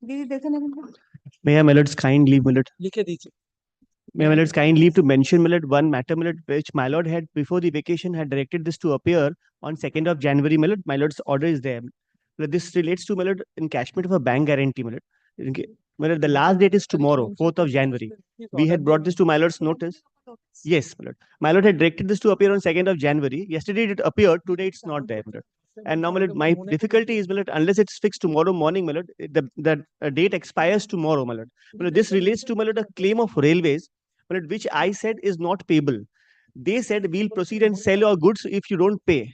दीदी देखे ना May I, my lords, kind leave, my lord. लिखे दीजिए. May my lords kind leave to mention, my lord, one matter, my lord, which my lord had before the vacation had directed this to appear on 2nd of January, my lord. My lord's order is there. My lord, this relates to, my lord, encashment of a bank guarantee, my lord. My lord, the last date is tomorrow, 4th of January. We had brought this to my lord's notice. Yes, my lord. My lord had directed this to appear on 2nd of January. Yesterday it appeared, today it's not there, my lord. And now, my lord, my difficulty is, my lord, unless it's fixed tomorrow morning, my lord, the date expires tomorrow, my lord. My lord, this relates to, my lord, a claim of railways, my lord, which I said is not payable. They said we'll proceed and sell your goods if you don't pay.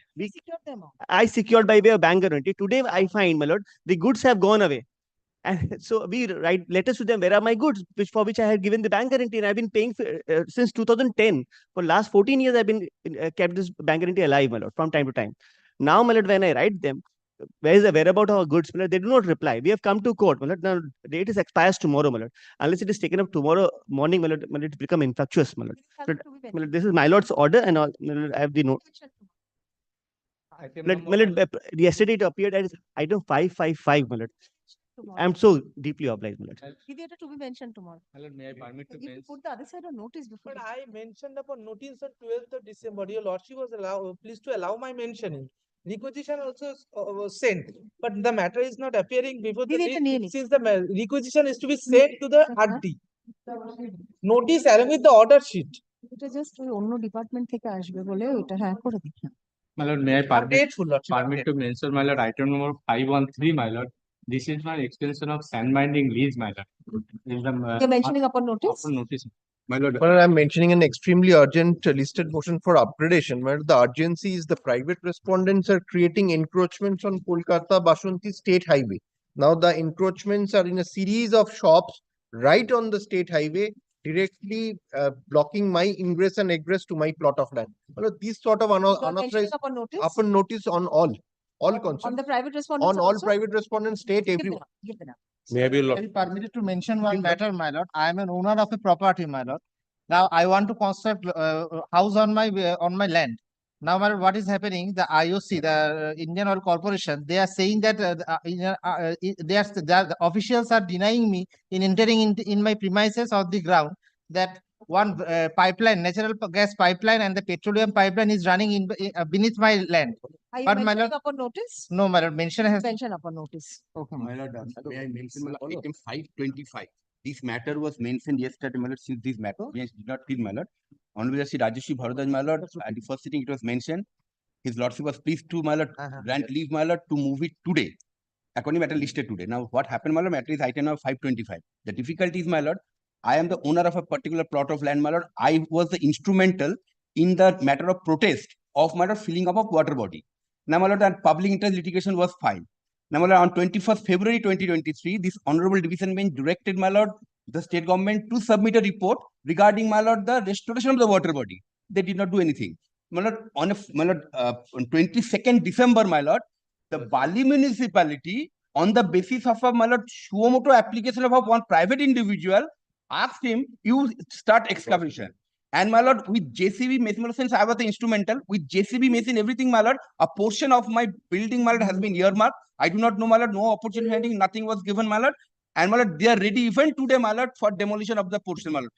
I secured by way of bank guarantee. Today I find, my lord, the goods have gone away. And so we write letters to them, where are my goods, for which I had given the bank guarantee, and I've been paying since 2010. For last 14 years, I've been kept this bank guarantee alive, my lord, from time to time. Now, my lord, when I write them, where is the whereabout of our goods, my lord, they do not reply. We have come to court, my lord. Now, date is expires tomorrow, my lord. Unless it is taken up tomorrow morning, my lord, it become infructuous, my lord. My lord, this is my lord's order, and all, my lord, I have the note. My lord, yesterday it appeared as item 555, my lord. I'm so deeply obliged, my lord. Didi, to be mentioned tomorrow. May I permit to mention? Put the other side of notice before. But I mentioned upon notice on 12th of December. Your lordship was pleased to allow my mentioning. Requisition also was sent, but the matter is not appearing before the date. Since the requisition is to be sent to the RD. Notice along with the order sheet. এটা just ওই অন্য department থেকে আসবে বলে ওটা হ্যাঁ করে দিচ্ছি. My lord, may I permit to mention, my lord, item number 513, my lord. This is my extension of sand mining lease, my lord. You're mentioning upon notice? Upon notice. My lord, I'm mentioning an extremely urgent listed motion for upgradation. My lord, the urgency is the private respondents are creating encroachments on Kolkata Bashanti State Highway. Now the encroachments are in a series of shops right on the state highway, directly blocking my ingress and egress to my plot of land. My lord, these sort of unauthorized upon notice on all concerned. On the private respondents On all private respondents, state, everyone. May I be permitted to mention one matter, my lord. I am an owner of a property, my lord. Now I want to construct house on my land. Now, my lord, what is happening? The IOC, the Indian Oil Corporation, they are saying that the officials are denying me in entering in my premises of the ground that one pipeline, natural gas pipeline, and the petroleum pipeline is running in beneath my land. Are you But my mentioning lord, upon notice? no, my lord, mention has Mention upon notice. okay, My lord, may I mention item 525? This matter was mentioned yesterday, my lord. Since this matter, yes, did not please, my lord. Honorable Sri Rajesh Bharadwaj, my lord, at the first sitting it was mentioned. His lordship was pleased to, my lord, grant leave, my lord, to move it today. According matter listed today. Now, what happened, my lord? Matter is item number 525. The difficulty is, my lord, I am the owner of a particular plot of land, my lord. I was the instrumental in the matter of protest of, my lord, filling up of water body. Now, my lord, that public interest litigation was filed. Now, my lord, on 21st February 2023, this honorable division bench directed, my lord, the state government to submit a report regarding, my lord, the restoration of the water body. They did not do anything. My lord, on 22nd December, my lord, the Bali municipality, on the basis of a, my lord, Suomoto application of one private individual, asked him, you start excavation. And, my lord, with JCB machine, since I was the instrumental, with JCB machine, everything, my lord, a portion of my building, my lord, has been earmarked. I do not know, my lord, no opportunity, nothing was given, my lord. And, my lord, they are ready even today, my lord, for demolition of the portion, my lord.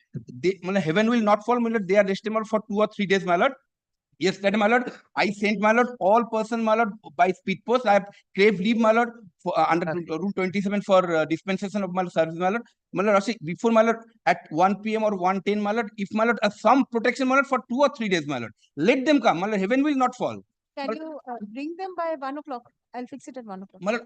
My lord, heaven will not fall, my lord. They are estimated for 2 or 3 days, my lord. Yes, that, my lord, I sent, my lord, all person, my lord, by speed post. I have craved leave, my lord, for, under Rule 27 for dispensation of my service, my lord. My lord, before, my lord, at 1 p.m. or 1:10, my lord, if, my lord, some protection, my lord, for 2 or 3 days, my lord. Let them come, my lord, heaven will not fall. Can you bring them by 1 o'clock? I'll fix it at 1 o'clock. My lord,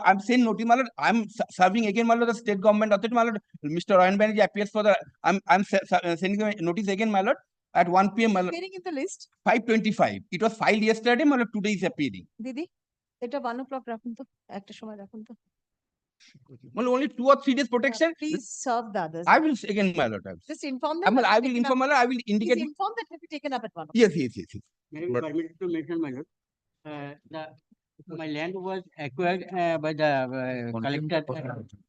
I'm saying notice, my lord, I'm serving again, my lord, the state government authority, my lord. Mr. Ryan Banerjee appears for the, I'm sending a notice again, my lord. At 1 p.m. Appearing in the list? 525. It was filed yesterday, my lord. Today is appearing. Didi, এটা 1 o'clock রাখুন তো, একটা সময় রাখুন তো. Well, only 2 or 3 days protection. Please serve the others. I will again, my lord. Just inform them. I will inform, my lord. I will indicate. Please inform that it will be taken up at 1 o'clock. Yes. May I be permitted to mention, my lord? My land was acquired by the collector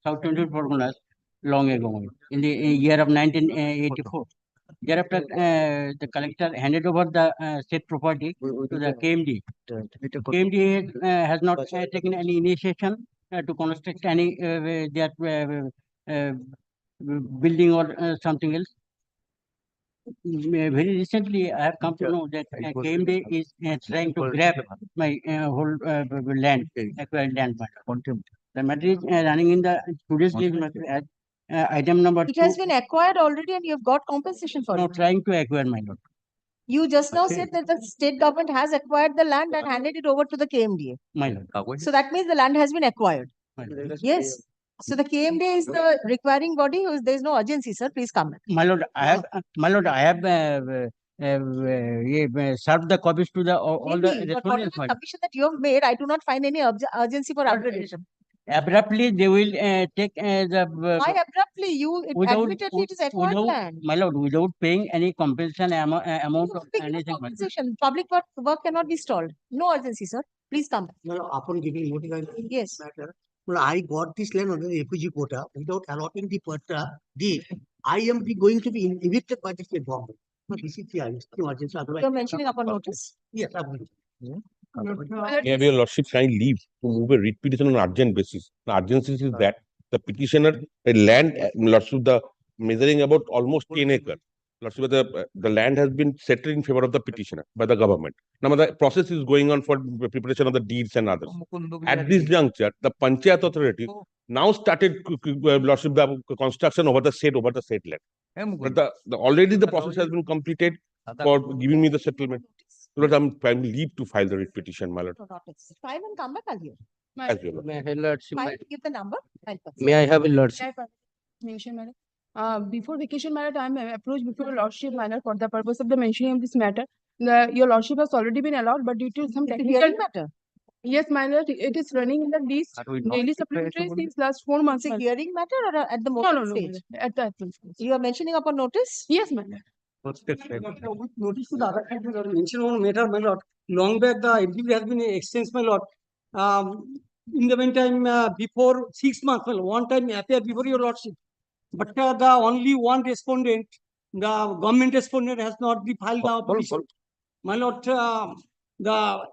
South 24 Formulas long ago, in the year of 1984. Thereafter, the collector handed over the said property to the KMD. KMD has not taken any initiation to construct any their building or something else. Very recently, I have come to know that KMD is trying to grab my whole land, acquired land matter. The matter is running in the today's list matter as item number It 2. has been acquired already and you've got compensation for No, it. trying to acquire my lot. You just now said that the state government has acquired the land and handed it over to the KMDA. My lot. So that means the land has been acquired. My lot. Yes. So the KMDA is the requiring body. There is no urgency, sir. Please come. My lord, I have served the copies to the all the Maybe, but whatever respondents. my lord. submission that you have made, I do not find any urgency for But, upgradation. Abruptly, they will take the Why abruptly? You admittedly it is acquired land. my lord, without paying any compensation amount You of have to give anything. my lord. compensation. Public work cannot be stalled. No urgency, sir. Please come. Upon giving notice Yes. matter, well, I got this land under the refugee quota without allotting the quota deed. I am going to be evicted by the state government. No, this is the emergency. Otherwise, You are mentioning upon notice. yes, absolutely. May your lordship kindly leave to move a writ petition on urgent basis. The urgency is that the petitioner, a land, lordship, the measuring about almost 10 acres. Lordship, the land has been settled in favor of the petitioner by the government. Now the process is going on for preparation of the deeds and others. At this juncture, the Panchayat authority now started lordship the construction over the said land. But already the process has been completed for giving me the settlement. So that I'm leave to file the writ petition, my lord. File and come back, I'll hear. As well. May I have lordship? File, give the number. I'll pass. May I have a lordship? Mention matter. Before vacation matter, I am approached before your lordship matter for the purpose of the mentioning of this matter. Your lordship has already been allowed, but due to some It's a technical hearing matter. yes, my lord, it is running in the list daily supplementary since last 4 months. It's a hearing matter or at the No, moment no, no, stage? at the stage. You are mentioning upon notice? Yes, my lord. Notice to the other hand, my lord, mention one matter, my lord. Long back, the entity has been exchanged, my lord. In the meantime, before 6 months, my lord, one time appear before your lordship. But the only one respondent, the government respondent has not filed the petition. My lord, the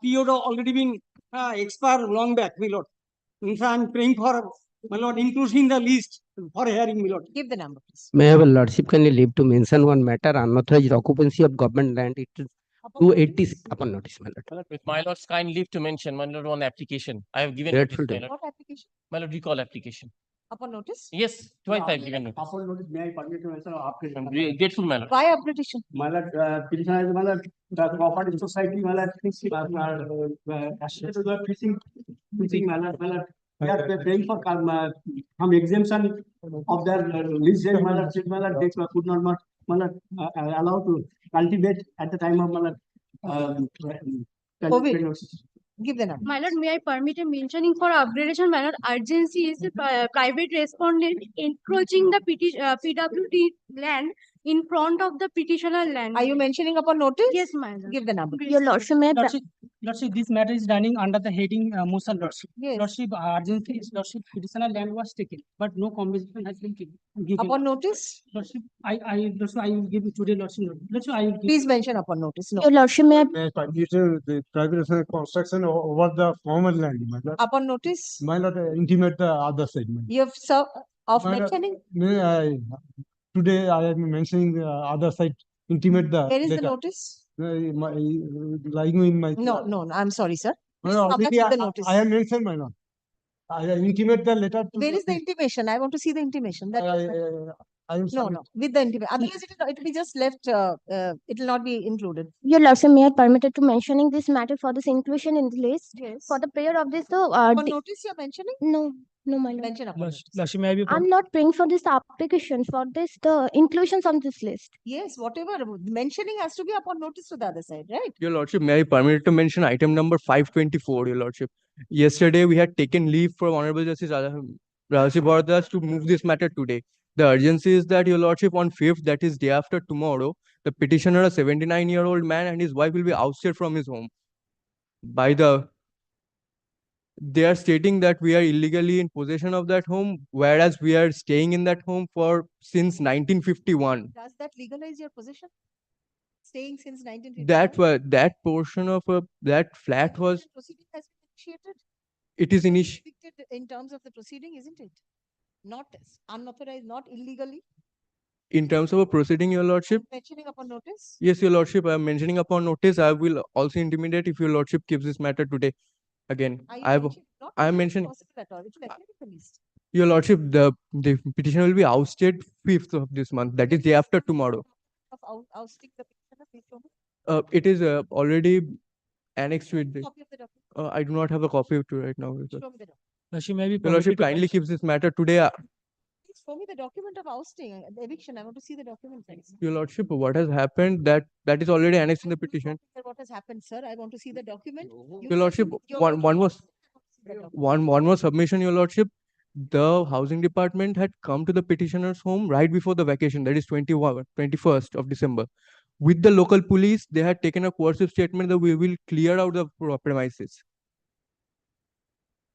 period already been expired long back, my lord. In fact, I'm praying for, my lord, including the list for hearing, my lord. Give the number, please. May I have a lordship kindly leave to mention one matter, unauthorized occupancy of government land. It is 280 upon notice, my lord. With my lord's kind leave to mention, my lord, one application. I have given Grateful notice, to my lord. What application? My lord, recall application. Upon notice? Yes, twice I have given notice. Upon notice, may I permit to mention I'm grateful, my lord. Why upgradation? my lord, petitioner is my lord, the cooperative society, my lord, fishing, my lord, they are paying for some exemption of their lease rate, my lord, they could not, my lord, allow to cultivate at the time of my lord, COVID. Give the number. My lord, may I permit a mentioning for upgradation? My lord, urgency is a private respondent encroaching the PWD land in front of the petitioner land. Are you mentioning upon notice? Yes, my lord. Give the number. Your lordship, may I Lordship, this matter is running under the heading motion, lordship. Yes. Lordship, urgency is lordship, petitioner land was taken, but no compensation has been given. Upon notice? Lordship, lordship, I will give it today, lordship. Lordship, I will give. Please mention upon notice. No. Your lordship, may I The private construction over the former land, my lord. Upon notice? My lord, intimate the other side. my lord. You have served of My lord, mentioning? Today I am mentioning the other side, intimate the Where is the letter. notice? Lying in my. No, I'm sorry, sir. My Please lord, come back already with the notice. I am mentioned, my lord. I intimate the letter. To Where is the intimation? I want to see the intimation. That I am no, with the intimation. Otherwise, it will be just left. It will not be included. Your lordship, may I permitted to mentioning this matter for this inclusion in the list? Yes. For the payer of this, Upon notice, you are mentioning? no, my lord. Mention upon notice. Lordship, may I be? I'm not paying for this application for this the inclusions on this list. Yes, whatever mentioning has to be upon notice to the other side, right? Your lordship, may I permit to mention item number 524, your lordship. Yesterday, we had taken leave from Honorable Justice Rajasi Bhardas to move this matter today. The urgency is that, your lordship, on 5th, that is day after tomorrow, the petitioner, a 79-year-old man, and his wife will be ousted from his home. They are stating that we are illegally in possession of that home, whereas we are staying in that home since 1951. Does that legalize your position? Staying since 1950? That portion of that flat was. Proceeding has been Initiated, It is convicted in terms of the proceeding, isn't it? Not unauthorized, not illegally. in terms of a proceeding, Your Lordship. Mentioning upon notice. Yes, Your Lordship, I am mentioning upon notice. I will also intimidate if Your Lordship keeps this matter today. Again, I am mentioning. Possible at all. It will appear in the list. Your Lordship, the petition will be ousted 5th of this month. That is day after tomorrow. Of ousting the petitioner, please show me. It is already annexed with the. Copy of the document. I do not have a copy of it right now. Show me the document. Your Lordship kindly keeps this matter today. Please show me the document of ousting, eviction. I want to see the document, please. Your Lordship, what has happened that is already annexed in the petition. What has happened, sir? I want to see the document. Your Lordship, one more submission, Your Lordship. The housing department had come to the petitioner's home right before the vacation, that is 21st of December. With the local police, they had taken a coercive statement that we will clear out the premises.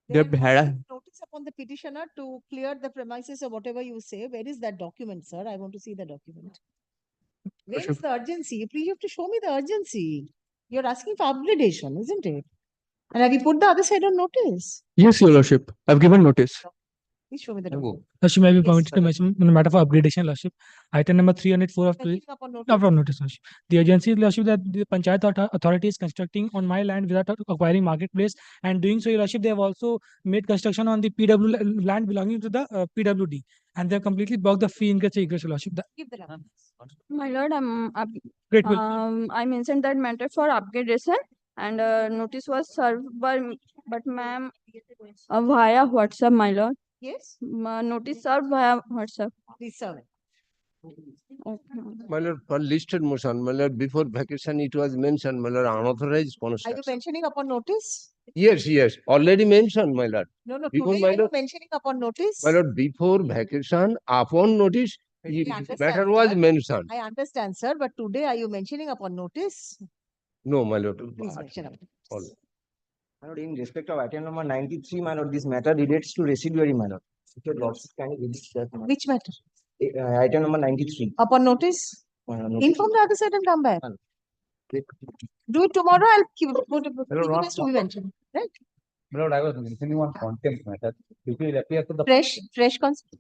They had notice upon the petitioner to clear the premises or whatever you say. Where is that document, sir? I want to see the document. Where is the urgency? Please, you have to show me the urgency. You're asking for upgradation, isn't it? And have you put the other side on notice? Yes, Your Lordship. I've given notice. Please show me the document. Lordship, may be permitted to mention on the matter of upgradation, Lordship. Item number 304 of Mentioning upon notice. not from notice, Lordship. The agency, Lordship, that the Panchayat authority is constructing on my land without acquiring marketplace, and doing so, Your Lordship, they have also made construction on the PW land belonging to the PWD, and they have completely blocked the free ingress egress, Your Lordship. Give the document. My lord, Grateful. I mentioned that matter for upgradation, and notice was served by, but ma'am, via WhatsApp, my lord. Yes. Notice served via WhatsApp. Please serve it. Okay. My lord, for listed motion, my lord, before vacation it was mentioned, my lord, unauthorized Are you construction. mentioning upon notice? Yes, already mentioned, my lord. No, Before, today my are you lord, mentioning upon notice? my lord, before vacation, upon notice, understand, matter was sir. mentioned. I understand, sir, but today are you mentioning upon notice? No, my lord. Please mention upon All. notice. My lord, in respect of item number 93, my lord, this matter relates to residuary, my lord. If your lordship can release that. Which matter? Item number 93. Upon notice? Notice. Inform the other side and come back. Do it tomorrow. I'll keep it to be mentioned. Right? My lord, I was mentioning one contempt matter. It will appear to the Fresh concept.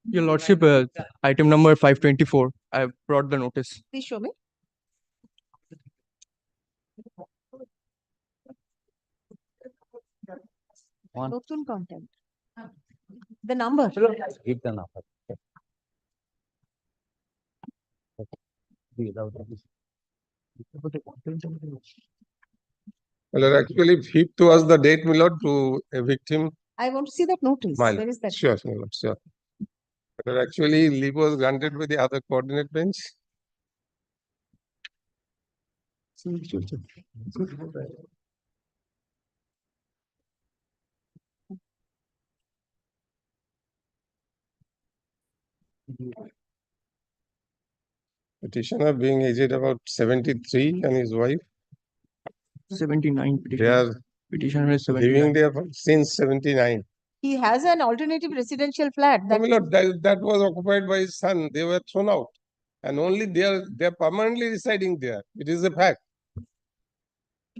Your Lordship, item number 524. I brought the notice. Please show me. Notun content. The number. Give the number. Well, actually, 5th was the date, my lord, to evict him. I want to see that notice. My Where is that? Sure, my lord, sure. But actually, leave was granted by the other coordinate bench. Petitioner being aged about 73 and his wife. 79 They are petitioner is living 79. there since 79. He has an alternative residential flat. No, my lord, that was occupied by his son. They were thrown out. And only they are permanently residing there. It is a fact.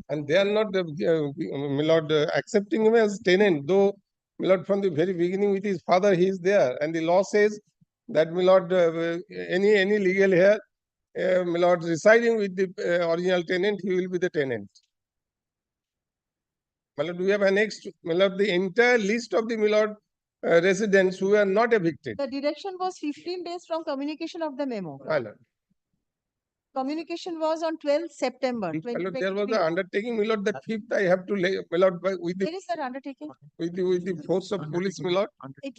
And they are not, my lord, accepting him as tenant, though, my lord, from the very beginning with his father, he is there. And the law says that, my lord, any legal heir, my lord, residing with the original tenant, he will be the tenant. My lord, we have annexed, my lord, the entire list of the, my lord, residents who are not evicted. The direction was 15 days from communication of the memo. My lord. Communication was on 12th September. My lord, there was an undertaking, my lord, that 5th I have to lay, my lord, with the, Where is that undertaking? with the force of police, my lord.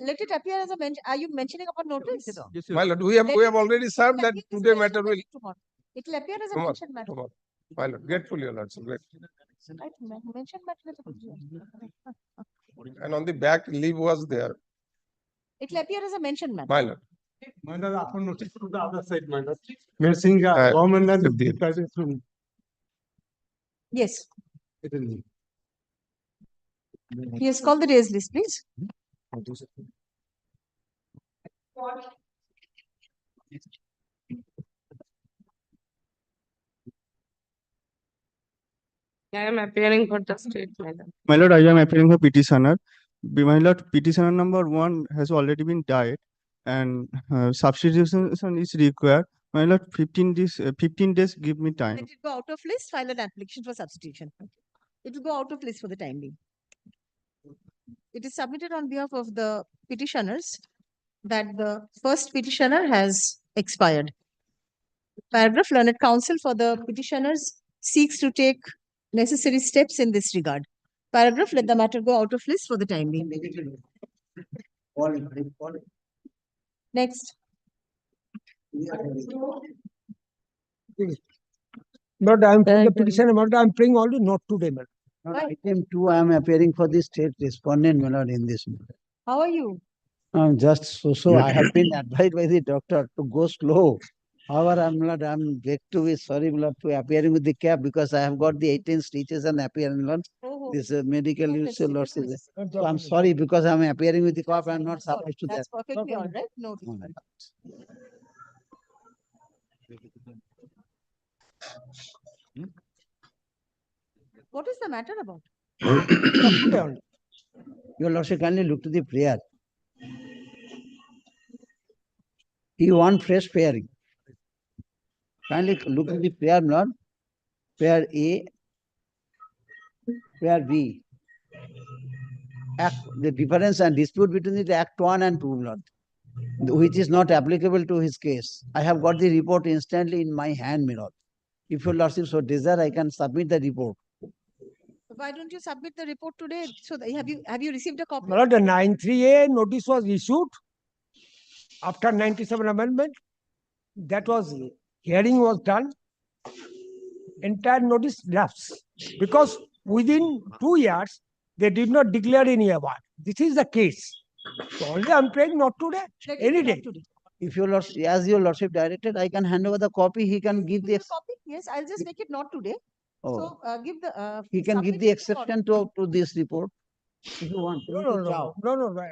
Let it appear as a mention. Are you mentioning upon notice? Yes, My lord, we have already served that today matter will. It will appear as a Tomorrow, mentioned matter. tomorrow. My lord, grateful, your lordship, grateful. Right, mentioned matter. And on the back, leave was there. It will appear as a mentioned matter. My lord. My lord, upon notice to the other side, my lord. Mentioning government and Yes. Yes, call the raised list, please. I am appearing for the state, madam. My lord, I am appearing for petitioner. My lord, petitioner number 1 has already been died, and substitution is required. My lord, 15 days give me time. Let it go out of list, file an application for substitution. It will go out of list for the time being. It is submitted on behalf of the petitioners that the first petitioner has expired. Paragraph, learned counsel for the petitioners seeks to take necessary steps in this regard. Paragraph, let the matter go out of list for the time being. Next. But I am the petitioner, but I am praying only not today, madam. Item 2, I am appearing for the state respondent, my lord, in this matter. How are you? Just so I have been advised by the doctor to go slow. However, I'm beg to be sorry, my lord, to appearing with the cab because I have got the 18 stitches and appearing, lord. This medical use, lord. So I'm sorry because I'm appearing with the cop. I'm not supposed to that. That's perfectly all right. No. What is the matter about? Your lordship, kindly look to the prayer. You want fresh pairing. Kindly look at the prayer, Lord. Pair A, pair B. The difference and dispute between the Act 1 and 2, Lord, which is not applicable to his case. I have got the report instantly in my hand, my lord. If your lordship so desire, I can submit the report. Why don't you submit the report today? So have you received a copy? My lord, the 93A notice was issued after 97 amendment. That was hearing was done. Entire notice drafts because within 2 years they did not declare any award. This is the case. So only I'm praying not today, any day. If your lordship, as your lordship directed, I can hand over the copy. He can give the copy. Yes, I'll just make it not today. Oh. So give the. He can give the exception to this report. If you want. No.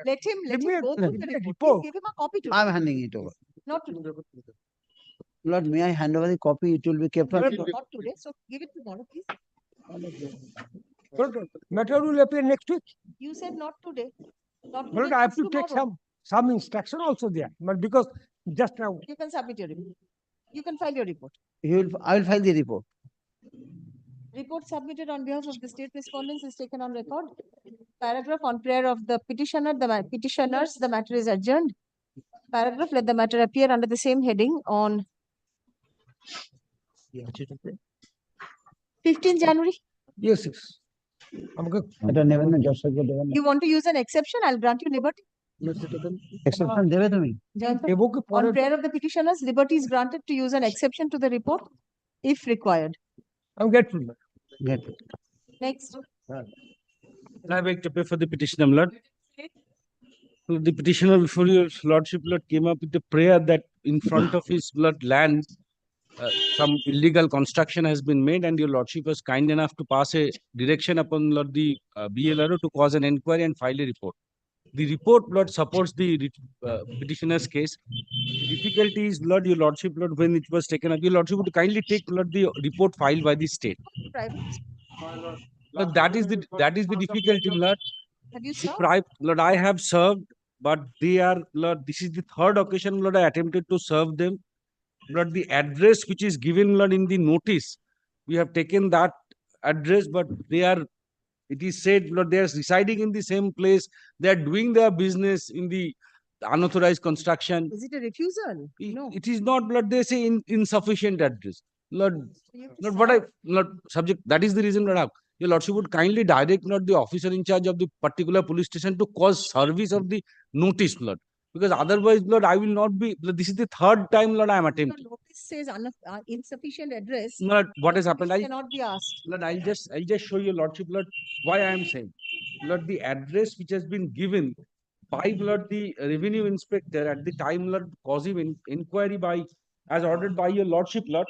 Let him go through the report. Give him a copy today. I'm handing it over. Not today. Lord, may I hand over the copy? It will be kept on. Not today. So give it tomorrow, please. Matter will appear next week. You said not today. Not today. Lord, I have to take some instruction also there. But because just now. You can submit your report. You can file your report. I will file the report. Report submitted on behalf of the state respondents is taken on record. Paragraph, on prayer of the petitioners, the matter is adjourned. Paragraph, let the matter appear under the same heading on 15 January. Yes. I'm good. You want to use an exception? I'll grant you liberty. Exception, on prayer of the petitioners, liberty is granted to use an exception to the report if required. I'm grateful. Next. I beg to pay for the petitioner, Lord. The petitioner before your lordship, Lord, came up with a prayer that in front of his land, some illegal construction has been made, and your lordship was kind enough to pass a direction upon Lord the BLRO to cause an inquiry and file a report. The report, Lord, supports the petitioner's case. The difficulty is, Lord, your lordship, Lord, when it was taken up, your lordship would kindly take, Lord, the report filed by the state. Private. Lord, that is the difficulty, Lord. Have you served? Lord, I have served, but they are, Lord, this is the third occasion, Lord, I attempted to serve them. Lord, the address which is given, Lord, in the notice, we have taken that address, but it is said, Lord, they are residing in the same place. They are doing their business in the unauthorized construction. Is it a refusal? No. It is not, Lord, they say insufficient address. Lord, subject, that is the reason, Lord, your lordship would kindly direct, Lord, the officer in charge of the particular police station to cause service of the notice, Lord. Because otherwise, Lord, I will not be, this is the third time, Lord, I am attempting. The notice says insufficient address. Lord, what has happened? Cannot be asked. Lord, I'll just show you, Lordship, Lord, why I am saying. Lord, the address which has been given by, Lord, the revenue inspector at the time, Lord, causing inquiry as ordered by your Lordship, Lord,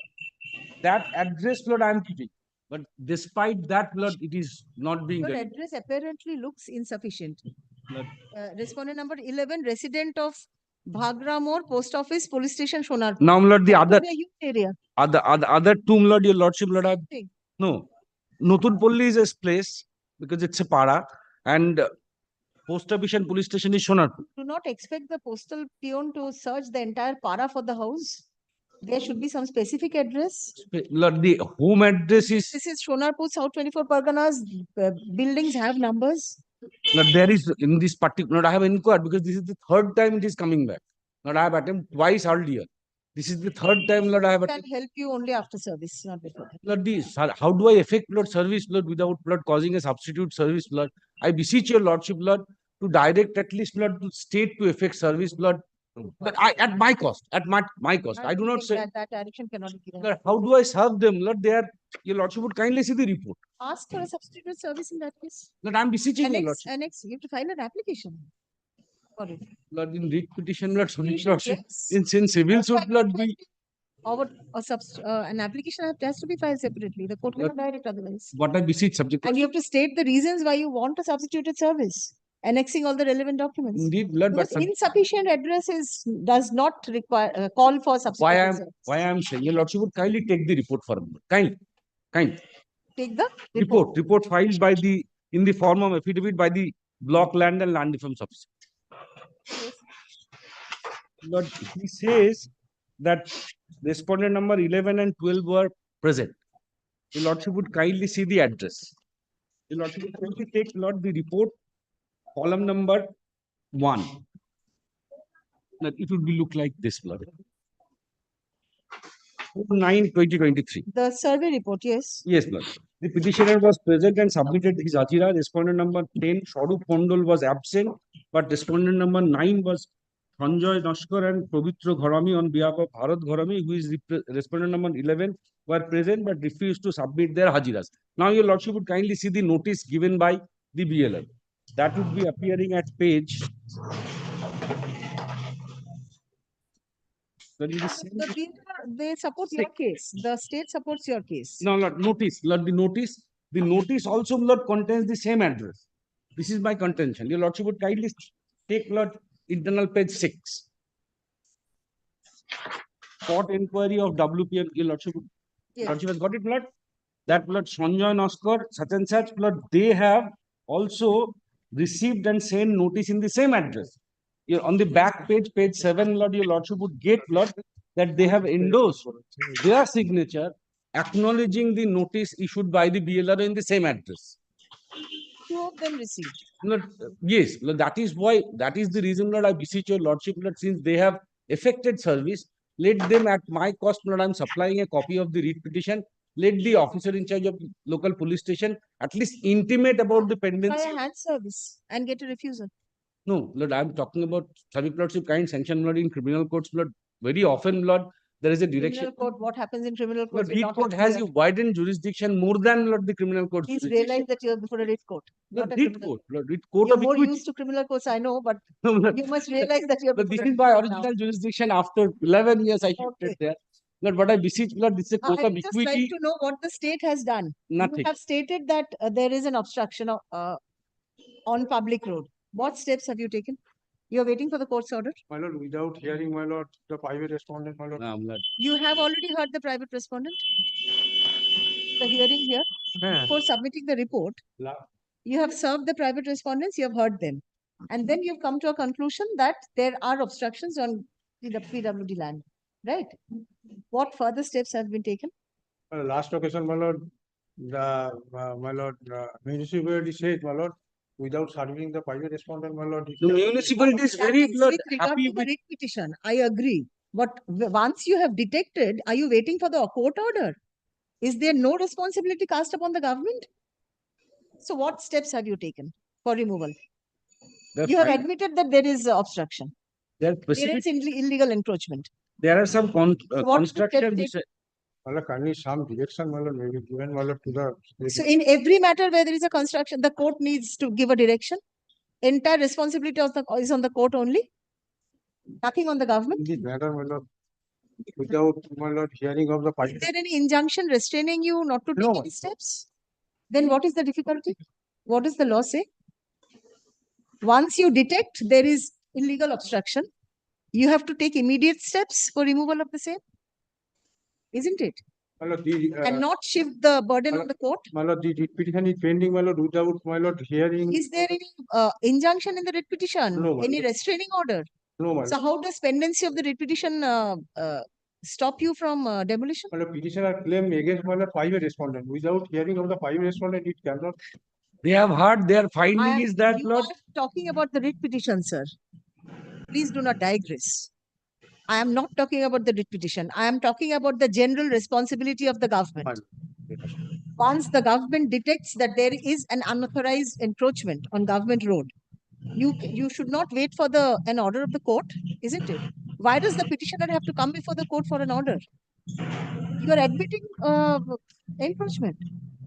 that address, Lord, I am keeping. But despite that, Lord, it is not being Your done. address apparently looks insufficient. Respondent number 11, resident of Bhagra More, Post Office, Police Station, Now, Lord, the other area. other two, Lord, your lordship, Lord, no. Notunpolli is a place because it's a para, and post office and police station is Sonarpur. Do not expect the postal peon to search the entire para for the house. There should be some specific address. Lord, the home address is. This is Sonarpur, South 24 Parganas. Buildings have numbers. Lord, there is in this particular. Lord, I have inquired because this is the third time it is coming back. Lord, I have attempted twice earlier. This is the third time, Lord, I have. Can help you only after service, not before. Lord, how do I effect, Lord, service, Lord, without, Lord, causing a substitute service, Lord? I beseech your Lordship, Lord, to direct at least, Lord, to state to effect service, Lord. But at my cost, my cost. I do not say. That direction cannot be given. Lord, how do I serve them, Lord? Your Lordship would kindly see the report. Ask for a substitute service in that case. Lord, I am beseeching your Lordship. Annex, you have to file an application for it. Lord, in writ petition, Lord, Lordship, in civil suit, Lord, we. Or an application has to be filed separately. The court cannot direct otherwise. What I beseech subject. And you have to state the reasons why you want a substituted service, annexing all the relevant documents. Indeed, Lord, but insufficient address does not require call for substituted service. Why I am saying your Lordship would kindly take the report for a moment. Kind. Take the report filed by in the form of affidavit by the block land and land defense officer. Yes. Lord, he says that respondent number 11 and 12 were present. The Lordship would kindly see the address. The Lordship would kindly take, Lord, the report, column number 1. That it would be look like this, Lord. 9/2023. The survey report, yes. Yes, Lord. The petitioner was present and submitted his Ajira. Respondent number 10, Swarup Kondol, was absent, but respondent number 9 was Sanjoy Nashkar and Pavitra Gharami on behalf of Bharat Gharami, who is respondent number 11, were present but refused to submit their Hajiras. Now, your Lordship would kindly see the notice given by the BLL. That would be appearing at page. They support your case. The state supports your case. No, Lord, notice. Lord, the notice also, Lord, contains the same address. This is my contention. Your Lordship would kindly take, Lord, internal page 6. Court inquiry of WPM. Your Lordship, Lordship has got it, Lord. That, Lord, Sanjoy Nashkar, such and such, Lord, they have also received and sent notice in the same address. On the back page, page 7, Lord, your Lordship would get, Lord, that they have endorsed their signature, acknowledging the notice issued by the BLR in the same address. 2 of them received. Lord, yes, Lord, that is the reason, Lord, I beseech your Lordship, Lord, since they have effected service, let them at my cost, Lord, I am supplying a copy of the writ petition. Let the officer in charge of local police station at least intimate about the pendency. Try a hand service and get a refusal. No, Lord, I am talking about Civic Lordship kind sanction, Lord, in criminal courts, Lord. Very often, Lord, there is a direction. Criminal court, what happens in criminal court? The writ court has a widened jurisdiction more than, Lord, the criminal court. Please realize that you are before a writ court. The writ court, Lord, writ court You're of more equity. used to criminal courts, I know, but No, Lord, you must realize that you are But this before is my original jurisdiction after 11 years I shifted there. Lord, what I beseech, Lord, this is a court of I just like equity. to know what the state has done. Nothing. You have stated that there is an obstruction on public road. What steps have you taken? You are waiting for the court's order? My lord, without hearing, my lord, the private respondent, my lord. No, Lord. You have already heard the private respondent? The hearing here? Before submitting the report, you have served the private respondents, you have heard them. And then you've come to a conclusion that there are obstructions on the PWD land, right? What further steps have been taken? Last occasion, my lord, my lord, municipality said, my lord, without serving the private respondent, my lord. The municipality is very, That is Lord, with regard happy to the with. writ petition. I agree. But once you have detected, are you waiting for the court order? Is there no responsibility cast upon the government? So what steps have you taken for removal? You have admitted that there is obstruction. There There is illegal encroachment. are some What construction. steps My lord, kindly some direction, my lord, may be given, my lord, to the. So in every matter where there is a construction, the court needs to give a direction. Entire responsibility is on the court only. Nothing on the government. This matter, my lord, without, my lord, hearing of the Is private. there any injunction restraining you not to take any steps? Then what is the difficulty? What does the law say? Once you detect there is illegal obstruction, you have to take immediate steps for removal of the same. Isn't it? My lord, the, and not shift the burden on the court? my lord, the writ petition is pending, my lord, without my lord hearing. Is there any injunction in the writ petition? No, my Any lord. restraining order? No, my So lord. how does pendency of the writ petition stop you from demolition? My lord, petitioner claim against my lord 5 respondent. Without hearing of the 5 respondent, it cannot. They have heard, their finding is that, You Lord. are talking about the writ petition, sir. Please do not digress. I am not talking about the writ petition. I am talking about the general responsibility of the government. Once the government detects that there is an unauthorized encroachment on government road, you should not wait for an order of the court, isn't it? Why does the petitioner have to come before the court for an order? You are admitting encroachment.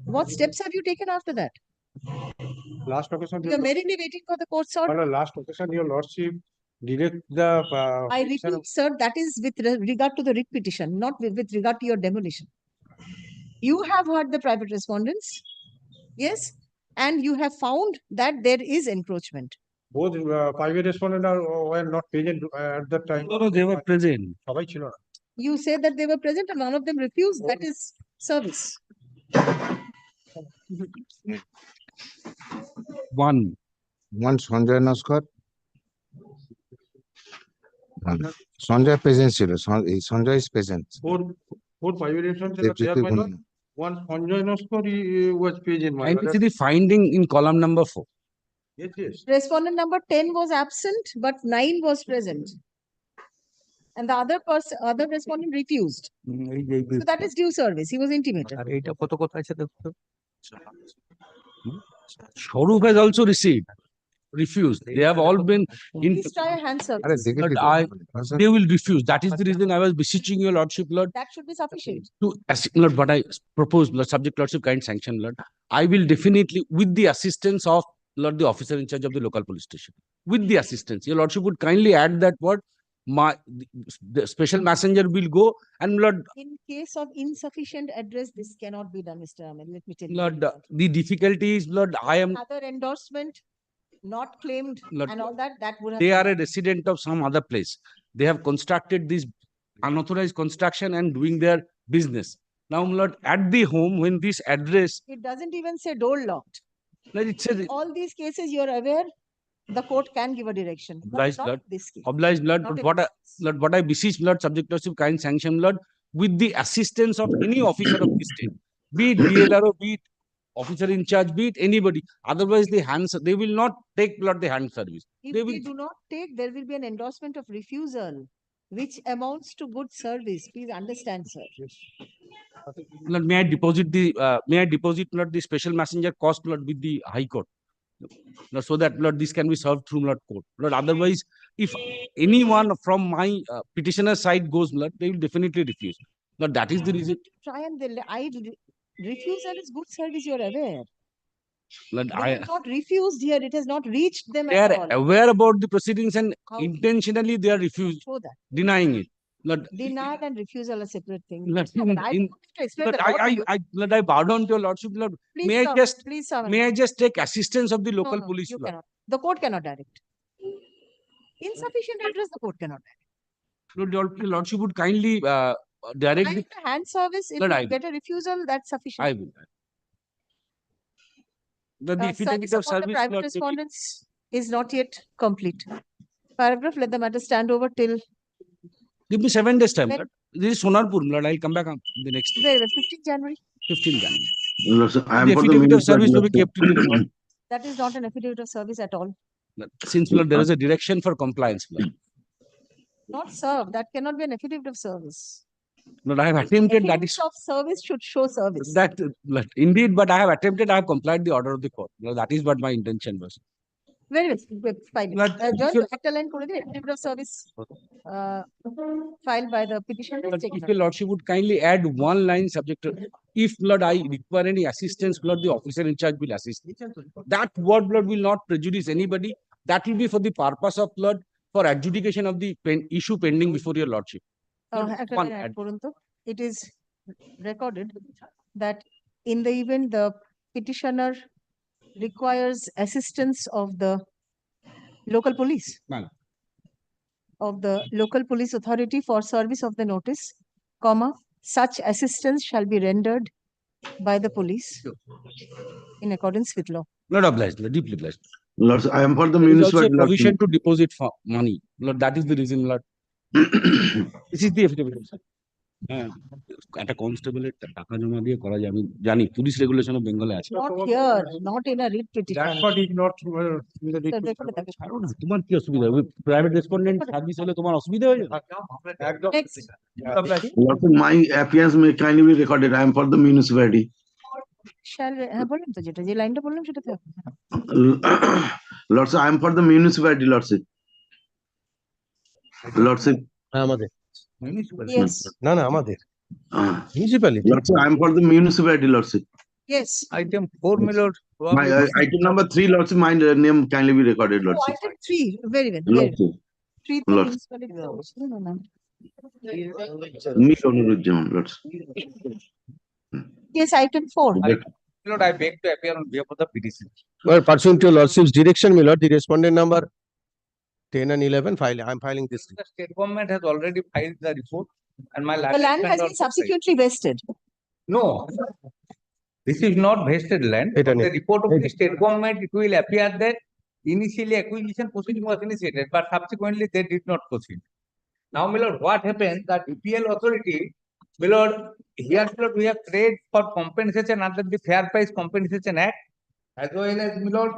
What steps have you taken after that? Last occasion, You are merely waiting for the court's order. my lord, last occasion, your lordship direct the. I repeat, sir, that is with regard to the writ petition, not with regard to your demolition. You have heard the private respondents, yes, and you have found that there is encroachment. Both 5 respondent were not present at that time. No, they were present. সবাই ছিল না। You say that they were present and one of them refused. That is service. One Sanjay Naskar. Sanjay present ছিল Sanjay is present. Four 5 respondent there, my lord. One Sanjay Naskar was present, my and lord. see the finding in column number 4. Yes, yes. Respondent number 10 was absent, but 9 was present. And the other respondent refused. So that is due service. He was intimated. Swaroop has also refused. They have all been in. Please try a hand service. But they will refuse. That is the reason I was beseeching your lordship, Lord. That should be sufficient. Lord, what I propose, Lord, subject lordship kind sanction, Lord. I will definitely, with the assistance of Lord, the officer in charge of the local police station, with the assistance, your lordship would kindly add that word. The special messenger will go and Lord. In case of insufficient address, this cannot be done, Mr. Ahmed. Let me tell you. Lord, the difficulty is, Lord, I am. Other endorsement, not claimed, Lord, and all that would have. They are a resident of some other place. They have constructed this unauthorized construction and doing their business. Now, Lord, at the home, when this address. It doesn't even say door locked. Lord, it says. All these cases, you are aware, the court can give a direction. Obliged, Lord. Lord. Obliged, Lord. But what I beseech, Lord, subject lordship kind sanction, Lord, with the assistance of any officer of the state, be it DLRO, be it officer in charge, be it anybody. Otherwise, they will not take, Lord, the hand service. If they do not take, there will be an endorsement of refusal, which amounts to good service. Please understand, sir. Lord, may I deposit Lord, the special messenger cost, Lord, with the High Court. Lord, so that, Lord, this can be served through, Lord, court. Lord, otherwise, if anyone from my petitioner side goes, Lord, they will definitely refuse. Lord, that is the reason. Try and refusal is good service, you are aware. Lord, they have not refused here. It has not reached them they at are all. aware about the proceedings and intentionally they are denying it. Lord, denial and refusal are separate things. Lord, Lord, I bow down to your lordship, Lord. Please, may I just take assistance of the local police? You cannot. The court cannot direct. Insufficient address, the court cannot direct. Lord, your lordship would kindly direct the hand service. If you get a refusal, that's sufficient. I will. The service of the private respondents is not yet complete. Paragraph, let the matter stand over till. Give me 7 days time. This is Sonarpur, Lord. I'll come back on the next day. 15th January. 15th January. The affidavit of service will be kept in the record. That is not an affidavit of service at all. Since, Lord, there is a direction for compliance, Lord. Not served. That cannot be an affidavit of service. Lord, I have attempted that is. Of service should show service. That, Lord, indeed, but I have attempted, I have complied the order of the court. Lord, that is what my intention was. Very well. Fine. Affidavit of service filed by the petitioner. If your lordship would kindly add one line subject to, if, Lord, I require any assistance, Lord, the officer in charge will assist. That word, Lord, will not prejudice anybody. That will be for the purpose of, Lord, for adjudication of the issue pending before your lordship. It is recorded that in the event the petitioner requires assistance of the local police, of the local police authority for service of the notice, comma, Such assistance shall be rendered by the police in accordance with law. Not obliged, Lord, deeply obliged. Lords, I am for the There is also municipal a provision lordship. to deposit for money. Lord, that is the reason, Lord. This is the affidavit, sir. একটা কনস্টেবলের টাকা জমা দিয়ে করা যায়, আমি জানি police regulation of বেঙ্গলে আছে। Not here, not in a writ petition. That part is not in the Sir, দেখো না, দেখো। ছাড়ো না, তোমার কি অসুবিধা হবে? প্রাইভেট রেসপন্ডেন্ট সার্ভিস হলে তোমার অসুবিধা হয়ে যাবে? Next. Lordship, my appearance may kindly be recorded. I am for the municipality. Shall, হ্যাঁ বললাম তো যেটা, যে লাইনটা বললাম সেটা তো। Lordship, I am for the municipality, Lordship. Lordship. আমাদের Yes, না না আমাদের municipality Lordship, I am for the municipality, Lordship. yes. Item 4, my lord. My item number 3, Lordship, my name kindly be recorded, Oh, Lordship. item 3, very well, very well. Lordship. 3 to Lord. municipality. No, no. Me, Honorable Lordship. Yes, item 4. My lord, I beg to appear on behalf of the petition. Well, pursuant to your lordship's direction, my lord, the respondent number 10 and 11 I am filing this. The state government has already filed the report and my The land has been subsequently vested. No, this is not vested land. It From the report of the state government, it will appear that initially acquisition proceeding was initiated, but subsequently they did not proceed. Now, my lord, what happened? That EPL authority, my lord, here, my lord, we have prayed for compensation under the Fair Price Compensation Act, as well as, my lord,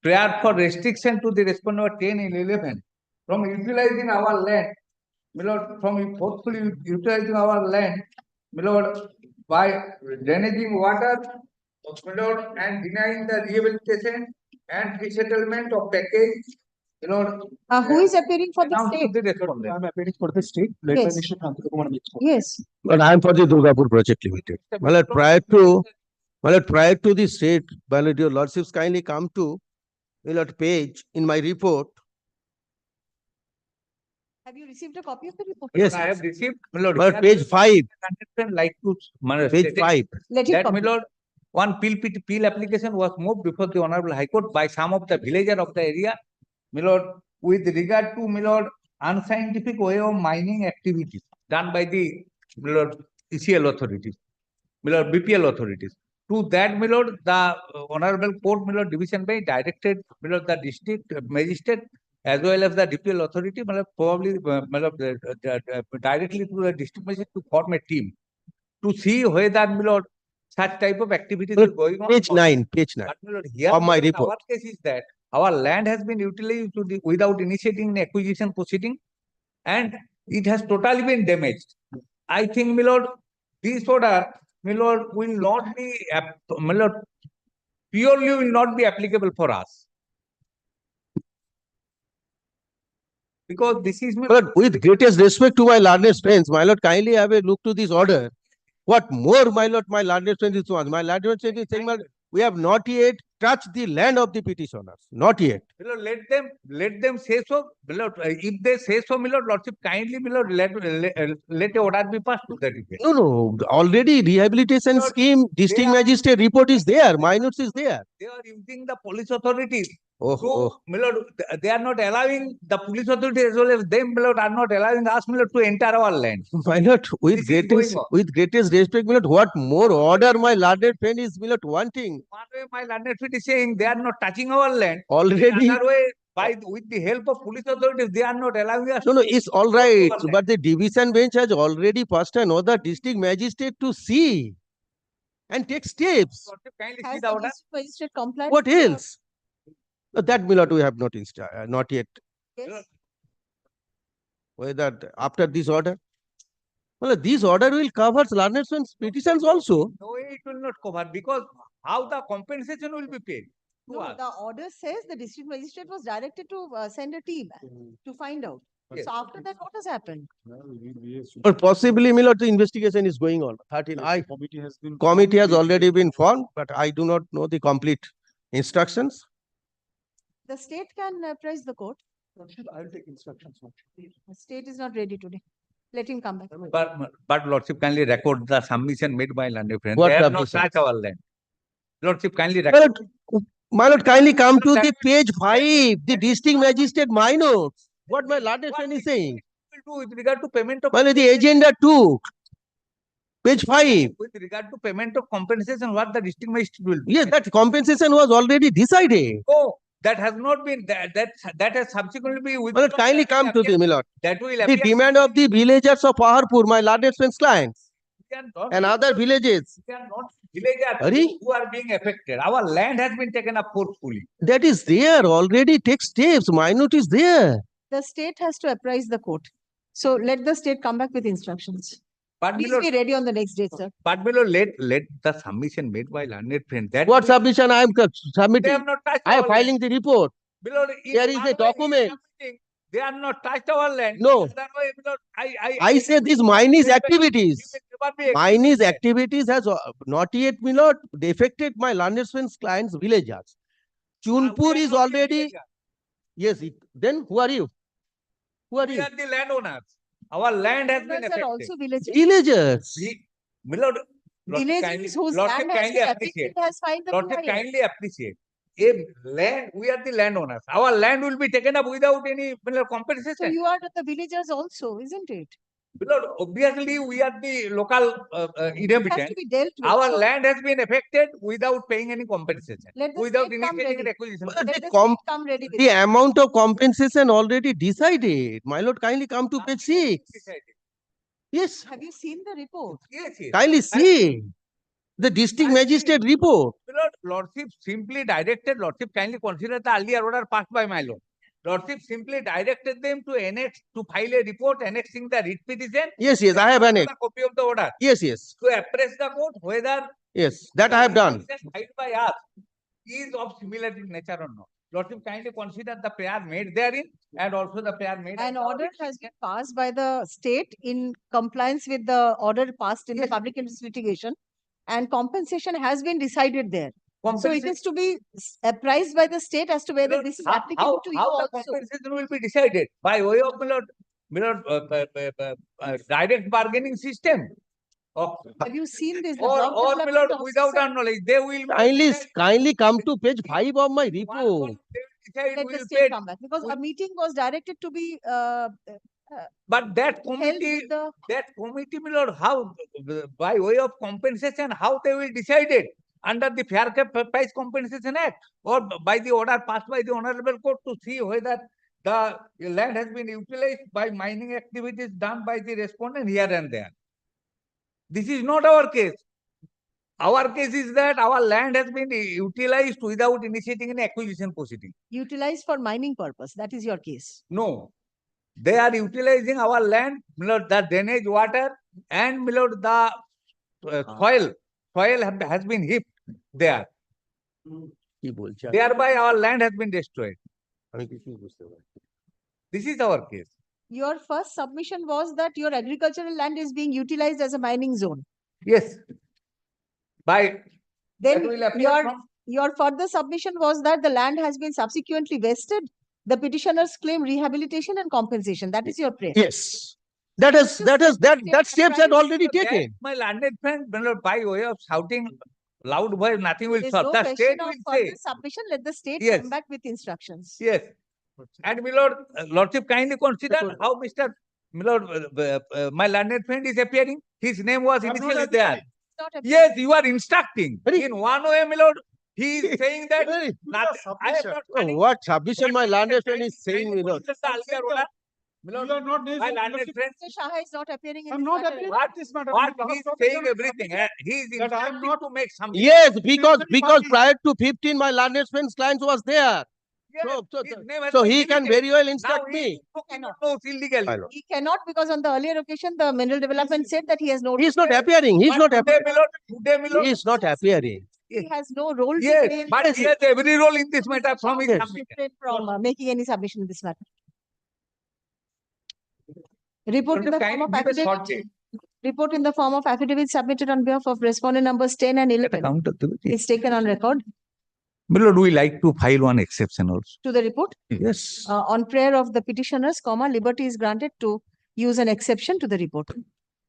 prayer for restriction to the respondent number 10 and 11 from utilizing our land, my lord, from forcefully utilizing our land, my lord, by drainaging water, my lord, and denying the rehabilitation and resettlement of package, my lord. Who is appearing for the Now to state? the respondent. I'm appearing for the state, led by Yes. Mr. Kantha Kumar Mitra. Yes. But I am for the Durgapur Project Limited. My lord, prior to the state, my lord, your lordships kindly come to, my lord, page in my report. Have you received a copy of the report? Yes. I have received, my lord. But here page 5, contestant like to, my lord, page state 5. Let it that, my come. lord, one appeal application was moved before the Honorable High Court by some of the villager of the area, my lord, with regard to, my lord, unscientific way of mining activities done by the, my lord, ECL authorities, my lord, BPL authorities. To that, my lord, the Honorable Court, my lord, Division Bench directed, my lord, the district magistrate as well as the DPL authority, my lord, probably, my lord, directly to the district magistrate to form a team to see whether, my lord, such type of activities is going on. Page 9, page 9 But, my lord, here, of my my lord, report. our case is that our land has been utilized to the, without initiating an acquisition proceeding, and it has totally been damaged. I think, my lord, this order, my lord, will not be, my lord, purely will not be applicable for us. Because this is, my But with greatest respect to my learned friends, my lord, kindly have a look to this order. What more, my lord, my learned friend is one. My learned friend is saying, my lord, we have not yet touched the land of the petitioners. Not yet. my lord, let them say so. My lord, if they say so, my lord, lordship, kindly, my lord, let a order be passed to that effect. No. Already rehabilitation Lord, scheme, district are- magistrate report is there. Minutes is there. They are using the police authorities. Oh, So, oh. my lord, they are not allowing the police authorities as well as them, my lord, are not allowing us, my lord, to enter our land. My lord, with This is going on. greatest respect, my lord, what more order my learned friend is, my lord, wanting? One way, my landed feet is saying they are not touching our land. Already. The other way, with the help of police authorities, they are not allowing us. No, to it's all go to right. our land. But the division bench has already passed another district magistrate to see and take steps. Lordship, kindly see Has the the order. district magistrate complied? What with the- else? That, my lord, we have not not yet. Yes. Whether after this order? Well, this order will cover learned friends petitions also. No way it will not cover because how the compensation will be paid to No, us. the order says the district magistrate was directed to send a team to find out. Yes. So after that, what has happened? Or possibly, my lord, the investigation is going on. 13. Committee has already been formed, but I do not know the complete instructions. The state can press the court. I'll take instructions. The state is not ready today. Let him come back. But Lordship, kindly record the submission made by landed friends. What They have not submission? touched our land. Lordship, kindly My record. lord, my lord, kindly come to the page 5, the district magistrate minutes. What my learned friend is saying. Will do with regard to payment of. My lord, the agenda 2. Page 5. With regard to payment of compensation, what the district magistrate will do? Yes, that compensation was already decided. Oh, that has not been, that has subsequently been Well, kindly come to the Milord. That will The appear. demand of the villagers of Paharpur, my largest friends clients, We are not- and other villages. We are not villagers Sorry? who are being affected. Our land has been taken up forcefully. That is there already. Take steps. Minute is there. The state has to apprise the court. So let the state come back with instructions. But Please Milord, be ready on the next date, sir. but Milord, let the submission made by learned friend. That What will- submission I am They submitting? have not touched I am our filing the report. Milord, if There is a otherwise document. They are not touched our land. No. Otherwise, Milord, I say these Chinese activities. never be Chinese activities has not yet, Milord, affected my learned friends clients villagers. Chunpur is already. Yes. Then who are you? Who are We you? are the landowners. Our land has been Landowners are affected. also villagers. Villagers. Milord, Lordship Villagers whose Lordship land has kindly been appreciate. affected has filed the Lordship PIL. kindly appreciate. If land, we are the landowners. Our land will be taken up without any compensation. So you are the villagers also, isn't it? Milord, obviously, we are the local inhabitants. be dealt with. Our So- land has been affected without paying any compensation. Let the Without state come initiating an ready. acquisition. Let the com- state come ready with The it. amount of compensation already decided. My lord, kindly come to page 6. Yes. Have you seen the report? Yes, yes. Kindly see the district magistrate report. Milord, Lordship simply directed, Lordship kindly consider the earlier order passed by my lord. Lordship simply directed them to annex, to file a report annexing the writ petition. Yes, yes, I have annexed. A copy of the order. Yes, yes. To appraise the court whether Yes, that I have done. filed by us is of similar nature or not. Lordship kindly consider the prayer made therein and also the prayer made. An order has been passed by the state in compliance with the order passed in the public interest litigation, and compensation has been decided there. So it is to be apprised by the state as to whether this is applicable to you How the also. compensation will be decided? By way of direct bargaining system? Have you seen this? The Or, block or development without officer- our knowledge, they will Kindly come to page 5 of my report. decide Let we the will state pay. come back, because a meeting was directed to be But that committee, Milord, how, by way of compensation, how they will decide it? Under the Fair Price Compensation Act or by the order passed by the Honorable Court to see whether the land has been utilized by mining activities done by the respondent here and there. This is not our case. Our case is that our land has been utilized without initiating an acquisition proceeding. utilized for mining purpose. That is your case. No. They are utilizing our land, Milord, the drainage water and Milord, the soil. Soil has been heaped there. Thereby our land has been destroyed. This is our case. Your first submission was that your agricultural land is being utilized as a mining zone. Yes. By Then that will appear your further submission was that the land has been subsequently vested. The petitioners claim rehabilitation and compensation. That is your prayer. Yes. That steps had already taken. My landed friend, Milord, by way of shouting loud voice, nothing will There's solve. no The question state of will further say. submission. Let the state Yes. come back with instructions. Yes. And Milord, Lordship kindly consider how Mr. Milord, my landed friend is appearing. His name was initially there. Yes, you are instructing. In one way, Milord, he is saying that I am not What submission my landed friend is saying, Milord? Milord, my landed friend, Mr. Shah is not appearing in I'm this not matter. appearing what, in this matter. what Last he is topic saying I have everything. submitted He is that I am instructing not- to make something. Yes, because party. prior to 15, my landed friend's clients was there. Yes, So, his name has so been he can deleted. very well Now instruct he me. is invoking no illegally. He cannot, because on the earlier occasion, the mineral development said that he has no. He is not appearing. He is not Today, appearing. Milord, today, Milord, He is not appearing. He has no role to yes, play. but he has every role in this matter from his Yes. submission. Refrain from making any submission in this matter. Report in the form of Give a short affidavit. date. Report in the form of affidavit submitted on behalf of respondent numbers 10 and 11. It's taken on record. Milord, we like to file one exception also. To the report. Yes. On prayer of the petitioners, liberty is granted to use an exception to the report.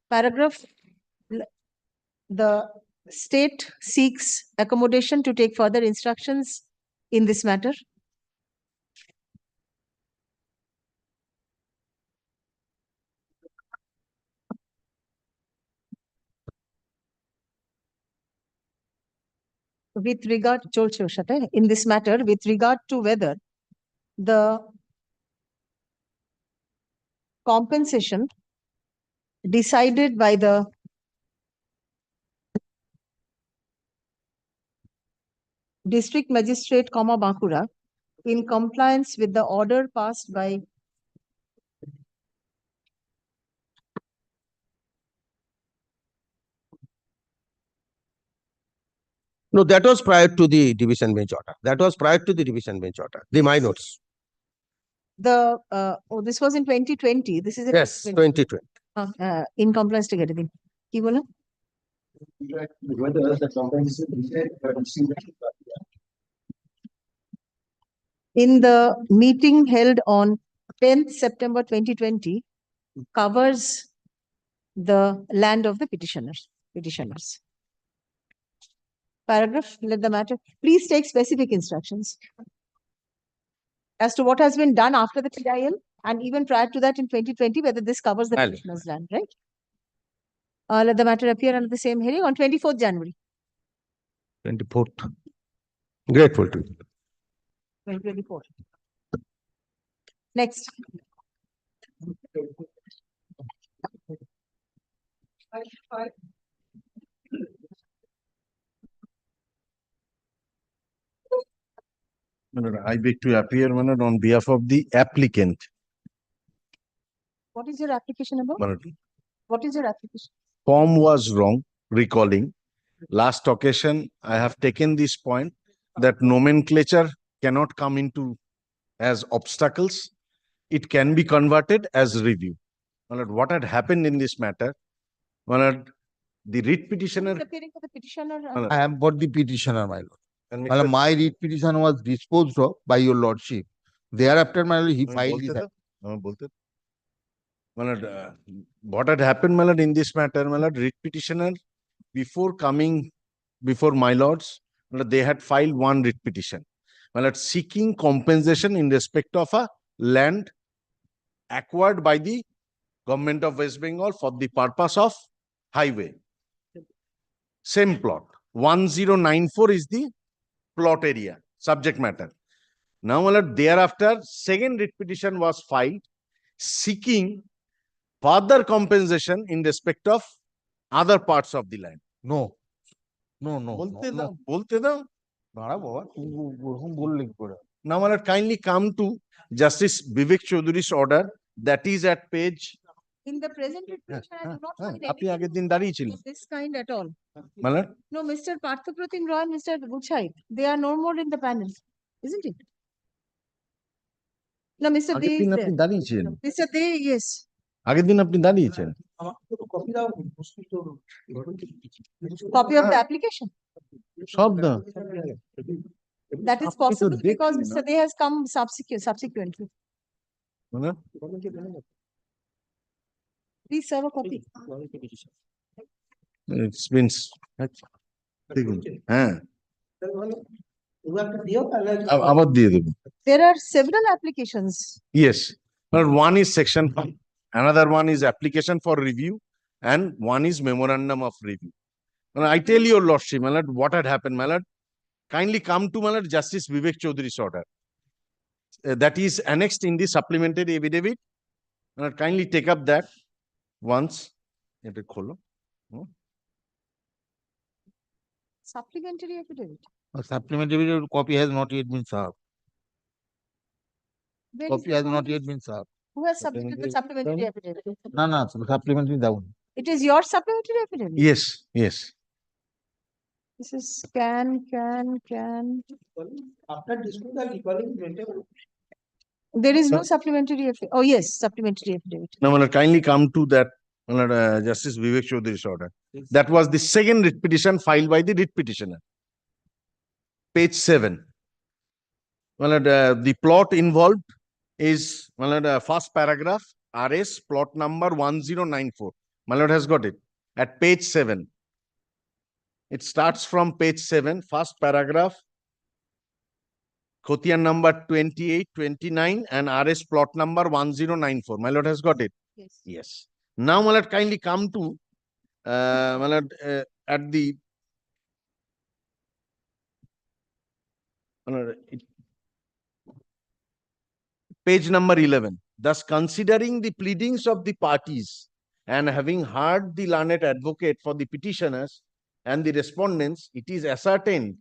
Paragraph. The state seeks accommodation to take further instructions in this matter. with regard in this matter, with regard to whether the compensation decided by the district magistrate, Bankura, in compliance with the order passed by No, that was prior to the division bench order. That was prior to the division bench order. The my notes. the this was in 2020. This is a Yes, 2020. In compliance to get it. Ki bola? In the meeting held on 10th September 2020, covers the land of the petitioners. Paragraph, let the matter. Please take specific instructions as to what has been done after the PIL and even prior to that in 2020, whether this covers the petitioner's land, right? Let the matter appear under the same hearing on 24th January. 24th. Grateful to you. 2024. Next. I beg to appear on behalf of the applicant. What is your application about? What is your application? Form was wrong, recalling. Last occasion, I have taken this point that nomenclature cannot come into as obstacles. It can be converted as review. What had happened in this matter? The writ petitioner. Appearing for the petitioner. I am for the petitioner, my lord. And Well, Mr. my writ petition was disposed of by your lordship. Thereafter, my lord, he filed his. What had happened, my lord, in this matter, my lord, writ petitioner, before coming before my lords, my lord, they had filed one writ petition, my lord, seeking compensation in respect of a land acquired by the government of West Bengal for the purpose of highway. Same plot. 1094 is the plot area, subject matter. Now, my lord, thereafter, second writ petition was filed seeking further compensation in respect of other parts of the land. No. No. Bolte dao. Now, my lord, kindly come to Justice Vivek Chaudhury's order. That is at page. In the present writ petition, I do not find আপনি আগের দিন দাঁড়িয়ে ছিলেন this kind at all. My lord? No, Mr. Parthapratim Roy and Mr. Guchai, they are no more in the panel, isn't it? No, Mr. আগের Dey দিন is আপনি there. দাঁড়িয়েছেন Mr. Dey, yes. আগের দিন আপনি দাঁড়িয়েছেন Copy of the application. সব না That is possible because Mr. Dey has come subsequently. Please serve a copy. It's been হ্যাঁ আবার দিয়ে দেবো There are several applications. Yes. Well, one is section 5. Another one is application for review. And one is memorandum of review. Well, I tell your lordship, my lord, what had happened, my lord. Kindly come to my lord Justice Vivek Chaudhury's order. That is annexed in the supplementary affidavit. My lord, kindly take up that once. Supplementary affidavit. A supplementary copy has not yet been served. Where is Copy the has not copy? yet been served. Who has submitted the supplementary affidavit? No, supplementary down. It is your supplementary affidavit. Yes, yes. This is can. After disposal, recalling. There is no supplementary affidavit. Oh, yes, supplementary affidavit. Now, my lord, kindly come to that, my lord, Justice Vivek Chaudhury's order. That was the second writ petition filed by the writ petitioner. Page 7. My lord, the plot involved is, my lord, first paragraph, RS, plot number 1094. My lord has got it. At page 7. It starts from page 7, first paragraph, Khotian number 28, 29, and RS plot number 1094. My lord has got it. Yes. Yes. Now, my lord, kindly come to, my lord, at the Page number 11. Thus, considering the pleadings of the parties and having heard the learned advocate for the petitioners and the respondents, it is ascertained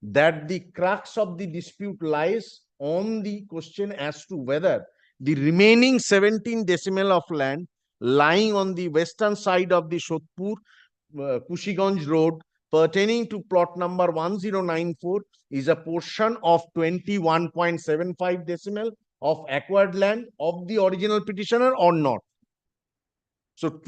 that the crux of the dispute lies on the question as to whether the remaining 17 decimal of land lying on the western side of the Shodhpur Kushiganj Road pertaining to plot number 1094 is a portion of 21.75 decimal of acquired land of the original petitioner or not. So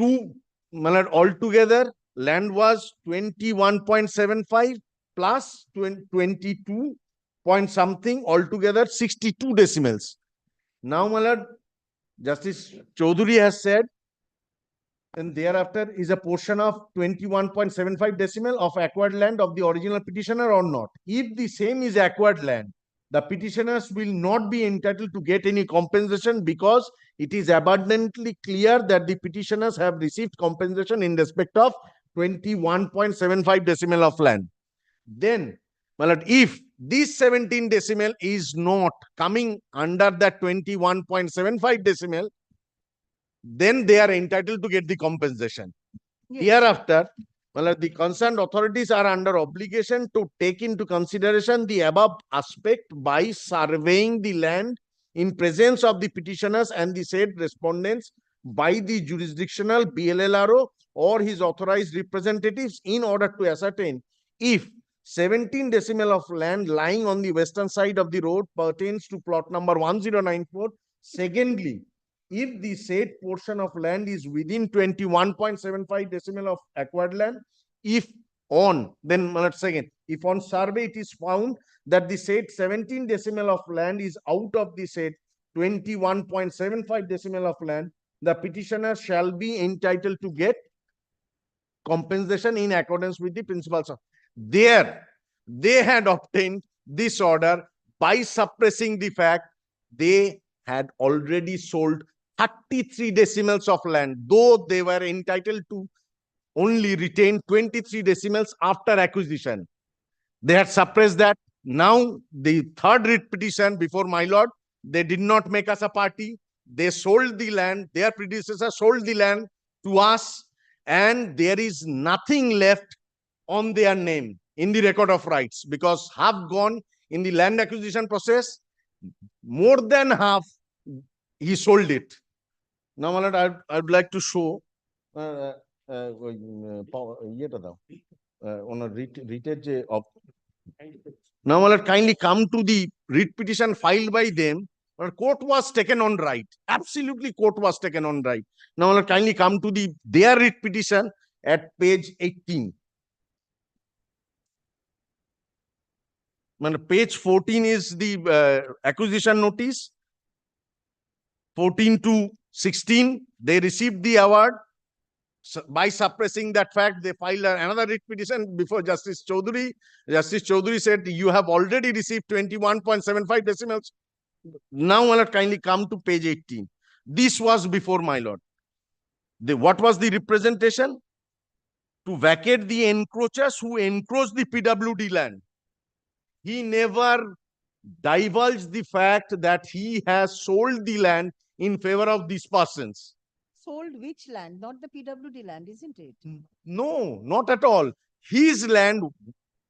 altogether land was 21.75 plus 22 point something, altogether 62 decimals. Now, my lord, Justice Chaudhary has said, and thereafter is a portion of 21.75 decimal of acquired land of the original petitioner or not. If the same is acquired land, the petitioners will not be entitled to get any compensation because it is abundantly clear that the petitioners have received compensation in respect of 21.75 decimal of land. Then, my lord, if this 17 decimal is not coming under that 21.75 decimal, then they are entitled to get the compensation. Hereafter, well, the concerned authorities are under obligation to take into consideration the above aspect by surveying the land in presence of the petitioners and the said respondents by the jurisdictional BLLRO or his authorized representatives in order to ascertain if 17 decimal of land lying on the western side of the road pertains to plot number 1094. Secondly, if the said portion of land is within 21.75 decimal of acquired land, if on, then let's say again, if on survey it is found that the said 17 decimal of land is out of the said 21.75 decimal of land, the petitioner shall be entitled to get compensation in accordance with the principles of. There, they had obtained this order by suppressing the fact they had already sold 33 decimals of land, though they were entitled to only retain 23 decimals after acquisition. They had suppressed that. Now, the third writ petition before my lord, they did not make us a party. They sold the land. Their predecessor sold the land to us, and there is nothing left on their name in the record of rights because half gone in the land acquisition process, more than half he sold it. Now, my lord, I would like to show on a writ of. Now, my lord, kindly come to the writ petition filed by them. Court was taken on right. Absolutely, court was taken on right. Now, my lord, kindly come to their writ petition at page 18. Page 14 is the acquisition notice. 14 to 16, they received the award. By suppressing that fact, they filed another writ petition before Justice Chaudhary. Justice Chaudhary said, you have already received 21.75 decimals. Now, my lord, kindly come to page 18. This was before my lord. What was the representation? To vacate the encroachers who encroached the PWD land. He never divulged the fact that he has sold the land in favor of these persons. Sold which land? Not the PWD land, isn't it? No, not at all. His land,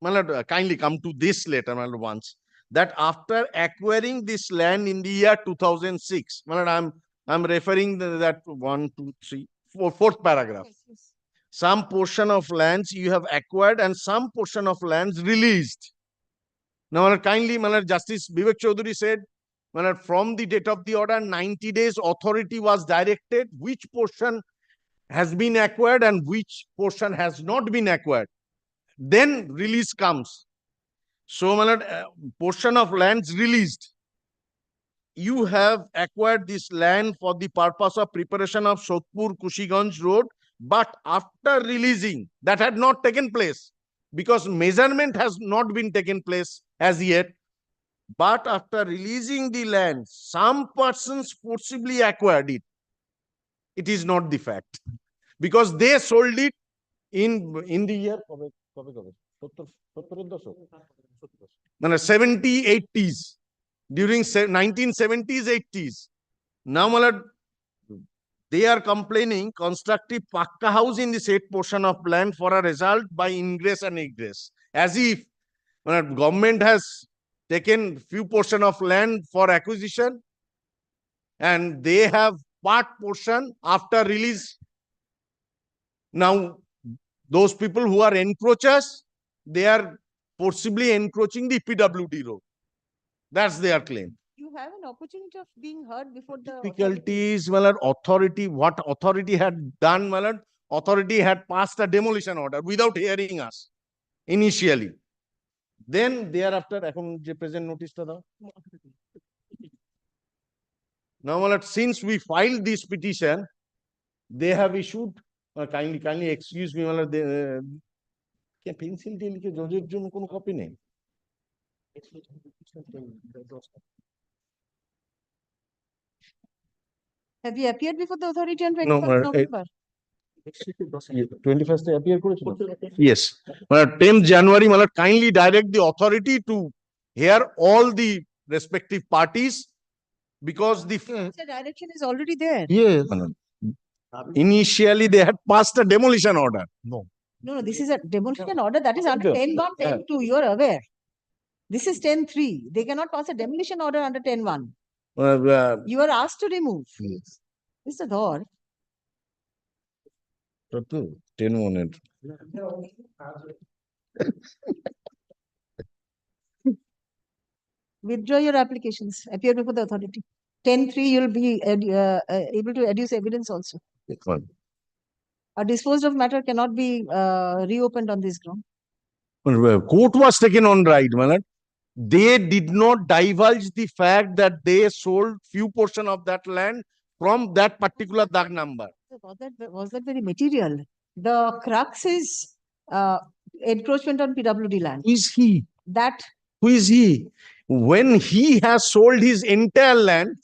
my lord, kindly come to this later, my lord, once. That after acquiring this land in the year 2006, my lord, I'm referring that 1, 2, 3, 4, fourth paragraph. Yes. Some portion of lands you have acquired and some portion of lands released. Now, kindly, my lord, Justice Vivek Chaudhary said, my lord, from the date of the order, 90 days authority was directed which portion has been acquired and which portion has not been acquired. Then release comes. So, my lord, portion of lands released. You have acquired this land for the purpose of preparation of Shodhpur Kushiganj Road, but after releasing, that had not taken place because measurement has not been taken place as yet. But after releasing the land, some persons forcibly acquired it. It is not the fact because they sold it in the year মানে 70, 80s, during 1970s, 80s. Now, my lord, they are complaining constructive pakka house in the said portion of land for a result by ingress and egress. As if government has taken few portion of land for acquisition and they have part portion after release. Now, those people who are encroachers, they are forcibly encroaching the PWD road. That's their claim. You have an opportunity of being heard before the Difficulties, my lord, authority, what authority had done, my lord, authority had passed a demolition order without hearing us initially. Then thereafter, এখন যে present notice টা দাও. Now, my lord, since we filed this petition, they have issued, kindly excuse me, my lord, pencil দিয়ে লিখে জজের জন্য কোনো copy নেই? Have you appeared before the authority on No, 21st November? 21st appear করেছিল? Yes. 10th January, my lord, kindly direct the authority to hear all the respective parties because the direction is already there. yes, initially they had passed a demolition order. No, this is a demolition order that is under 10.1, 10.2. You are aware. This is 10.3. They cannot pass a demolition order under 10.1. You are asked to remove. Yes. Mr. Dhor. 10.1. Withdraw your applications. Appear before the authority. 10.3, you'll be able to adduce evidence also. A disposed of matter cannot be reopened on this ground. Court was taken on right, my lord. They did not divulge the fact that they sold few portion of that land from that particular DAG number. Was that very material? The crux is encroachment on PWD land. Who is he? That Who is he? When he has sold his entire land,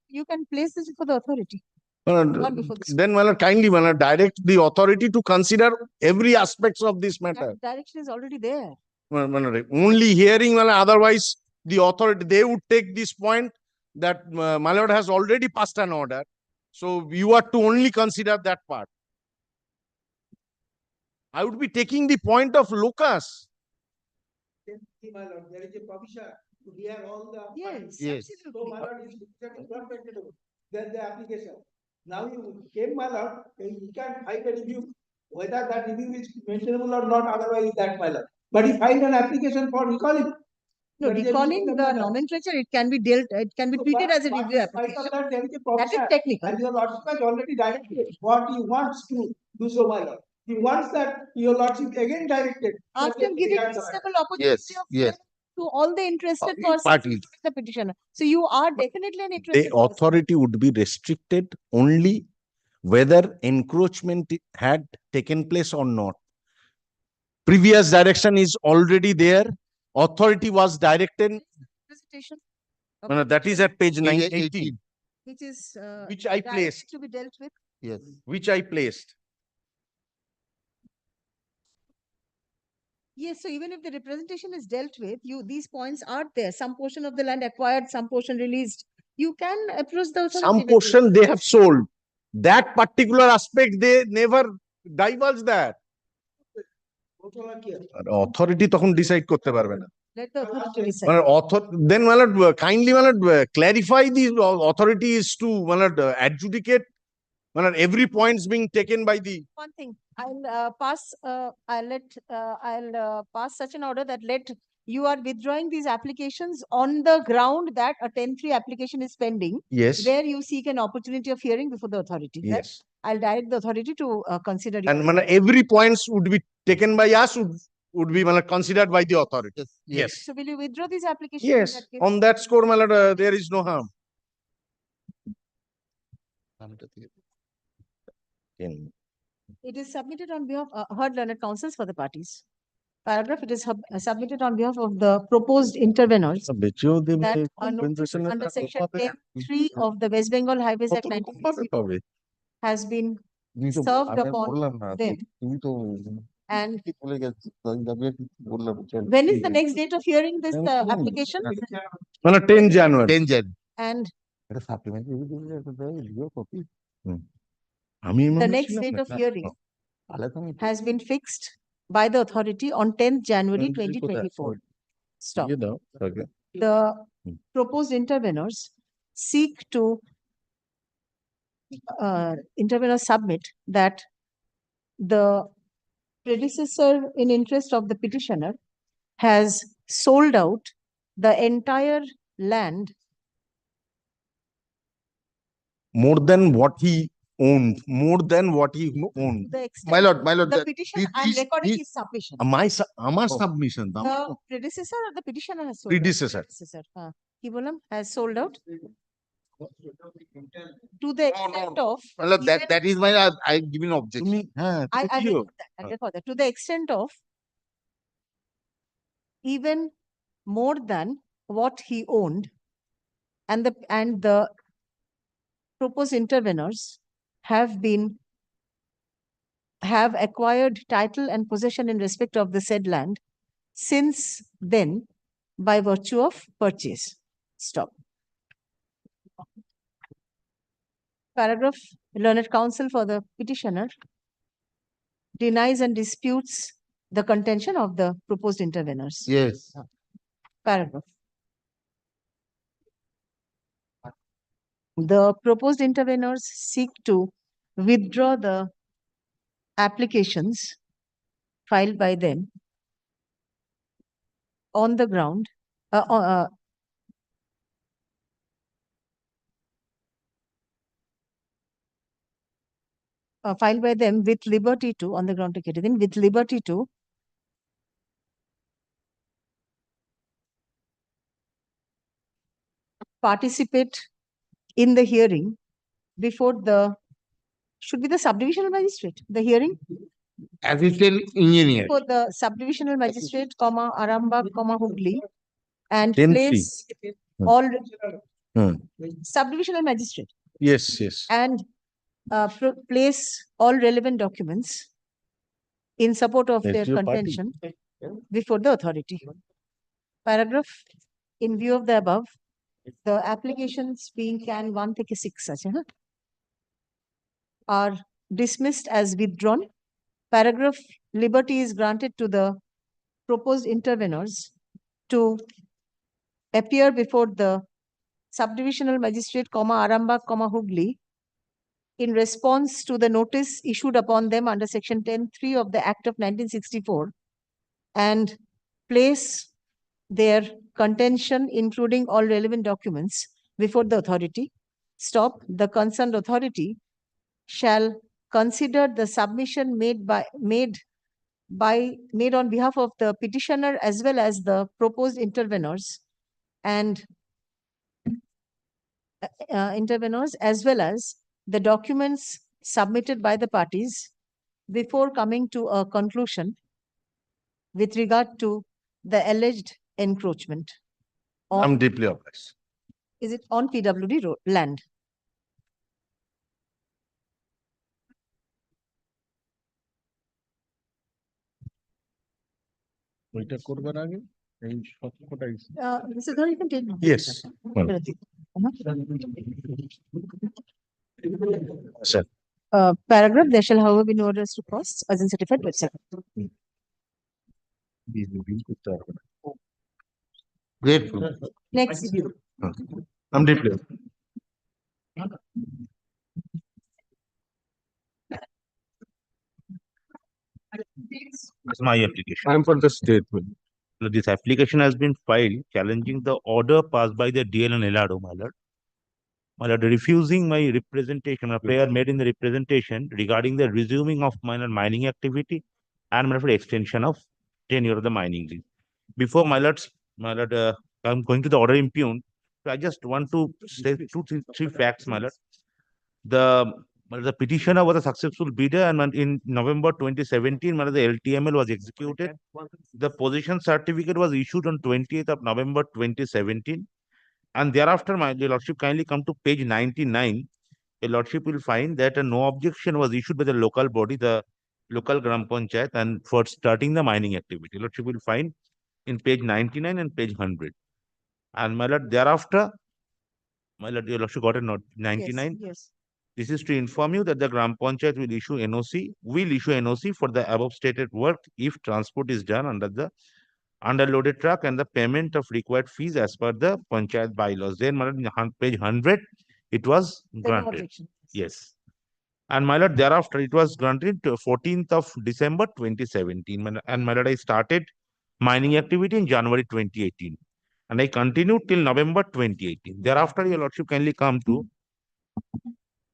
you can place this before the authority. Not before this. Then, my lord, kindly, my lord, direct the authority to consider every aspects of this matter. That direction is already there. Only hearing, my lord, otherwise the authority, they would take this point that my lord has already passed an order. So you are to only consider that part. I would be taking the point of locus. My lord, there is a provision to hear all the yes. So, my lord, then the application. Now you came, my lord, you can file a review, whether that review is mentionable or not, otherwise that, my lord. But he filed an application for recalling. No, recalling the nomenclature, it can be treated as a review application. That is technical. And your lordship has already directed what he wants to do so, my lord. He wants that your lordship again directed. After giving reasonable opportunity of hearing to all the interested persons in the petitioner. So you are definitely an interested The authority would be restricted only whether encroachment had taken place or not. Previous direction is already there. Authority was directed. That is at page 918. Which is which I placed. To be dealt with. Yes. Which I placed. Yes, so even if the representation is dealt with, these points are there. Some portion of the land acquired, some portion released. You can approach the authority. Some portion they have sold. That particular aspect, they never divulge that. Authority তখন decide করতে পারবে না. Let the authority decide. Then, my lord, kindly, my lord, clarify the authority is to, my lord, adjudicate, my lord, every points being taken by the. One thing, I'll pass such an order that you are withdrawing these applications on the ground that a 10.3 application is pending. Yes. Where you seek an opportunity of hearing before the authority. Yes. Right? I'll direct the authority to consider. And every points would be taken by us would be considered by the authority. Yes. So will you withdraw these applications? Yes. On that score, my lord, there is no harm. It is submitted on behalf of heard learned counsels for the parties. Paragraph, it is submitted on behalf of the proposed intervenors that a notice under section 10.3 of the West Bengal Highways Act 1960 has been served upon them And when is the next date of hearing this application? 10 January. 10 January. And এটা supplementary copy. the next date of hearing has been fixed by the authority on 10th January 2024. Stop. Okay. The proposed intervenors seek to intervenors submit that the predecessor in interest of the petitioner has sold out the entire land More than what he owned. More than what he owned. the extent. My lord, The petition I'm recording is submission. আমার Oh. submission. The predecessor or the petitioner has sold Predecessor. out? Predecessor. কি বললাম? Has sold out to the extent of My lord, that is my I give an objection. I record that. I record that. To the extent of even more than what he owned, and the proposed intervenors have acquired title and possession in respect of the said land since then by virtue of purchase. Stop. Paragraph, learned counsel for the petitioner denies and disputes the contention of the proposed intervenors. Yes. Paragraph. The proposed intervenors seek to withdraw the applications filed by them on the ground filed by them with liberty to on the ground to get it in with liberty to participate in the hearing before the should be the subdivisional magistrate. The hearing Assistant engineer. for the subdivisional magistrate, Arambagh, Hooghly, and 10-3. place all subdivisional magistrate Yes. and place all relevant documents in support of their That's your party. contention before the authority. Paragraph, in view of the above, the applications being can 1 থেকে 6 আছে, are dismissed as withdrawn. Paragraph, liberty is granted to the proposed intervenors to appear before the subdivisional magistrate, Arambagh, Hooghly, in response to the notice issued upon them under section 10(3) of the Act of 1964 and place their contention, including all relevant documents, before the authority. Stop. The concerned authority shall consider the submission made on behalf of the petitioner as well as the proposed intervenors and as well as the documents submitted by the parties before coming to a conclusion with regard to the alleged encroachment. I'm deeply obliged. Is it on PWD land? ওইটা করবার আগে এই সত্যটাই Mr. Dhar, you can take. Yes. Sir. Paragraph, there shall however be no orders to costs as in certified website. Grateful. Next. I'm deeply. That's my application. I'm for the statement. So this application has been filed challenging the order passed by the DL and LRO, my lord. My lord, refusing my representation, a prayer made in the representation regarding the resuming of minor mining activity and my lord, extension of tenure of the mining lease. Before my lord, I'm going to the order impugned. So I just want to say three facts, my lord. The petitioner was a successful bidder, and in November 2017, the LTML was executed. The possession certificate was issued on 28th of November 2017. And thereafter, my lordship, kindly come to page 99. Your lordship will find that no objection was issued by the local body, the local Gram Panchayat and for starting the mining activity. Your Lordship will find in page 99 and page 100. And my Lord, thereafter, my Lord, your Lordship got a note 99. Yes. This is to inform you that the Gram Panchayat will issue NOC for the above stated work if transport is done under the underloaded truck and the payment of required fees as per the Panchayat bylaws. Then, my Lord, in page 100, it was Then no granted. objection. Yes. And my Lord, thereafter, it was granted to 14th of December 2017. And my Lord, I started mining activity in January 2018. And I continued till November 2018. Thereafter, your Lordship kindly come to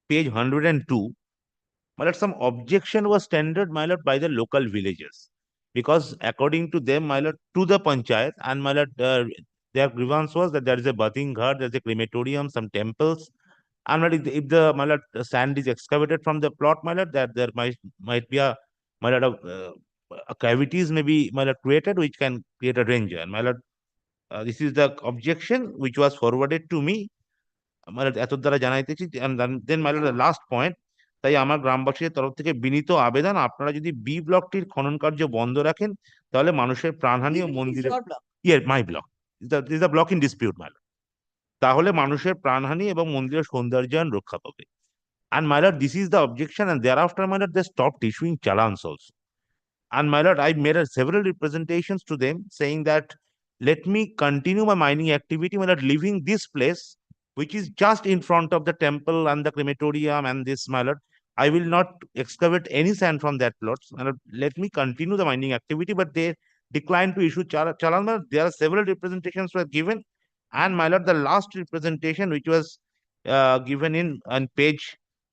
page 102. My Lord, some objection was tendered, my Lord, by the local villagers. Because according to them, my Lord, to the Panchayat, and my Lord, their grievance was that there is a bathing ghar, there is a crematorium, some temples. And my Lord, if the my Lord, sand is excavated from the plot, my Lord, that there might be a my Lord, cavities may be my Lord, created which can create a danger. And my Lord, this is the objection which was forwarded to me. My Lord, এত দ্বারা জানাইতেছি and then my Lord, the last point, তাই আমার গ্রামবাসীদের তরফ থেকে বিনীত আবেদন, আপনারা যদি বি ব্লকটির খনন কার্য বন্ধ রাখেন তাহলে মানুষের প্রাণহানি ও মন্দিরে my block is the block in dispute, my Lord. তাহলে মানুষের প্রাণহানি এবং মন্দিরের সৌন্দর্যায়ন রক্ষা পাবে। And my Lord, this is the objection, and thereafter, my Lord, they stopped issuing challans also. And my Lord, I made several representations to them saying that let me continue my mining activity, my Lord, leaving this place, which is just in front of the temple and the crematorium and this, my Lord. I will not excavate any sand from that plot. My Lord, let me continue the mining activity, but they declined to issue challan. There are several representations were given. And my Lord, the last representation, which was given in on page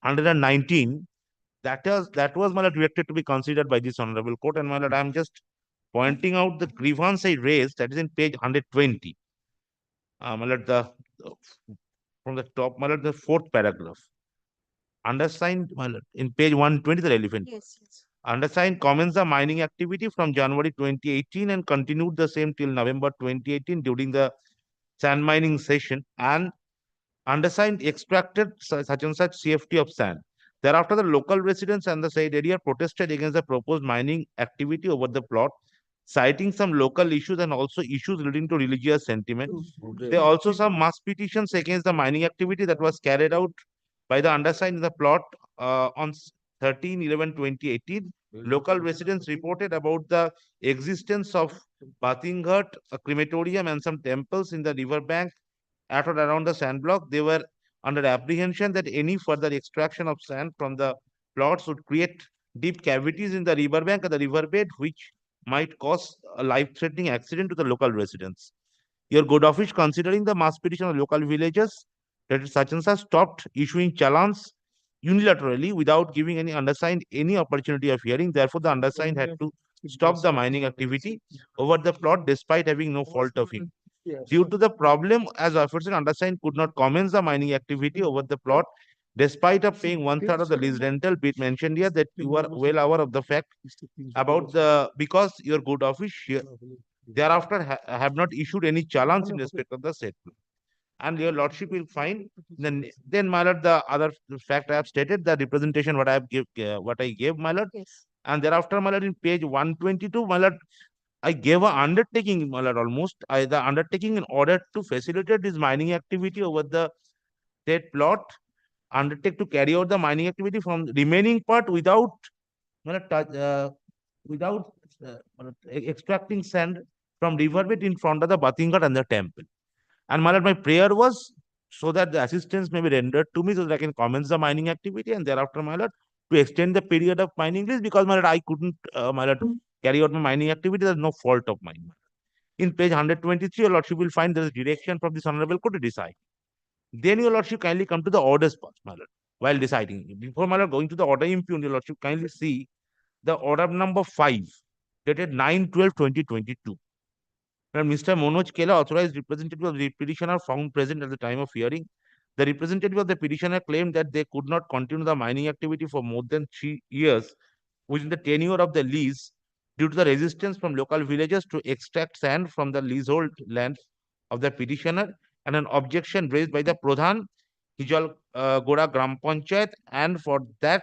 119, that was my Lord, directed to be considered by this honorable court. And my Lord, I am just pointing out the grievance I raised, that is in page 120. My Lord, from the top, my Lord, the fourth paragraph. Undersigned, my Lord, in page 120, the relevant. Yes. Undersigned commenced the mining activity from January 2018 and continued the same till November 2018 during the sand mining session, and undersigned extracted such and such CFT of sand. Thereafter, the local residents and the said area protested against the proposed mining activity over the plot, citing some local issues and also issues relating to religious sentiment. There are also some mass petitions against the mining activity that was carried out by the undersigned in the plot on 13/11/2018. Local residents reported about the existence of bathing hut, a crematorium, and some temples in the riverbank at or around the sand block. They were under apprehension that any further extraction of sand from the plots would create deep cavities in the riverbank and the riverbed, which might cause a life-threatening accident to the local residents. Your good office, considering the mass petition of local villages, that such and such stopped issuing challans unilaterally without giving any undersigned any opportunity of hearing. Therefore, the undersigned had to stop the mining activity over the plot despite having no fault of him. Due to the problem, as aforesaid, undersigned could not commence the mining activity over the plot despite of paying 1/3 of the lease rental. Be it mentioned here that you are well aware of the fact about the, because your good office here thereafter have not issued any challans in respect of the said plot. And your lordship will find then my lord, the other fact I have stated, the representation what I have what I gave, my lord. Yes. And thereafter, my lord, in page 122, my lord, I gave an undertaking, my lord, the undertaking in order to facilitate this mining activity over the said plot, undertake to carry out the mining activity from the remaining part without my lord, my lord, extracting sand from riverbed in front of the bathing hut and the temple. And my lord, my prayer was so that the assistance may be rendered to me so that I can commence the mining activity, and thereafter, my lord, to extend the period of mining lease, because my lord, I couldn't my lord, carry out my mining activity. There's no fault of mine. In page 123, your lordship will find there is direction from this honorable court to decide. Then your lordship kindly come to the orders part, my lord, while deciding. Before, my lord, going to the order impugn, your lordship kindly see the order number 5, dated 9/12/2022. Mr. Manoj Kela, authorized representative of the petitioner, found present at the time of hearing. The representative of the petitioner claimed that they could not continue the mining activity for more than 3 years within the tenure of the lease due to the resistance from local villagers to extract sand from the leasehold land of the petitioner, and an objection raised by the Pradhan Hijal Goda Gram Panchayat, and for that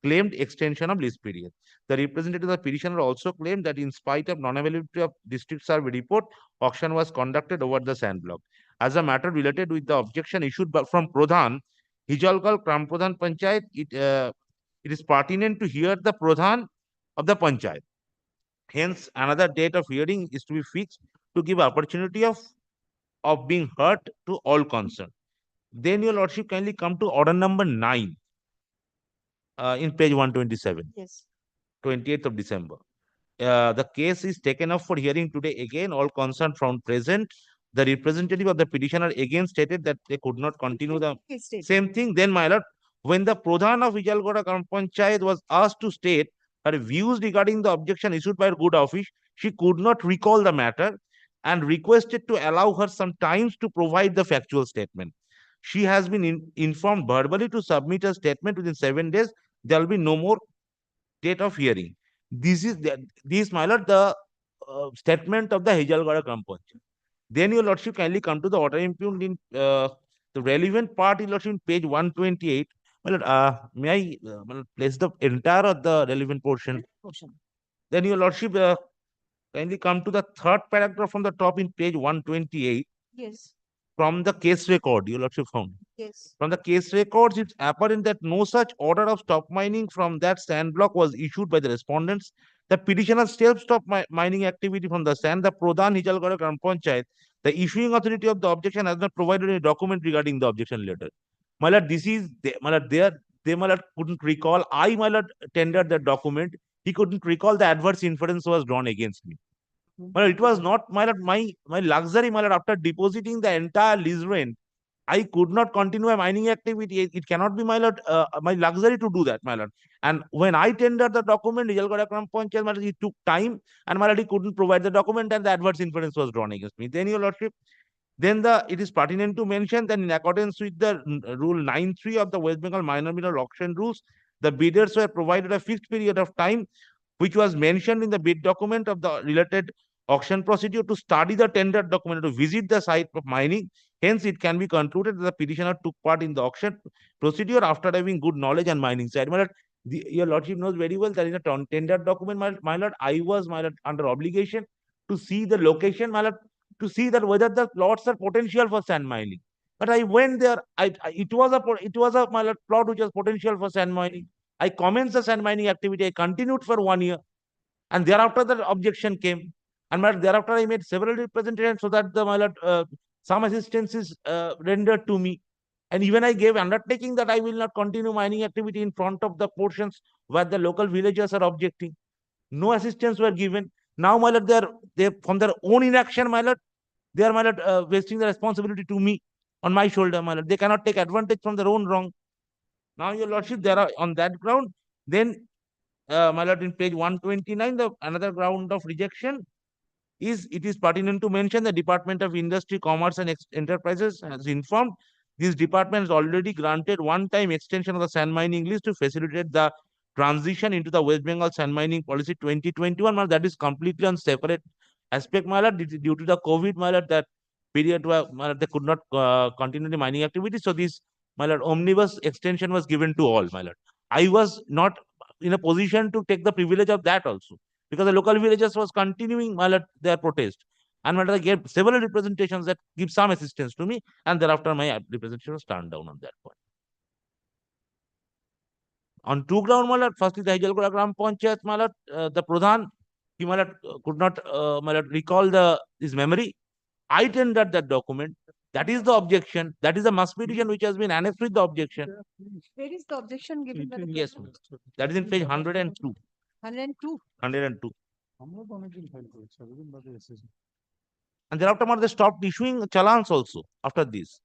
claimed extension of lease period. The representative of the petitioner also claimed that in spite of non-availability of district survey report, auction was conducted over the sand block. As a matter related with the objection issued from Pradhan, Hijalgal Kram Pradhan Panchayat, it is pertinent to hear the Pradhan of the Panchayat. Hence, another date of hearing is to be fixed to give opportunity of being heard to all concerned. Then your lordship kindly come to order number 9 in page 127. Yes. 28th of December. The case is taken up for hearing today again. All concerned found present. The representative of the petitioner again stated that they could not continue the same thing. Then, my lord, when the Pradhan of Vijalgoda Gram Panchayat was asked to state her views regarding the objection issued by her good office, she could not recall the matter and requested to allow her some time to provide the factual statement. She has been informed verbally to submit a statement within 7 days. There will be no more date of hearing. This, my lord, the statement of the Hijalgoda Gram Panchayat. Then your lordship kindly come to the order impugned in the relevant part, your lordship, in page 128. My lord, may I place the entire of the relevant portion? Then your lordship kindly come to the third paragraph from the top in page 128. Yes. From the case record, your lordship found. Yes. From the case records, it's apparent that no such order of stop mining from that sand block was issued by the respondents. The petitioner still stopped mining activity from the sand. The Pradhan Hijalgoda Gram Panchayat, the issuing authority of the objection, has not provided any document regarding the objection letter. My lord, this is, my lord, they, my lord, couldn't recall. I, my lord, tendered the document. He couldn't recall the adverse inference was drawn against me. Well, it was not, my lord, my luxury, my lord, after depositing the entire lease rent, I could not continue a mining activity. It cannot be, my lord, my luxury to do that, my lord. And when I tendered the document, Hijalgoda Gram Panchayat, my lord, it took time, and my lord, he couldn't provide the document, and the adverse inference was drawn against me. Then, your lordship, then it is pertinent to mention that in accordance with the rule 9.3 of the West Bengal minor mineral auction rules, the bidders were provided a fixed period of time, which was mentioned in the bid document of the related auction procedure, to study the tender document, to visit the site of mining. Hence, it can be concluded that the petitioner took part in the auction procedure after having good knowledge and mining side. My lord, your lordship knows very well that in a tender document, my lord, I was, my lord, under obligation to see the location, my lord, to see that whether the plots are potential for sand mining. But I went there. It was a my lord, plot which was potential for sand mining. I commenced the sand mining activity. I continued for 1 year, and thereafter the objection came. And my lord, thereafter I made several representations so that my lord, some assistance is rendered to me. And even I gave undertaking that I will not continue mining activity in front of the portions where the local villagers are objecting. No assistance were given. Now, my lord, they from their own inaction, my lord, they are, my lord, wasting the responsibility to me, on my shoulder, my lord. They cannot take advantage from their own wrong. Now, your lordship, there are on that ground. Then, my lord, in page 129, the another ground of rejection is, it is pertinent to mention the Department of Industry, Commerce and Enterprises has informed this department has already granted one-time extension of the sand mining lease to facilitate the transition into the West Bengal sand mining policy 2021. That is completely on separate aspect, my lord. Due to the COVID, my lord, that period where, my lord, they could not continue the mining activity. So this, my lord, omnibus extension was given to all, my lord. I was not in a position to take the privilege of that also, because the local villagers was continuing, my lord, their protest. And my lord, I gave several representations that give some assistance to me, and thereafter my representation was turned down on that point. On two ground, my lord, firstly, the Hijalgoda Gram Panchayat, my lord, the Pradhan, he, my lord, could not, my lord, recall his memory. I tendered that document. That is the objection. That is the must petition which has been annexed with the objection. Where is the objection given by the Yes, that is in page 102. 102. 102. And thereafter, they stopped issuing challans also after this.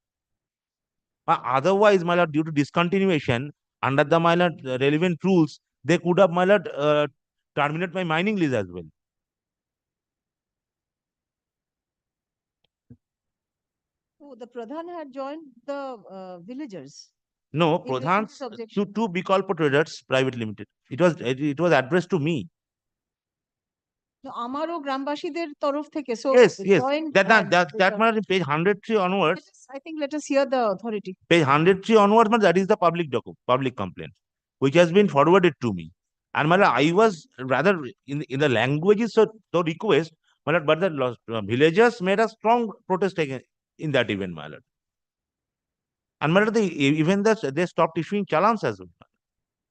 Otherwise, my lord, due to discontinuation, under the, my lord, relevant rules, they could have, my lord, terminate my mining lease as well. Oh, the Pradhan had joined the villagers. No, in raising Pradhan's this objection. two Bikalpa Traders Private Limited. It was addressed to me. No, আমারও গ্রামবাসীদের তরফ থেকে, so Yes. joint That matter in page 103 onwards. I think let us hear the authority. Page 103 onwards, that is the public complaint, which has been forwarded to me. And my lord, I was rather in the languages so request, my lord, but the villagers made a strong protest in that event, my lord. And my lord, they stopped issuing challans as well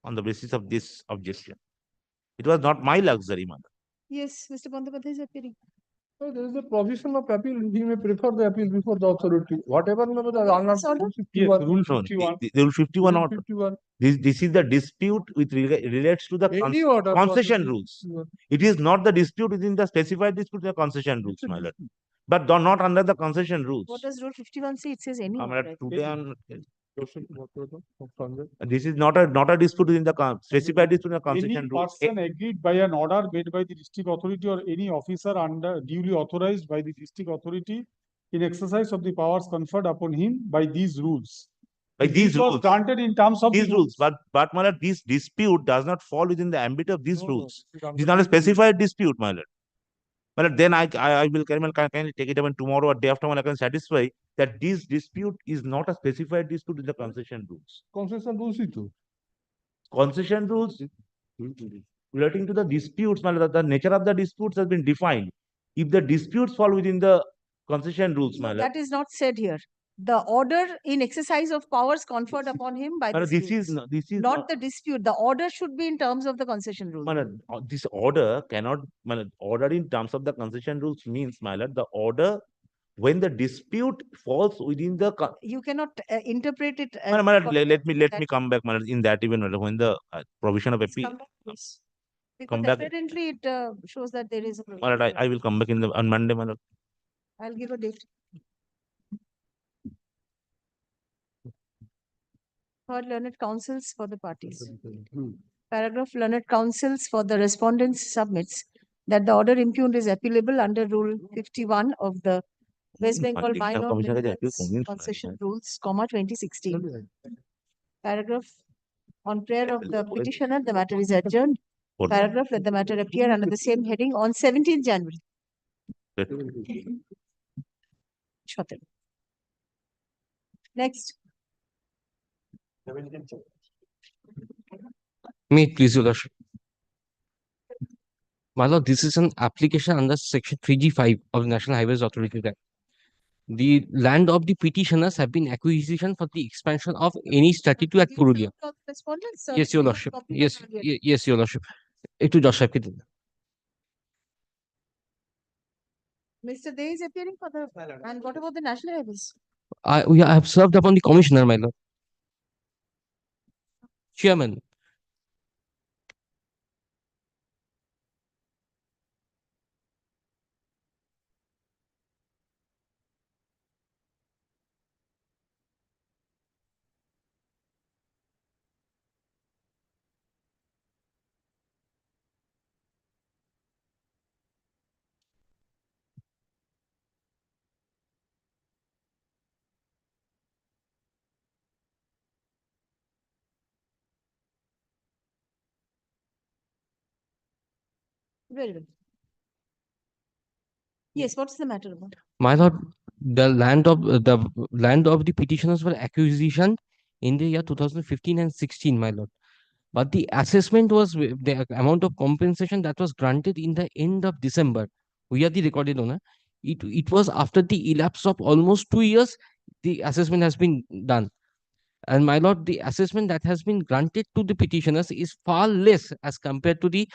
on the basis of this objection. It was not my luxury, my lord. Yes, Mr. Bandyopadhyay is appearing. So there is a provision of appeal. He may prefer the appeal before the authority. Whatever may be the Yes, order. Rule No, 51. the Rule 51 Rule order. 51. This is the dispute which relates to the Any order. concession rules. It is not the dispute within the specified dispute, the concession rules, my lord. But not under the concession rules. What does Rule 51 say? It says any order. Today this is not a dispute within the specified dispute in the Any concession rules. person agreed by an order made by the district authority or any officer under duly authorized by the district authority in exercise of the powers conferred upon him by these rules. By If these this was rules. granted in terms of These the rules, but my lord, this dispute does not fall within the ambit of these rules. this This is not a specified dispute, my lord. My lord, then I will kindly take it up, and tomorrow or day after when I can satisfy that this dispute is not a specified dispute in the concession rules. concession rules too. Concession rules relating to the disputes, my lord, the nature of the disputes has been defined. If the disputes fall within the concession rules, my lord, That is not said here. The order in exercise of powers conferred upon him by my lord, this this is not the dispute. The order should be in terms of the concession rule. my lord, this order cannot, my lord, order in terms of the concession rules means, my lord, the order when the dispute falls within the You cannot interpret it my as lord, let me come back, my lord, in that even, my lord, when the provision of appeal come back, please. come Because back. apparently it shows that there is a My lord, I will come back on Monday, my lord. I'll give a date. Third, learned counsels for the parties. Paragraph, learned counsels for the respondents submits that the order impugned is appealable under Rule 51 of the West Bengal Minor Minerals Concession Rules, 2016. Paragraph, on prayer of the petitioner, the matter is adjourned. Paragraph, let the matter appear under the same heading on 17th January. Next. May it please your lordship. My lord, this is an application under section 3G5 of the National Highways Authority Act. The land of the petitioners have been acquisition for the expansion of any statute at Purulia. Yes, your lordship. Yes, your lordship. Ekটু Josh সাহেবকে দিন। Mr. Dey is appearing for the and what about the National Highways? I have served upon the commissioner, my lord. Chairman. Very well. Yes, what's the matter about? My lord, the land of the petitioners were acquisition in the year 2015 and 16, my lord. But the assessment was the amount of compensation that was granted in the end of December. We are the recorded owner. It was after the elapse of almost 2 years, the assessment has been done. And my lord, the assessment that has been granted to the petitioners is far less as compared to the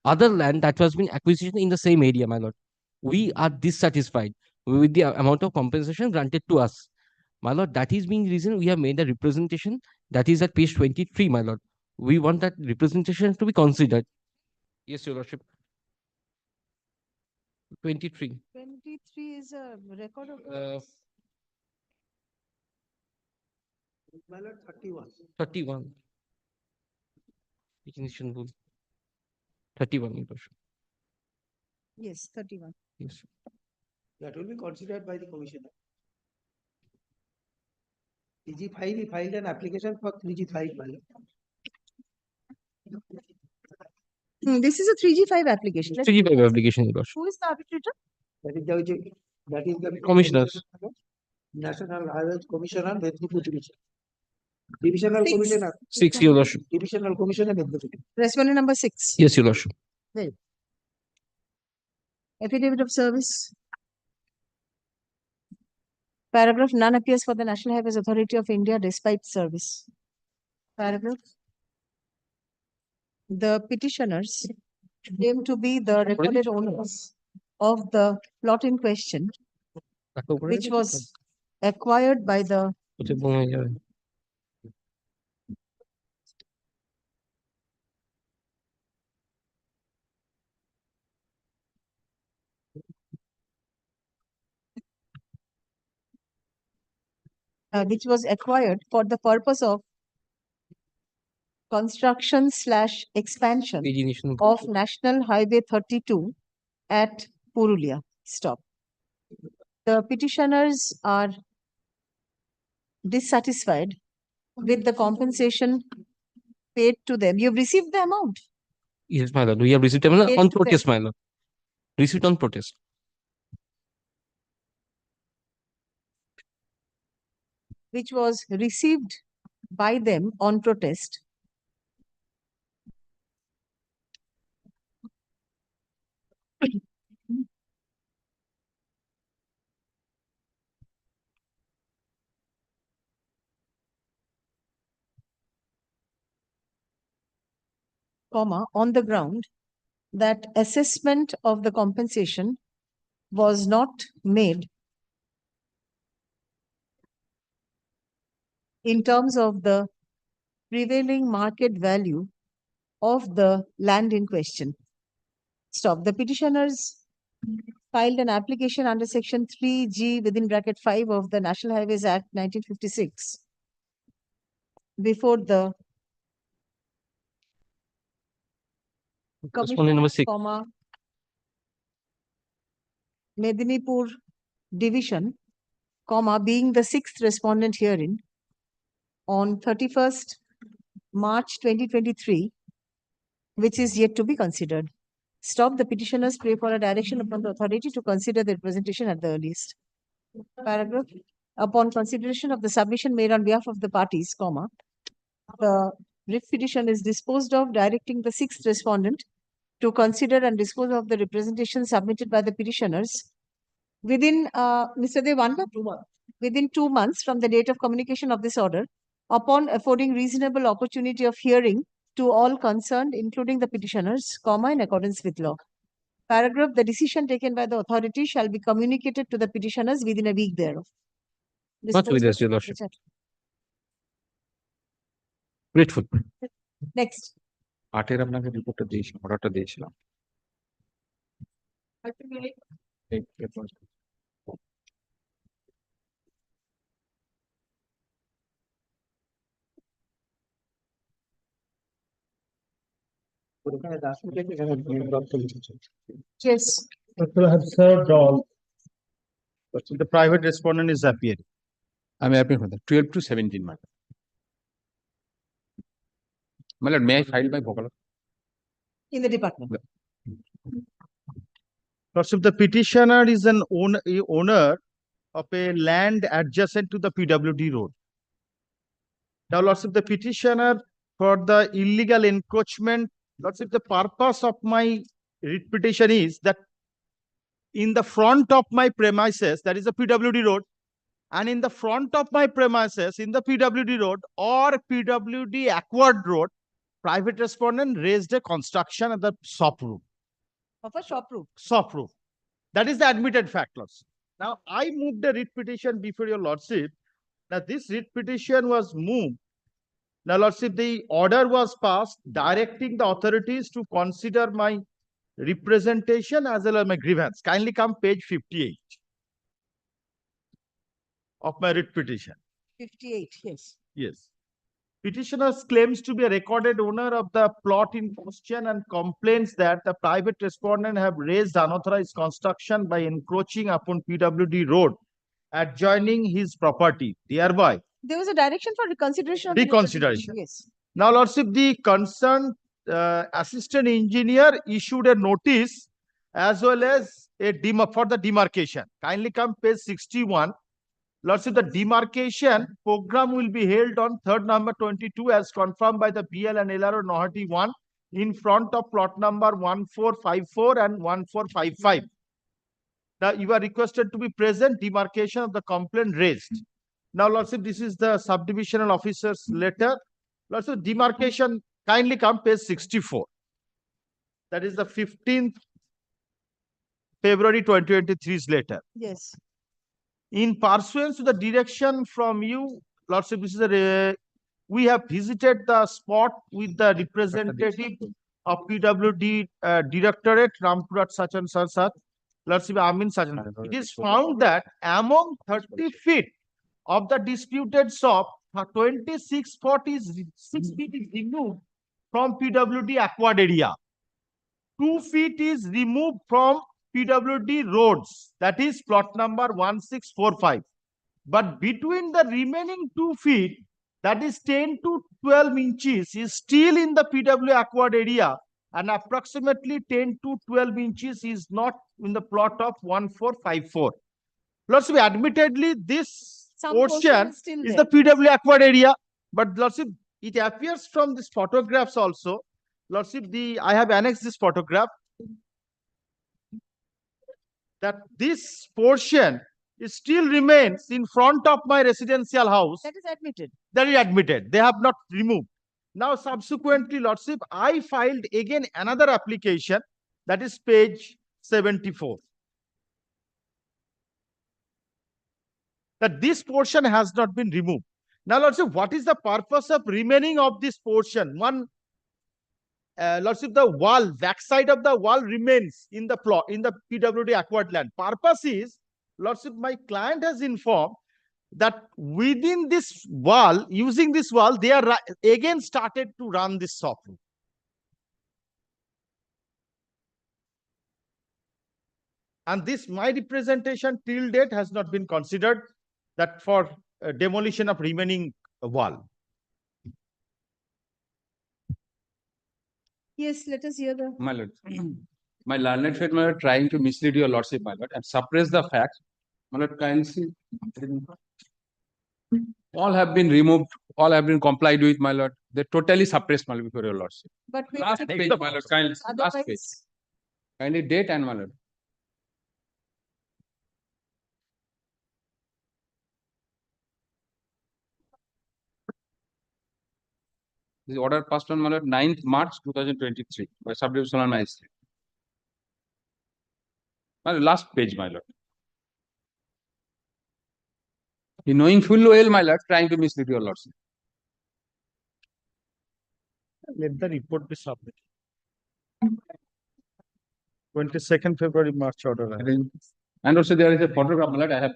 other land that has been acquisition in the same area, my lord. We are dissatisfied with the amount of compensation granted to us. My lord, that is being reason we have made a representation that is at page 23, my lord. We want that representation to be considered. Yes, your lordship. 23. 23 is a record of. My lord, 31. 31. Ignition rule. 31, your lordship. Yes, 31. Yes. That will be considered by the commissioner. 3G5, he filed an application for 3G5. This is a 3G5 application. 3G5 application, your lordship. Who is the arbitrator? That is the Commissioners. National Highways Commissioner, Medinipur Division. Divisional Six. Commissioner. 6, Your Lordship. Divisional Commissioner executive. Respondent number 6. Yes, Your Lordship. Right. Affidavit of service. Paragraph, none appears for the National Highways Authority of India despite service. Paragraph, the petitioners claim to be the recorded owners of the plot in question, which was acquired by the for the purpose of construction / expansion of National Highway 32 at Purulia. Stop. The petitioners are dissatisfied with the compensation paid to them. You've received the amount, Yes, my lord. We have received on Paid to them. protest, my lord. Received on protest. which was received by them on protest. On the ground that assessment of the compensation was not made in terms of the prevailing market value of the land in question. Stop. The petitioners filed an application under section 3G within bracket 5 of the National Highways Act 1956 before the Respondent number 6. Medinipur Division, being the 6th respondent herein on 31st March 2023, which is yet to be considered. Stop. The petitioners pray for a direction upon the authority to consider the representation at the earliest. Paragraph. Upon consideration of the submission made on behalf of the parties, the writ petition is disposed of, directing the 6th respondent to consider and dispose of the representation submitted by the petitioners within Mr. Devanda, within 2 months from the date of communication of this order, upon affording reasonable opportunity of hearing to all concerned, including the petitioners, in accordance with law. Paragraph. The decision taken by the authority shall be communicated to the petitioners within a week thereof. Much with us, Your Lordship. Richard. Grateful. Next. 8 আপনাকে রিপোর্টটা দিয়েছিলাম, অর্ডারটা দিয়েছিলাম। Yes. have served all. The private respondent is appearing. আমি appear হতে 12 to 17 madam. My lord, may I file my vocal? In the department. Lordship, the petitioner is an owner of a land adjacent to the PWD road. Now, Lordship, the petitioner for the illegal encroachment, Lordship, the purpose of my writ petition is that in the front of my premises, that is the PWD road, and in the front of my premises, in the PWD road or PWD acquired road, private respondent raised a construction at the shop roof. Of a shop roof. Shop roof. That is the admitted fact, Lordship. Now, I moved the writ petition before your Lordship. Now, this writ petition was moved. Now, Lordship, the order was passed directing the authorities to consider my representation as well as my grievance. Kindly come page 58 of my writ petition. 58, yes. Yes. Petitioners claims to be a recorded owner of the plot in question and complains that the private respondent have raised unauthorized construction by encroaching upon PWD road adjoining his property, thereby There was a direction for reconsideration. Of reconsideration. The yes. Now, Lordship, the concerned assistant engineer issued a notice as well as a for the demarcation. Kindly come page 61 Lordship, the demarcation program will be held on 3rd November 22 as confirmed by the BL and LRO Nohati 1 in front of plot number 1454 and 1455. Now, you are requested to be present, demarcation of the complaint raised. Now, Lordship, this is the subdivisional officer's letter. Lordship, demarcation, kindly come page 64. That is the 15th February 2023's letter. Yes. In pursuance to the direction from you, Lordship, this is a, we have visited the spot with the representative of PWD Directorate, Rampurat such and such. Lordship, Amin such and such. It is found that among 30 feet of the disputed shop, 26 feet is removed from PWD acquired area. 2 feet is removed from PWD roads, that is plot number 1645. But between the remaining 2 feet, that is 10 to 12 inches, is still in the PW acquired area, and approximately 10 to 12 inches is not in the plot of 1454. Lordship, admittedly, this portion is the PW acquired area, but Lordship, it appears from these photographs also. Lordship, I have annexed this photograph, that this portion still remains in front of my residential house. That is admitted. That is admitted. They have not removed. Now, subsequently, Lordship, I filed again another application, that is page 74. That this portion has not been removed. Now, Lordship, what is the purpose of remaining of this portion? One, Lordship, the wall, backside of the wall remains in the plot, in the PWD acquired land. Purpose is, Lordship, my client has informed that within this wall, using this wall, they are again started to run this shop. And this, my representation till date has not been considered that for demolition of remaining wall. Yes, let us hear the. My lord, my learned friend, my lord, trying to mislead your lordship, my lord, and suppress the facts. My lord, kindly see. All have been removed, all have been complied with, my lord. They totally suppressed, my lord, before your lordship. But Last page, my lord, kindly, last page. Kindly date and my lord. This order passed on, my lord, 9th March 2023 by subdivisional magistrate. My lord, last page, my lord. He knowing full well, my lord, trying to mislead your lordship. Let the report be submitted. 22nd February, March order. And also there is a photograph, my lord, I have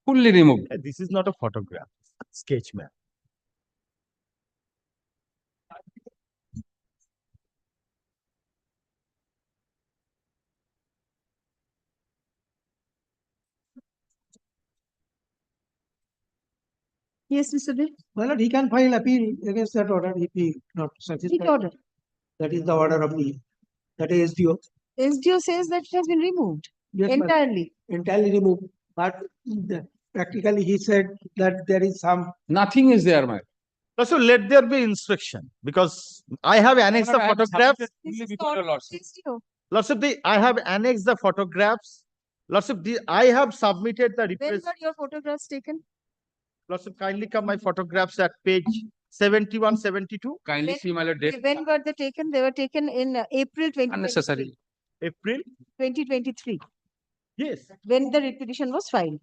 fully removed. This is not a photograph, sketch map. Yes, Mr. Dev. My lord, he can file appeal against that order if he not satisfied. Which order? That is the order of the, that is SDO. SDO says that it has been removed Yes, ma'am. entirely. Entirely removed. But practically he said that there is some. Nothing is there, my lord. So let there be inspection, because I have annexed the photographs. Lordship, I have annexed the photographs. Lordship, I have submitted the When request. were your photographs taken? Lordship, kindly come my photographs at page 71, 72. Kindly see, my lord, date. When were they taken? They were taken in April 2023. Unnecessary. April 2023. Yes. When the petition was filed.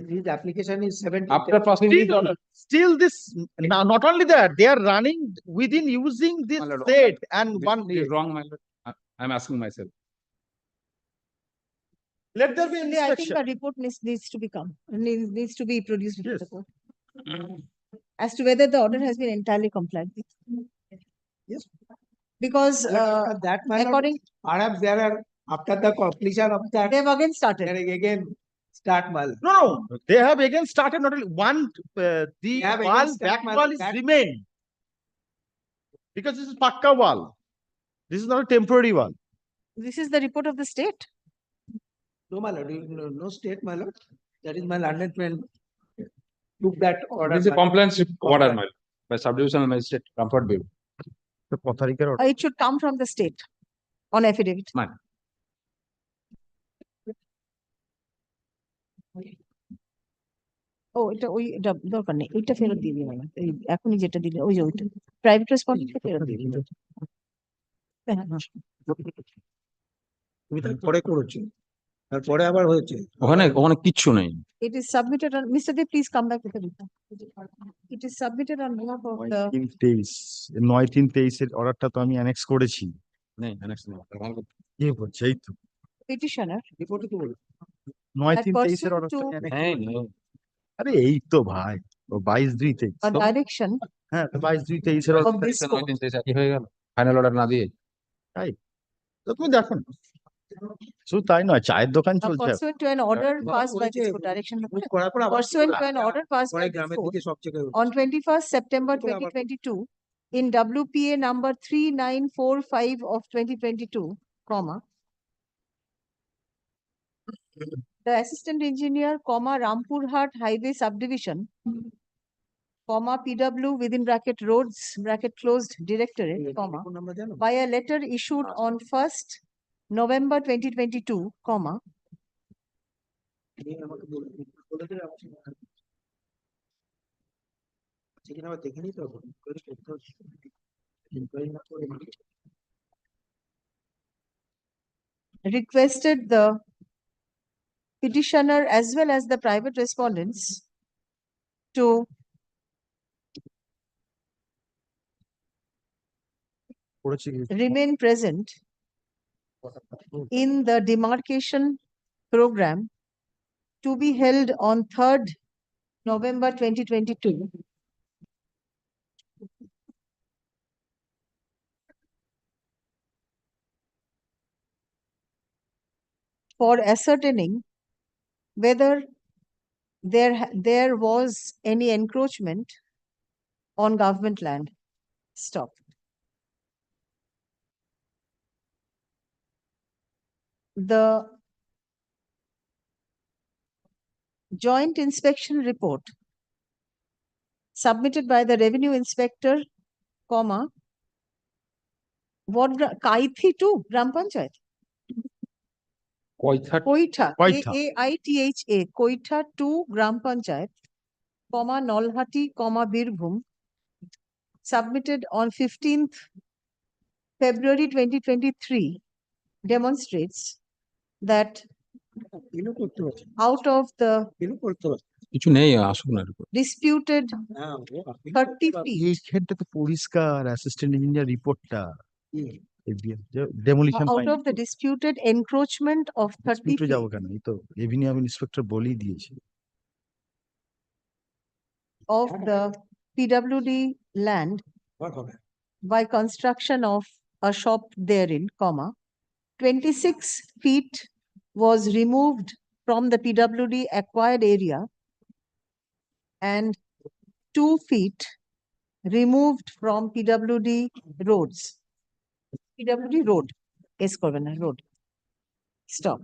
His application is 70. After passing this order. Still this, now not only that, they are running within using this My lord, set and this one. is wrong, my lord. I'm asking myself. Let there be I think inspection. a report needs to become needs to be produced before the court as to whether the order has been entirely complied with. Yes. Because that manner, according, perhaps there are, after the completion of that, they have again started. there again start mal. No, they have again started not only one, the have again wall, start back mal- wall is back- remained. Because this is Pakka wall. This is not a temporary wall. This is the report of the state. No, my lord, no state, my lord. That is my learned friend took that order. It is a by- compliance order, my lord, by subdivisional magistrate, Comfort Bureau. It should come from the state on affidavit. Man. ও এটা ওই দরকার নেই, ওইটা ফেরত দিয়ে দিই মানে এখনই যেটা দিলে ওই যে ওইটা প্রাইভেট রেসপন্সিবিলিটি ফেরত দিয়ে দিই। হ্যাঁ, হ্যাঁ। তুমি তারপরে করেছো, তারপরে আবার হয়েছে। ওখানে কিচ্ছু নেই। It is submitted on, Mr. Dev, please come back with the report. It is submitted on behalf of the 9/3/23 অর্ডারটা তো আমি অ্যানেক্স করেছি। নেই, annex নেই। কি হচ্ছে এই তো petitioner. রিপোর্টে তো বলো 9/3/23 pursuant অর্ডারটা to নেই। আরে এই তো ভাই ও 22/2/23 a direction হ্যাঁ তো 22/2/23 এর of this court. কি হয়ে গেল? ফাইনাল অর্ডার না দিয়ে। তাই তো তুমি দেখো না শুধু তাই নয় চায়ের দোকান চলছে Pursuant to an order passed by this court, direction pursuant to an order passed by this গ্রামের court দিকে সব জায়গায় on 21st September 2022 in WPA number 3945 of 2022, comma, the assistant engineer, comma, Rampurhat Highway Subdivision, comma, PW within bracket roads, bracket closed directorate, comma, by a letter issued on 1st November 2022, comma, আমাকে বলে দিলে আমার সেখানে আবার দেখে নিতে হবে requested the petitioner as well as the private respondents to remain present in the demarcation program to be held on 3rd November 2022 for ascertaining whether there was any encroachment on government land. Stop. The joint inspection report submitted by the revenue inspector, comma, what Kaithi to Gram Panchayat? Koitha, K-A-I-T-H-A, Koitha to Gram Panchayat, comma, Nolhati, comma, Birbhum, submitted on 15th February 2023, demonstrates that out of the কিছু নেই, আসুক না report। disputed 30 feet, এইখানটা তো পরিষ্কার assistant engineer রিপোর্টটা demolition out of the disputed encroachment of 30 feet যাবো কেন এই তো এভিনিউ ইন্সপেক্টর বলেই দিয়েছে of the PWD land by construction of a shop therein, comma, 26 feet was removed from the PWD acquired area and 2 feet removed from PWD roads. PWD road, road. Stop.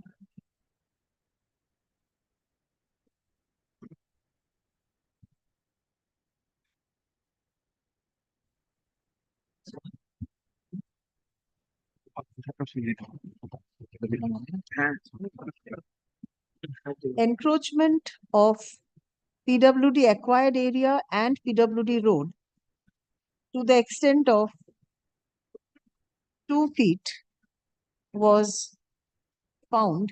Encroachment of PWD acquired area and PWD road to the extent of 2 feet was found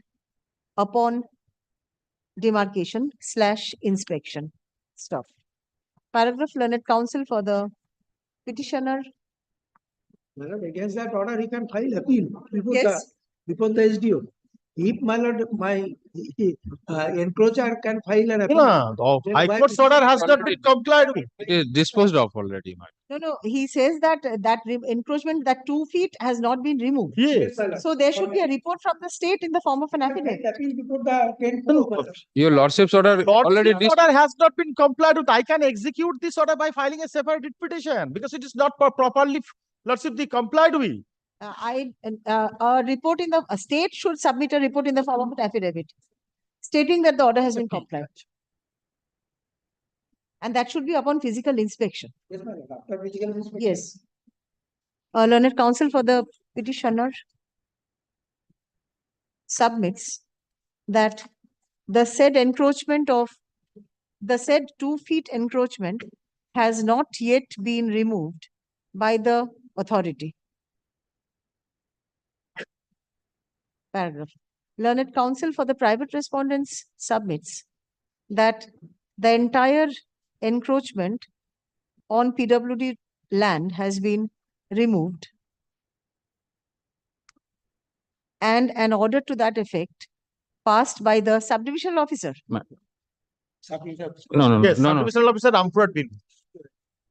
upon demarcation / inspection. Stop. Paragraph learned counsel for the petitioner. Against that order, he can file appeal Yes. before the SDO. If my lord, my encroacher can file an appeal. No, the High Court's order has not been complied with. It is disposed of already, my lord. No, he says that encroachment, that 2 feet has not been removed. Yes. So there should be a report from the state in the form of an affidavit. Appeal before the 10th. Your lordship's order already Lordship's order has not been complied with. I can execute this order by filing a separate petition because it is not properly, Lordship, complied with. A state should submit a report in the form of an affidavit stating that the order has been complied. And that should be upon physical inspection. Yes, madam. After physical inspection. Yes. Learned counsel for the petitioner submits that the said 2 feet encroachment has not yet been removed by the authority. Paragraph. Learned counsel for the private respondents submits that the entire encroachment on PWD land has been removed and an order to that effect passed by the subdivisional officer. No, no, Yes, no, no. subdivisional officer Rampurhat Bill.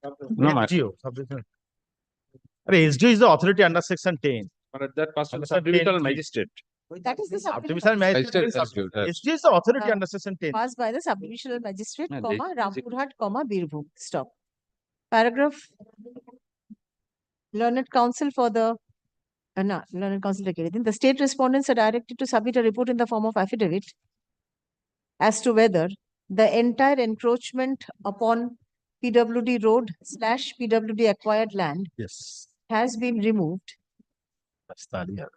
No, ma'am. SDO. Subdivisional. SDO is the authority under section 10. But that passed to the Under subdivisional 10. magistrate. That is the Subdivisional subdivisional magistrate. Magistrate, SDO is the authority under section 10. passed by the subdivisional magistrate, No, comma, they- Rampurhat, comma, Birbhum. Stop. Paragraph. Learned counsel for the learned counsel declared, the state respondents are directed to submit a report in the form of affidavit as to whether the entire encroachment upon PWD road / PWD acquired land Yes. has been removed That's the idea.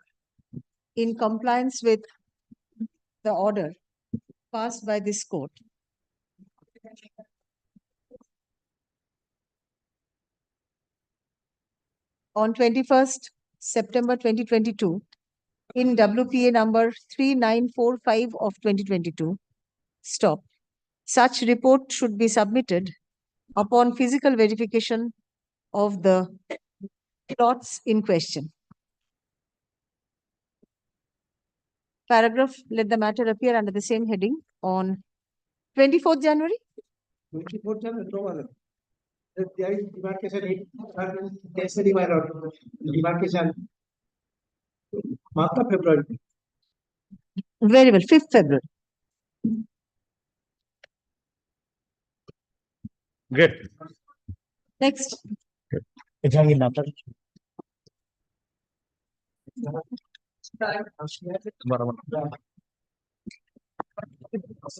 in compliance with the order passed by this court. On 21st September 2022, in WPA number 3945 of 2022, stop. Such report should be submitted upon physical verification of the plots in question. Paragraph, let the matter appear under the same heading on 24th January. 24th January, no, madam. There is demarcation, yesterday, my lord, demarcation. Month of February. Very well, 5th February. Great. Next.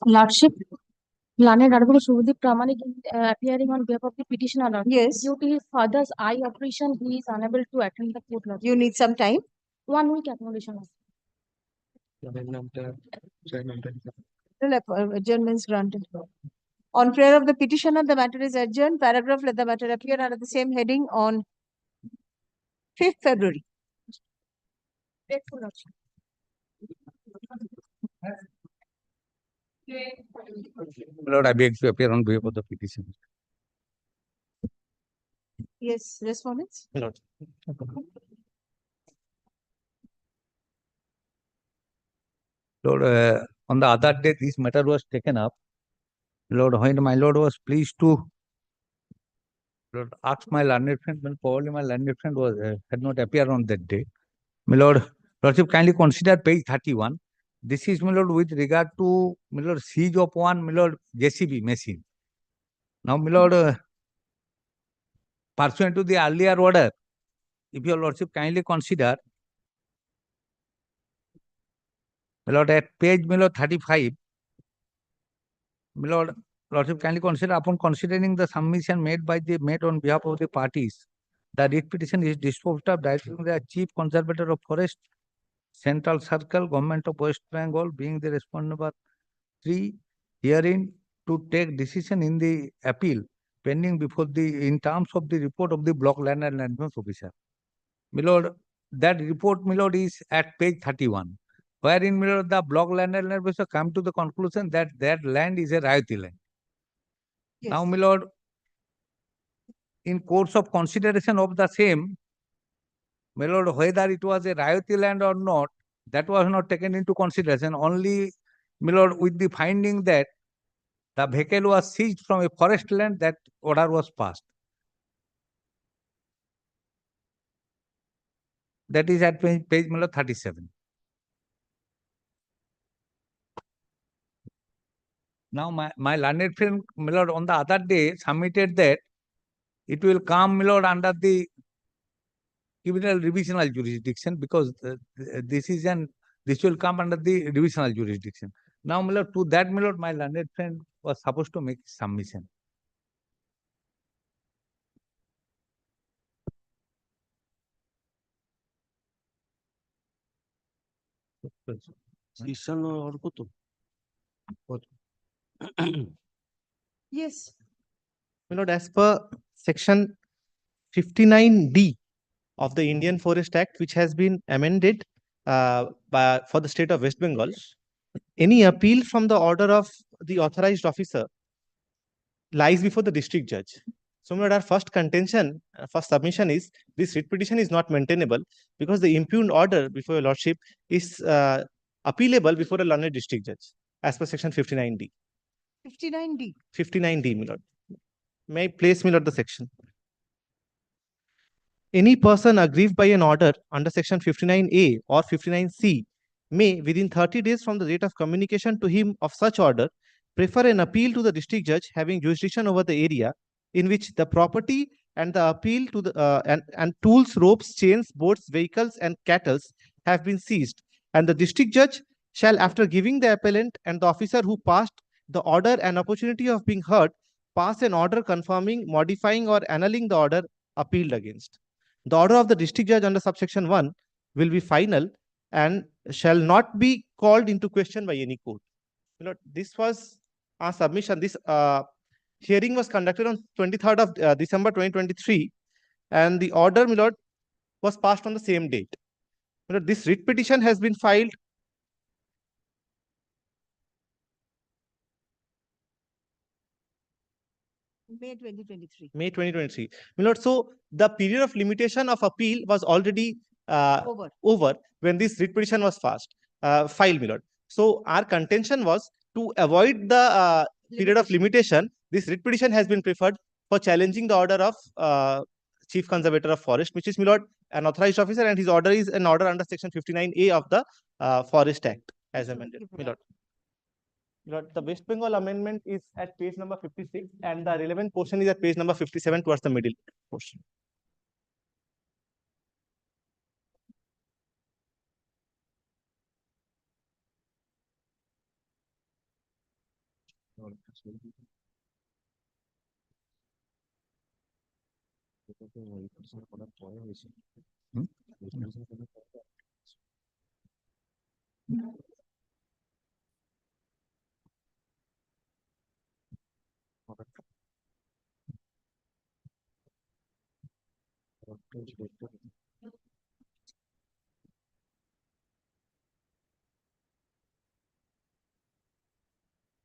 Lordship, Learned Advocate Shubhadeep Pramanik appearing on behalf of the petitioner. Yes. Due to his father's eye operation, he is unable to attend the court. Lordship. You need some time? 1 week acknowledgement. Adjournment is granted. On prayer of the petitioner, the matter is adjourned. Paragraph, let the matter appear under the same heading on 5th February. Grateful, Lordship. Lord, I beg to appear on behalf of the petitioner. Yes, respondents? Lord. Lord, on the other day, this matter was taken up. Lord, when my Lord was pleased to Lord, ask my learned friend, when probably my learned friend was had not appeared on that day. My Lord, Lordship, kindly consider page 31. This is, my Lord, with regard to, my Lord, siege of one, my Lord, JCB machine. Now, my Lord, pursuant to the earlier order, if your Lordship kindly consider, my Lord, at page, my Lord, 35, my Lord, Lordship kindly consider, upon considering the submission made on behalf of the parties, the writ petition is disposed of directing the Chief Conservator of Forest, Central Circle, Government of West Bengal, being the respondent number 3, herein to take decision in the appeal pending before in terms of the report of the Block Land and Land Officer. My Lord, that report, my Lord, is at page 31, wherein, my Lord, the Block Land and Land Officer come to the conclusion that that land is a Rayati land. Yes. Now, my Lord, in course of consideration of the same, my Lord, whether it was a Rayati land or not, that was not taken into consideration. Only, my Lord, with the finding that the vehicle was seized from a forest land, that order was passed. That is at page 37. Now, my learned friend, my Lord, on the other day submitted that it will come, my Lord, under the criminal revisional jurisdiction because this will come under the revisional jurisdiction. Now, my lord, to that, my lord, my learned friend was supposed to make submission. Yes. My lord, as per section 59D of the Indian Forest Act, which has been amended for the state of West Bengal, any appeal from the order of the authorized officer lies before the district judge. So, my lord, our first contention, first submission is this writ petition is not maintainable because the impugned order before your lordship is appealable before a learned district judge as per section 59D. 59D. 59D, my lord. May I place, my lord, the section? Any person aggrieved by an order under section 59A or 59C may, within 30 days from the date of communication to him of such order, prefer an appeal to the district judge having jurisdiction over the area in which the property and the appeal to the and tools, ropes, chains, boats, vehicles, and cattle have been seized, and the district judge shall, after giving the appellant and the officer who passed the order an opportunity of being heard, pass an order confirming, modifying, or annulling the order appealed against. The order of the district judge under subsection 1 will be final and shall not be called into question by any court. You know, this was our submission. This hearing was conducted on 23rd of December 2023, and the order, my lord, was passed on the same date. My lord, this writ petition has been filed May 2023. May 2023. My lord, so the period of limitation of appeal was already over when this writ petition was filed, my lord. So our contention was to avoid the period of limitation. This writ petition has been preferred for challenging the order of Chief Conservator of Forest, which is, my lord, an authorized officer, and his order is an order under section 59A of the Forest Act as amended, my lord. The West Bengal amendment is at page number 56, and the relevant portion is at page number 57 towards the middle portion.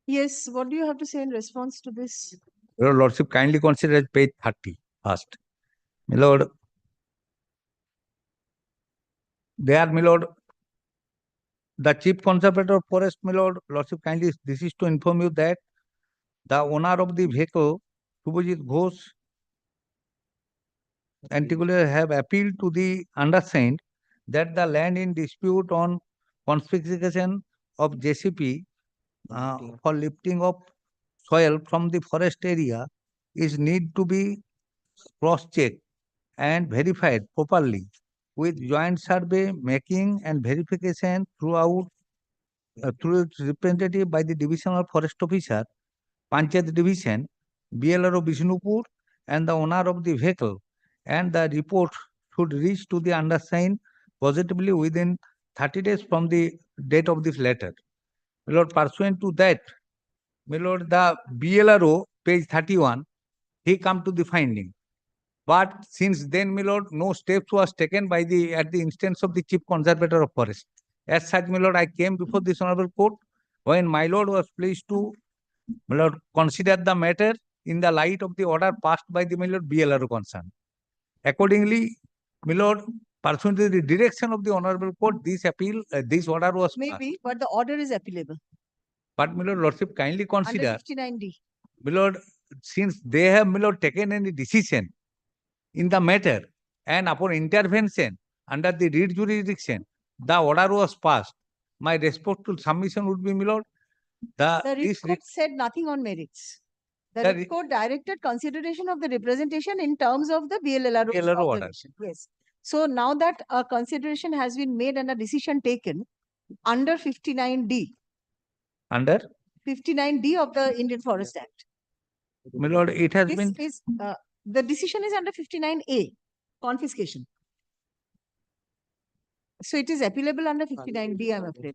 Yes, what do you have to say in response to this? Your lordship, kindly consider page 30 first. My lord, there, my lord, the Chief Conservator of Forest, my lord, lordship, kindly, this is to inform you that the owner of the vehicle, Subhajit Ghosh, particularly have appealed to the undersigned that the land in dispute on confiscation of JCP for lifting of soil from the forest area is need to be cross-checked and verified properly with joint survey making and verification through its representative by the divisional forest officer, Panchayat division, BLRO Bishnupur, and the owner of the vehicle, and the report should reach to the undersigned positively within 30 days from the date of this letter. My lord, pursuant to that, my lord, the BLRO, page 31, he come to the finding. But since then, my lord, no steps was taken by at the instance of the Chief Conservator of Forest. As such, my lord, I came before this honorable court when my lord was pleased to, my lord, consider the matter in the light of the order passed by the, my lord, BLRO concerned. Accordingly, my lord, pursuant to the direction of the honorable court, this order was passed. Maybe, but the order is appealable. But, my lord, lordship, kindly consider, Under 59D. my lord, since they have, my lord, taken any decision in the matter and upon intervention under the writ jurisdiction, the order was passed. My respectful submission would be, my lord, the writ court said nothing on merits. The writ court directed consideration of the representation in terms of the BLRO order. observation. Yes. So now that a consideration has been made and a decision taken under 59D. Under? 59D of the Indian Forest Act. My lord, it has been. The decision is under 59A, confiscation. So it is appealable under 59D, I'm afraid.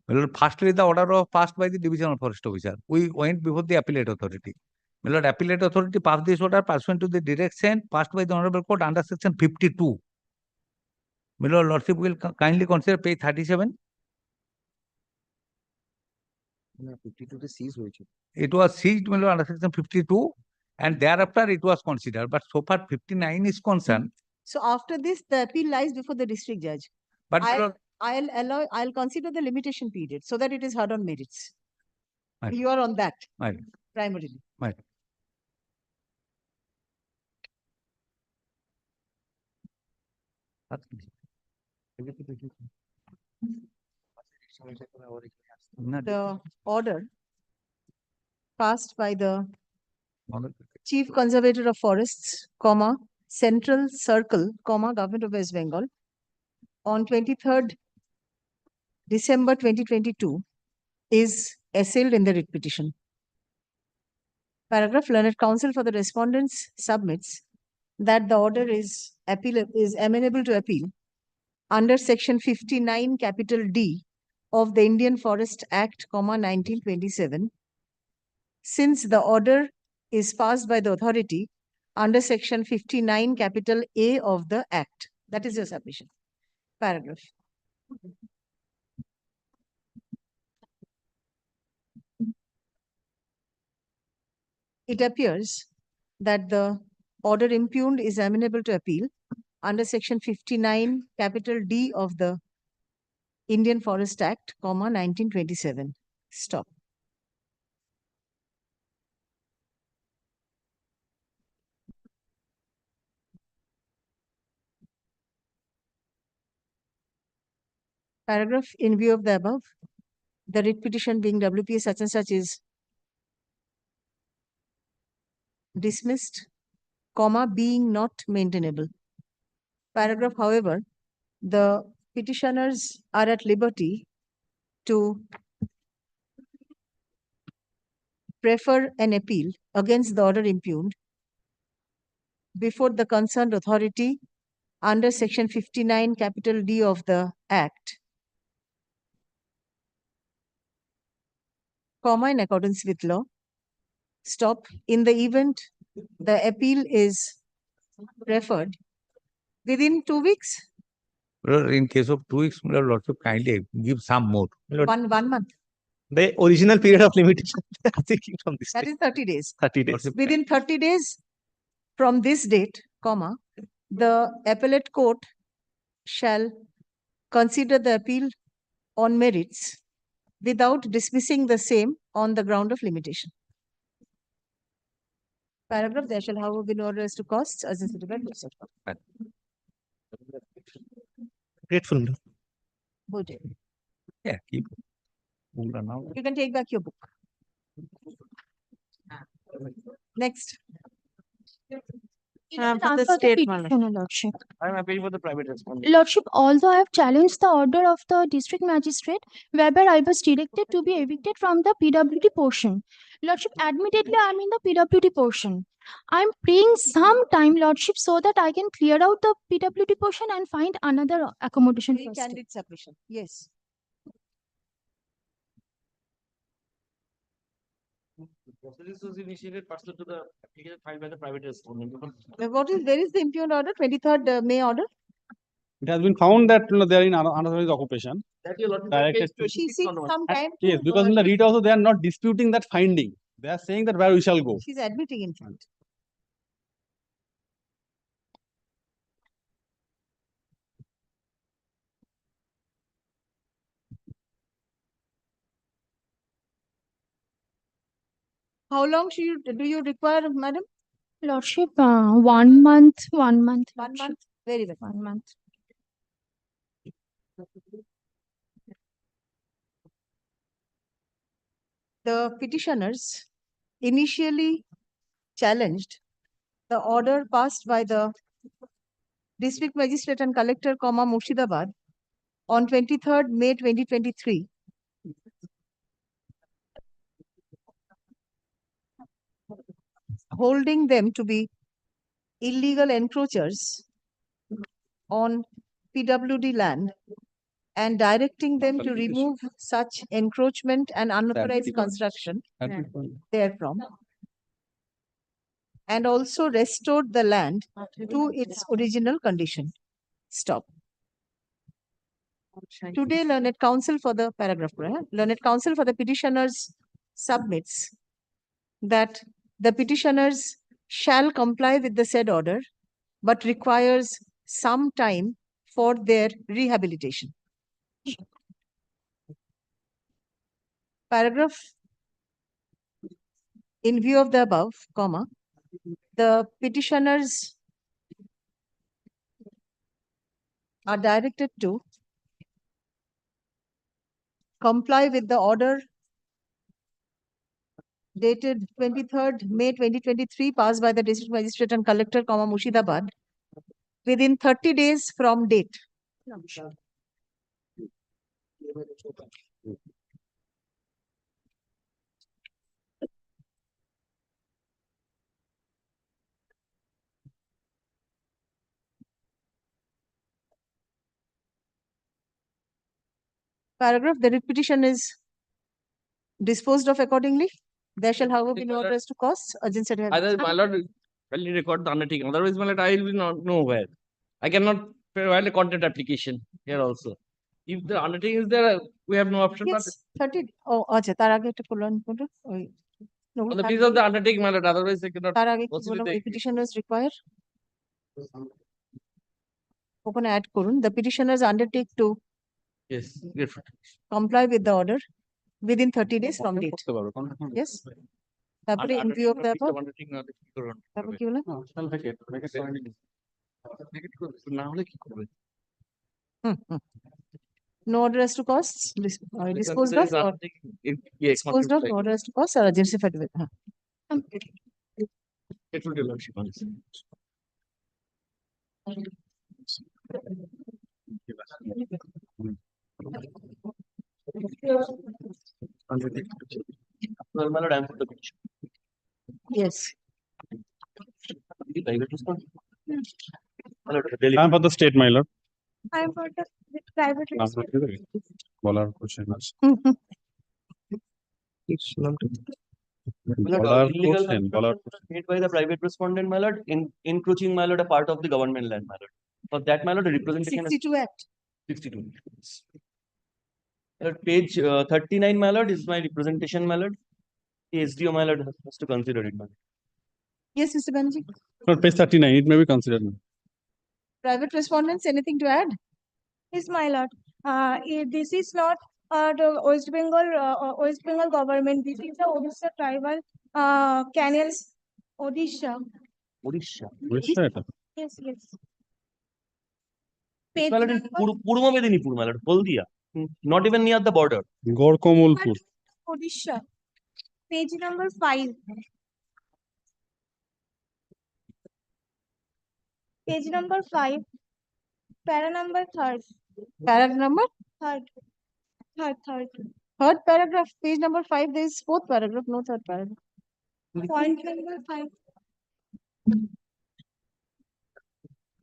My lord, firstly, the order was passed by the divisional forest officer. We went before the appellate authority. My lord, appellate authority passed this order pursuant to the direction passed by the honorable court under section 52. My lord, lordship will kindly consider page 37. It was seized, my lord, under section 52, and thereafter it was considered. But so far 59 is concerned. So after this, the appeal lies before the district judge. But I'll consider the limitation period so that it is heard on merits. Right. You are on that Right. primarily. Right. The order passed by the Chief Conservator of Forests, Central Circle, Government of West Bengal on 23rd December 2022 is assailed in the writ petition. Paragraph, learned counsel for the respondents submits that the order is amenable to appeal under section 59 capital D of the Indian Forest Act, 1927, since the order is passed by the authority under section 59 capital A of the Act. That is your submission. Paragraph. It appears that the order impugned is amenable to appeal under section 59 capital D of the Indian Forest Act, 1927. Stop. Paragraph, in view of the above, the writ petition being WPA such and such is dismissed, being not maintainable. Paragraph, however, the petitioners are at liberty to prefer an appeal against the order impugned before the concerned authority under section 59 capital D of the Act, in accordance with law. Stop. In the event the appeal is preferred within 2 weeks. In case of 2 weeks, my lordship kindly give some more. 1 month. The original period of limitation from this That is 30 days. 30 days. Within 30 days from this date, the appellate court shall consider the appeal on merits without dismissing the same on the ground of limitation. Paragraph, there shall however be no order as to costs as in Grateful. Yeah, keep it. You can take back your book. Next. For the petitioner, Lordship. I'm appealing for the private respondent. Lordship, although I have challenged the order of the district magistrate, whereby I was directed to be evicted from the PWD portion. Lordship, admittedly, I am in the PWD portion. I am praying some time, Lordship, so that I can clear out the PWD portion and find another accommodation Very first. candid submission. Yes. Proceedings was initiated pursuant to the application filed by the private respondent. Where is the impugned order? 23rd May order? It has been found that they are in unauthorized occupation. That your lordship Directed page She 26 seeks onwards. some time Yes, to, because in the read also they are not disputing that finding. They are saying that where we shall go. she's admitting in fact. How long do you require, madam? Lordship, 1 month, 1 month. 1 Lordship. month? Very well. 1 month. The petitioners initially challenged the order passed by the District Magistrate and Collector, Murshidabad, on 23rd May 2023, holding them to be illegal encroachers on PWD land and directing them to remove such encroachment and unauthorized construction therefrom, and also restored the land to its original condition. Stop. Today, Learned Counsel for the paragraph, Learned Counsel for the petitioners submits that the petitioners shall comply with the said order, but requires some time for their rehabilitation. Paragraph, in view of the above, comma, the petitioners are directed to comply with the order dated 23rd May 2023, passed by the District Magistrate and Collector, Murshidabad, within 30 days from date. Paragraph, the writ petition is disposed of accordingly. There shall, however, be no address to costs. Urgent set. Otherwise, my lord, will record the undertaking. Otherwise, my lord, I will not know where. I cannot file a content application here also. If the undertaking is there, we have no option. Yes, 30. Oh, acha, tar age ekta kolon koto. On the basis of the undertaking, my lord, otherwise I cannot. Tar age ki petitioners require. Open add korun. The petitioners undertake to Yes, comply with the order within 30 days from date. Yes. Tapore in view of the above. Tapore ki bola? No order as to costs. Disposed of. Or disposed of. No order as to costs or urgency for the. It will do. Yes. I'm for the state, my lord. I'm for the private. Bolar questions. Made by the private respondent, my lord, encroaching, my lord, a part of the government land, my lord. For that, my lord, the representation 62 Act. 62. Page 39, my lord, is my representation, my lord. The SDO, my lord, has to consider it, my lord. Yes, Mr. Banerjee. Not page 39, it may be considered. Private respondents, anything to add? Yes, my lord. This is not the West Bengal government. This is the Odisha tribal canals. Odisha. Odisha. Yes, yes. My lord, in Purmo Medinipur, my lord, Haldia. Not even near the border. Gorkomulpur. Odisha. Page number 5. Page number 5. Para number 3rd. Paragraph number? 3rd. Third paragraph, page number 5. There is fourth paragraph, no third paragraph. Point number 5.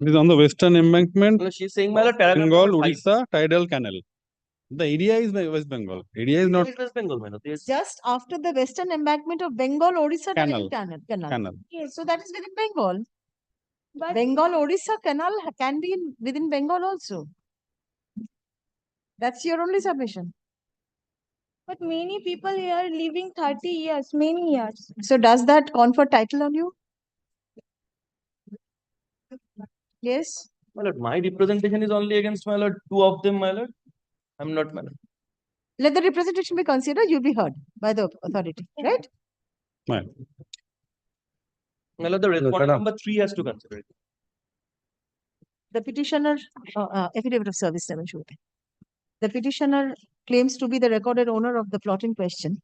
It is on the western embankment. No, she's saying, my lord, paragraph Bengal, number 5. Odisha, tidal canal. The area is West Bengal. Area is not. West Bengal, my lord. Yes. Just after the western embankment of Bengal, Odisha Canal. canal. Yes, so that is within Bengal. But Bengal Odisha canal can be within Bengal also. That's your only submission. But many people here living 30 years, many years. So does that confer title on you? Yes. My lord, my representation is only against, my lord, 2 of them, my lord. I'm not, my lord. Let the representation be considered, you'll be heard by the authority, right? My lord, the respondent number 3 has to consider it. The petitioner, affidavit of service, the petitioner claims to be the recorded owner of the plot in question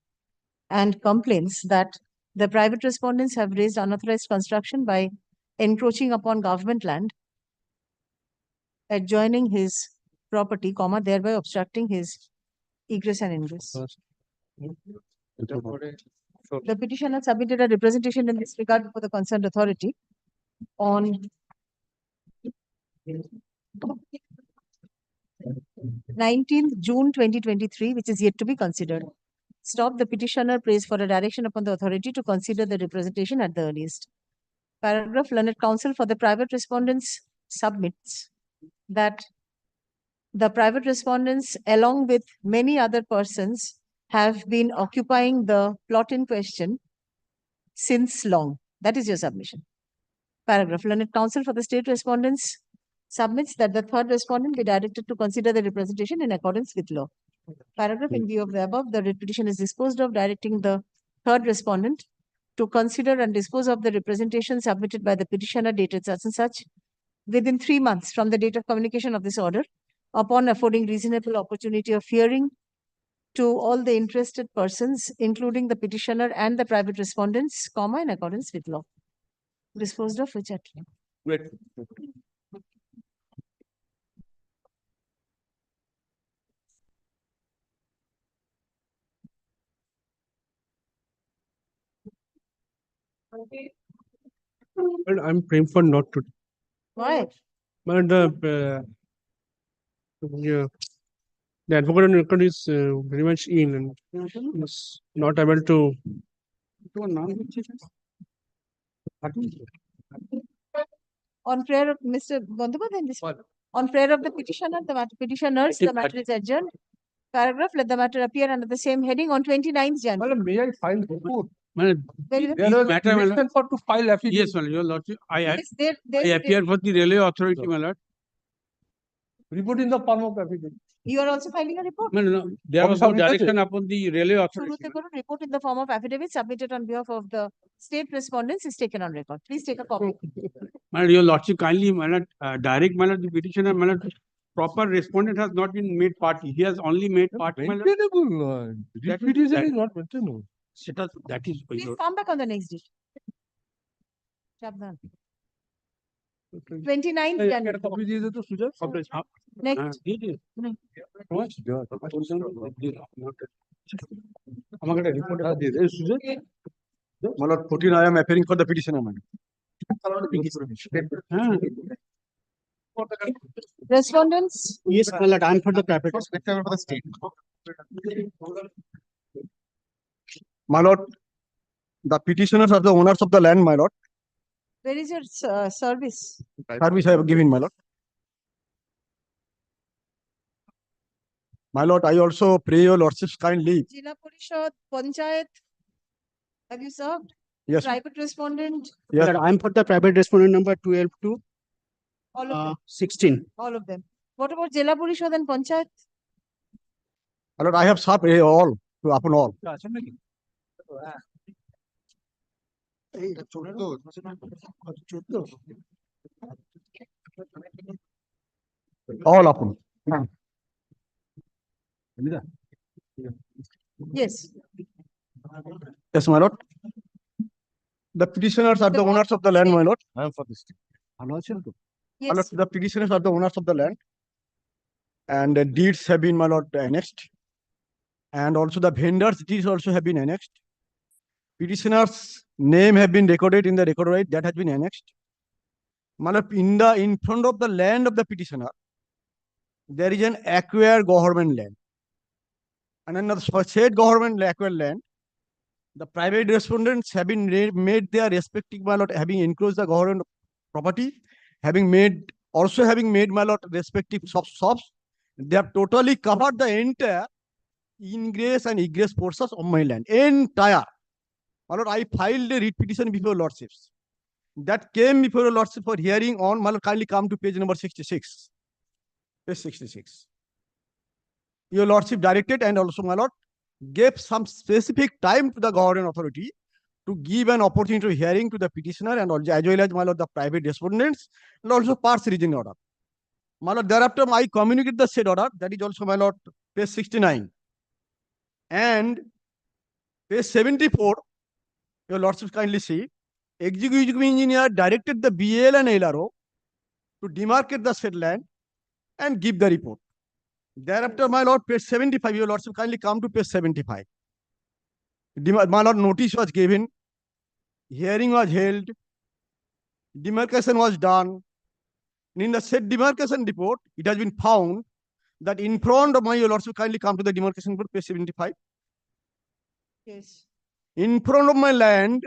and complains that the private respondents have raised unauthorized construction by encroaching upon government land adjoining his property, comma, thereby obstructing his egress and ingress. The petitioner submitted a representation in this regard before the concerned authority on 19th June 2023, which is yet to be considered. Stop. The petitioner prays for a direction upon the authority to consider the representation at the earliest. Paragraph. Learned counsel for the private respondents submits that the private respondents, along with many other persons, have been occupying the plot in question since long. That is your submission. Paragraph. Learned counsel for the state respondents submits that the third respondent be directed to consider the representation in accordance with law. Paragraph. In view of the above, the writ petition is disposed of, directing the third respondent to consider and dispose of the representation submitted by the petitioner dated such and such within 3 months from the date of communication of this order, upon affording reasonable opportunity of hearing to all the interested persons, including the petitioner and the private respondents, comma, in accordance with law. Disposed of which at law. Great. But I'm praying for not to. Why? But yeah, the advocate record is very much in and is not able to. On prayer of Mr. Bandhupadhyay, this on prayer of the petitioner, petitioners, the matter is adjourned. Paragraph. Let the matter appear under the same heading on 29th January. May I file report? Matter for to file affidavit. Yes, my lordship. I appear for the railway authority, my lord. Report in the form of affidavit. You are also filing a report. No. There was no direction upon the railway authority. Report in the form of affidavit submitted on behalf of the state respondents is taken on record. Please take a copy. My lord, your lordship, kindly, my lord, direct, my lord, the petitioner, my lord, proper respondent has not been made party. He has only made party. Maintainable. That Repetition is not maintainable. That is. Please come back on the next date. Shabdan. 29th January. Next. My lord, 14, I am appearing for the petitioner, madam. Respondents? Yes, my lord, I am for the private. For the state. My lord, the petitioners are the owners of the land, my lord. Where is your service? Service I have given, my lord. My lord, I also pray your lordship's kind leave. Jila Parishad, Panchayat, have you served? Yes. Private respondent? Yes. I am for the private respondent number 12 to All of them? 16. All of them. What about Jila Parishad and Panchayat? My lord, I have served all, upon all. All upon. Yes. Yes, my lord. The petitioners are the owners of the land, my lord. I am for this. My lord, Yes. the petitioners are the owners of the land. And the deeds have been, my lord, annexed. And also the vendors' deeds also have been annexed. Petitioner's name have been recorded in the record right, that has been annexed. My lord, in front of the land of the petitioner, there is an acquired government land. And in the said government acquired land, the private respondents have been made their respective, my lord, having enclosed the government property, having made my lord respective shops. They have totally covered the entire ingress and egress portions of my land. Entire. My lord, I filed a writ petition before lordships. That came before your lordship for hearing on. My lord, kindly come to page number 66. Page 66. Your lordship directed and also, my lord, gave some specific time to the government authority to give an opportunity to hearing to the petitioner and also, as well as, my lord, the private respondents and also pass reasoning order. My lord, thereafter, I communicate the said order. That is also, my lord, page 69. And page 74, your lordship kindly see, executive engineer directed the BL and LRO to demarcate the said land and give the report. Thereafter, my lord, page 75, your lordship kindly come to page 75. My lord, notice was given, hearing was held, demarcation was done. In the said demarcation report, it has been found that in front of my, your lordship kindly come to the demarcation report, page 75. Yes. In front of my land,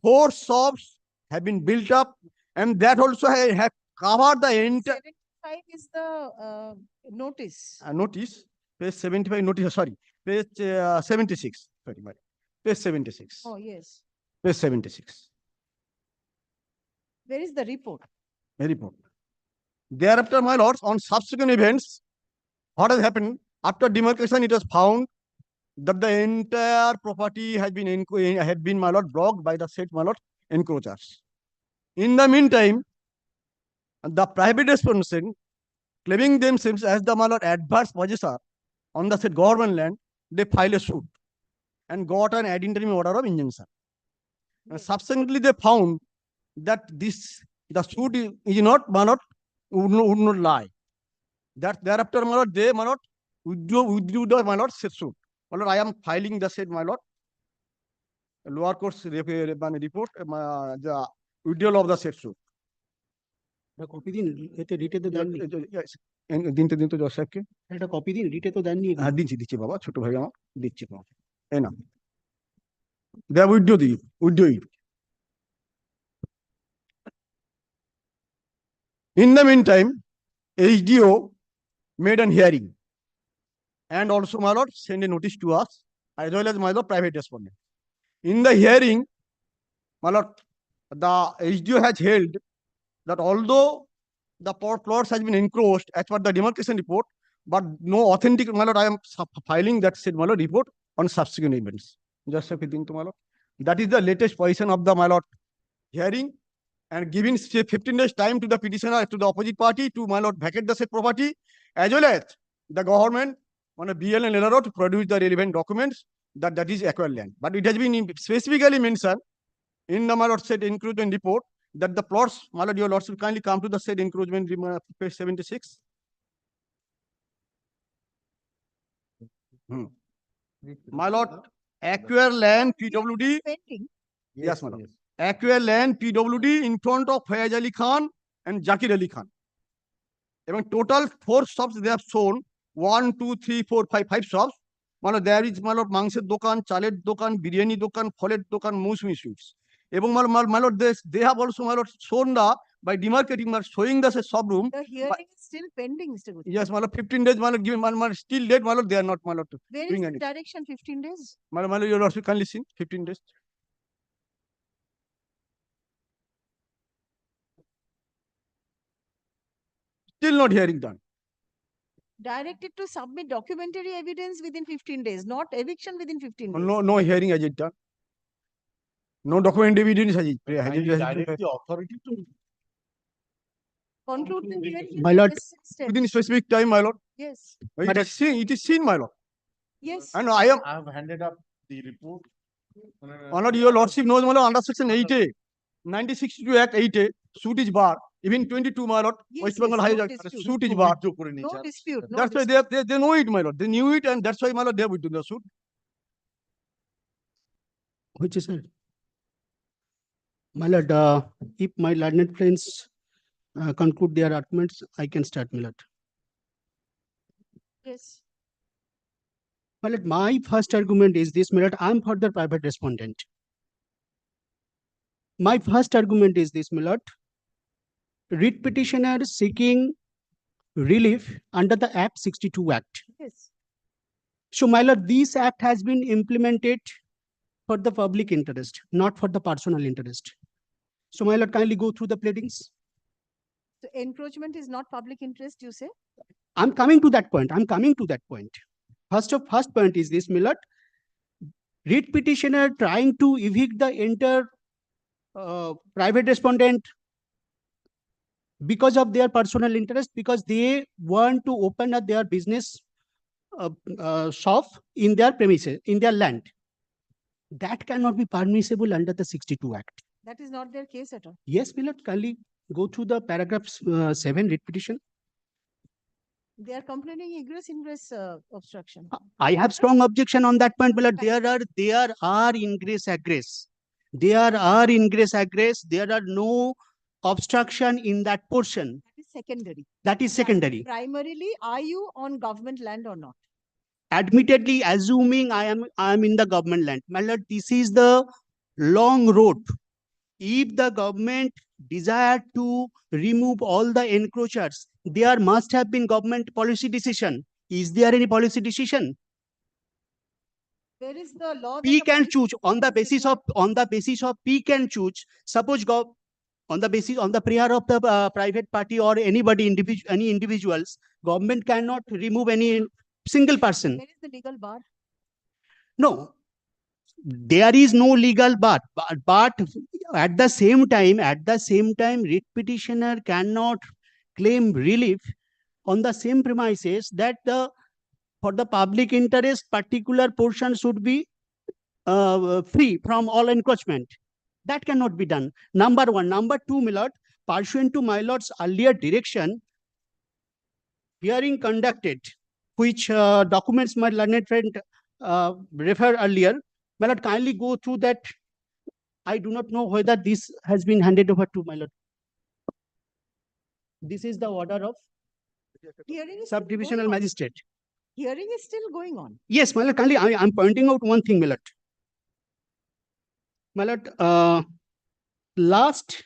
4 shops have been built up, and that also have covered the entire 75 is the notice. notice. Page 75 notice, sorry, page 76. Sorry, my page 76. Oh, yes. Page 76. Where is the report? A report. Thereafter, my lords, on subsequent events, what has happened? After demarcation, it was found that the entire property has been my lord, blocked by the said my lord encroachers. In the meantime, the private respondent, claiming themselves as the my lord adverse possessor on the said government land, they filed a suit and got an ad interim order of injunction. And subsequently, they found that the suit is not, my lord, would not lie. That thereafter, my lord, they, my lord, withdrew the, my lord, said suit. My lord, I am filing the said, my lord, lower court's report, the withdrawal of the said suit. Copy দিন, এতে রিটে তো দেননি। দিন তো জজ সাহেবকে একটা copy দিন, রিটে তো দেননি। হ্যাঁ দিচ্ছি বাবা, ছোট ভাই আমার দিচ্ছি তোমাকে। এই না, they withdraw it. In the meantime, HDO made an hearing and also, my lord, send a notice to us as well as my lord private respondent. In the hearing, my lord, the HDO has held that although the plots has been encroached as per the demarcation report, but no authentic, my lord, I am filing that said, my lord, report on subsequent events. Just a thing to my lord. That is the latest position of the, my lord, hearing, and giving 15 days time to the petitioner, to the opposite party, to, my lord, vacate the said property, as well as the government on a BL and LRO to produce the relevant documents that is acquired land. But it has been specifically mentioned in the, my lord, said encroachment report that the plots, my lord, your lordship kindly come to the said encroachment, page 76. My lord, acquire land PWD. Yes, my lord. Acquire land PWD in front of Fayaz Ali Khan and Zakir Ali Khan. Even total 4 shops they have shown, 1, 2, 3, 4, 5 shops. My lord, there is, my lord, Mangsher Dokan, Chalet Dokan, Biryani Dokan, Folet Dokan, Musmi Sweets. Even my lord, they have also, my lord, shown the, by demarcating, showing the sub room. The hearing is still pending, Mr. Gupta. Yes, my lord, 15 days, my lord, given, my lord, still late, my lord, they are not, my lord. Where is the direction, 15 days? My lord, your lordship kindly seen, 15 days. Still not hearing done. Directed to submit documentary evidence within 15 days, not eviction within 15 days. No hearing has it done. No document evidence has it. Direct the authority to Conclude the hearing. My lord, within specific time, my lord. Yes. It is seen, my lord. Yes. And I have handed up the report. My lord, your lordship knows, my lord, under section 8A, 1962 Act 8A, suit is bar. Even 22, my lord, West Bengal High suit is bar. No dispute. No That's why they know it, my lord. They knew it, and that's why, my lord, they have withdrawn the suit. which is, my lord, if my learned friends conclude their arguments, I can start, my lord. Yes. My lord, my first argument is this, my lord, I am for the private respondent. My first argument is this, my lord. Writ petitioner seeking relief under the Act 62 Act. Yes. So, my lord, this act has been implemented for the public interest, not for the personal interest. So, my lord, kindly go through the pleadings. So encroachment is not public interest, you say? I'm coming to that point. First point is this, my lord. Writ petitioner trying to evict the entire private respondent because of their personal interest, because they want to open up their business shop in their premises, in their land. That cannot be permissible under the 62 Act. That is not their case at all. Yes, my lord, kindly go through the paragraph 7 writ petition. They are complaining egress ingress obstruction. I have strong objection on that point, but there are ingress egress. There are ingress egress. There are no obstruction in that portion. That is secondary. That is secondary. Primarily, are you on government land or not? Admittedly, assuming I am in the government land, my lord, this is the long road. If the government desired to remove all the encroachers, there must have been government policy decision. Is there any policy decision? Where is the law? Pick and choose on the basis of pick and choose. Suppose on the prayer of the private party or anybody any individuals, government cannot remove any single person. Where is the legal bar? No, there is no legal bar, but at the same time, writ petitioner cannot claim relief on the same premises that for the public interest, particular portion should be free from all encroachment. That cannot be done. Number one. Number two, my lord, pursuant to my lord's earlier direction, hearing conducted, which documents my learned friend referred earlier, my lord, kindly go through that. I do not know whether this has been handed over to my lord. This is the order of subdivisional magistrate. Hearing is still going on. Yes, my lord, kindly, I am pointing out one thing, my lord. My lord, last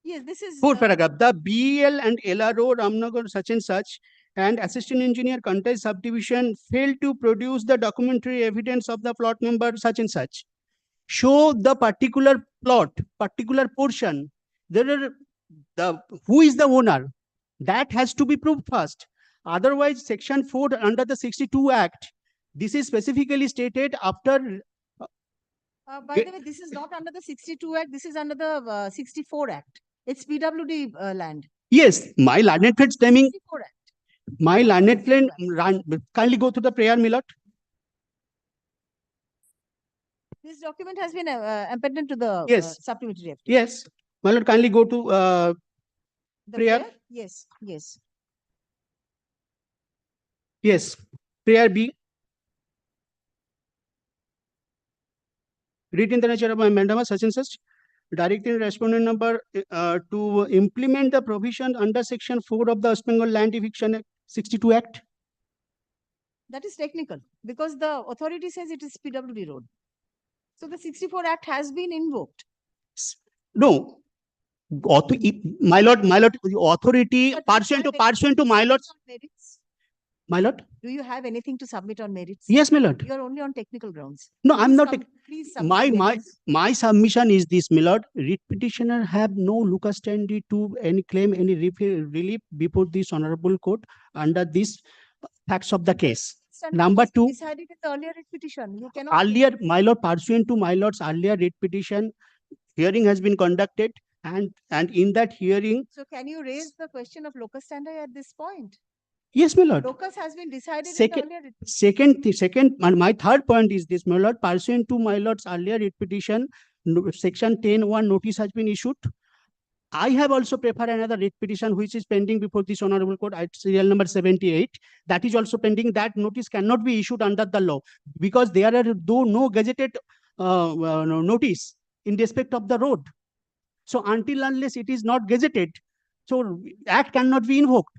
Yes, this is fourth paragraph. The BEL and LRO Ramnagar such and such and assistant engineer contest subdivision failed to produce the documentary evidence of the plot number such and such. Show the particular plot, particular portion. There are who is the owner? That has to be proved first. Otherwise, Section 4 under the 62 Act, this is specifically stated after. By the way, this is not under the 62 Act. This is under the 64 Act. It's PWD land. Yes, my learned friend claiming. My learned friend, kindly go to the prayer, my lord. This document has been appended to the Yes. supplementary FT. Yes, my lord, kindly go to The prayer. Yes, yes. Yes, prayer B. Read in the nature of my mandama such and such, directing respondent number to implement the provision under Section 4 of the West Bengal Land Eviction Act 62 Act. That is technical because the authority says it is PWD road. So the 64 Act has been invoked. No, my lord, the authority pursuant to my lord's. My lord. Do you have anything to submit on merits? Yes, my lord. You are only on technical grounds. No, I'm not. Please submit My submission is this, my lord. Writ petitioner have no locus standi to any claim any relief before this honorable court under these facts of the case. Number two. Decided in the earlier writ petition. You cannot. Earlier, my lord, pursuant to my lord's earlier writ petition, hearing has been conducted, and in that hearing. So can you raise the question of locus standi at this point? Yes, my lord. Locus has been decided in the earlier writ Second, my third point is this, my lord, pursuant to my lord's earlier writ petition, Section 10(1) notice has been issued. I have also prepared another writ petition which is pending before this honorable court at serial number 78. That is also pending. That notice cannot be issued under the law because there are no gazetted notice in respect of the road. So until unless it is not gazetted, so act cannot be invoked.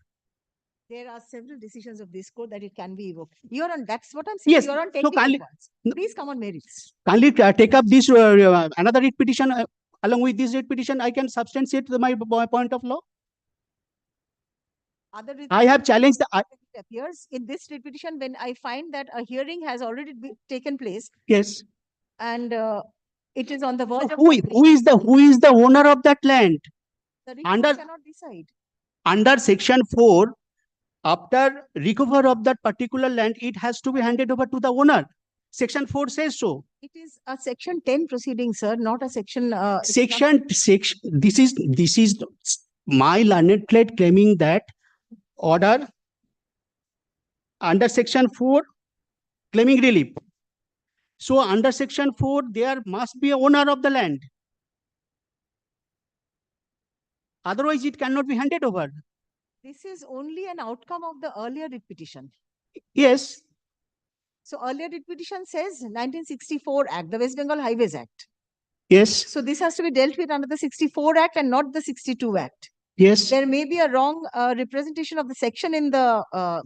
There are several decisions of this court that it can be evoked. You're on, that's what I'm saying. Yes. You're on So technical points. Please come on merits. Kindly take up this another writ petition along with this writ petition. I can substantiate my point of law. I have challenged the. It appears in this writ petition when I find that a hearing has already taken place. Yes. And it is on the verge of. Who is the owner of that land? The writ cannot decide. Under Section 4. After recover of that particular land, it has to be handed over to the owner. Section 4 says so. It is a Section 10 proceeding, sir, not a section. Section. This is my learned plate claiming that order under Section 4 claiming relief. So under Section 4, there must be a owner of the land. Otherwise, it cannot be handed over. This is only an outcome of the earlier writ petition. Yes, So earlier writ petition says 1964 Act, the West Bengal Highways Act. yes, So this has to be dealt with under the 64 Act and not the 62 Act. yes. There may be a wrong representation of the section in the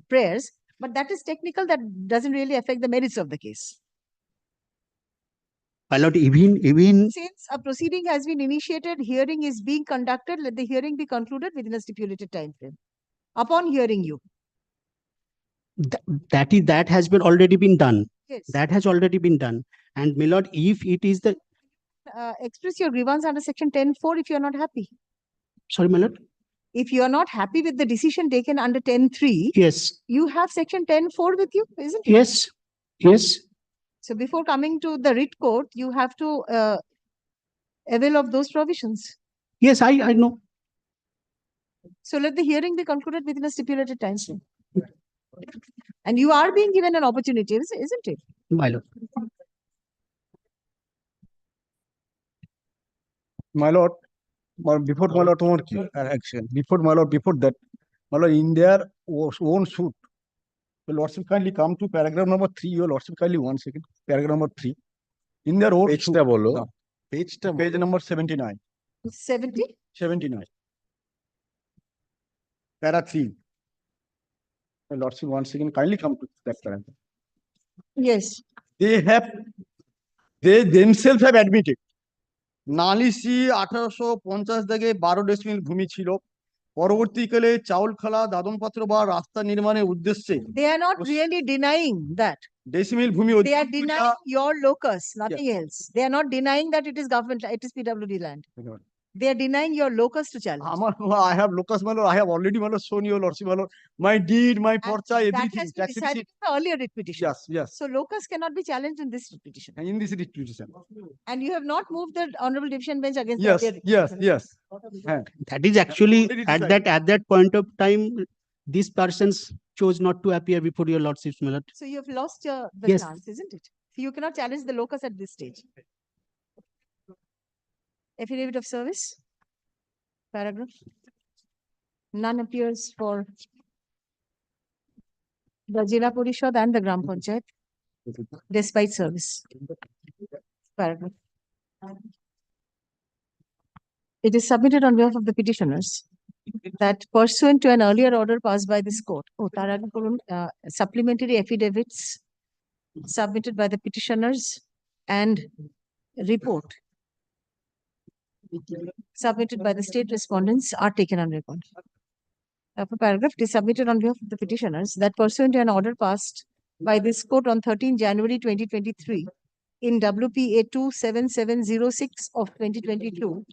prayers, but that is technical. That doesn't really affect the merits of the case. My lord, even Since a proceeding has been initiated, hearing is being conducted, let the hearing be concluded within a stipulated time frame. Upon hearing you. that has been already been done. Yes. That has already been done. And my lord, if it is the Express your grievance under section 10(4) if you are not happy. sorry, my lord. If you are not happy with the decision taken under 10(3), Yes, you have section 10(4) with you, isn't it? yes, yes. So before coming to the writ court, you have to avail of those provisions. Yes, I know. So let the hearing be concluded within a stipulated time frame. And you are being given an opportunity, isn't it? My lord. My lord, before my lord, one action. Before my lord, before that, my lord, in their own suit, your lordship kindly come to paragraph number 3. Your lordship kindly 1 second. Paragraph number 3. In their own suit. Page number 79. 70? 79. Para 3. Your lordship 1 second. Kindly come to that paragraph. Yes. They themselves have admitted. নালিশি 1850 থেকে 12 decimal ভূমি ছিল পরবর্তীকালে চাউলখালা দাদনপাত্র বা রাস্তা নির্মাণের উদ্দেশ্যে They are not really denying that. Decimal ভূমি They are denying your locus, nothing else. They are not denying that it is government, it is PWD land. They are denying your locus to challenge. I have locus, my lord. I have already, my lord, shown you, lordship, my lord. My deed, my porcha, That everything. has been decided in the earlier writ petition. Yes, yes. So locus cannot be challenged in this writ petition. In this writ petition. And you have not moved the honorable division bench against Yes, the earlier writ yes, petition. yes. That is actually Already at that point of time, these persons chose not to appear before your lordship's my lord. So you have lost the Yes. chance, isn't it? So you cannot challenge the locus at this stage. Affidavit of service, paragraph. None appears for the Jila Parishad and the Gram Panchayat despite service. Paragraph. It is submitted on behalf of the petitioners that pursuant to an earlier order passed by this court, supplementary affidavits submitted by the petitioners and report submitted by the state respondents are taken on record. Paragraph, it is submitted on behalf of the petitioners that pursuant to an order passed by this court on 13 January 2023 in WPA 27706 of 2022,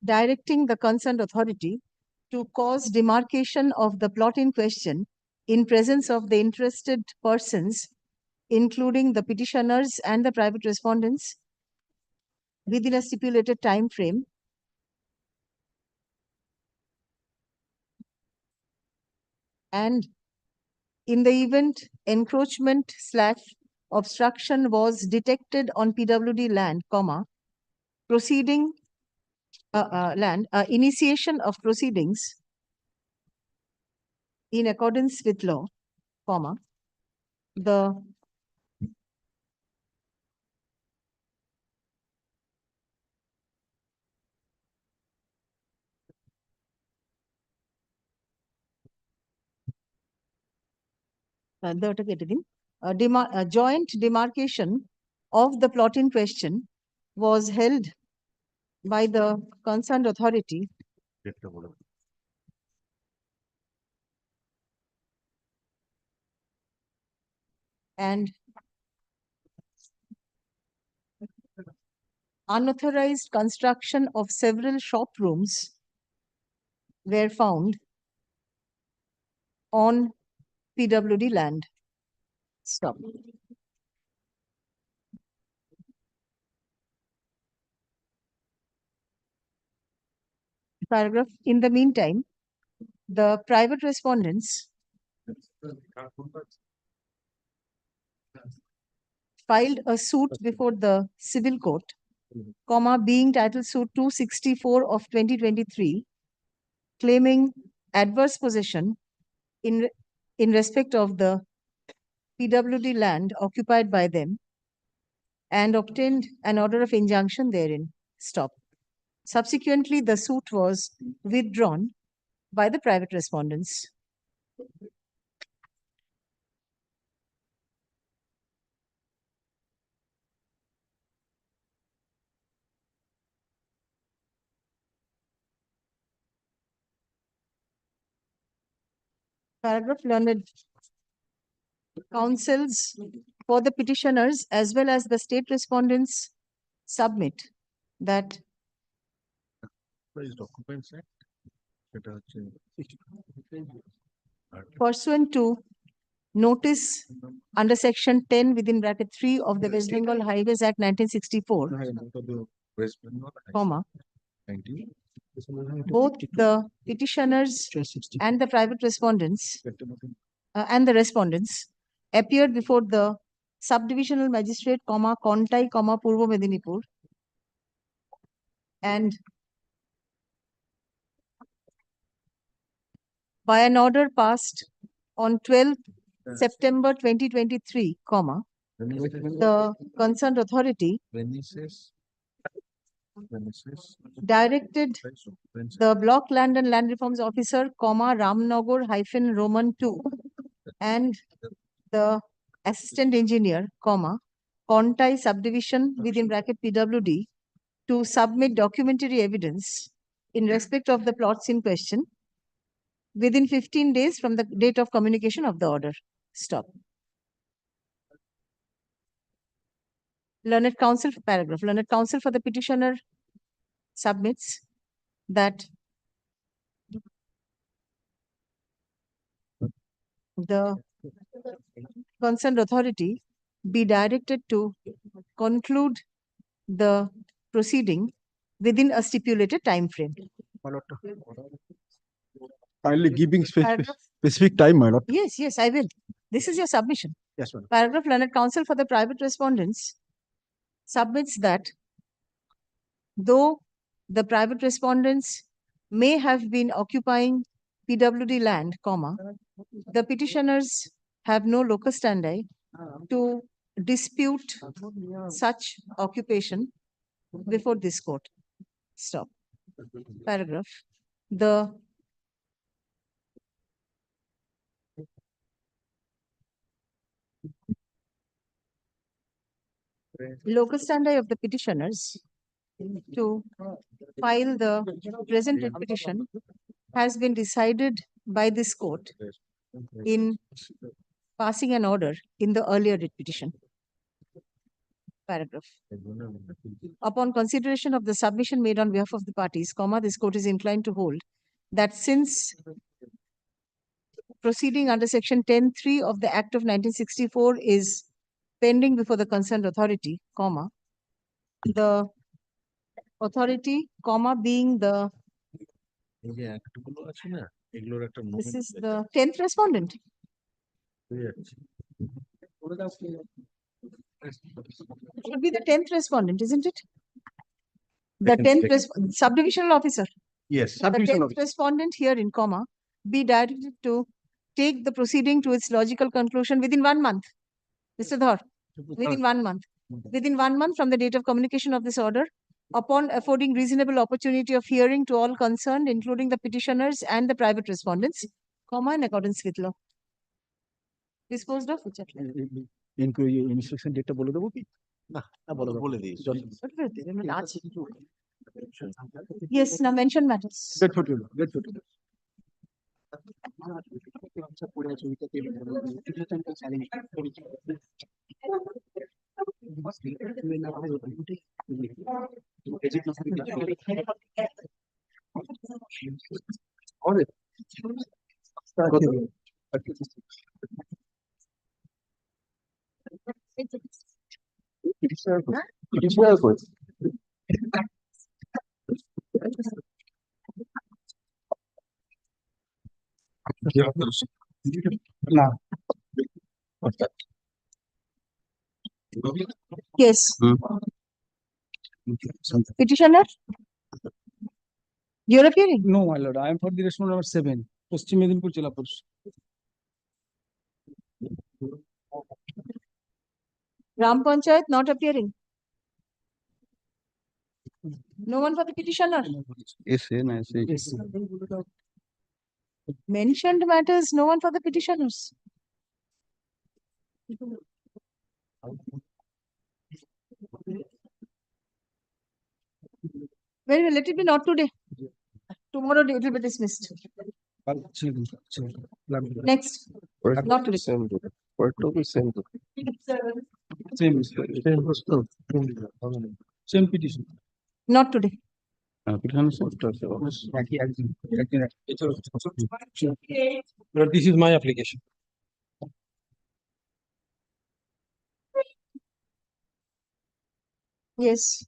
directing the concerned authority to cause demarcation of the plot in question in presence of the interested persons, including the petitioners and the private respondents, within a stipulated time frame, and in the event encroachment/obstruction was detected on PWD land, proceeding initiation of proceedings in accordance with law, the joint demarcation of the plot in question was held by the concerned authority and unauthorized construction of several shop rooms were found on PWD land. Stop. Paragraph. In the meantime, the private respondents filed a suit before the civil court comma, being title suit 264 of 2023, claiming adverse possession in respect of the PWD land occupied by them and obtained an order of injunction therein. Stop. Subsequently, the suit was withdrawn by the private respondents. Paragraph learned counsels for the petitioners as well as the state respondents submit that pursuant to notice under section 10 within bracket 3 of the West Bengal Highways Act 1964, comma, both the petitioners and the private respondents and the respondents appeared before the subdivisional magistrate, comma, Kontai, comma, Purbo Medinipur, and by an order passed on 12th September 2023, comma, the concerned authority directed the Block Land and Land Reforms Officer, comma, Ramnagar - Roman 2, and the Assistant Engineer, comma, Kontai Subdivision within bracket PWD to submit documentary evidence in respect of the plots in question within 15 days from the date of communication of the order. Stop. Learned counsel for paragraph. Learned counsel for the petitioner submits that the concerned authority be directed to conclude the proceeding within a stipulated time frame. Kindly giving specific time, my lord. Yes, yes, I will. This is your submission. Yes, madam. Paragraph learned counsel for the private respondents submits that though the private respondents may have been occupying PWD land, comma, the petitioners have no locus standi to dispute such occupation before this court. Stop. Paragraph. The locus standi of the petitioners to file the present writ petition has been decided by this court in passing an order in the earlier writ petition. Paragraph. Upon consideration of the submission made on behalf of the parties, comma, this court is inclined to hold that since proceeding under section 10(3) of the Act of 1964 is pending before the concerned authority, comma, the authority, comma, being the this is the 10th respondent. It should be the 10th respondent, isn't it? The 10th subdivisional officer. Yes, The 10th respondent here in comma be directed to take the proceeding to its logical conclusion within 1 month. Mr. Dhar, within 1 month. Within 1 month from the date of communication of this order, upon affording reasonable opportunity of hearing to all concerned, including the petitioners and the private respondents, comma, in accordance with law. Disposed of which Inquiry instruction data বলে দেবো কি? না বলে দিই। Yes, now mention matters. Get put in. Get put in. Yes. Petitioner, you're appearing. No, my lord, I am for the respondent number 7, Paschim Medinpur Jila Parish. Gram Panchayat not appearing. No one for the petitioner. Yes, yes. Mentioned matters, no one for the petitioners. Very well, let it be not today. Tomorrow it will be dismissed. Next. Not today. Same petition. Not today. Lord, this is my application. Yes.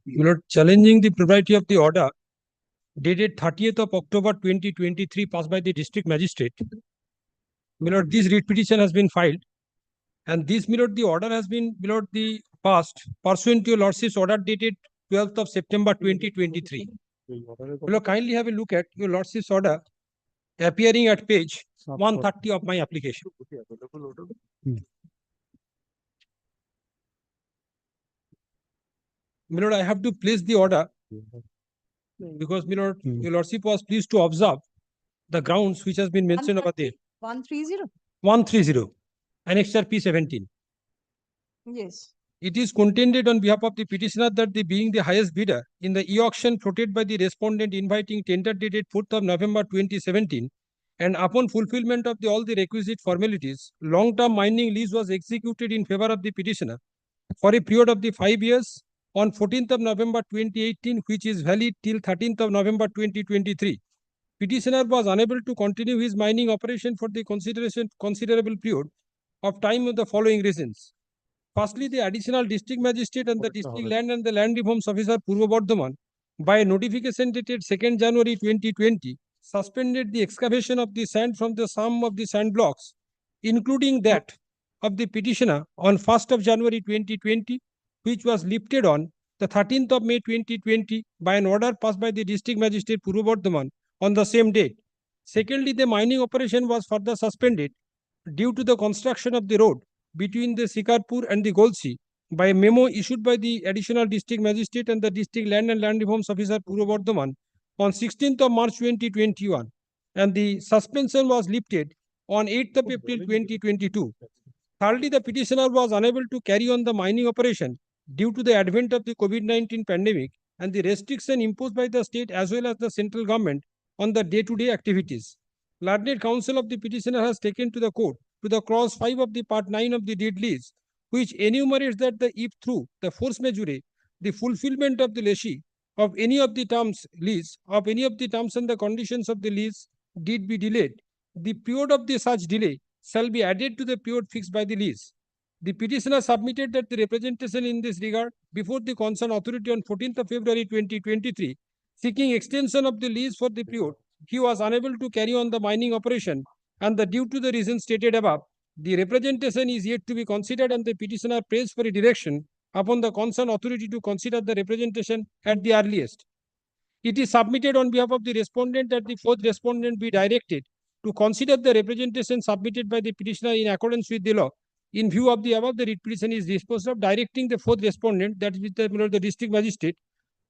My lord, challenging the propriety of the order dated 30th of October 2023 passed by the district magistrate. My lord, this writ petition has been filed, and this, my lord, the order has been, my lord, the passed pursuant to your lordship's order dated 12th of September 2023. My lord, kindly have a look at your lordship's order appearing at page 130 of my application. My lord, I have to place the order because, my lord, your lordship was pleased to observe the grounds which has been mentioned over there. 130. 130, Annexure P17. Yes. It is contended on behalf of the petitioner that they being the highest bidder in the e-auction floated by the respondent inviting tender dated 4th of November 2017, and upon fulfillment of all the requisite formalities, long-term mining lease was executed in favor of the petitioner for a period of the 5 years on 14th of November 2018, which is valid till 13th of November 2023. Petitioner was unable to continue his mining operation for the considerable period of time of the following reasons. Firstly, the additional district magistrate and the district land and the land reforms officer Purva Bardhaman, by a notification dated 2nd January 2020, suspended the excavation of the sand from the sum of the sand blocks, including that of the petitioner on 1st of January 2020, which was lifted on the 13th of May 2020 by an order passed by the district magistrate Purva Bardhaman on the same date. Secondly, the mining operation was further suspended due to the construction of the road between the Sikarpur and the Golsi by a memo issued by the additional district magistrate and the district land and land reforms officer Purva Bardhaman on 16th of March 2021, and the suspension was lifted on 8th of April 2022. Thirdly, the petitioner was unable to carry on the mining operation due to the advent of the COVID-19 pandemic and the restriction imposed by the state as well as the central government on the day-to-day activities. Learned counsel of the petitioner has taken to the court to the clause 5 of the part 9 of the deed lease, which enumerates that if through the force majeure, the fulfillment of the lessee of any of the terms lease, of any of the terms and the conditions of the lease did be delayed, the period of the such delay shall be added to the period fixed by the lease. The petitioner submitted that the representation in this regard before the concerned authority on 14th of February 2023, seeking extension of the lease for the period he was unable to carry on the mining operation, and due to the reasons stated above, the representation is yet to be considered, and the petitioner prays for a direction upon the concerned authority to consider the representation at the earliest. It is submitted on behalf of the respondent that the fourth respondent be directed to consider the representation submitted by the petitioner in accordance with the law. In view of the above, the writ petition is disposed of, directing the fourth respondent, that is the district magistrate,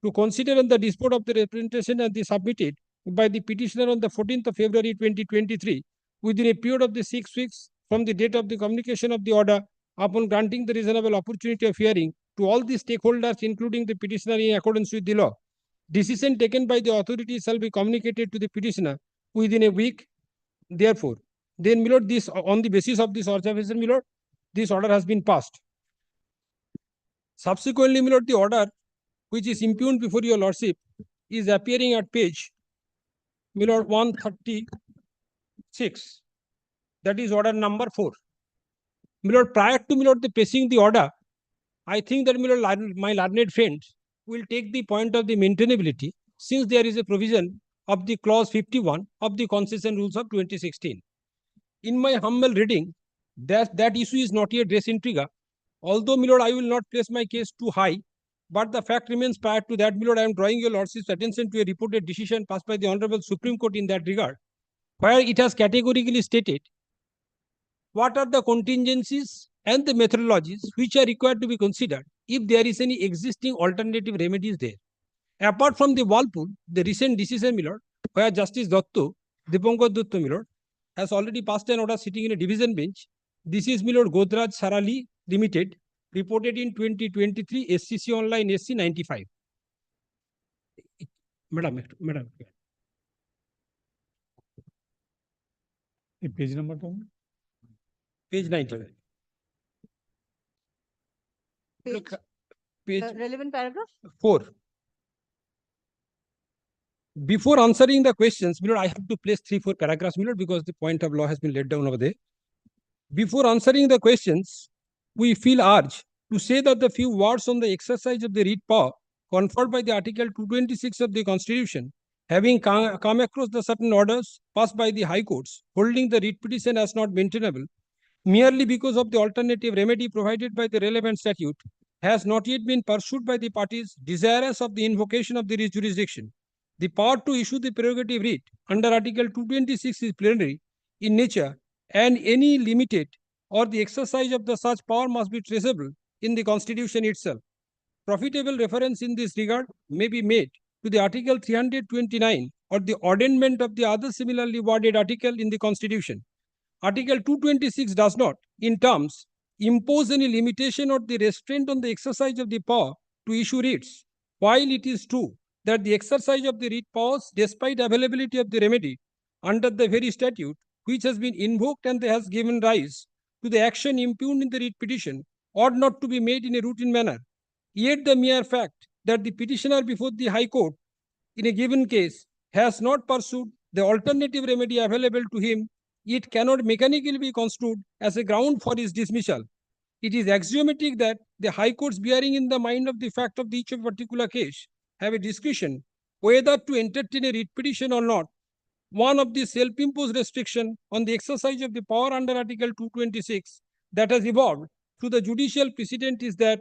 to consider and the dispose of the representation and the submitted by the petitioner on the 14th of February 2023 within a period of the 6 weeks from the date of the communication of the order, upon granting the reasonable opportunity of hearing to all the stakeholders, including the petitioner, in accordance with the law. Decision taken by the authority shall be communicated to the petitioner within a week. Therefore, then, my lord, this on the basis of this observation, my lord, this order has been passed. Subsequently, my lord, the order which is impugned before your lordship is appearing at page, my lord, 136. That is order number 4. My lord, prior to, my lord, the placing the order, I think that, my lord, my learned friends will take the point of the maintainability, since there is a provision of the clause 51 of the concession rules of 2016. In my humble reading, that issue is not yet res intriga. Although, my lord, I will not place my case too high, But the fact remains, prior to that, my lord, I am drawing your lordship's attention to a reported decision passed by the Honorable Supreme Court in that regard, where it has categorically stated what are the contingencies and the methodologies which are required to be considered if there is any existing alternative remedies there. Apart from the Whirlpool, the recent decision, my lord, where Justice Dotto, Dipankar Dutta, my lord, has already passed an order sitting in a division bench. This is, my lord, Godrej Sarali Limited, reported in 2023 SCC Online SC 95. Madam. Page number? Page 95. Page relevant paragraph? 4. Before answering the questions, my lord, I have to place 3-4 paragraphs, my lord, because the point of law has been laid down over there. Before answering the questions, we feel urged to say that the few words on the exercise of the writ power conferred by the Article 226 of the Constitution, having come across the certain orders passed by the High Courts, holding the writ petition as not maintainable, merely because of the alternative remedy provided by the relevant statute, has not yet been pursued by the parties desirous of the invocation of the writ jurisdiction. The power to issue the prerogative writ under Article 226 is plenary in nature, and any limited or the exercise of the such power must be traceable in the Constitution itself. Profitable reference in this regard may be made to the Article 329 or the amendment of the other similarly worded article in the Constitution. Article 226 does not, in terms, impose any limitation or the restraint on the exercise of the power to issue writs. While it is true that the exercise of the writ powers, despite availability of the remedy under the very statute which has been invoked and has given rise to the action impugned in the writ petition, ought not to be made in a routine manner. Yet the mere fact that the petitioner before the High Court in a given case has not pursued the alternative remedy available to him, it cannot mechanically be construed as a ground for his dismissal. It is axiomatic that the High Courts, bearing in the mind of the fact of each particular case, have a discretion whether to entertain a writ petition or not. One of the self-imposed restriction on the exercise of the power under Article 226 that has evolved through the judicial precedent is that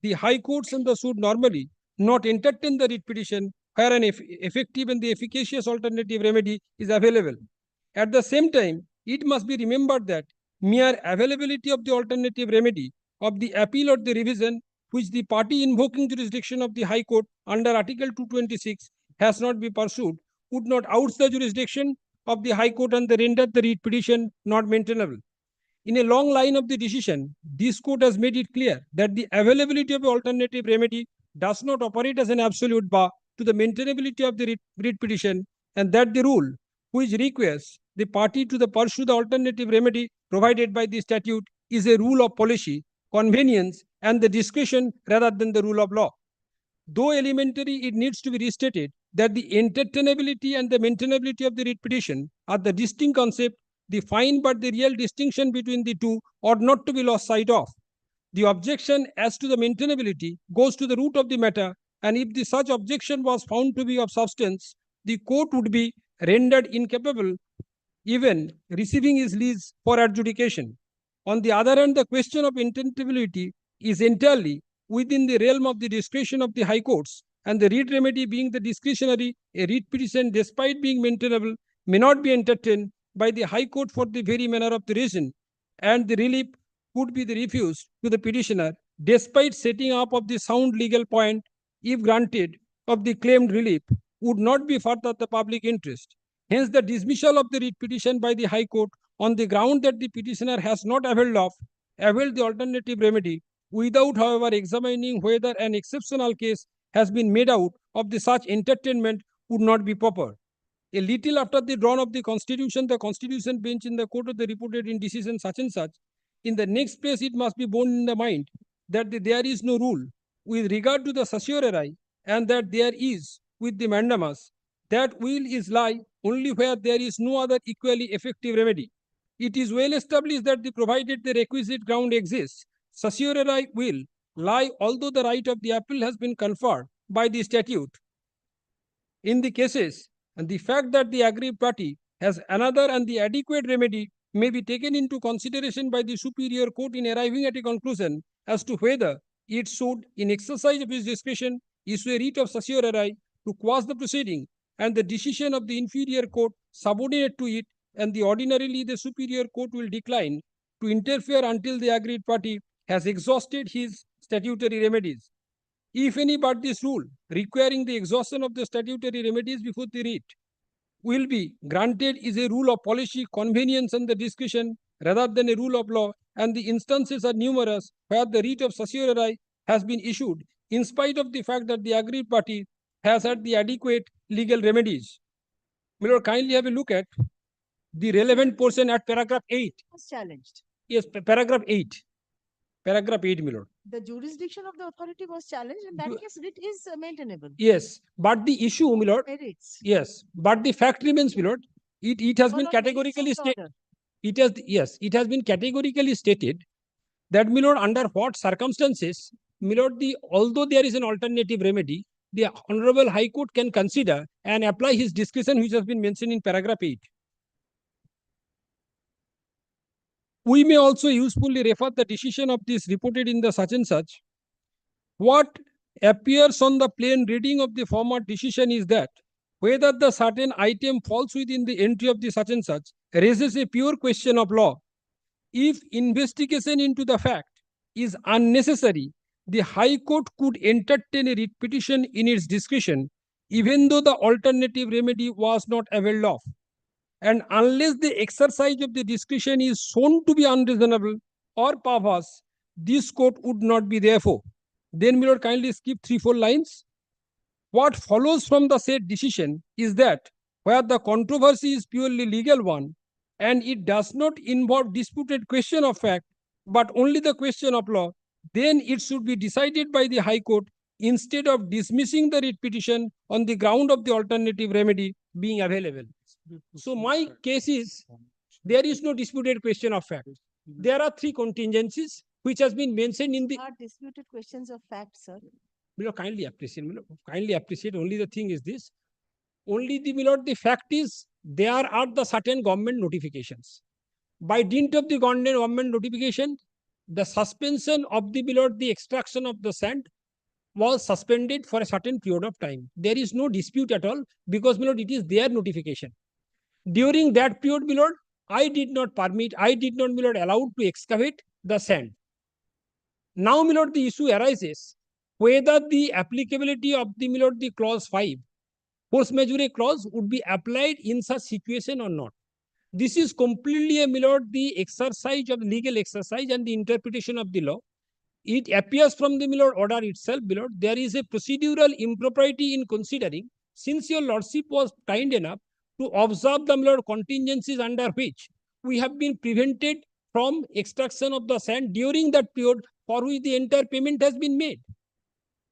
the High Courts and the should normally not entertain the writ petition where an effective and the efficacious alternative remedy is available. At the same time, it must be remembered that mere availability of the alternative remedy of the appeal or the revision which the party invoking jurisdiction of the High Court under Article 226 has not been pursued would not oust the jurisdiction of the High Court and render the writ petition not maintainable. In a long line of the decision, this court has made it clear that the availability of an alternative remedy does not operate as an absolute bar to the maintainability of the writ petition, and that the rule which requires the party to pursue the alternative remedy provided by the statute is a rule of policy, convenience, and the discretion rather than the rule of law. Though elementary, it needs to be restated that the entertainability and the maintainability of the writ petition are the distinct concept. The fine but the real distinction between the two ought not to be lost sight of. The objection as to the maintainability goes to the root of the matter, and if the such objection was found to be of substance, the court would be rendered incapable even receiving his lease for adjudication. On the other hand, the question of intentability is entirely within the realm of the discretion of the High Courts, and the writ remedy being the discretionary, a writ petition, despite being maintainable, may not be entertained by the High Court for the very manner of the reason, and the relief would be the refused to the petitioner, despite setting up of the sound legal point, if granted, of the claimed relief, would not be further the public interest. Hence, the dismissal of the writ petition by the High Court on the ground that the petitioner has not availed the alternative remedy, without, however, examining whether an exceptional case has been made out of the such entertainment, would not be proper. A little after the drawn of the Constitution bench in the court of the reported in decision such and such. In the next place, it must be borne in the mind that there is no rule with regard to the certiorari, and that there is with the mandamus, that will is lie only where there is no other equally effective remedy. It is well established that provided the requisite ground exists, certiorari will lie although the right of the appeal has been conferred by the statute. In the cases, and the fact that the aggrieved party has another and the adequate remedy may be taken into consideration by the superior court in arriving at a conclusion as to whether it should, in exercise of its discretion, issue a writ of certiorari to quash the proceeding, and the decision of the inferior court subordinate to it, and ordinarily the superior court will decline to interfere until the aggrieved party has exhausted his statutory remedies. If any but this rule, requiring the exhaustion of the statutory remedies before the writ, will be granted is a rule of policy, convenience, and the discretion rather than a rule of law, and the instances are numerous where the writ of certiorari has been issued in spite of the fact that the aggrieved party has had the adequate legal remedies. My lord, kindly have a look at the relevant portion at paragraph 8. Was challenged. Yes, paragraph 8. Paragraph 8, my lord. The jurisdiction of the authority was challenged. In that case, writ is maintainable. Yes, but the issue, my lord. Merits. Yes, but the fact remains, my lord. It has been On merits categorically of the stated. order. It has been categorically stated that, my lord, under what circumstances, my lord, although there is an alternative remedy, the Honorable High Court can consider and apply his discretion, which has been mentioned in paragraph 8. We may also usefully refer the decision of this reported in the such and such. What appears on the plain reading of the former decision is that whether the certain item falls within the entry of the such and such raises a pure question of law. If investigation into the fact is unnecessary, the High Court could entertain a writ petition in its discretion, even though the alternative remedy was not availed of. And unless the exercise of the discretion is shown to be unreasonable or perverse, this court would not be therefore. Then, my lord, kindly skip 3-4 lines. What follows from the said decision is that where the controversy is purely legal one, and it does not involve disputed question of fact, but only the question of law, then it should be decided by the High Court instead of dismissing the writ petition on the ground of the alternative remedy being available. So my case is, there is no disputed question of fact. There are 3 contingencies which has been mentioned in the... Are disputed questions of fact, sir. Kindly appreciate. Only the thing is this. Only the fact is there are the certain government notifications. By dint of the government notification, the suspension of the extraction of the sand was suspended for a certain period of time. There is no dispute at all because it is their notification. During that period, I did not allow to excavate the sand. Now, the issue arises whether the applicability of the clause 5, force majeure clause, would be applied in such situation or not. This is completely the exercise of legal exercise and the interpretation of the law. It appears from the order itself, there is a procedural impropriety in considering, since your lordship was kind enough to observe the contingencies under which we have been prevented from extraction of the sand during that period for which the entire payment has been made.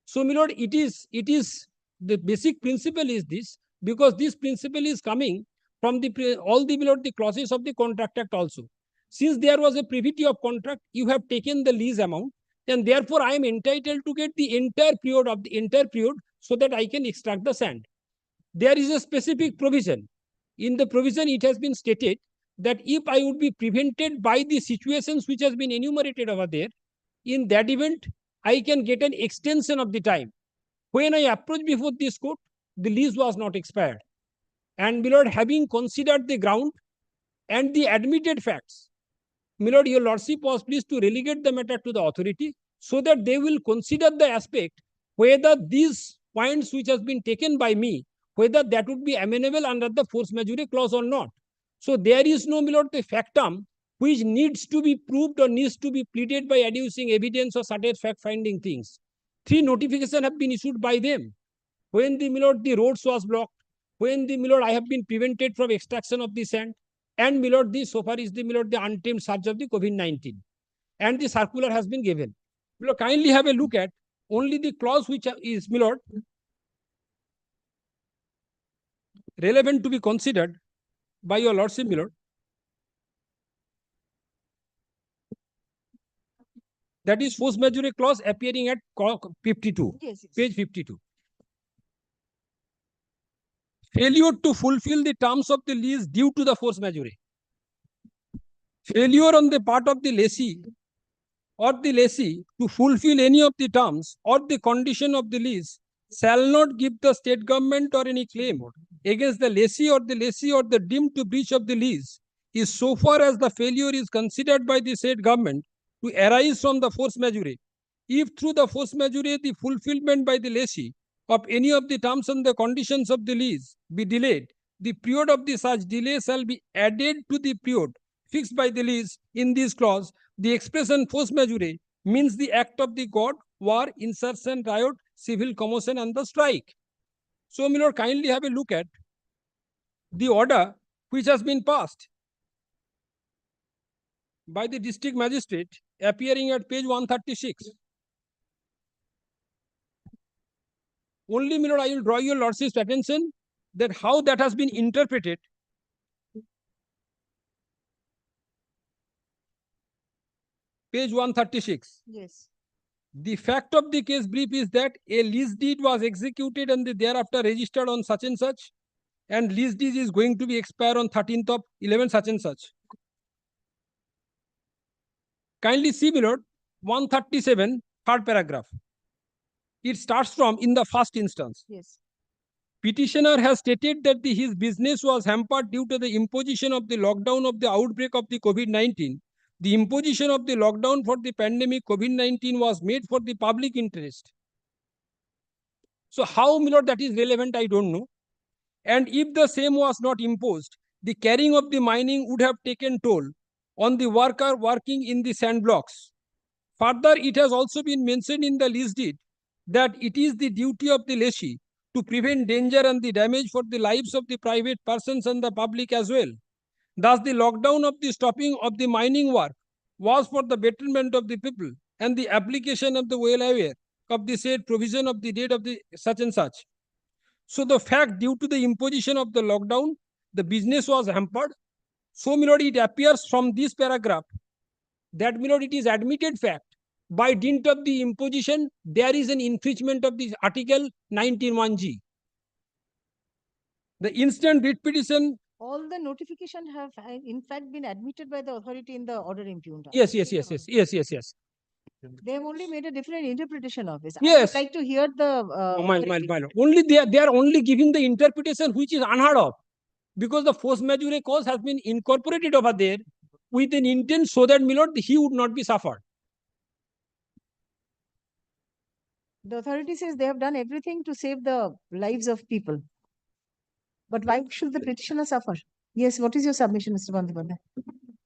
So, it is the basic principle is this, because this principle is coming from all the clauses of the Contract Act also. Since there was a privity of contract, you have taken the lease amount, and therefore I am entitled to get the entire period so that I can extract the sand. There is a specific provision. In the provision, it has been stated that if I would be prevented by the situations which has been enumerated over there, in that event, I can get an extension of the time. When I approached before this court, the lease was not expired. And, my lord, having considered the ground and the admitted facts, my lord, your lordship was pleased to relegate the matter to the authority so that they will consider the aspect whether these points which has been taken by me, whether that would be amenable under the force majeure clause or not. So there is no, my lord, the factum which needs to be proved or needs to be pleaded by adducing evidence or certain fact-finding things. 3 notifications have been issued by them. When the roads was blocked, when I have been prevented from extraction of the sand, and so far is the untamed surge of the COVID-19. And the circular has been given. Kindly have a look at only the clause which is, relevant to be considered by your lordship, That is force majeure clause appearing at 52, page 52. Failure to fulfill the terms of the lease due to the force majeure. Failure on the part of the lessee or the lessee to fulfill any of the terms or the condition of the lease shall not give the state government or any claim against the lessee or the deemed to breach of the lease is so far as the failure is considered by the state government to arise from the force majeure. If through the force majeure the fulfillment by the lessee of any of the terms and the conditions of the lease be delayed, the period of the such delay shall be added to the period fixed by the lease in this clause. The expression force majeure means the act of the god, war, insurrection, riot, civil commotion, and the strike. So, my lord, kindly have a look at the order which has been passed by the district magistrate appearing at page 136. Only, my lord, I will draw your lordship's attention that how that has been interpreted. Page 136. Yes. The fact of the case brief is that a lease deed was executed and thereafter registered on such and such, and lease deed is going to be expired on 13th of 11 such and such. Kindly see, my lord, 137, third paragraph. It starts from in the first instance. Yes. Petitioner has stated that his business was hampered due to the imposition of the lockdown of the outbreak of the COVID-19. The imposition of the lockdown for the pandemic COVID-19 was made for the public interest. So how, my lord, that is relevant, I don't know. And if the same was not imposed, the carrying of the mining would have taken toll on the worker working in the sand blocks. Further, it has also been mentioned in the lease deed that it is the duty of the lessee to prevent danger and the damage for the lives of the private persons and the public as well. Thus, the lockdown of the stopping of the mining work was for the betterment of the people and the application of the well aware of the said provision of the date of the such and such. So the fact due to the imposition of the lockdown, the business was hampered. So, my lord, it appears from this paragraph that, my lord, it is admitted fact by dint of the imposition, there is an infringement of the article 19(1)(g). The instant writ petition. All the notification have in fact been admitted by the authority in the order impugned. Yes. They have only made a different interpretation of this. Yes. I would like to hear the. My lord. Only they are only giving the interpretation which is unheard of, because the force majeure cause has been incorporated over there with an intent so that, my lord, he would not be suffered. The authority says they have done everything to save the lives of people. But why should the petitioner suffer? Yes, what is your submission, Mr. Bandhavana?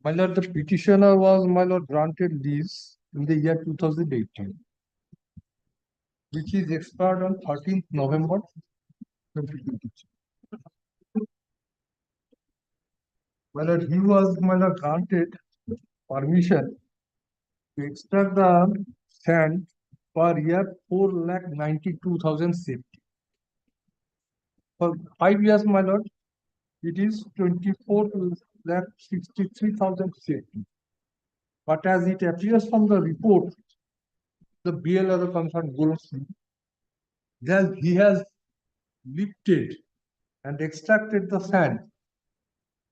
My lord, the petitioner was, my lord, granted lease in the year 2018, which is expired on 13th November 2022. My lord, he was, my lord, granted permission to extract the sand per year 4,92,000 safety. For 5 years, my lord, it is 24,63,000 safety. But as it appears from the report, the BLR concerned Goldsmith, that he has lifted and extracted the sand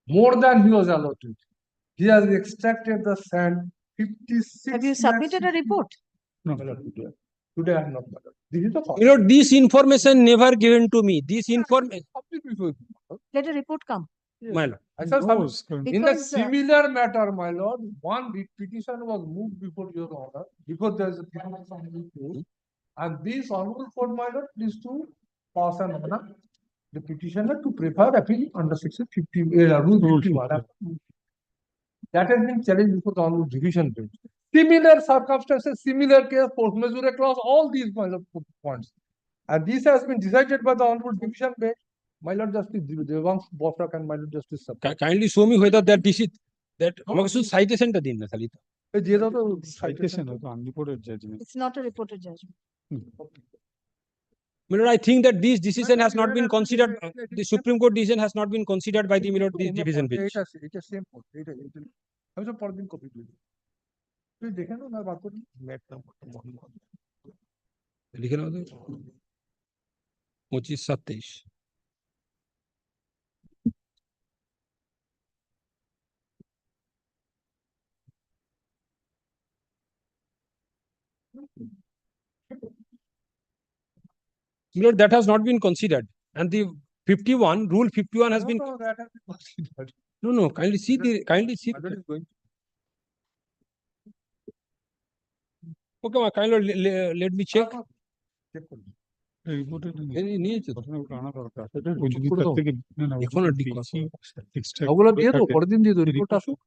more than he was allotted. He has extracted the sand 56. Have you submitted a report? No, my lord, today I have not. This is the fact. My lord, this information never given to me. This information. Let a report come. My lord. I shall Because, in the similar matter, my lord, one petition was moved before your order, because there is a petition from the court, and this honorable court, my lord, is to pass an order, the petitioner to prefer appeal under section 50, rule 51. That has been challenged before the honorable division bench. Similar circumstances, similar case, force majeure clause, all these, my lord, points. And this has been decided by the honorable division bench. My lord Justice Devang Bosrak and my lord Justice Sabha. Kindly show me whether that this is that আমাকে শুধু সাইটেশনটা দিন না খালি তো Citation of unreported judgment. It's not a reported judgment. My lord, I think that this decision has not been considered. The Supreme Court decision has not been considered by the, my lord, this division bench. এটা same এটা আমি তো পরের দিন copy দিই তুই দেখে নাও না বার করি ম্যাট নাম্বারটা বন্ধ লিখে নাও তো 25-27 Lord, that has not been considered. And the 51, rule 51 has been. No, that has been considered. No, kindly see the, That is going Okay, kindly let me check. এখন আর ওগুলো দিয়ে দেবো পরের দিন দিয়ে দেবো রিপোর্ট আসুক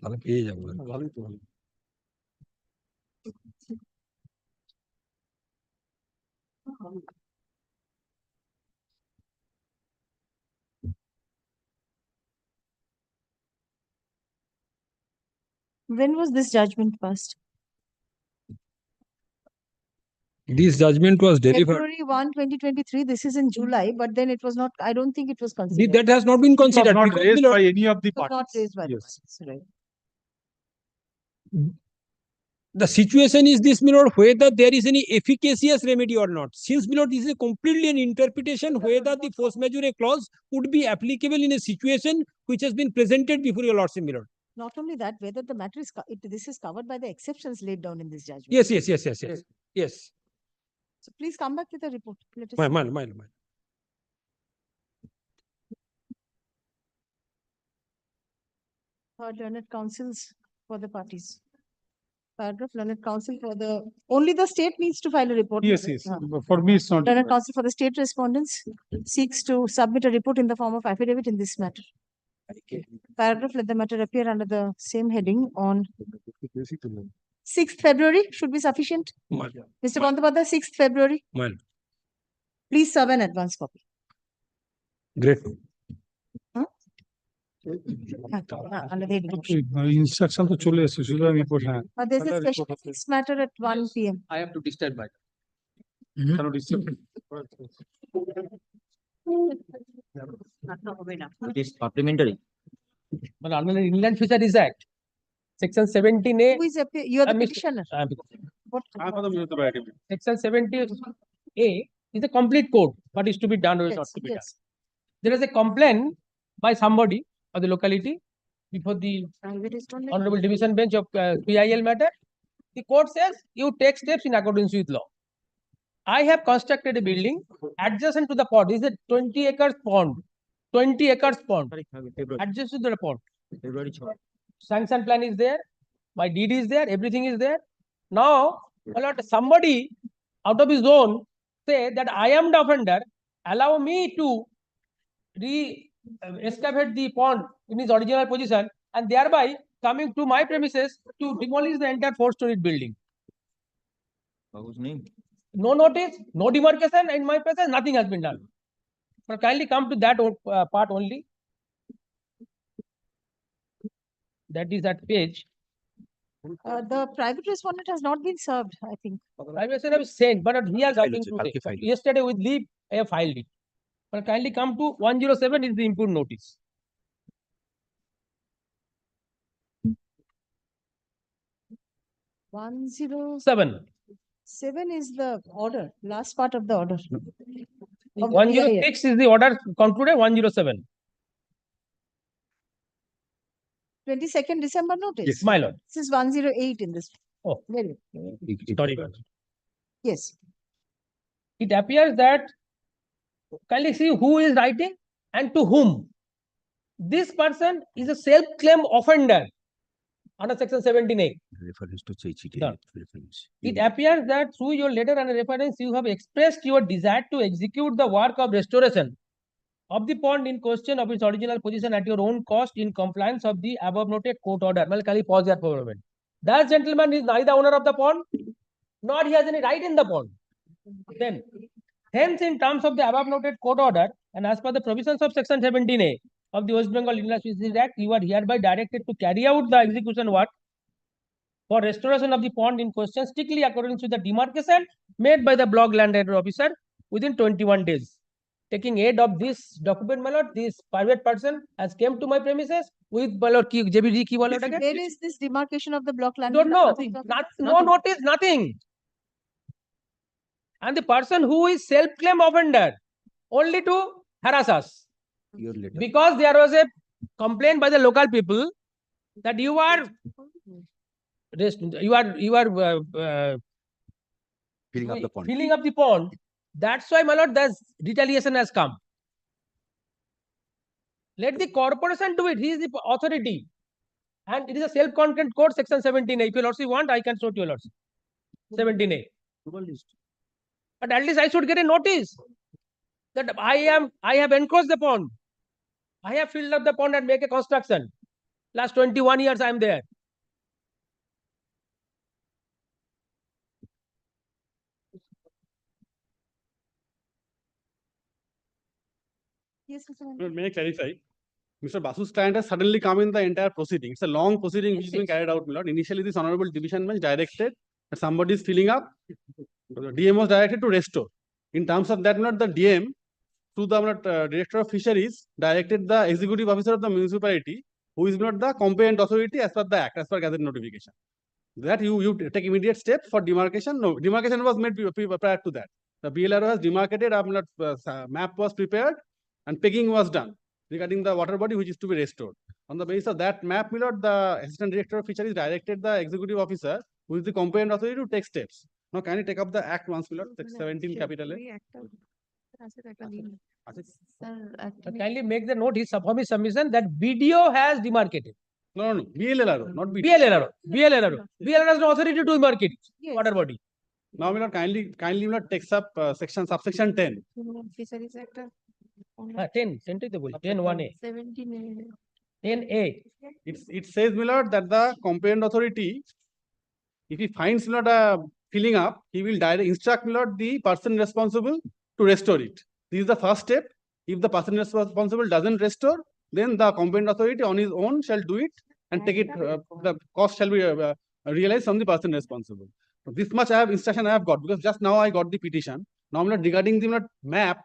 তাহলে পেয়ে যাবো ভালোই তো ভালো When was this judgment passed? This judgment was delivered. February 1, 2023. This is in July, but then it was not, I don't think it was considered. That has not been considered. not because raised Lord, by any of the It was not parties. raised by the Yes. parties, right? the situation is this, my lord, whether there is any efficacious remedy or not. Since, my lord, this is a completely an interpretation whether the force majeure clause would be applicable in a situation which has been presented before your lordship, my lord. Not only that, whether the matter is, this is covered by the exceptions laid down in this judgment. Yes. Yes. So please come back with the report. Let us My see. Third, learned counsels for the parties. Paragraph, learned counsel for the, only the state needs to file a report. Yes. For me, it's not. Learned counsel for the state respondents seeks to submit a report in the form of affidavit in this matter. Paragraph, let the matter appear under the same heading on 6th February should be sufficient. Mr. Bandhavada, 6th February. Please serve an advance copy. Great. Under the heading. Instruction to chole এসেছে শুধু আমি report হ্যাঁ There's a special fixed matter at 1 p.m. I have to disturb by. কেন disturb It is supplementary. But under the Inland Fisheries Act, Section 17A. Who is you are the petitioner. What? Section 70A is a complete code. What is to be done or is not to be done. There is a complaint by somebody of the locality before the Honorable Division Bench of PIL matter. The court says you take steps in accordance with law. I have constructed a building adjacent to the pond. This is a 20 acres pond. 20 acres pond. Adjacent to the pond. Sanction plan is there. My deed is there. Everything is there. Now, somebody out of his own say that I am the offender. Allow me to excavate the pond in its original position and thereby coming to my premises to demolish the entire 4-story building. No notice, no demarcation in my presence, nothing has been done. But kindly come to that part only. That is that page. The private respondent has not been served, I think. Private respondent is sent, but he has outing today. Yesterday with leave, I have filed it. But kindly come to 107 is the input notice. One zero Seven is the order, last part of the order. 106 is the order concluded, 107. 22nd December notice. Yes, my lord. This is 108 in this. Oh, very sorry. Yes. It appears that, kindly see who is writing and to whom. This person is a self-claim offender under section 17A. Reference to Done. It appears that through your letter and reference, you have expressed your desire to execute the work of restoration of the pond in question of its original position at your own cost in compliance of the above noted court order. Well, can you pause there for a moment? That gentleman is neither owner of the pond, nor he has any right in the pond. Then, hence, in terms of the above noted court order, and as per the provisions of section 17A of the West Bengal Inland Fisheries Act, you are hereby directed to carry out the execution work for restoration of the pond in question strictly according to the demarcation made by the block land officer within 21 days. Taking aid of this document, my lord, this private person has came to my premises with my lord, JBD key wallet again. Where is this demarcation of the block land? Don't know. No notice, nothing. And the person who is self-claim offender only to harass us. Year later. Because there was a complaint by the local people that you are Filling up the pond. filling up the pond. That's why, my lord, the retaliation has come. Let the corporation do it. He is the authority. And it is a self-contained code, section 17A. If you lordship want, I can show to you, lordship. 17A. But at least I should get a notice that I have encroached the pond. I have filled up the pond and make a construction. Last 21 years I am there. Yes, Mr. Lord, may I clarify? Mr. Basu's client has suddenly come in the entire proceeding. It's a long proceeding which is being carried out, my lord. Initially, this honorable division bench directed that somebody is filling up. The DM was directed to restore. In terms of that, my lord, the DM, through the director of fisheries, directed the executive officer of the municipality, who is not the competent authority as per the act, as per gazette notification. That you take immediate steps for demarcation. No, demarcation was made prior to that. The BLRO has demarcated, map was prepared, and pegging was done regarding the water body which is to be restored. On the basis of that map, my lord, the assistant director of fisheries directed the executive officer, who is the competent authority, to take steps. Now, can you take up the act once, my lord, 17 capital A? Kindly make the note from his submission that BDO has demarcated. No, BLRO, not BDO. BLRO has no authority to demarcate water body. Now, my lord, kindly, my lord, takes up subsection 10. 10 to the 10(1)(a). 10(a). It says, my lord, that the competent authority, if he finds, my lord, filling up, he will instruct, my lord, the person responsible to restore it. This is the first step. If the person responsible doesn't restore, then the competent authority on his own shall do it and take it. The cost shall be realized from the person responsible. So this much instruction I have got, because just now I got the petition. Now, my lord, regarding the map,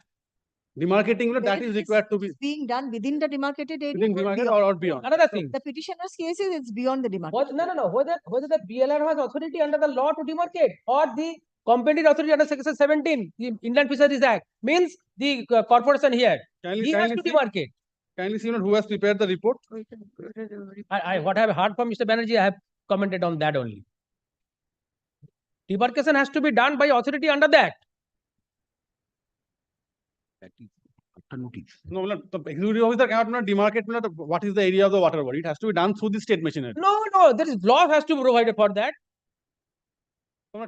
demarcating, that is required to be being done within the demarcated area. within demarcated or beyond. Another thing. The petitioner's case is it's beyond the demarcated. No. Whether the BLR has authority under the law to demarcate or the competent authority under section 17, the Inland Fisheries Act, means the corporation here. He has to demarcate. Kindly see who has prepared the report. What I have heard from Mr. Banerjee, I have commented on that only. Demarcation has to be done by authority under the act. No, the executive officer cannot demarcate what is the area of the water body. It has to be done through the state machinery. No, there is law has to be provided for that.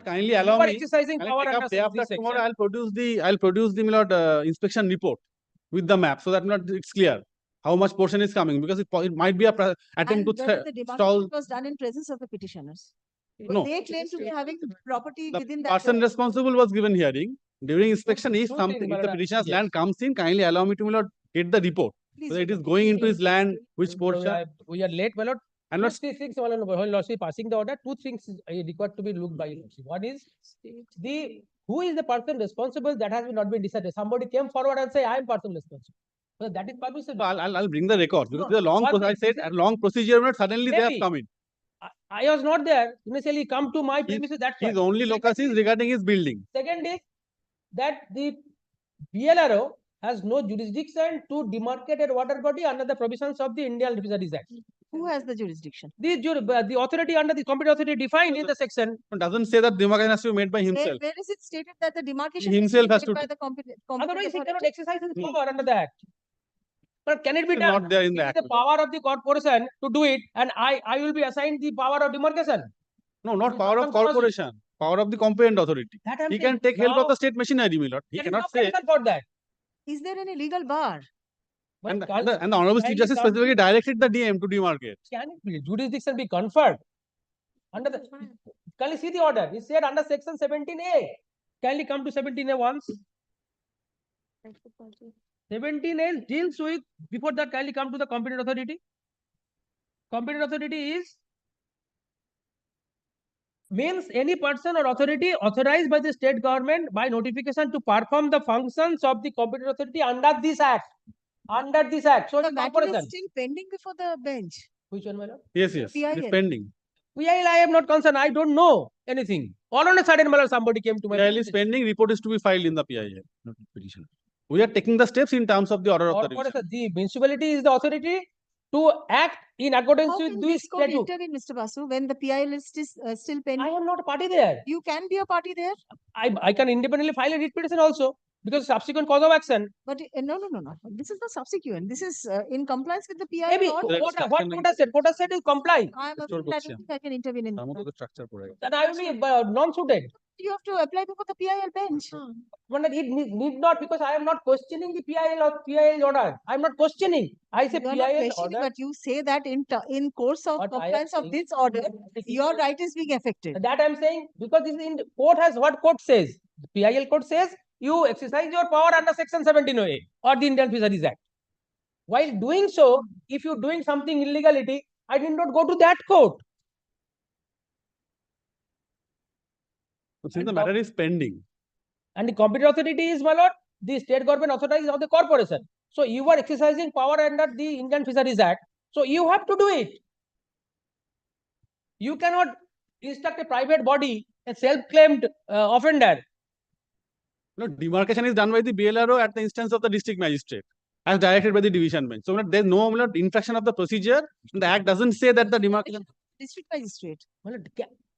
Kindly allow me. Exercising power under day after tomorrow, I'll produce the inspection report with the map, so that it's clear how much portion is coming, because it might be a attempt to the stall. demarcation was done in presence of the petitioners. No. They claim to be having property within that. Person responsible was given hearing. During inspection, if the petitioner's land comes in, kindly allow me to get the report. Whether it is going into his land, which portion. We are late, my lord. And not three things, while lordship passing the order, two things required to be looked by lordship. One is who is the person responsible that has not been decided. Somebody came forward and say, I am person responsible. So that is permissible. I'll bring the records, because the long process. I said a long procedure, suddenly they have come in. I was not there. Initially, come to my premises. That's his only locus is regarding his building. Second is that the BLRO has no jurisdiction to demarcate a water body under the provisions of the Indian Fisheries Act. Who has the jurisdiction? The authority under the competent authority defined in the section. It doesn't say that demarcation has to be made by himself. Where is it stated that the demarcation himself has made to by the competent Otherwise, he authority? cannot exercise his power under the Act. But can it be done? Not there in the Act. The power of the corporation to do it, and I will be assigned the power of demarcation. No, not power of corporation. Power of the competent authority. He can take help of the state machinery, my lord. He cannot say. For that. Is there any legal bar? And the Honorable Chief Justice specifically directed the DM to demarcate. Can it be jurisdiction be conferred under the? Can you see the order? It said under section 17A. Can you come to 17A once? 17A deals with, before that, can you come to the competent authority? Competent authority means any person or authority authorized by the state government by notification to perform the functions of the competent authority under this Act. Under this Act. So the matter is still pending before the bench. Which one, my lord? Yes. It's pending. PIL, I am not concerned. I don't know anything. All on a sudden, somebody came to my PIL is pending. Report is to be filed in the PIL. Petition. We are taking the steps in terms of the order of the division. Corporation, the municipality is the authority to act in accordance How with can this this court statute. intervene, Mr. Basu, when the PI list is still pending? I am not a party there. You can be a party there. I can independently file a writ petition also because subsequent cause of action. But no. This is the subsequent. This is in compliance with the PI Maybe law. what court has said? Court has said is comply. I am afraid I don't think I can intervene in that. Then I will be non-suited. You have to apply before the PIL bench. But it need not, because I am not questioning the PIL or PIL order. I am not questioning. I say You are PIL not questioning, order. but you say that in course of What I am compliance of saying- this order, your right is being affected. That I am saying because this is in court has what court says. The PIL court says you exercise your power under section 17A or the Indian Fisheries Act. While doing so, if you are doing something illegality, I did not go to that court. Since the matter is pending. And the competent authority is, my lord, the state government authorities of the corporation. So you are exercising power under the Indian Fisheries Act. So you have to do it. You cannot instruct a private body, a self-claimed offender. No, demarcation is done by the BLRO at the instance of the district magistrate, as directed by the division bench. So there is no infraction of the procedure. The act doesn't say that the demarcation. District magistrate.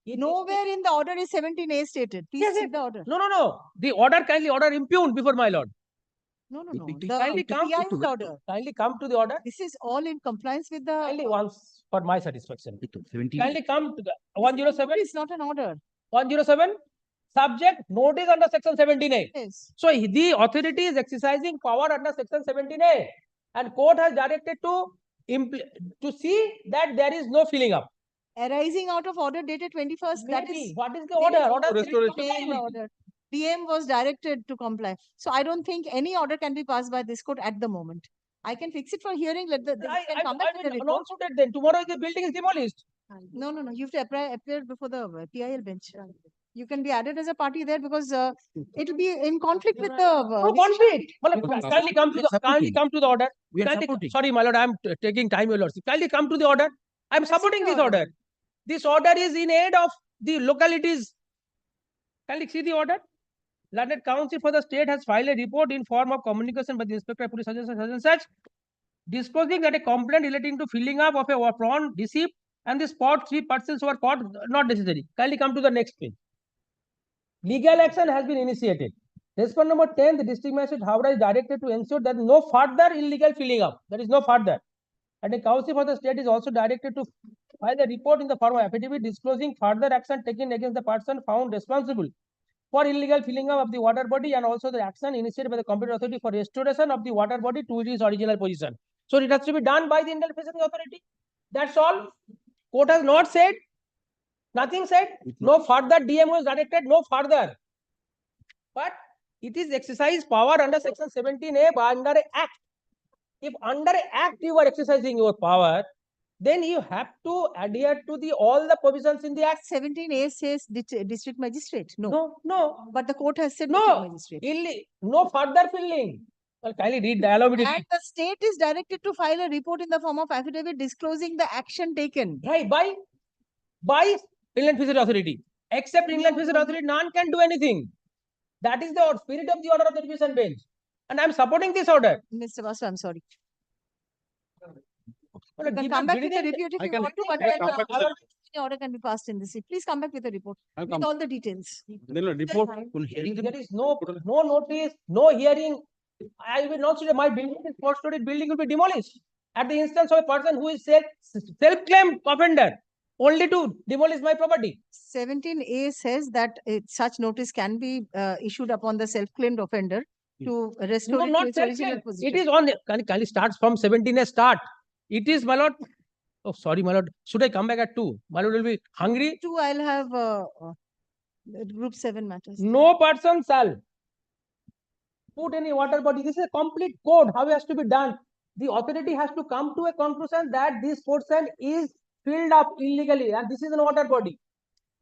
Nowhere in the order is 17A stated. Please see the order. No. The order kindly order impugned before my lord. No. Kindly come PI to the order. Kindly come to the order. This is all in compliance with the. Kindly once for my satisfaction. Kindly come to the 107. It's not an order. 107. Subject notice under section 17A. Yes. So the authority is exercising power under section 17A, and court has directed to see that there is no filling up. Arising out of order dated 21st. That Maybe. is What is the order? order. DM was directed to comply. So I don't think any order can be passed by this court at the moment. I can fix it for hearing. Let the can come back with the report. Non-suited then. Tomorrow the building is demolished. No. You have to appear before the PIL bench. You can be added as a party there because it will be in conflict with the. No conflict. Kindly come to the order. We are supporting. Sorry, my lord, I am taking time, your lordship. Kindly come to the order. I am supporting this order. This order is in aid of the localities. Kindly see the order. Learned Council for the State has filed a report in form of communication by the Inspector of Police such and such, disclosing that a complaint relating to filling up of a prawn deceived and the spot 3 persons were caught not necessary. Kindly come to the next page. Legal action has been initiated. Response number 10, the district magistrate HON'BLE is directed to ensure that no further illegal filling up. There is no further. And the Council for the State is also directed to file a report in the form of affidavit disclosing further action taken against the person found responsible for illegal filling up of the water body, and also the action initiated by the competent authority for restoration of the water body to its original position. So it has to be done by the Indian Fisheries Authority. That's all. Court has not said. Nothing said. No further DMO is directed. No further. But it is exercise power under section 17A under an act. If under an act you are exercising your power, then you have to adhere to all the provisions in the act. 17A says district magistrate. No. But the court has said No. district magistrate. No further filling. Well, kindly read the allow me to And read. the state is directed to file a report in the form of affidavit disclosing the action taken. Right, by Inland Fisheries Authority. Except Inland Fisheries Authority, none can do anything. That is the spirit of the order of the division bench. And I am supporting this order. Mr. Basu, I'm sorry. Well, You can give come a back with a brilliant- report if I you can- want to, but I can come back with a- any order can be passed in this. Please come back with a report I'll with come. all the details. Then a report. There is no notice, no hearing. I will not say my building is 4-story building will be demolished at the instance of a person who is self-claimed offender only to demolish my property. 17A says that such notice can be issued upon the self-claimed offender to restore No, it to not its original self-claimed. position. It is on the kindly starts from 17A start. It is, my lord. Oh, sorry, my lord. Should I come back at 2? My lord will be hungry. 2, I'll have group 7 matters. No person shall put any water body. This is a complete code. How it has to be done? The authority has to come to a conclusion that this portion is filled up illegally and this is a water body.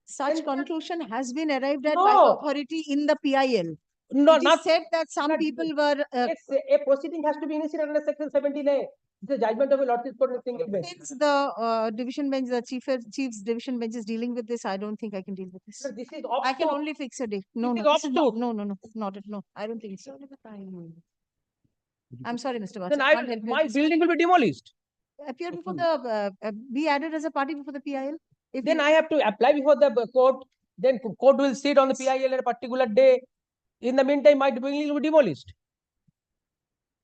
Such conclusion has been arrived at by No. the authority in the PIL. No, It is said that some people were. A proceeding has to be initiated under section 17A. It's a judgment of a lordship court in a single bench. Since the division bench, the chief's division bench is dealing with this, I don't think I can deal with this. Sir, this is I can offsuit. only fix a day. No, This no, is this is not, offsuit. no, not it. No, I don't think so. I'm sorry, Mr. Vasu. Then I can't help you my with this. building will be demolished. Appear before the, be added as a party before the PIL. If Then you- I have to apply before the court. Then court will sit on the PIL at a particular day. In the meantime, my building will be demolished.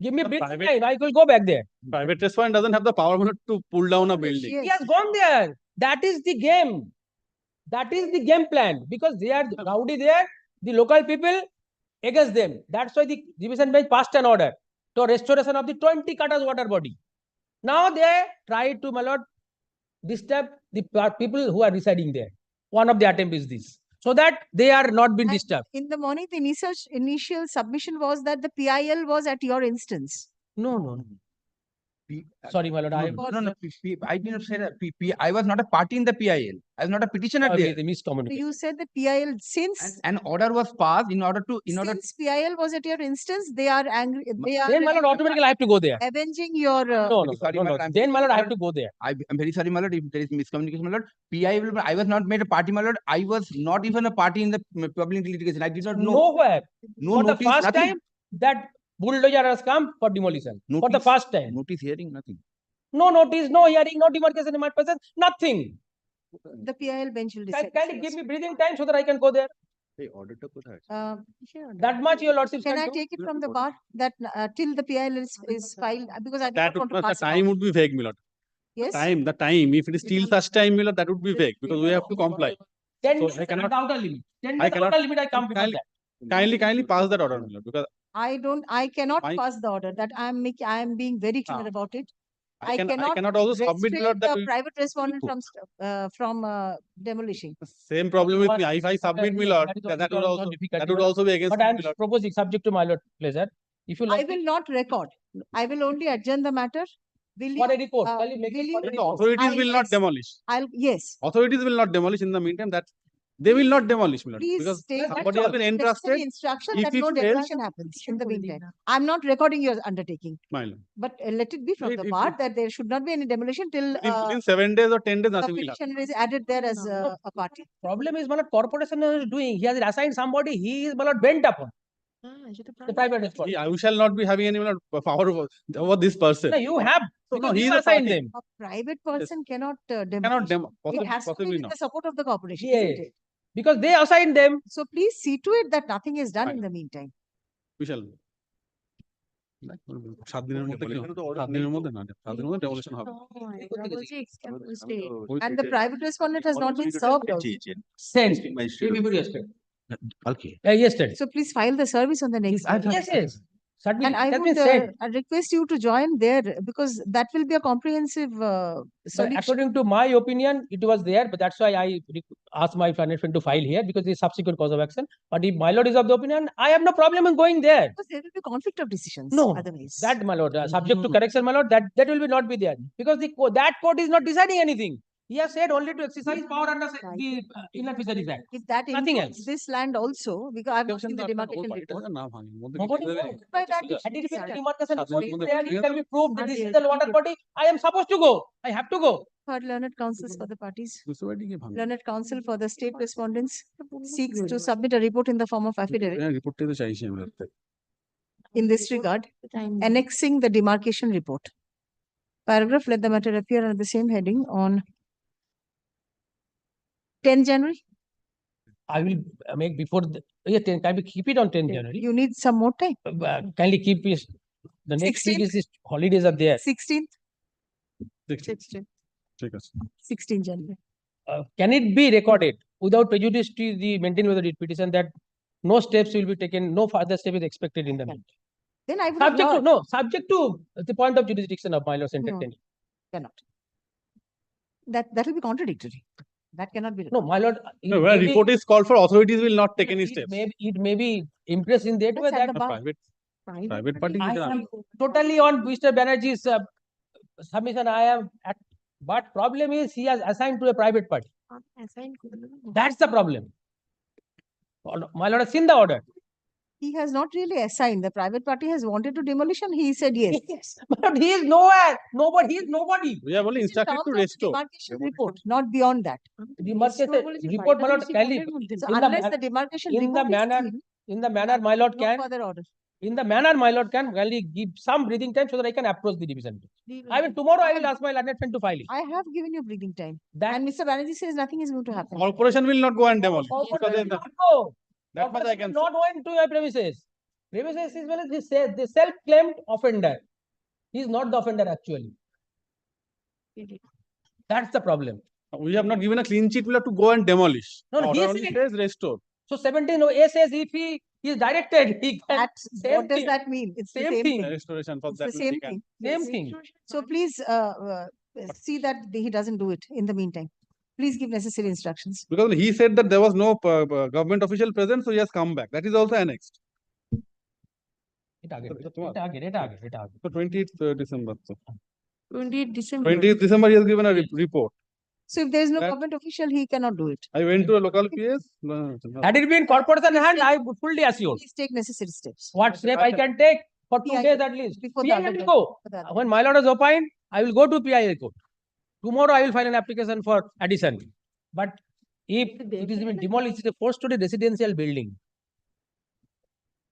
Give me a bit time. I will go back there. Private respondent doesn't have the power to pull down a building. He has gone there. That is the game. That is the game plan, because they are rowdy there. The local people against them. That's why the division bench passed an order to restoration of the 20 cutters water body. Now they try to, my lord, disturb the people who are residing there. One of the attempt is this, so that they are not being disturbed. in the morning, the initial submission was that the PIL was at your instance. No. Sorry, my lord. I didn't say that. I was not a party in the PIL. I was not a petitioner there. The miscommunication. You said the PIL since An order was passed in order to since PIL was at your instance, they are angry. They are Then, my lord, automatically I have to go there. avenging your. No. Then, my lord, I have to go there. I'm very sorry, my lord, if there is miscommunication, my lord. PIL, I was not made a party, my lord. I was not even a party in the public litigation. I did not know. Nowhere. No For notice, the first nothing. time, that bulldozer has come for demolition. For the first time. Notice hearing, nothing. No notice, no hearing, no demarcation in my presence, nothing. The PIL bench will decide. Can you give me breathing time so that I can go there? That much your lordship Can I take it from the bar that till the PIL is filed, because I do That not would, want to the pass it time on. would be vague, my lord. Yes. The time. If it is till such time, my lord, that would be vague because we have to comply. 10 So days I cannot. outer limit. 10 I days cannot. outer limit, I come before that. Kindly pass that order, my lord, because I cannot pass the order. That I am being very clear about it. I cannot also submit, restrain Lord, that the we- private respondent from demolishing. same problem with me. If I submit, my lord, that would also be against But I am me, my lord. proposing, subject to my lord pleasure. If you I will not record. I will only adjourn the matter. Will For you, a report. will you- The authorities will not demolish. Yes. Authorities will not demolish. In the meantime, that they will not demolish, my lord, Please because take somebody has been entrusted. instruction If that it no fails, demolition happens in the meantime. I'm not recording your undertaking, my lord. but let it be from the It- part that there should not be any demolition till Within 7 days or 10 days, the nothing will happen. petitioner is added there as a party. Problem is, my lord, corporation is doing. He has assigned somebody. He is, my lord, bent upon. The private respondent. We shall not be having any, my lord, power over this person. No, you have. No, Because he you is a assigned party. them. A private person cannot demolish. Cannot It has to be possibly with not. the support of the corporation, Yes. isn't it? Because they assigned them. So please see to it that nothing is done in Fine. the meantime. We shall. 7 দিনের মধ্যে কি হবে? 7 দিনের মধ্যে না, 7 দিনের মধ্যে demolition হবে। And the private respondent has not been served also. Sent. Yesterday. So please file the service on the next day. Yes. Certainly. And I It has would been sent. request you to join there because that will be a comprehensive But solution. according to my opinion, it was there, but that's why I asked my financial friend to file here because it's subsequent cause of action. But if my lord is of the opinion, I have no problem in going there. Because there will be conflict of decisions No, otherwise. that my lord, subject to correction, my lord, that will be not be there because that court is not deciding anything. He has said only to exercise power under the Inland Fisheries Act. If that Nothing includes this land also, because I've not seen the demarcation report. By that, Demarcation there, it can be proved that this is the water body. I am supposed to go. I have to go. for learned counsels for the parties. Learned counsel for the state respondents seeks to submit a report in the form of affidavit রিপোর্টটা তো চাইছি আমরা। in this regard, annexing the demarcation report. Paragraph, let the matter appear under the same heading on 10 January. I will make before the, can we keep it on 10 January? You need some more time. Kindly keep it. The next week is this holidays are there. 16th. 16th. ঠিক আছে। 16 January. Can it be recorded without prejudice to the maintained with the writ petition that no steps will be taken, no further step is expected in the meantime? Then I would have Subject to, heard. no, subject to the point of jurisdiction of my lord's entertaining. Cannot. That will be contradictory. That cannot be. No, my lord. No, where report is called for, authorities will not take any steps. It may be impressed in that way That's at that the bar. Private party. I am totally on Mr. Banerjee's submission. I am at, but problem is he has assigned to a private party. That's the problem. My lord has seen the order. He has not really assigned. The private party has wanted to demolition. He said yes. Yes, but he is nowhere. Nobody. He is nobody. We have only instructed to restore. Demarcation report, not beyond that. Demarcation report, my lord, kindly. So unless the demarcation in the report is manner, clean, in the manner, my lord no can. further order. in the manner my lord can kindly give some breathing time so that I can approach the division bench. I will tomorrow I will ask my learned friend to file it. I have given you breathing time. That And Mr. Banerjee says nothing is going to happen. Corporation will not go and demolish. corporation will not go. That much I Corporation can will not go into your premises. Premises is well as the self-claimed offender. He is not the offender actually. That's the problem. We have not given a clean sheet. We have to go and demolish. No, no, Order he only said- says restore. So 17A says if he is directed, he can. What does that mean? It's the same thing. Restoration for It's that the will same take an- thing. Same Yes. thing. So please see that he doesn't do it in the meantime. Please give necessary instructions. Because he said that there was no government official present, so he has come back. That is also annexed. It target. So 20th December. So 28 December. 20th December, he has given a report. So if there is no That- government official, he cannot do it. I went to a local PS. Had it been corporation hand, I would fully assure. Please take necessary steps. What step I can take for 2 PI days at least. before the PI other will day. go. For the other When my lord is opined, I will go to PI court. Tomorrow I will file an application for addition. But if it is been demolished, it's a 4-story residential building.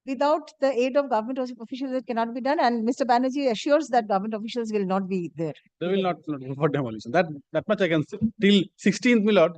Without the aid of government officials, it cannot be done. And Mr. Banerjee assures that government officials will not be there. They will not go for demolition. That much I can say. Till 16th, my lord,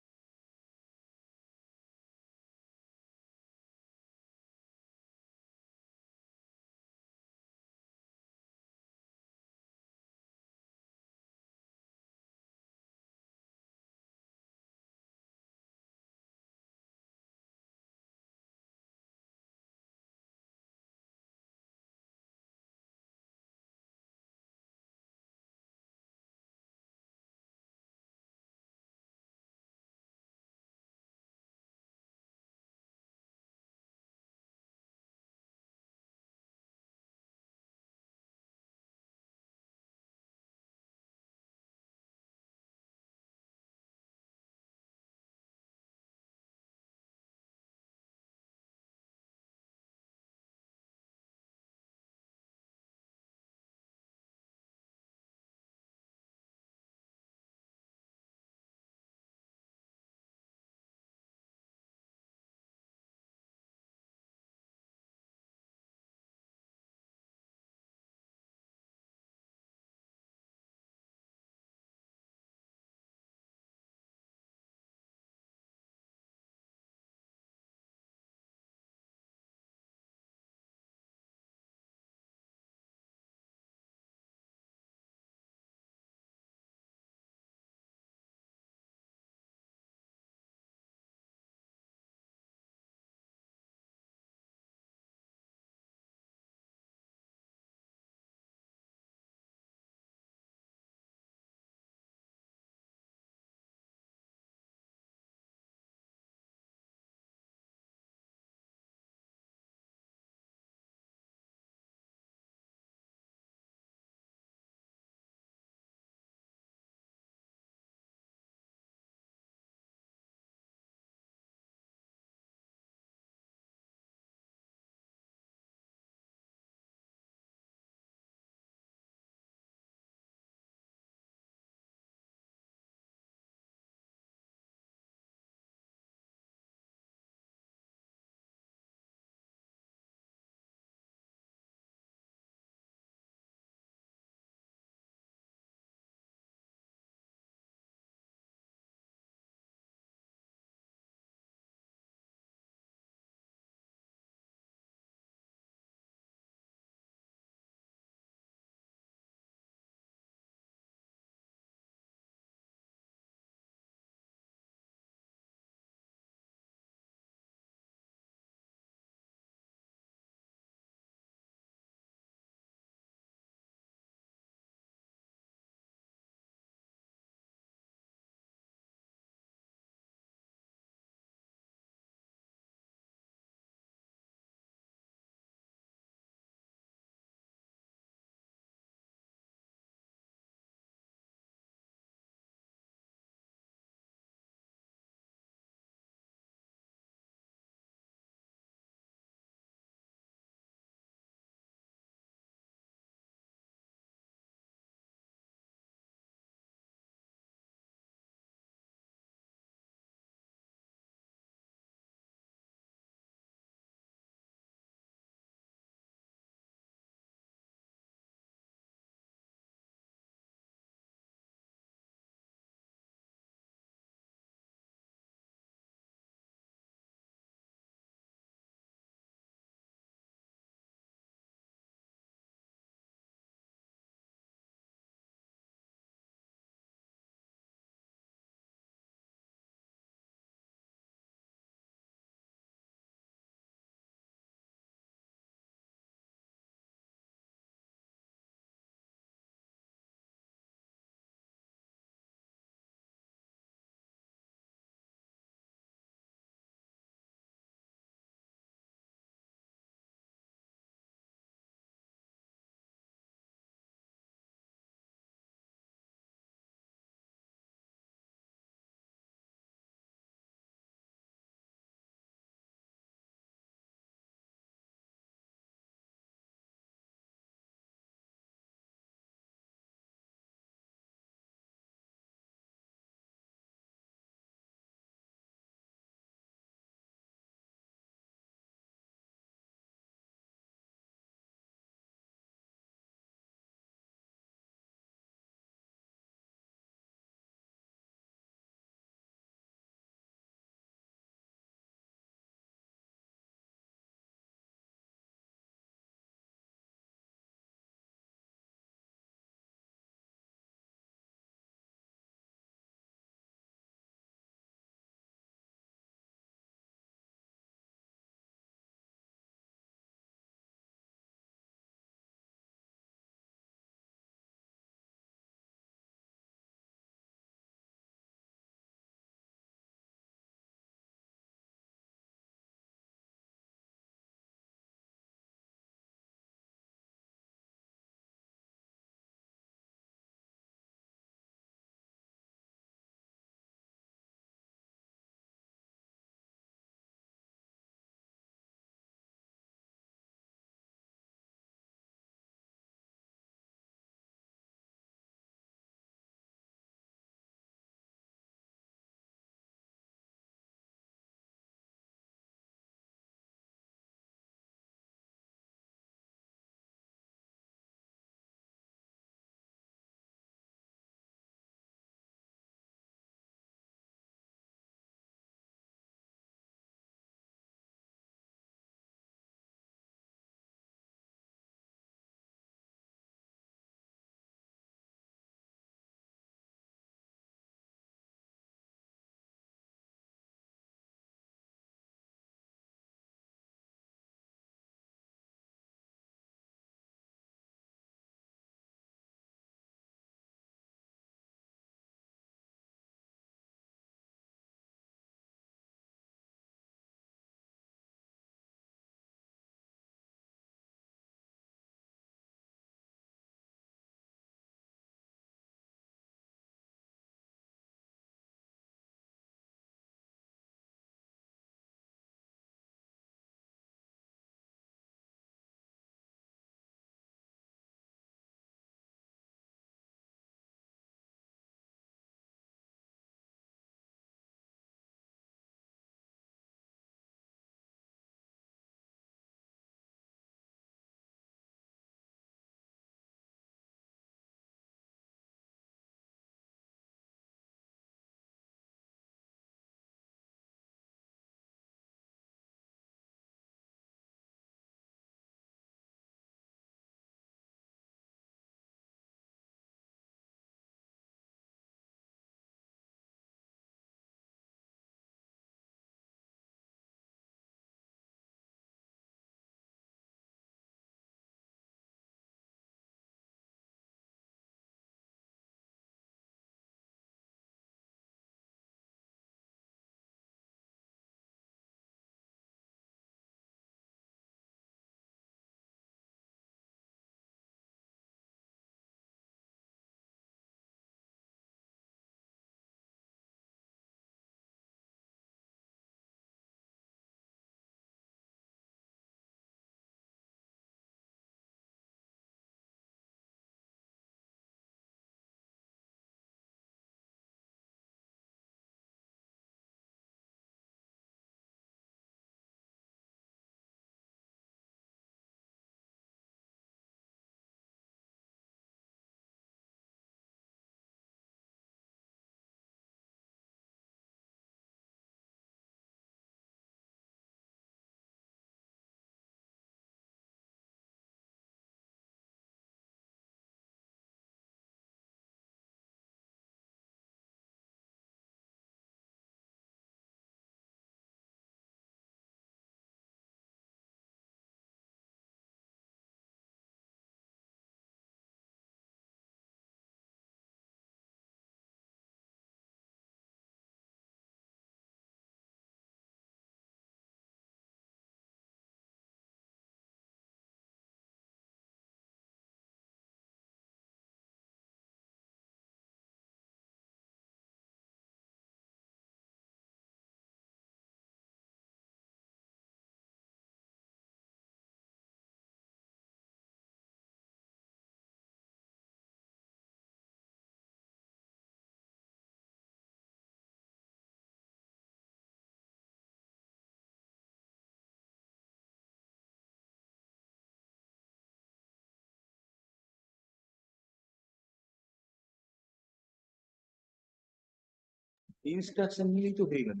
instruction নিলেই তো হয়ে গেল।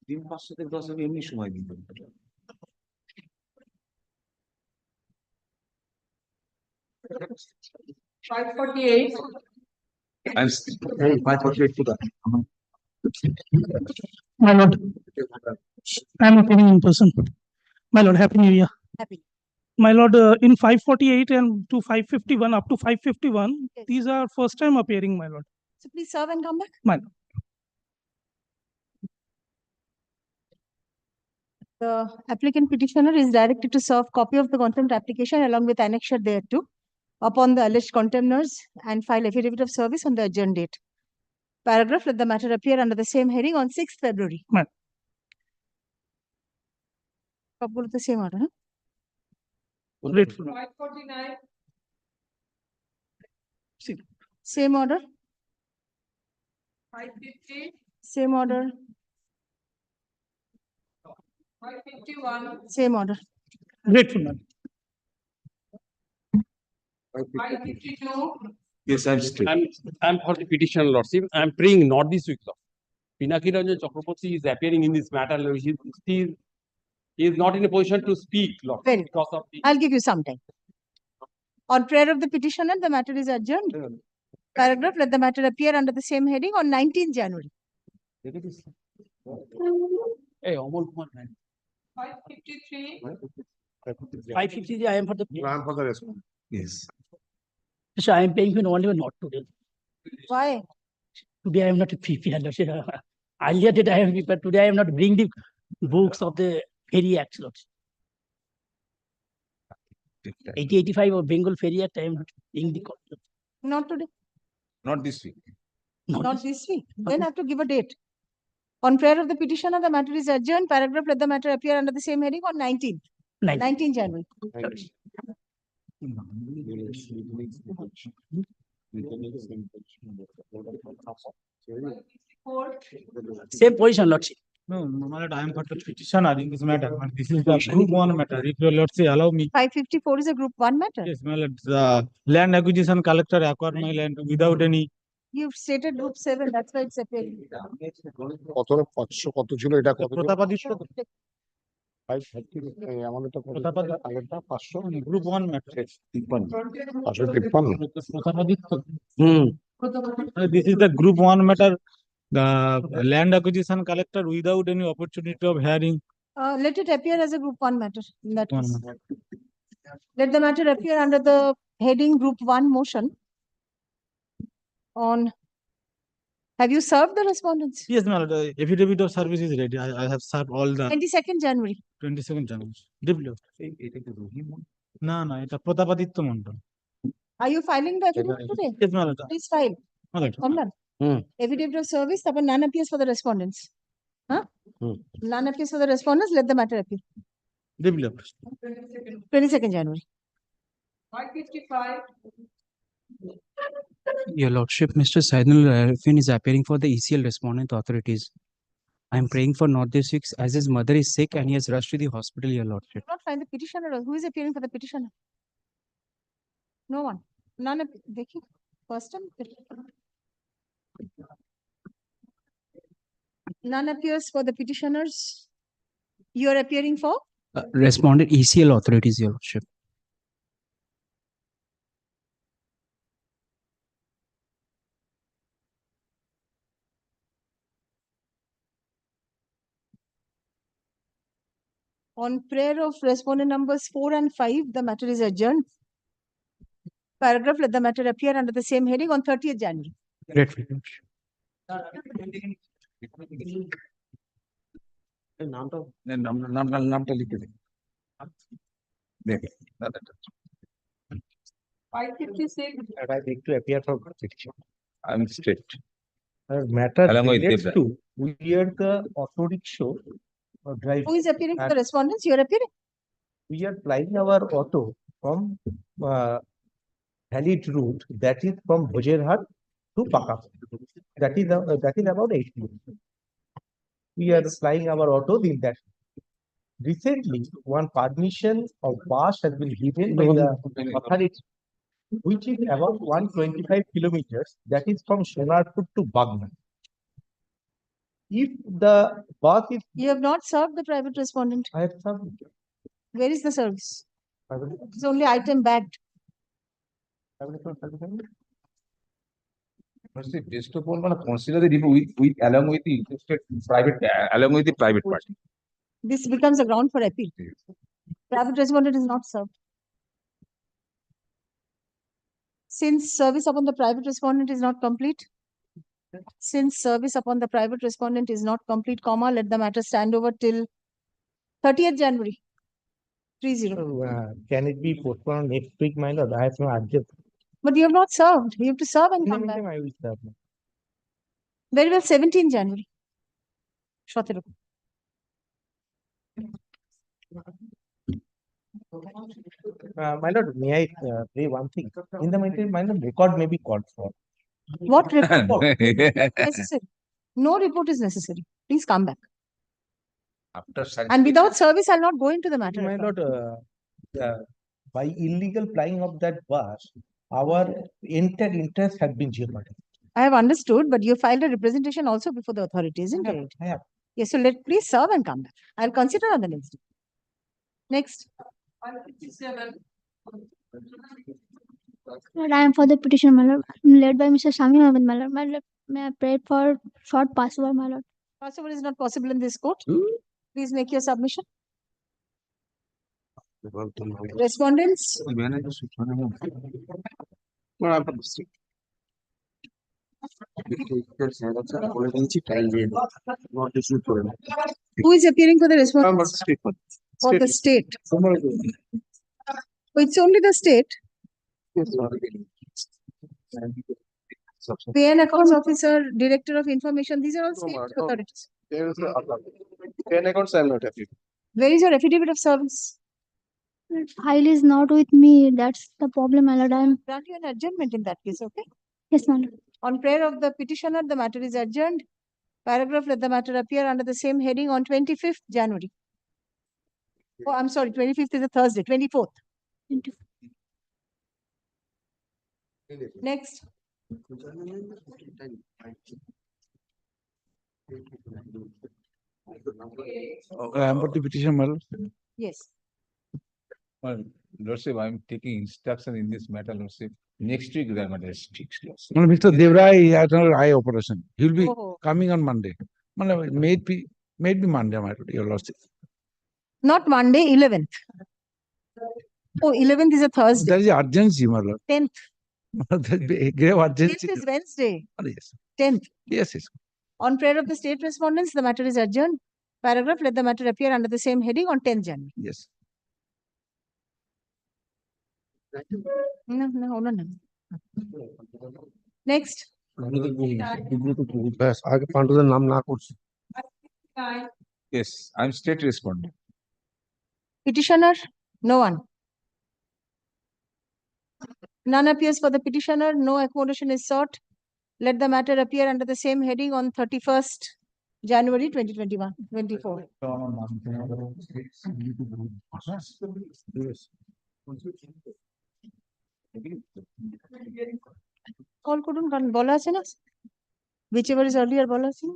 দিন 5 থেকে 10 আমি এমনি সময় দিতে পারি। I'm 548 to that. My lord, I'm appearing in person. My lord, happy new year. Happy. My lord, in 548 and to 551, up to 551, Yes. these are first time appearing, my lord. So please serve and come back. My lord. The applicant petitioner is directed to serve copy of the contempt application along with annexure thereto upon the alleged contemners and file affidavit of service on the adjourned date. Paragraph, let the matter appear under the same heading on 6th February. Ma'am. সবগুলো তো same order, huh? Grateful. 549. Same order. 550. Same order. 551. Same order. Grateful, ma'am. 552. Yes, I'm straight. I'm for the petition, Lordship. I'm praying not this week, Lord. Pinaki Ranjan Chakraborty is appearing in this matter. He is not in a position to speak, Lord. Very good. Because of the I'll give you some time. On prayer of the petitioner, the matter is adjourned. Paragraph, let the matter appear under the same heading on 19th January. Hey, HON'BLE Kumar, man. 553. 550, I am for the. I am for the response. Yes. So I am paying for only not today. Why? Today I am not a PP. Earlier did I have, but today I am not bring the books of the Ferry Act, Lord. 8085 or Bengal Ferry Act, I am not bring the copy. Not today. Not this week. Not this week. Then I have to give a date. On prayer of the petitioner, the matter is adjourned. Paragraph, let the matter appear under the same heading on 19th. 19th January. Same position, Lordship. No, my lord, I am for the petitioner in this matter. But this is the group 1 matter. If your lord say allow me. 554 is a group 1 matter. Yes, my lord. The land acquisition collector acquired my land without any. You've stated group 7, that's why it's appearing. কত 500 কত ছিল এটা কত প্রতাপাদিত্য আমাদের তো প্রতাপাদিত্য আগেরটা 500 group 1 matter. 553 Pratapaditya This is the group 1 matter. The land acquisition collector without any opportunity of hearing. Let it appear as a group 1 matter. In that One case. Let the matter appear under the heading group 1 motion. On. Have you served the respondents? Yes, my lord. Affidavit of service is ready. I have served all the 22nd January. 22nd January. No, এটা Pratapaditya Mondal. Are you filing the affidavit today? Yes, my lord. Please file. My lord. Comlan. Affidavit of service, then none appears for the respondents. Huh? None appears for the respondents, let the matter appear. 22nd January. 555. Your Lordship, Mr. Saidul Arifin is appearing for the ECL respondent authorities. I am praying for not this week as his mother is sick and he has rushed to the hospital, Your Lordship. Not find the petitioner. Who is appearing for the petitioner? No one. None. Dekhi. First time. None appears for the petitioners. You are appearing for? Respondent ECL authorities, Your Lordship. On prayer of respondent numbers 4 and 5, the matter is adjourned. Paragraph, let the matter appear under the same heading on 30th January. Grateful. নামটা লিখে দিন। দেখে 556. I beg to appear for petition. I'm straight. Matter Along with relates Devra. to we are the auto rickshaw driver. Who is appearing for the respondents? You are appearing? We are flying our auto from valid route, that is from Bhojerhat to Pakap. That is about 8 kilometers. We are flying our auto in that. Recently, one permission of bus has been given by the authority, which is about 125 kilometers. That is from Sonarpur to Bagna. if the boss is, You have not served the private respondent. I have served. Where is the service? It's only item bagged. Based upon consider the with along with the interested private along with the private party. This becomes a ground for appeal. Private respondent is not served. Since service upon the private respondent is not complete, comma, let the matter stand over till 30th January. 30. Can it be postponed next week, my lord? I have no objection. But you have not served. You have to serve and In the come back. meantime, I will serve. Very well, 17 January. 17. My lord, may I say one thing? In the meantime, my lord, record may be called for. What report? Necessary. No report is necessary. Please come back. After And without service, I'll not go into the matter. My at all. lord, by illegal flying of that bus, our entire interest had been jeopardized. I have understood, but you filed a representation also before the authority, isn't it? I have. Yes, so please serve and come back. I'll consider on the next day. Next. Lord, I am for the petition, my lord. I am led by Mr. Sami Ahmed, my lord. My lord, may I pray for short passover, my lord? Passover is not possible in this court. Please make your submission. Respondents? Who is appearing for the respondents? For the state. Oh, it's only the state. Pay and accounts officer, director of information, these are all state authorities. Where is your affidavit of service? File is not with me. That's the problem, my lord. I am. Grant you an adjournment in that case, okay? Yes, my lord. On prayer of the petitioner, the matter is adjourned. Paragraph, let the matter appear under the same heading on 25th January. Oh, I'm sorry, 25th is a Thursday, 24th. Next. I am for the petition, my lord. Yes. Well, Lordship, I am taking instruction in this matter, Lordship. Next week, the matter is fixed. Well, Mr. Devrai had an eye operation. He will be Oh. coming on Monday. Well, maybe Monday, my lord, your lordship. Not Monday, 11th. Oh, 11th is a Thursday. There is urgency, my lord. 10th. Grave urgency. 10th is Wednesday. Oh, yes. 10th. Yes, yes. On prayer of the state respondents, the matter is adjourned. Paragraph, let the matter appear under the same heading on 10th January. Yes. No. Next. ব্যাস আগে পাণ্ডুদের নাম না করছি Yes, I am state respondent. Petitioner, no one. None appears for the petitioner. No accommodation is sought. Let the matter appear under the same heading on 31st January 2021, 24. Call করুন কারণ বলা আছে না whichever is earlier বলা আছে না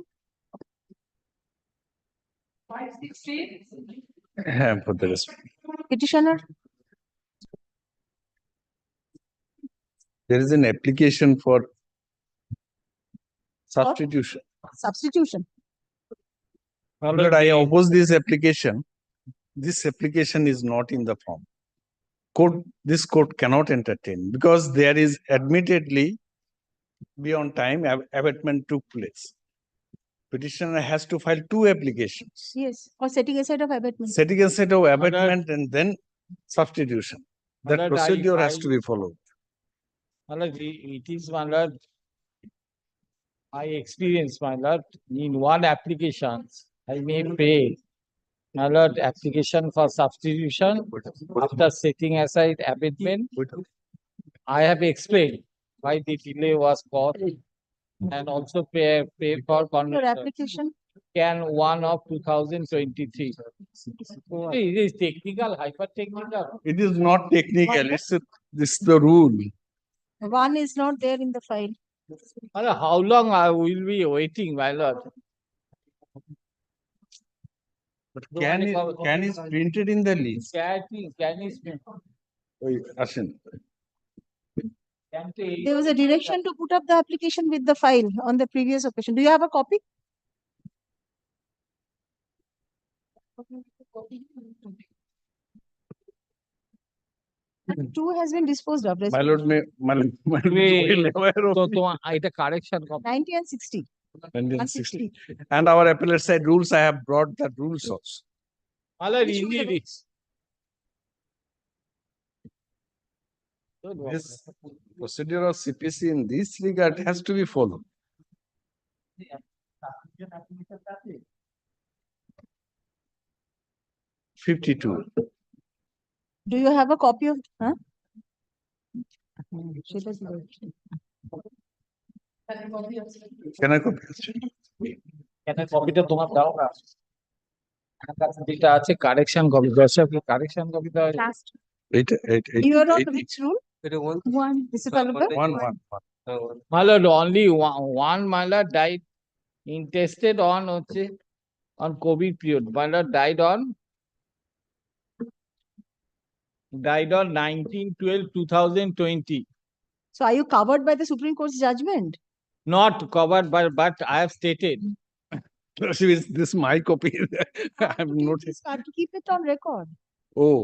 I am for the respondent. petitioner There is an application for substitution. But I oppose this application. This application is not in the form. This court cannot entertain because there is admittedly beyond time abatement took place. Petitioner has to file 2 applications. yes or setting aside of abatement. Setting aside of abatement and then substitution. That But procedure has to be followed. It is, my lord, my experience, my lord, in one application, I may pay, my lord, application for substitution after setting aside abatement. I have explained why the delay was caused and also pay for Your conversion. application Can 1 of 2023. It is technical, hyper technical. It is not technical. This is the rule. one is not there in the file. How long I will be waiting, my lord? But can is printed in the list. Can is Ashen. There was a direction to put up the application with the file on the previous occasion. Do you have a copy? And 2 has been disposed of. My lord, my lord, well aware of So, it. এটা correction copy. 90 and 60. 1960. And our appellate side rules, I have brought the rules also. This procedure of CPC in this regard has to be followed. $52. Do you have a copy of? Huh? Can I copy? কপিটা তোমার দাও না যেটা আছে correction copy দর্শক correction copy দাও You are on which rule? One. This is One. My lord, only one my lord died intested on COVID period. My lord died on 19/12/2020. So are you covered by the Supreme Court's judgment? Not covered but I have stated. Is this my copy? I have noticed. I have to keep it on record. Oh,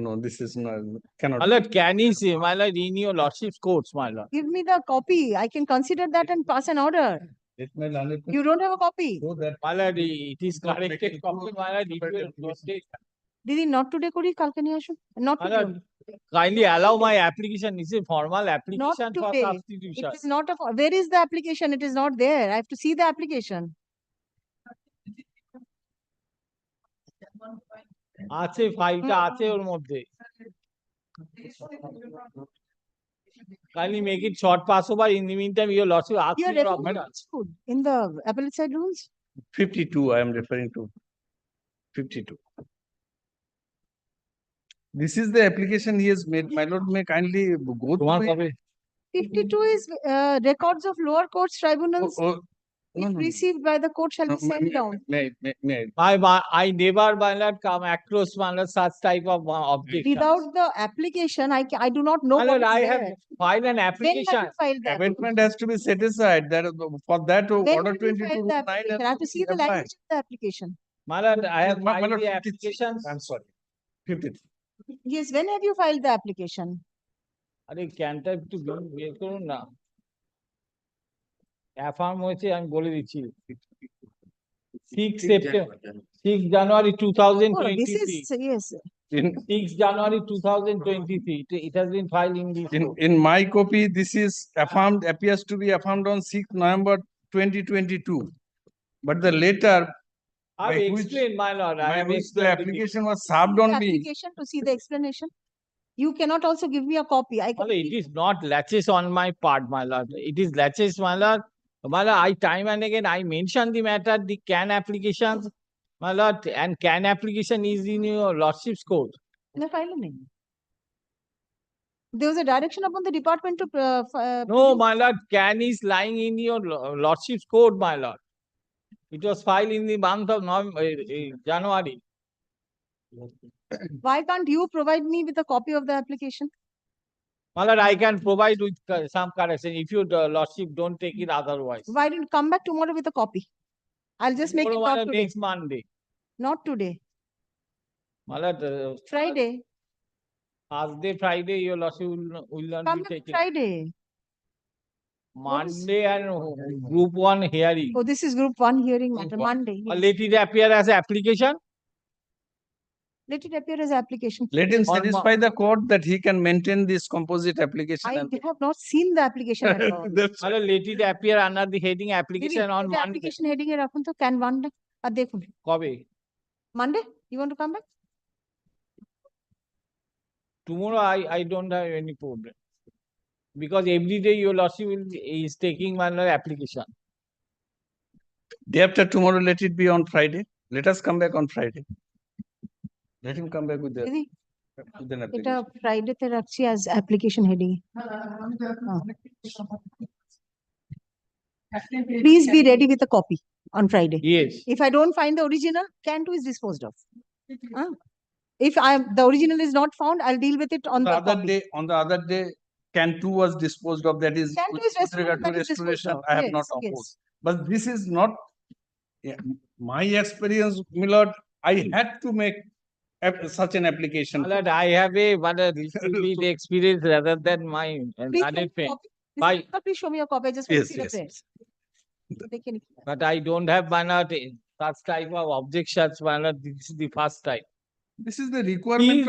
no, this is not, cannot. My lord, can you say, my lord, in your lordship's courts, my lord? Give me the copy. I can consider that and pass an order. You don't have a copy? My lord, it is corrected copy, my lord. It will not take. Didi, not today kori, kalke niye asho? Not My today. lord, kindly allow my application. It's a formal Not application for today. substitution. It is not a. Where is the application? It is not there. I have to see the application. আছে ফাইলটা আছে ওর মধ্যে kindly make it short pass over. In the meantime, your lordship ask You are me referring to which code? In the appellate side rules? 52, I am referring to 52. This is the application he has made. My lord, may kindly go through it. 52 is records of lower courts tribunals. If received by the court shall be sent down. I never, my lord, come across, my lord, such type of objection. Without the application, I do not know. My what lord, is I there. have filed an When have application. you filed the Amendment has to be set aside. That for that When order have you 22 filed the rule 9 application? has I have to see the applied. language of the application. My lord, I have My filed lord, the 53. applications. I'm sorry. 53. Yes, when have you filed the application? আরে ক্যানটা একটু বের করুন না affirm হয়েছে আমি বলে দিচ্ছি 6 September 6 January 2023 This is, yes. 6 January 2023 it has been filed in this In my copy, this is affirmed, appears to be affirmed on 6th November 2022. But the letter I by have which, explained, my lord. I by have which the explained it. application was served on me. Application to see the explanation. You cannot also give me a copy. I can. My lord, it is not latches on my part, my lord. It is latches, my lord. My lord, I time and again I mention the matter, the CAN applications, my lord, and CAN application is in your lordship's court. No file nahi. There was a direction upon the department to. No, my lord, CAN is lying in your lordship's court, my lord. It was filed in the month of January. Why can't you provide me with a copy of the application? My lord, I can provide with some correction if your lordship don't take it otherwise. Why don't you come back tomorrow with a copy? I'll just make it Tomorrow, my not lord, today. next Monday. Not today. My lord, Friday. Thursday, Friday, your lordship will not Come be back taken. Friday. Monday and group 1 hearing. Oh, this is group 1 hearing matter. Monday. Or Yes. let it appear as application. Let it appear as application. Let him satisfy the court that he can maintain this composite application. I have not seen the application at all. My lord, let it appear under the heading application on The Monday. application heading এ রাখুন তো can Monday আর দেখুন কবে? Monday you want to come back? Tomorrow I don't have any problem. Because every day your lordship is taking my lord application. Day after tomorrow, let it be on Friday. Let us come back on Friday. Let him come back with the দিদি with an এটা application. Friday তে রাখছি as application heading. Please be ready with a copy. on Friday. Yes. If I don't find the original, Can 2 is disposed of. If the original is not found, I'll deal with it on the copy. On the other day, Can 2 was disposed of. That is, Can 2 is with regard to that is disposed restoration, of. I have not Yes, opposed. But this is not my experience, my lord. I had to make such an application. My lord, I have a little experience rather than mine. And Please, I did pay. please show me your copy. I just want to see the print. But I don't have, my lord, such type of objections, my lord. This is the first time. This is the requirement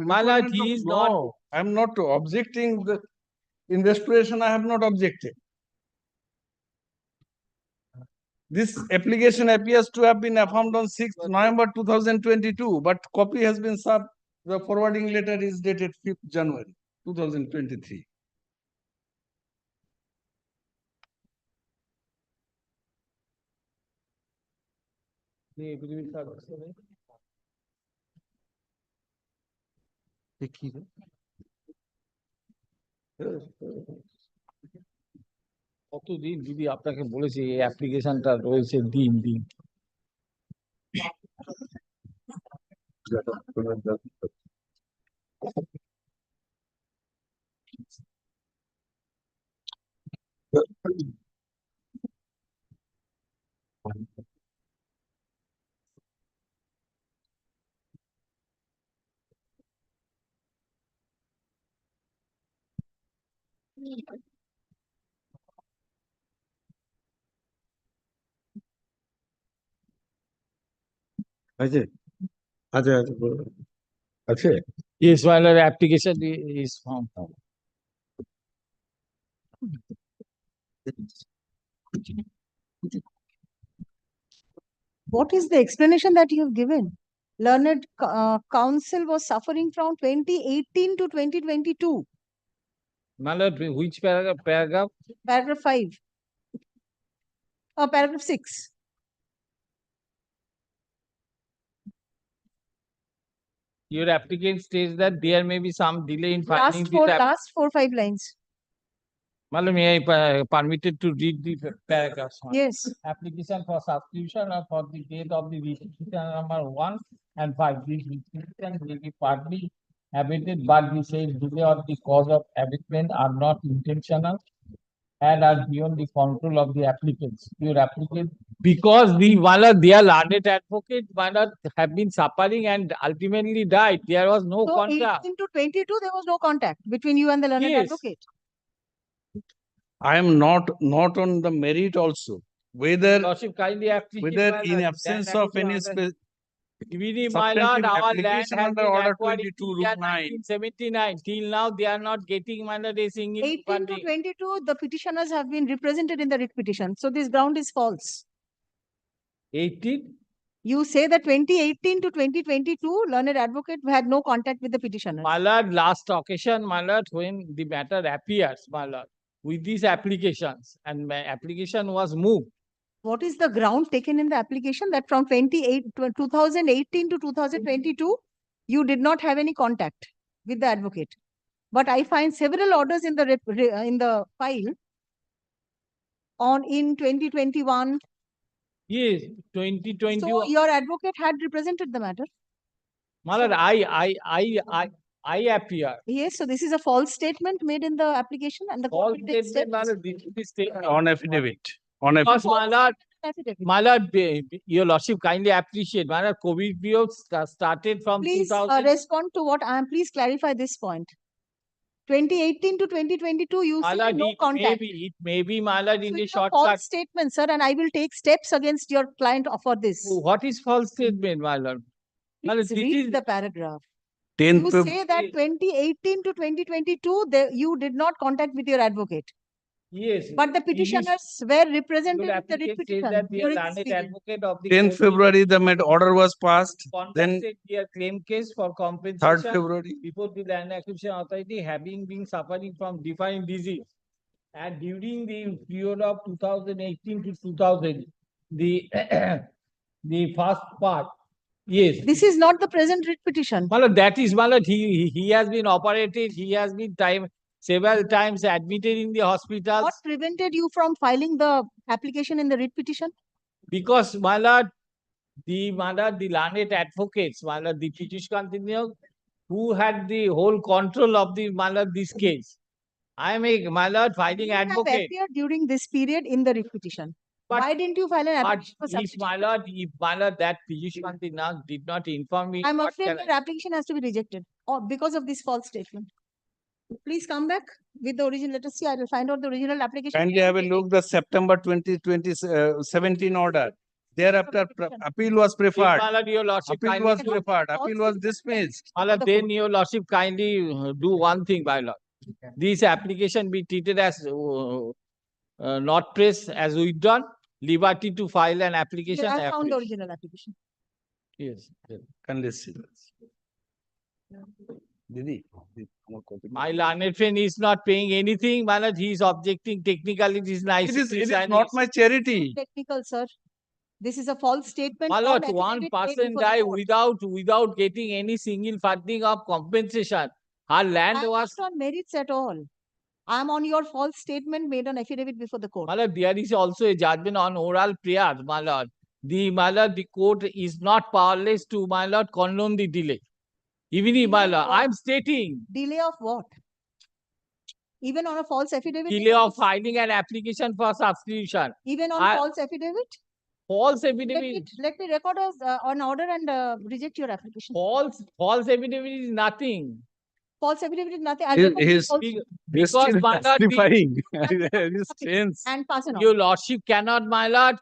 My lord, he is not. law. I am not objecting in restoration. I have not objected. This application appears to have been affirmed on 6th November 2022, but copy has been served. The forwarding letter is dated 5th January 2023. কতদিন দিদি আপনাকে বলেছি এই অ্যাপ্লিকেশনটা রয়েছে দিন দিন। Yes, while our application is found. What is the explanation that you have given? Learned Council was suffering from 2018 to 2022. My lord, which paragraph? Paragraph 5. Paragraph 6. Your applicant states that there may be some delay in finding the Last 4-5 lines. Madam, may I permitted to read the paragraphs? Yes. Application for subscription or for the date of the requisition number 1 and 5. This requisition will be partly abated, but the said delay or the cause of abatement are not intentional and are beyond the control of the applicants. Your applicant, because their learned advocate have been suffering and ultimately died. There was no contact. 18 to 22, there was no contact between you and the learned advocate. I am not on the merit also. Whether whether in absence of any my lord, our land application has under been order acquired 22 in Route year 9. 1979. Till now, they are not getting a single 18 funding. to 22, the petitioners have been represented in the writ petition. So this ground is false. 18? You say that 2018 to 2022, learned advocate had no contact with the petitioners. My lord, last occasion, my lord, when the matter appears, my lord, with these applications, and my application was moved. What is the ground taken in the application that from 2018 to 2022, you did not have any contact with the advocate? But I find several orders in the file in 2021. Yes, 2021. So your advocate had represented the matter. My lord, I appear. Yes, so this is a false statement made in the application and the False court will take statement, my steps. lord, this statement. On affidavit. Because, my lord, Affidavit. my lord, your lordship kindly appreciate. My lord, COVID period started from Please 2000. respond to what I am. Please clarify this point. 2018 to 2022, you My say lord, no contact. it may be, my lord, in So the it's a short false cut. statement, sir, and I will take steps against your client for this. What is false statement, my lord? My lord, Please read the paragraph. 10th You say that 2018 to 2022, you did not contact with your advocate. Yes. But the petitioners were represented Your in the writ applicant says petition that the during learned this period. advocate of the 10th February, the order was passed. Then contested their claim case for 3rd compensation February. before the Land Acquisition Authority, having been suffering from defined disease. And during the period of 2018 to 2000, the the first part, yes. This is not the present writ petition. Malad, that is Malad. He has been operated. He has been several times admitted in the hospitals. What prevented you from filing the application in the writ petition? Because, my lord, the learned advocates, my lord, the British continue, who had the whole control of the, my lord, this case. I am a, my lord, fighting You have advocate. appeared during this period in the repetition. Why didn't you file an But application for if, substitution? my lord, that British continue did not inform me. I'm what afraid can your application has to be rejected or because of this false statement. Please come back with the original. Let us see. I will find out the original application. Kindly have a look the September 2017 order. Thereafter, appeal was preferred. My lord, your lordship, Appeal kindly, was preferred. Appeal was dismissed. my lord, then your lordship kindly do one thing, my lord. This application be treated as not press as withdrawn, liberty to file an application. I found the original application. Yes. Kindly see. Didi, My learned friend is not paying anything, my lord. He is objecting technically. It is nice. it is not my charity. Technical, sir. This is a false statement. My lord, on one affidavit made person before the died court. without getting any single funding of compensation. Her land I'm was. not on merits at all. I'm on your false statement made on affidavit before the court. My lord, there is also a judgment on oral prayer, my lord. The court is not powerless to, my lord, condone the delay. Even if, my lord, I'm stating Delay of what? Even on a false affidavit? delay of filing an application for substitution. Even on false affidavit? False affidavit. Let me record an order and reject your application. False affidavit is nothing. False affidavit is nothing. I'll He's record this also. still my lord, testifying. It's strange. And pass on. Your lordship cannot, my lord,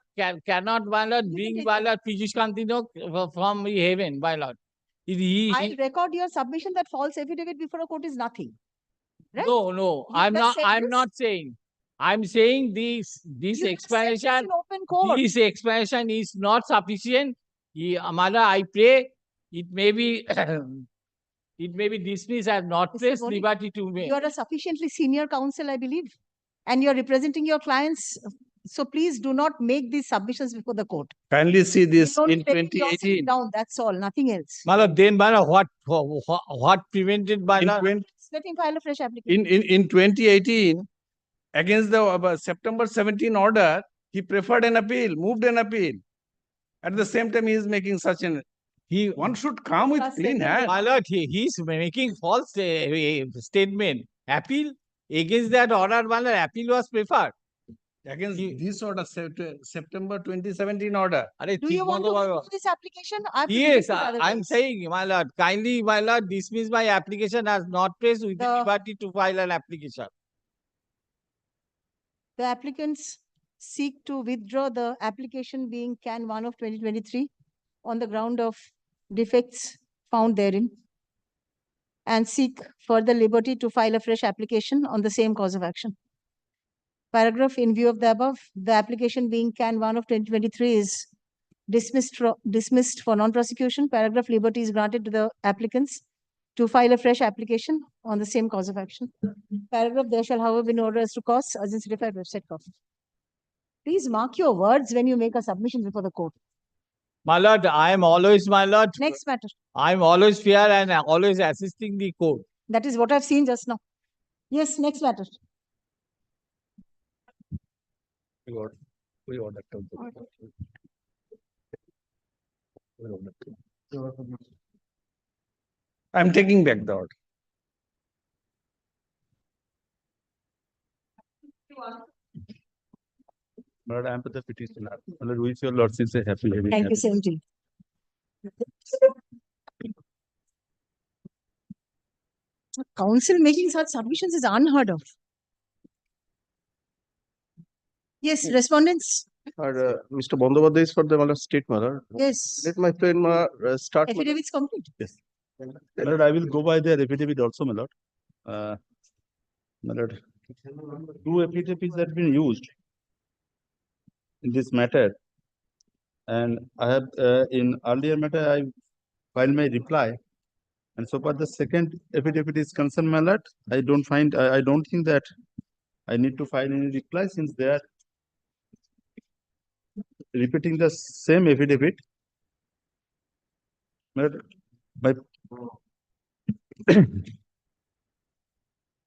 cannot, my lord, bring, my lord, Piyush Kantino from heaven, my lord. I'll record your submission that false affidavit before a court is nothing. Right? No, I'm not saying. I'm saying this explanation. This explanation is not sufficient. My lord, I pray it may be it may be dismissed as not placed liberty to me. You are a sufficiently senior counsel, I believe, and you're representing your clients. So please do not make these submissions before the court. Kindly see this You don't in take yourself 2018. down, that's all, nothing else. My lord, then, my lord, what prevented by In lord? Let him file a fresh application. In 2018, against the September 17 order, he preferred an appeal, moved an appeal. At the same time, he is making such an. One should come with clean hands. My lord, he is making false statement. Appeal against that order, my lord, appeal was preferred. Against this order, September 2017 order. Do you want to withdraw this application? Yes, I'm saying, my lord, kindly, my lord, dismiss my application as not placed with the liberty to file an application. The applicants seek to withdraw the application being Can 1 of 2023 on the ground of defects found therein and seek further liberty to file a fresh application on the same cause of action. Paragraph, in view of the above, the application being Can 1 of 2023 is dismissed for non-prosecution. Paragraph, liberty is granted to the applicants to file a fresh application on the same cause of action. Paragraph, there shall, however, be no order as to cause, as in certified website copy. Please mark your words when you make a submission before the court. My lord, I am always, my lord. Next matter. I am always fair and always assisting the court. That is what I've seen just now. Yes, next matter. I'm taking back the order. But I am the petitioner. Which your lordship is happy. Thank you, Senji. Council making such submissions is unheard of. Yes, respondents. Mr. Bandyopadhyay is for the state mother. Yes. Let my friend start. Affidavits complete. Yes. My lord, I will go by the affidavit also, my lord. My lord, 2 affidavits have been used in this matter. And I have, in earlier matter, I filed my reply. And so far the second affidavit is concerned, my lord, I don't think that I need to file any reply since they are repeating the same affidavit. But by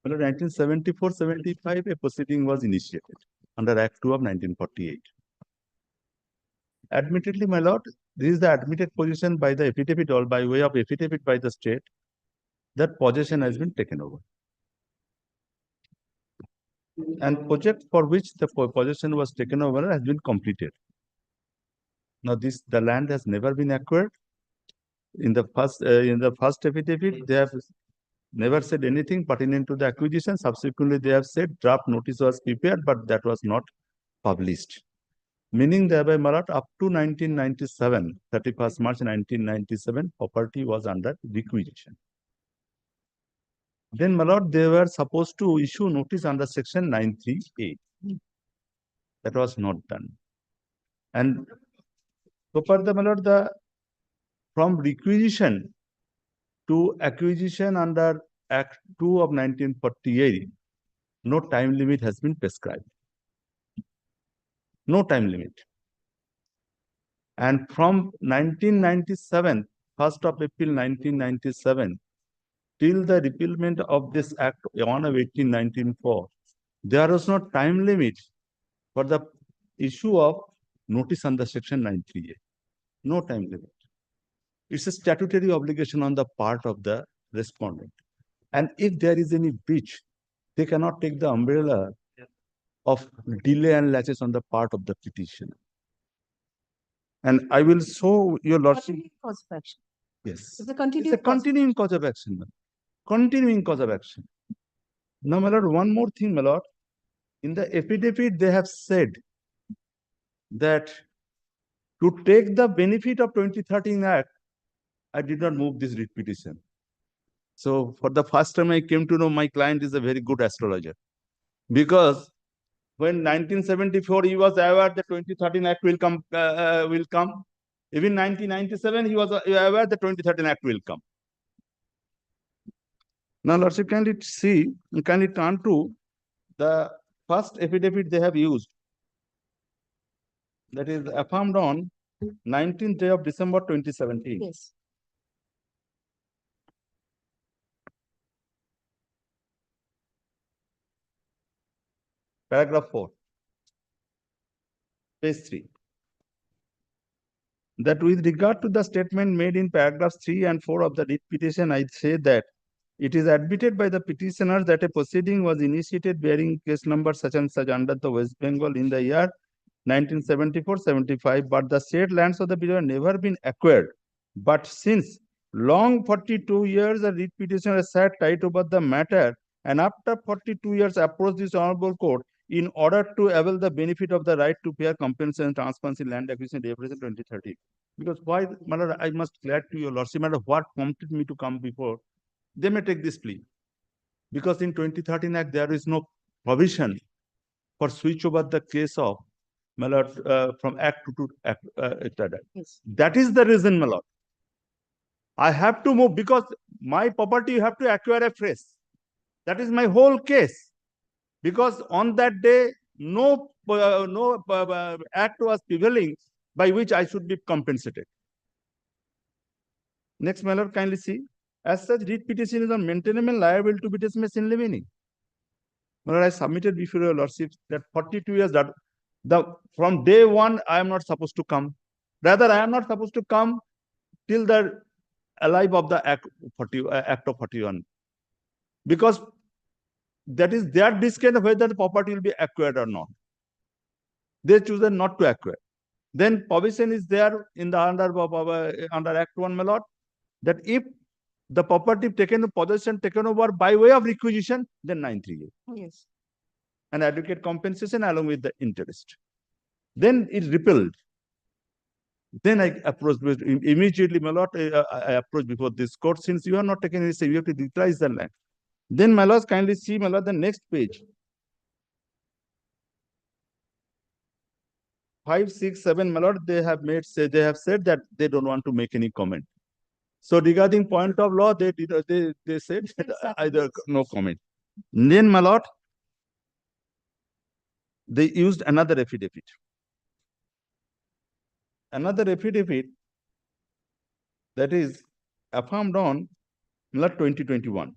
1974-75, a proceeding was initiated under Act 2 of 1948. Admittedly, my lord, this is the admitted position by the affidavit or by way of affidavit by the state that possession has been taken over. And project for which the possession was taken over has been completed. Now, the land has never been acquired. In the first affidavit, they have never said anything pertinent to the acquisition. Subsequently, they have said draft notice was prepared, but that was not published. Meaning thereby, my lord, up to 1997, 31st March 1997, property was under requisition. Then, my lord, they were supposed to issue notice under section 93A. That was not done. And so further, my lord, from requisition to acquisition under Act 2 of 1948, no time limit has been prescribed. No time limit. And from 1997, 1st of April 1997, till the repealment of this Act 1 of 1894, there was no time limit for the issue of notice under section 93A. No time limit. It's a statutory obligation on the part of the respondent. And if there is any breach, they cannot take the umbrella of delay and latches on the part of the petitioner. And I will show your lordship. Cause of action. Yes. It's a continuing cause of action. Continuing cause of action. Now, my lord, one more thing, my lord. In the affidavit, they have said that to take the benefit of 2013 Act, I did not move this writ petition. So for the first time, I came to know my client is a very good astrologer. Because when 1974, he was aware that 2013 Act will come. Even 1997, he was aware that 2013 Act will come. Now, lordship, kindly turn to the first affidavit they have used. That is affirmed on 19th day of December 2017. Yes. Paragraph 4, page 3. That with regard to the statement made in paragraphs 3 and 4 of the writ petition, I say that it is admitted by the petitioners that a proceeding was initiated bearing case number such and such under the West Bengal in the year 1974-75, but the said lands of the bureau have never been acquired. But since long 42 years, the writ petitioner sat tight over the matter, and after 42 years approached this honorable court in order to avail the benefit of the right to fair compensation and transparency land acquisition represent 2030. Because why, Malad, I must glad to your lordship, matter what prompted me to come before. They may take this plea. Because in 2013 Act, there is no provision for switch over the case of Malad from Act to Act. Yes. That is the reason, Malad. I have to move because my property you have to acquire afresh. That is my whole case. Because on that day, no act was prevailing by which I should be compensated. Next, my lord, kindly see. As such, writ petition is on maintenance liable to be dismissed in limine. My lord, I submitted before your lordship that 42 years that from day one I am not supposed to come. Rather, I am not supposed to come till the alive of the Act of 41. Because that is their decision whether the property will be acquired or not. They choose not to acquire. Then provision is there in the under Act 1, my lord, that if the property possession taken over by way of requisition, then 938. Yes. And adequate compensation along with the interest. Then it's repealed. Then I approached immediately, my lord, I approached before this court, since you are not taking any say, you have to utilize the land. Then, my lord, kindly see, my lord, the next page. 5, 6, 7, my lord, they have said that they don't want to make any comment. So regarding point of law, they said that either no comment. Then, my lord, they used another affidavit. Another affidavit that is affirmed on 2021.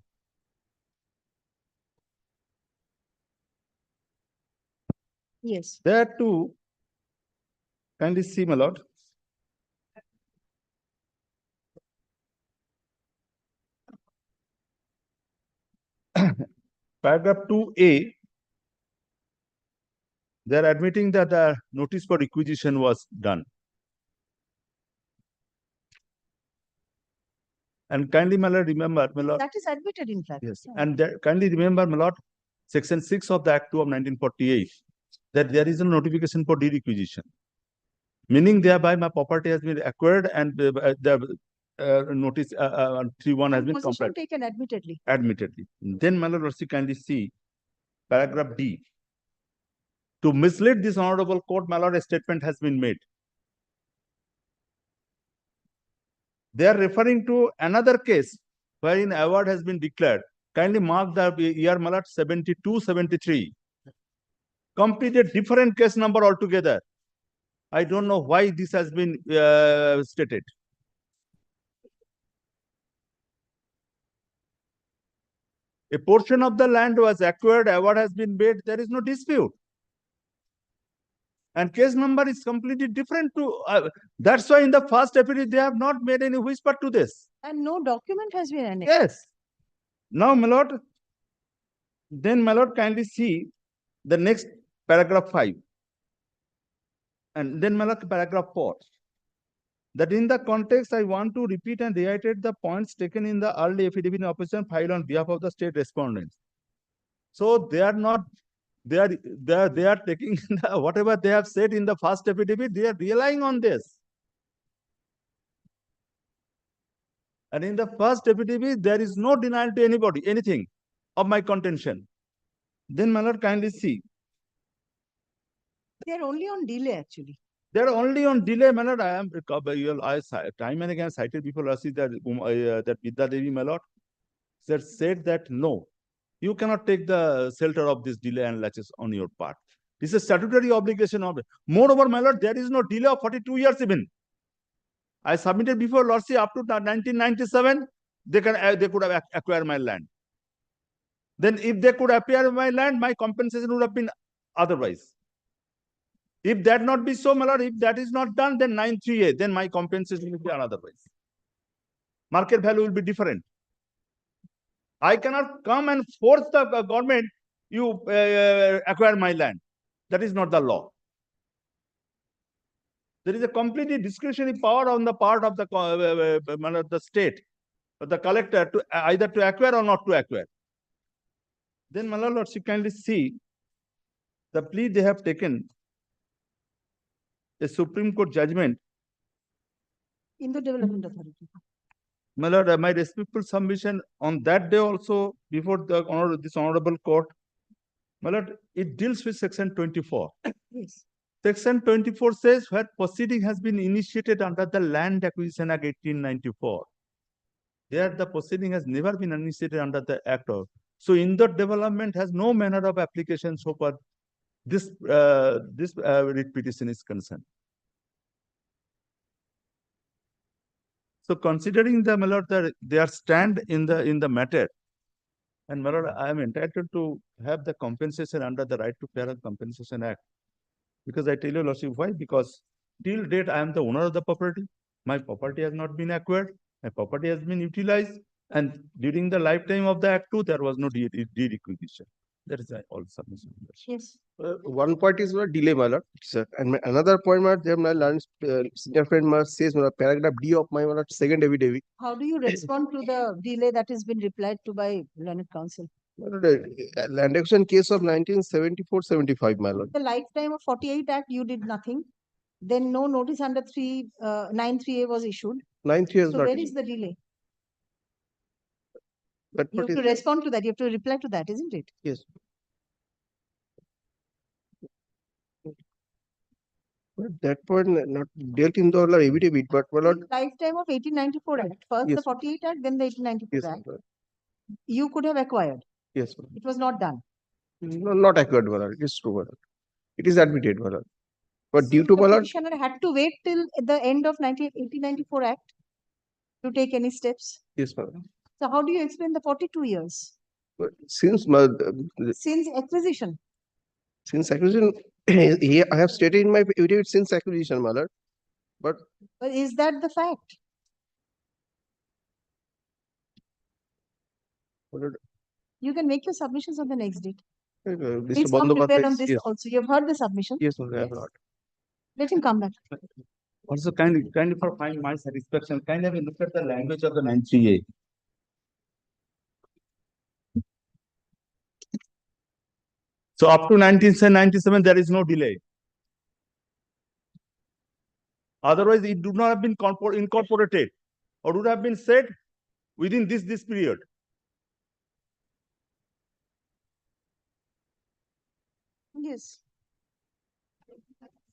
Yes. There too, Kindly see, my lord. Paragraph 2A, they are admitting that the notice for requisition was done. And kindly, my lord, remember, my lord. That is admitted in fact. Yes, Yeah. and kindly remember, my lord, Section 6 of the Act 2 of 1948, that there is a notification for de-requisition. Meaning thereby my property has been acquired and the notice 3.1 has been Position complied. taken admittedly. Admittedly. Then, my lord, let's kindly see paragraph D. To mislead this honorable court, my lord, a statement has been made. They are referring to another case wherein award has been declared. Kindly mark the year, my lord, 72-73. Completely different case number altogether. I don't know why this has been stated. A portion of the land was acquired, award has been made, there is no dispute. And case number is completely different to, that's why in the first affidavit, they have not made any whisper to this. And no document has been annexed. Yes. Now, my lord, then, my lord, kindly see the next paragraph 5. And then, my lord, paragraph 4. That in the context, I want to repeat and reiterate the points taken in the early affidavit in opposition filed on behalf of the state respondents. So they are not, they are taking whatever they have said in the first affidavit, they are relying on this. And in the first affidavit, there is no denial to anybody, anything of my contention. Then, my lord, kindly see. They are only on delay actually. They are only on delay, my lord. I time and again cited before us that that Vidya Devi, my lord, said that no, you cannot take the shelter of this delay and latches on your part. This is a statutory obligation of it. Moreover, my lord, there is no delay of 42 years even. I submitted before Lordship up to 1997, they could have acquired my land. Then if they could acquire my land, my compensation would have been otherwise. If that not be so, my lord, if that is not done, then 9(3)(a), then my compensation will be otherwise. Market value will be different. I cannot come and force the government, you acquire my land. That is not the law. There is a completely discretionary power on the part of the state, the collector, to either to acquire or not to acquire. Then, my lord, you kindly see the plea they have taken, a Supreme Court judgment. In the Development Authority. My lord, my respectful submission on that day also before this honorable court, my lord, it deals with section 24. Yes. Section 24 says where proceeding has been initiated under the Land Acquisition Act 1894. There the proceeding has never been initiated under the Act of. So in the development has no manner of application so far this writ petition is concerned. So considering the, my lord, their stand in the matter, and my lord, I am entitled to have the compensation under the Right to Fair Compensation Act. Because I tell you, lordship, why? Because till date I am the owner of the property. My property has not been acquired. My property has been utilized, and during the lifetime of the Act 2, there was no de-requisition. That is all submission. Yes. One point is delay, my lord, sir. And another point, my lord, my learned senior friend says, my lord, paragraph D of my lord, second affidavit. How do you respond to the delay that has been replied to by learned counsel? Land acquisition case of 1974-75, my lord. The lifetime of 48 Act, you did nothing. Then no notice under 9(3)(a) was issued. 9(3) is So not where issued. is the delay? That You have to respond to that. You have to reply to that, isn't it? Yes. But that point not dealt in the affidavit, but my lord. Lifetime of 1894 Act. First Yes. the 48 Act, then the 1894 Yes, Act. my lord. You could have acquired. Yes, my lord. It was not done. No, not acquired, my lord. It is true, my lord. It is admitted, my lord. But due to The my lord, petitioner had to wait till the end of 1894 Act to take any steps. yes, my lord. So how do you explain the 42 years? But since my Since acquisition. since acquisition, I have stated in my affidavit since acquisition, my lord. But But is that the fact? my lord, You can make your submissions on the next date. Mr. Please come prepared on Bandyopadhyay, this yes, also. You've heard the submission. yes, my lord, I have heard. Let him come back. Also, kindly for find my satisfaction, kindly have a look at the language of the 93A. So up to 1997, there is no delay. Otherwise, it would not have been incorporated or would have been said within this period. Yes.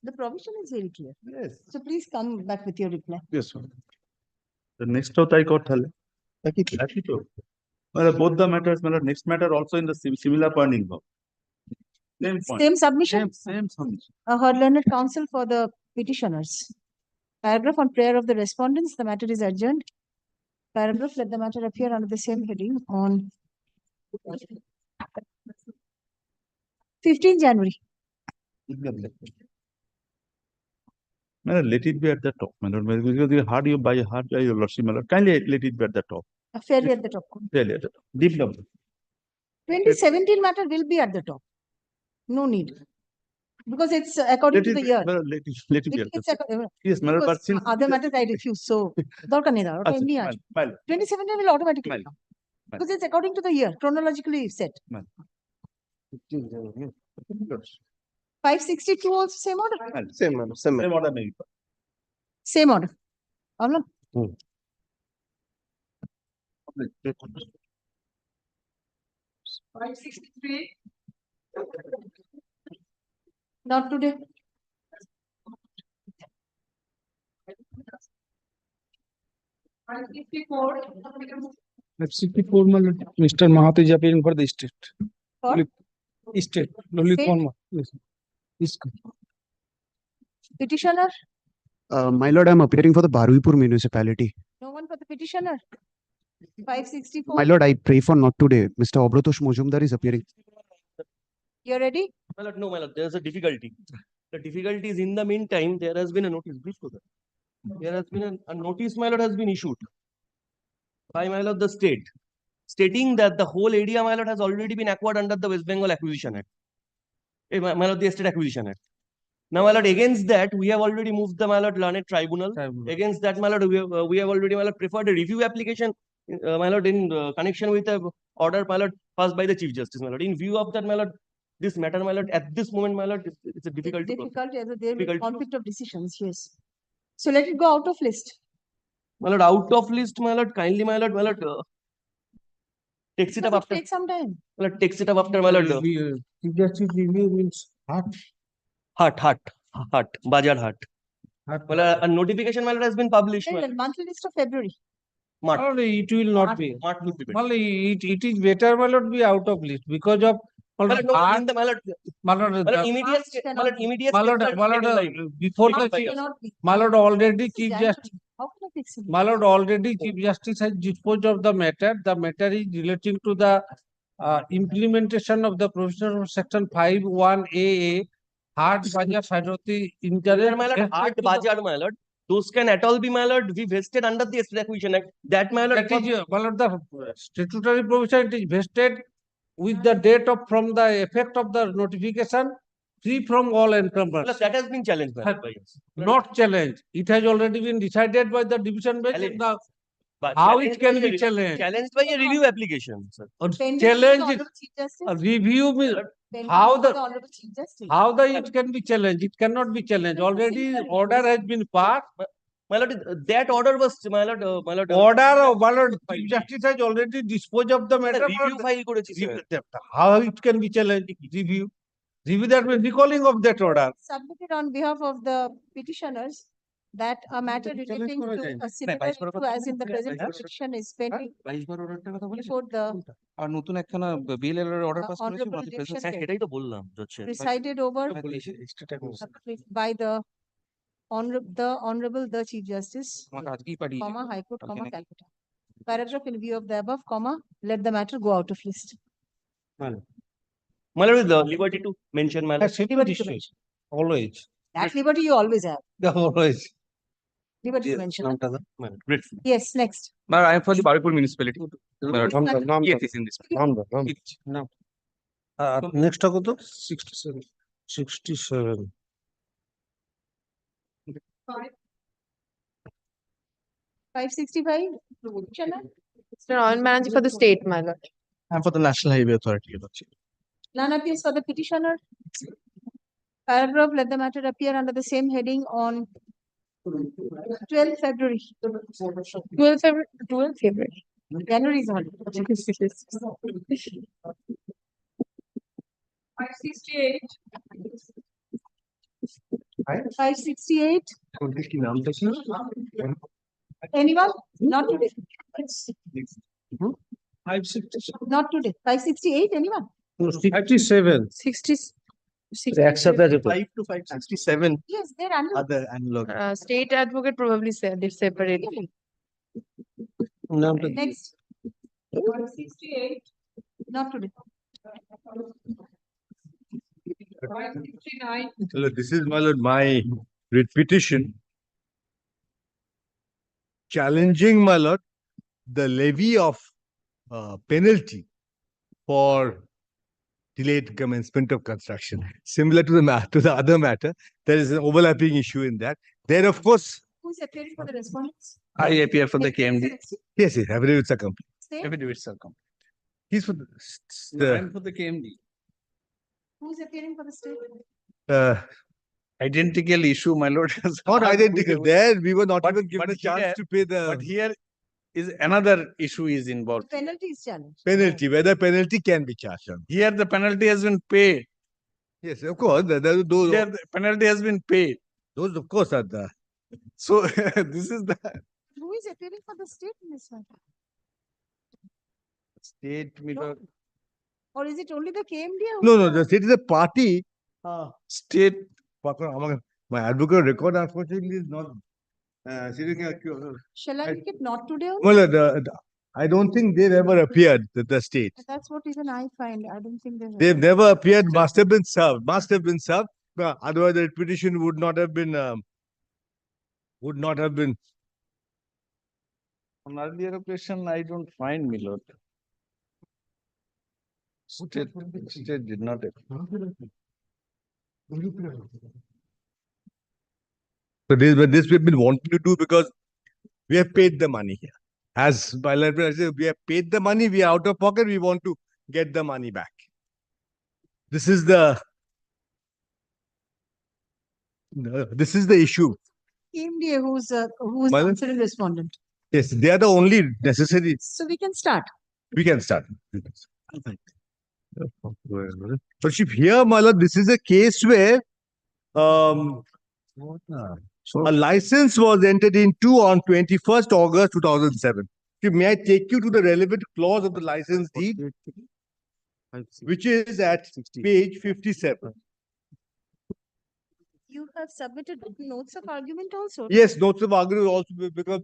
The provision is very clear. Yes. So please come back with your reply. Yes, sir. The next out I got both the matters, next matter also in the similar point involved. Same point. Same submission? Same submission. Her learned counsel for the petitioners. Paragraph on prayer of the respondents, the matter is adjourned. Paragraph, let the matter appear under the same heading on 15 January. Let it be at the top, my lord. Because you hard you by hard by your lordship, my lord. Kindly let it be at the top. Fairly at the top. Fairly at the top. Deep down. 2017 matter will be at the top. No need. Because it's according to the year. Let it be at the top. Yes, my lord. Because But since other matters I refuse. So, 2017 will automatically come. Because it's according to the year, chronologically set. 562 also same order? Same, madam, same. Same order maybe. Same order. Problem? 563. Not today. F64, my lord. Mr. Mahato is appearing for the state. For? State. Lolip State? Verma. Yes. Yes. Petitioner? My lord, I'm appearing for the Barwipur municipality. No one for the petitioner? 564. My lord, I pray for not today. Mr. Obratosh Mojumdar is appearing. You're ready? My lord, no, my lord, there's a difficulty. The difficulty is in the meantime, there has been a notice. Brief to that. There has been a notice, my lord, has been issued by, my lord, the state, stating that the whole area, my lord, has already been acquired under the West Bengal Acquisition Act. My lord, the Estate Acquisition Act. Now, my lord, against that, we have already moved the, my lord, learned tribunal. Against that, my lord, we have already, my lord, preferred a review application, my lord, in connection with a order, my lord, passed by the Chief Justice, my lord. In view of that, my lord, this matter, my lord, at this moment, my lord, it's a difficult. Difficult, there will be conflict of decisions, yes. So let it go out of list. My lord, out of list, my lord, kindly, my lord, takes it up after. Take some time. My lord, takes it up after, my lord. Justice review means Hut, Bajar Hut. Well, a notification, my lord, has been published. my lord. Monthly list of February. March. it will not be. March will be better. Well, it is better, my lord, be out of list because of My lord, no, in the, my lord, immediate, my lord, immediate. Before the my lord already Chief Justice. How can I fix it? My lord, already Chief Justice has disposed of the matter. The matter is relating to the implementation of the provision of Section 5(1)AA, Hard Bajar Sairoti interest. My lord, Hard Bajar, my lord. Those can at all be, my lord, we vested under the Estate Acquisition Act. That, my lord, That is, my lord, the statutory provision, it is vested with the date of from the effect of the notification, free from all encumbrance. that has been challenged, my lord, by us. Not challenged. It has already been decided by the division bench. Challenged. The, But how challenged it can by be a- challenged? Challenged by a review application, sir. Pending Challenge to the is Honorable Chief Justice? a review means Pending how to the Honorable Chief Justice? how the it can be challenged. It cannot be challenged. Already order has been passed. My lord, that order was, my lord, Order of my lord, Chief Justice has already disposed of the matter. review file করেছি, sir. How it can be challenged? Review. Review, that means recalling of that order. Submitted on behalf of the petitioners that a matter relating to a similar issue as in the present petition is pending before the আর নতুন একখানা বিল এর order pass করেছি honorable আমাদের election present সেটাই তো বললাম হচ্ছে presided over by the honorable the Chief Justice, আমাকে আজকেই পাঠিয়ে comma, High Court, কালকে comma, নাকি? Calcutta. Paragraph in view of the above, comma, let the matter go out of list. My lord, is the liberty to mention, my lord. Liberty to mention. Always. That liberty you always have. Always. Liberty to Yes, mention. not other. My lord, grateful. Yes, next. My lord, I am for the Baripur municipality. My lord, yes, yes, in this. Next কত? 67. 67. 565. Mr. Oil Manager for the state, my lord. And for the National Highway Authority. None appears for the petitioner. Paragraph, let the matter appear under the same heading on 12th February. 12th February. 12th February. January is holiday. 568. 568. Anyone? Not today. 567. Not today. 568. Anyone? 57. 60. Accept that report. 5 to 567. Yes, they're under. Other analog. State advocate probably said it separately. Next. 568. Not today. 569. This is, my lord, my writ petition challenging, my lord, the levy of penalty for delayed commencement of construction. Similar to the other matter, there is an overlapping issue in that. There, of course, Who's appearing for the respondents? I appear for the KMD. yes, affidavits are complete. State? Affidavits are complete. He's for I'm for the KMD. Who's appearing for the state? Identical issue, my lord. Not identical. There, we were not even given a chance here- to pay the But here is another issue is The involved. penalty is challenged. penalty, whether penalty can be charged. Here the penalty has been paid. Yes, of course. Those, Here the penalty has been paid. those of course, are the. So this is the Who is appearing for the state in this one? state, my lord. Or is it only the KMD? No, the state is a party. State. My advocate record, unfortunately, is not. Shall I make it not today? only? Well, I don't think they've ever appeared, the state. That's what even I find. I don't think They've never appeared, must have been served. Otherwise, the petition would not have been. On earlier occasion, I don't find, my lord. State did not appear. So this we've been wanting to do because we have paid the money here. As bilateral, I say, we have paid the money, we are out of pocket, we want to get the money back. This is the issue. KMDA who's Madam? answering respondent. Yes, they are the only necessary. So we can start. We can start. But here, my lord, this is a case where a license was entered into on 21st August 2007. May I take you to the relevant clause of the license deed, which is at page 57. You have submitted notes of argument also. Yes, notes of argument also because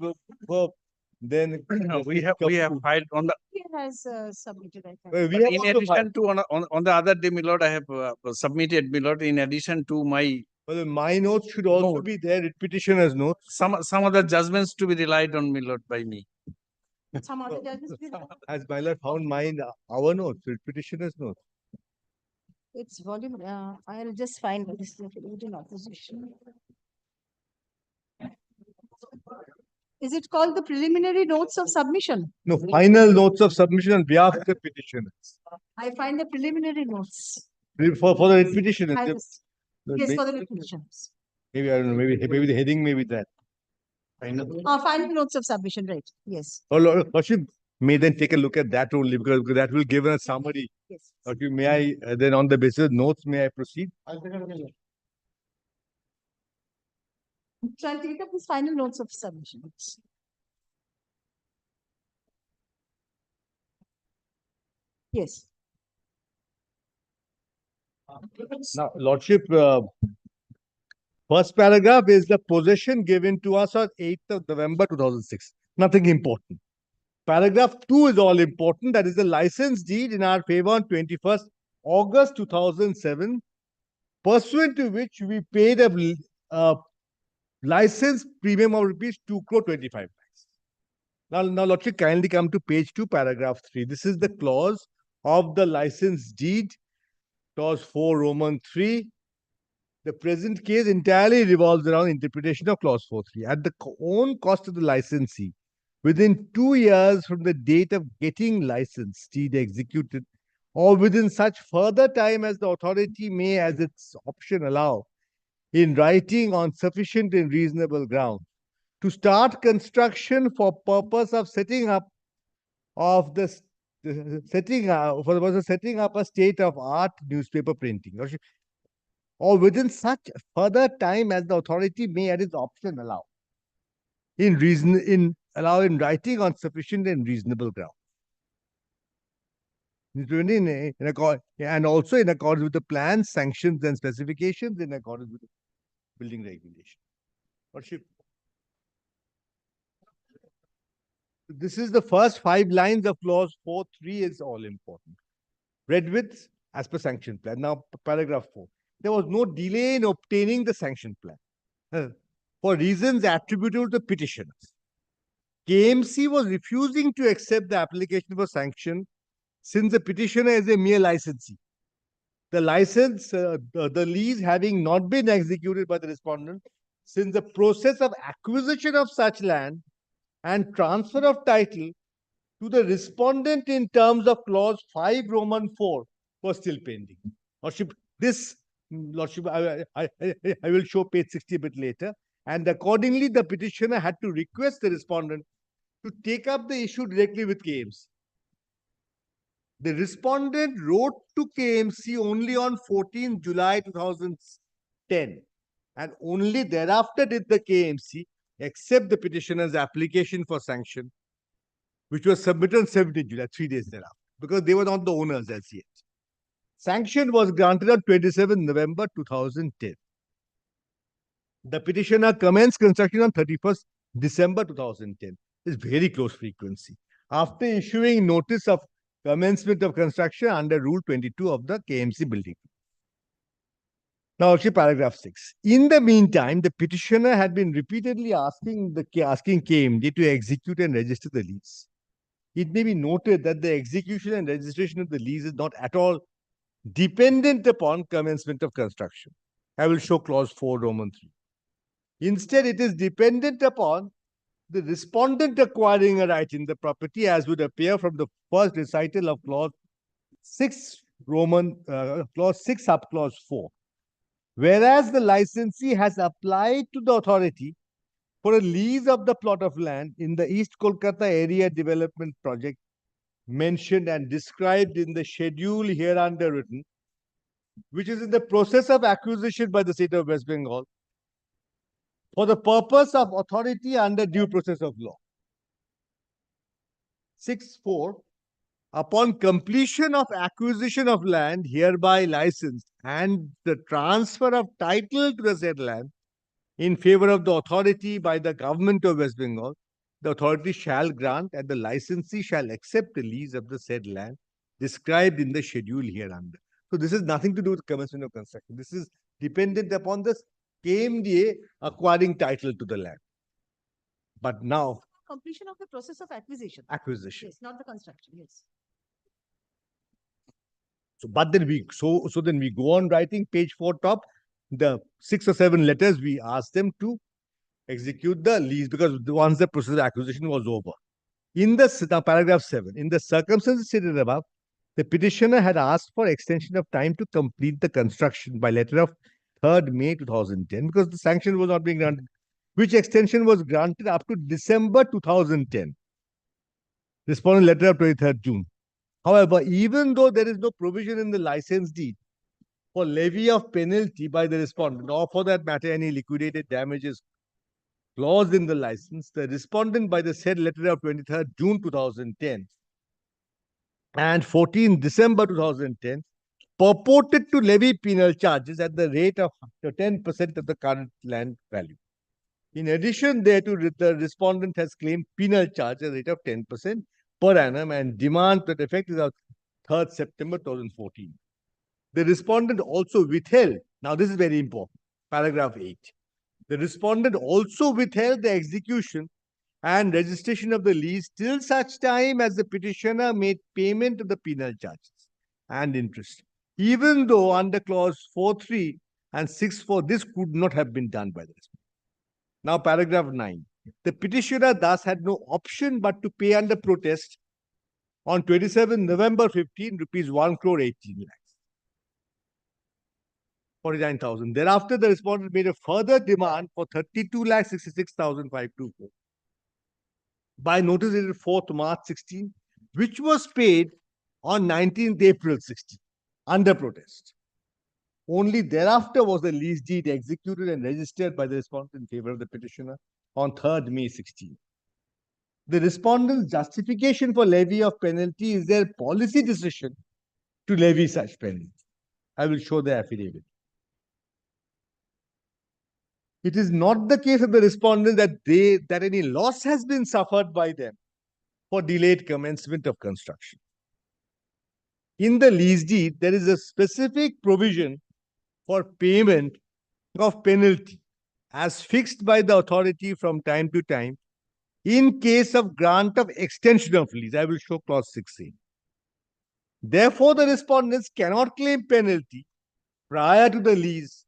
then we have filed on the. He has submitted. I think. We But have in also addition to on the other day, my lord, I have submitted, my lord, in addition to my. Well, my notes should also be there. Petitioner's notes. Some other judgments to be relied on, my lord, by me. Some other judges. Has my lord found mine, our notes, petitioner's notes? It's volume. I'll just find this in opposition. Is it called the preliminary notes of submission? No, final notes of submission on behalf of the petitioners. I find the preliminary notes. For the petitioners. Yes, for the petitioners. Maybe, I don't know, maybe the heading may be that. Final notes of submission, right? Yes. Lordship may then take a look at that only because that will give us summary. Yes. Okay, may I then on the basis of notes, may I proceed? So I'll take up these final notes of submission. Yes. Now, Lordship, first paragraph is the possession given to us on 8th of November 2006. Nothing important. Paragraph 2 is all important. That is the license deed in our favor on 21st August 2007, pursuant to which we paid a license premium of rupees 2.25 crore. Now, Lordship, kindly come to page 2, paragraph 3. This is the clause of the license deed, clause 4, Roman 3. The present case entirely revolves around interpretation of clause 4.3. At the own cost of the licensee, within 2 years from the date of getting license deed executed, or within such further time as the authority may, as its option allow, in writing on sufficient and reasonable ground, to start construction for purpose of setting up of the setting up a state of art newspaper printing, or within such further time as the authority may at its option allow, in writing on sufficient and reasonable ground. And also in accordance with the plans, sanctions, and specifications, in accordance with the building regulation. Lordship, this is the first 5 lines of clause 4.3 is all important. Read with as per sanction plan. Now, paragraph 4. There was no delay in obtaining the sanction plan for reasons attributable to petitioners. KMC was refusing to accept the application for sanction since the petitioner is a mere licensee. The lease having not been executed by the respondent, since the process of acquisition of such land and transfer of title to the respondent in terms of clause 5 Roman 4 was still pending. Lordship, I will show page 60 a bit later. And accordingly, the petitioner had to request the respondent to take up the issue directly with KMC. The respondent wrote to KMC only on 14 July 2010, and only thereafter did the KMC accept the petitioner's application for sanction, which was submitted on 17 July, 3 days thereafter, because they were not the owners as yet. Sanction was granted on 27 November 2010. The petitioner commenced construction on 31st December 2010. It's very close frequency. After issuing notice of commencement of construction under Rule 22 of the KMC building. Now, paragraph 6. In the meantime, the petitioner had been repeatedly asking KMD to execute and register the lease. It may be noted that the execution and registration of the lease is not at all dependent upon commencement of construction. I will show clause 4 Roman 3. Instead, it is dependent upon the respondent acquiring a right in the property, as would appear from the first recital of clause 6 clause 6 sub clause 4. Whereas the licensee has applied to the authority for a lease of the plot of land in the East Kolkata area development project mentioned and described in the schedule hereunder written, which is in the process of acquisition by the state of West Bengal for the purpose of authority under due process of law. 6.4. Upon completion of acquisition of land hereby licensed and the transfer of title to the said land in favor of the authority by the government of West Bengal, the authority shall grant and the licensee shall accept the lease of the said land described in the schedule hereunder. So this is nothing to do with commencement of construction. This is dependent upon the KMDA acquiring title to the land. But now, completion of the process of acquisition. Acquisition. Yes, not the construction. Yes. So, but then then we go on writing page 4 top, the 6 or 7 letters we ask them to execute the lease, because once the process of acquisition was over. In the paragraph 7, in the circumstances stated above, the petitioner had asked for extension of time to complete the construction by letter of 3rd May 2010, because the sanction was not being granted, which extension was granted up to December 2010. Respondent letter of 23rd June. However, even though there is no provision in the license deed for levy of penalty by the respondent, or for that matter, any liquidated damages clause in the license, the respondent by the said letter of 23rd June 2010 and 14 December 2010 purported to levy penal charges at the rate of 10% of the current land value. In addition thereto, the respondent has claimed penal charge at the rate of 10% per annum, and demand that effect is of 3rd September 2014. The respondent also withheld. Now, this is very important. Paragraph 8. The respondent also withheld the execution and registration of the lease till such time as the petitioner made payment of the penal charges and interest, even though under clause 4.3 and 6.4, this could not have been done by the respondent. Now, paragraph 9. The petitioner thus had no option but to pay under protest on 27 November 15, rupees 1 crore 18 lakhs. 49,000. Thereafter, the respondent made a further demand for 32 lakh 66,524 by notice dated 4th March 16, which was paid on 19th April 16 under protest. Only thereafter was the lease deed executed and registered by the respondent in favor of the petitioner on 3rd May 16. The respondent's justification for levy of penalty is their policy decision to levy such penalty. I will show the affidavit. It is not the case of the respondent that any loss has been suffered by them for delayed commencement of construction. In the lease deed, there is a specific provision for payment of penalty as fixed by the authority from time to time in case of grant of extension of lease. I will show clause 6a. Therefore, the respondents cannot claim penalty prior to the lease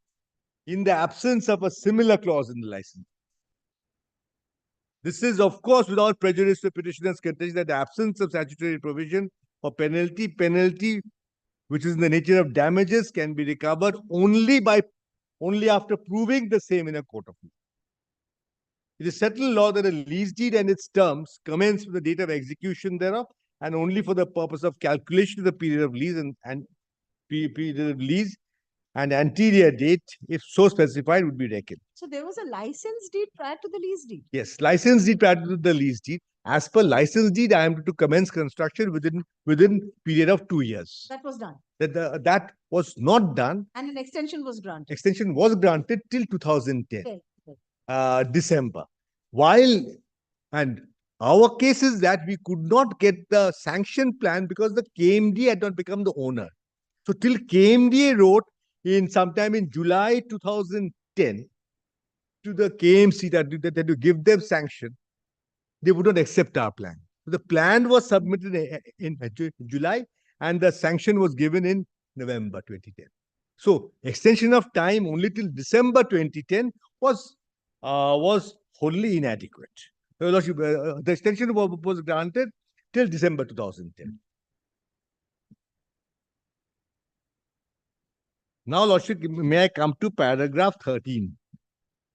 in the absence of a similar clause in the license. This is, of course, without prejudice to petitioner's contention that the absence of statutory provision for penalty which is in the nature of damages, can be recovered only after proving the same in a court of law. It is settled law that a lease deed and its terms commence from the date of execution thereof, and only for the purpose of calculation of the period of lease and anterior date, if so specified, would be reckoned. So there was a license deed prior to the lease deed. Yes, license deed prior to the lease deed. As per license deed, I am to commence construction within period of 2 years. That was done. That was not done. And an extension was granted. Extension was granted till 2010, Okay. December. And our case is that we could not get the sanction plan because the KMD had not become the owner. So till KMDA wrote sometime in July 2010 to the KMC that to give them sanction, they would not accept our plan. So the plan was submitted in July and the sanction was given in November 2010. So extension of time only till December 2010 was wholly inadequate. The extension was granted till December 2010. Now, Lordship, may I come to paragraph 13?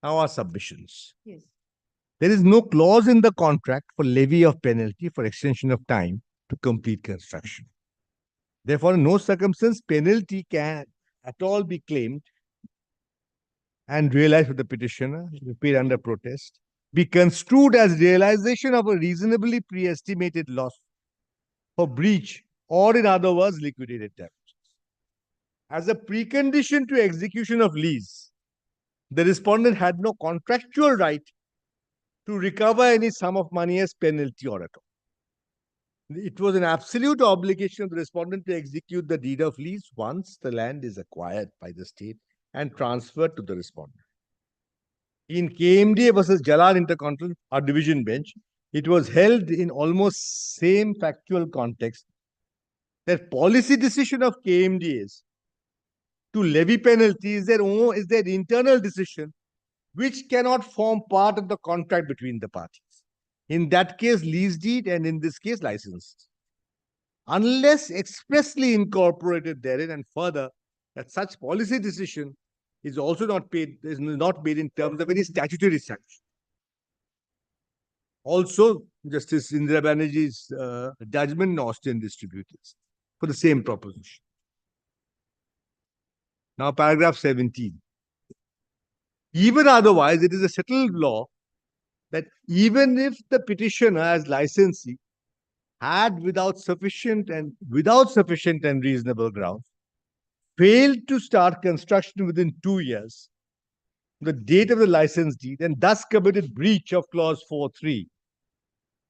Now, our submissions. Yes. There is no clause in the contract for levy of penalty for extension of time to complete construction. Therefore, in no circumstance penalty can at all be claimed and realized for the petitioner, paid under protest, be construed as realization of a reasonably pre-estimated loss for breach, or in other words, liquidated damages. As a precondition to execution of lease, the respondent had no contractual right to recover any sum of money as penalty or at all. It was an absolute obligation of the respondent to execute the deed of lease once the land is acquired by the state and transferred to the respondent. In KMDA versus Jalal Intercontinental, our division bench, it was held in almost same factual context that policy decision of KMDAs to levy penalty is their internal decision, which cannot form part of the contract between the parties. In that case, lease deed, and in this case, license. Unless expressly incorporated therein, and further, that such policy decision is also not made in terms of any statutory sanction. Also, Justice Indira Banerjee's judgment in Austrian Distributors for the same proposition. Now, paragraph 17. Even otherwise, it is a settled law that even if the petitioner as licensee had without sufficient and reasonable grounds failed to start construction within 2 years, the date of the license deed, and thus committed breach of clause 4.3,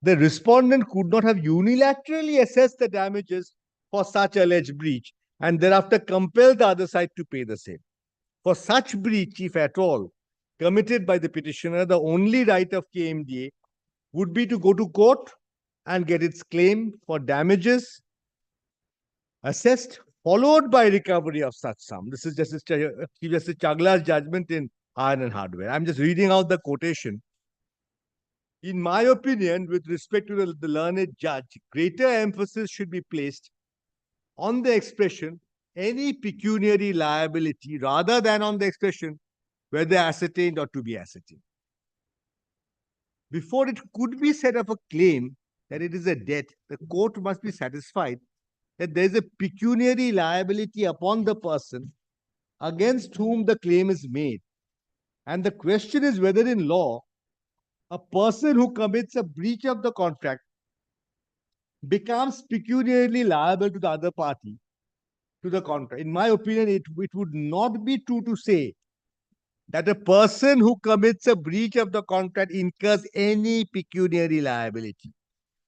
the respondent could not have unilaterally assessed the damages for such alleged breach and thereafter compel the other side to pay the same. For such breach, if at all, committed by the petitioner, the only right of KMDA would be to go to court and get its claim for damages assessed, followed by recovery of such sum. This is Justice Chagla's judgment in Iron and Hardware. I'm just reading out the quotation. In my opinion, with respect to the learned judge, greater emphasis should be placed on the expression any pecuniary liability rather than on the expression whether ascertained or to be ascertained. Before it could be said of a claim that it is a debt, the court must be satisfied that there is a pecuniary liability upon the person against whom the claim is made. And the question is whether in law, a person who commits a breach of the contract becomes pecuniarily liable to the other party to the contract. In my opinion, it would not be true to say that a person who commits a breach of the contract incurs any pecuniary liability.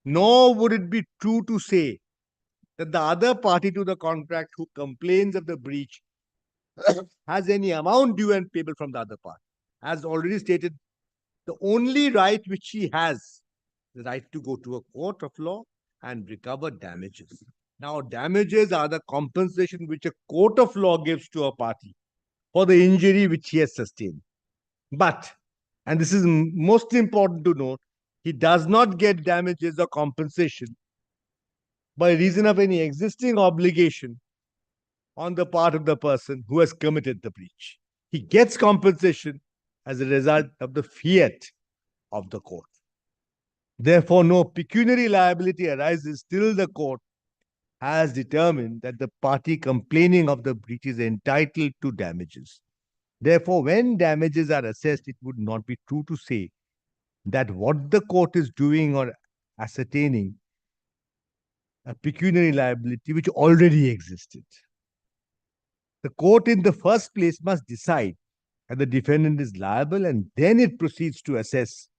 Nor would it be true to say that the other party to the contract who complains of the breach has any amount due and payable from the other party. As already stated, the only right which he has, the right to go to a court of law and recover damages. Now, damages are the compensation which a court of law gives to a party for the injury which he has sustained. But, and this is most important to note, he does not get damages or compensation by reason of any existing obligation on the part of the person who has committed the breach. He gets compensation as a result of the fiat of the court. Therefore, no pecuniary liability arises till the court has determined that the party complaining of the breach is entitled to damages. Therefore, when damages are assessed, it would not be true to say that what the court is doing or ascertaining a pecuniary liability which already existed. The court in the first place must decide that the defendant is liable, and then it proceeds to assess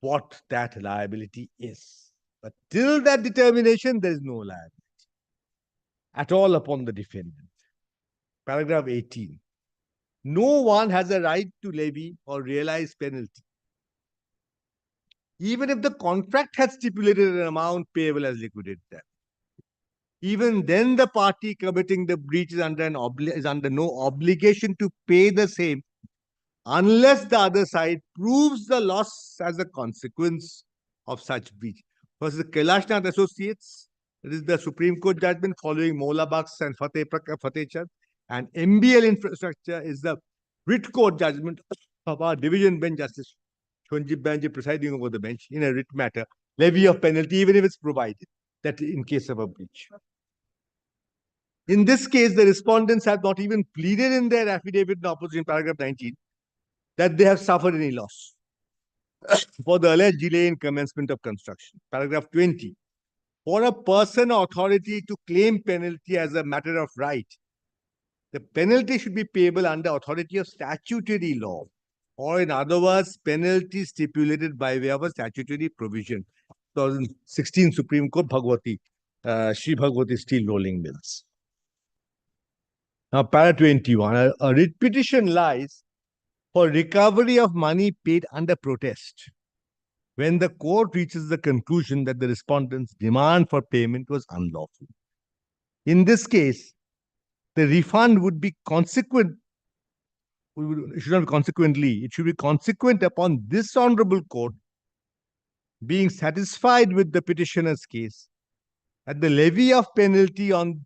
what that liability is. But till that determination, there is no liability at all upon the defendant. Paragraph 18. No one has a right to levy or realize penalty, even if the contract had stipulated an amount payable as liquidated damage. Even then, the party committing the breach is under no obligation to pay the same unless the other side proves the loss as a consequence of such breach. First, the Kailashnath Associates, that is the Supreme Court judgment following Mola Bucks and Fatehchand, and MBL Infrastructure is the writ court judgment of our division bench Justice Shonjib Banji presiding over the bench in a writ matter, levy of penalty, even if it's provided that in case of a breach. In this case, the respondents have not even pleaded in their affidavit in opposition, paragraph 19, that they have suffered any loss for the alleged delay in commencement of construction. Paragraph 20. For a person or authority to claim penalty as a matter of right, the penalty should be payable under authority of statutory law, or in other words, penalty stipulated by way of a statutory provision. 2016 Supreme Court, Sri Bhagwati Steel Rolling Mills. Now, para 21, a writ petition lies for recovery of money paid under protest when the court reaches the conclusion that the respondent's demand for payment was unlawful. In this case, the refund would be consequent, it should not be consequently, it should be consequent upon this honorable court being satisfied with the petitioner's case that the levy of penalty on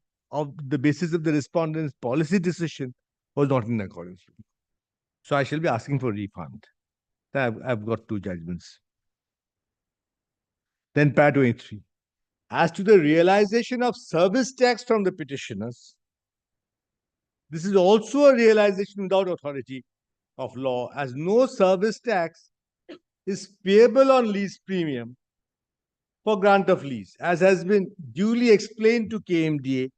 the basis of the respondent's policy decision was not in accordance with it. So I shall be asking for refund. I've got two judgments. Then paragraph 23. As to the realization of service tax from the petitioners, this is also a realization without authority of law, as no service tax is payable on lease premium for grant of lease, as has been duly explained to KMDA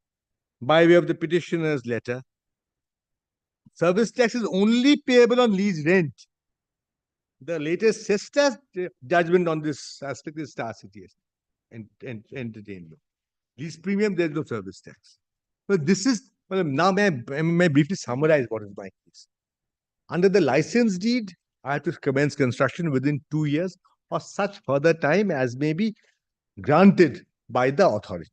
by way of the petitioner's letter. Service tax is only payable on lease rent. The latest SESTA judgment on this aspect is Star City and entertainment. Lease premium, there is no service tax. But this is, well, now may I briefly summarize what is my case. Under the license deed, I have to commence construction within 2 years or such further time as may be granted by the authority.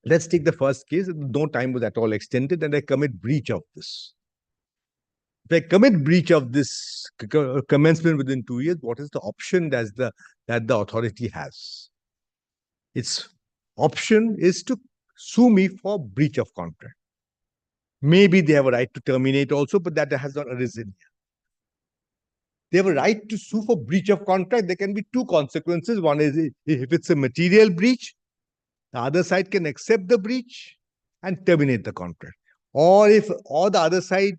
Let's take the first case. No time was at all extended and I commit breach of this. If I commit breach of this commencement within 2 years, what is the option that the authority has? Its option is to sue me for breach of contract. Maybe they have a right to terminate also, but that has not arisen here. They have a right to sue for breach of contract. There can be two consequences. One is if it's a material breach, the other side can accept the breach and terminate the contract. Or the other side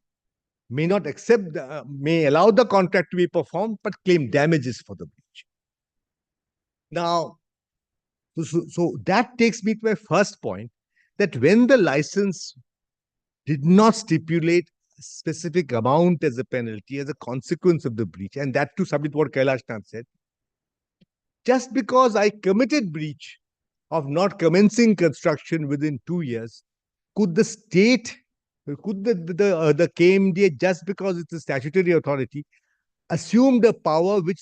may not accept, may allow the contract to be performed, but claim damages for the breach. Now, so that takes me to my first point, that when the license did not stipulate a specific amount as a penalty, as a consequence of the breach, and that too subject to what Kailash Nath said, just because I committed breach of not commencing construction within 2 years, could the state, could the KMDA, just because it's a statutory authority, assume the power which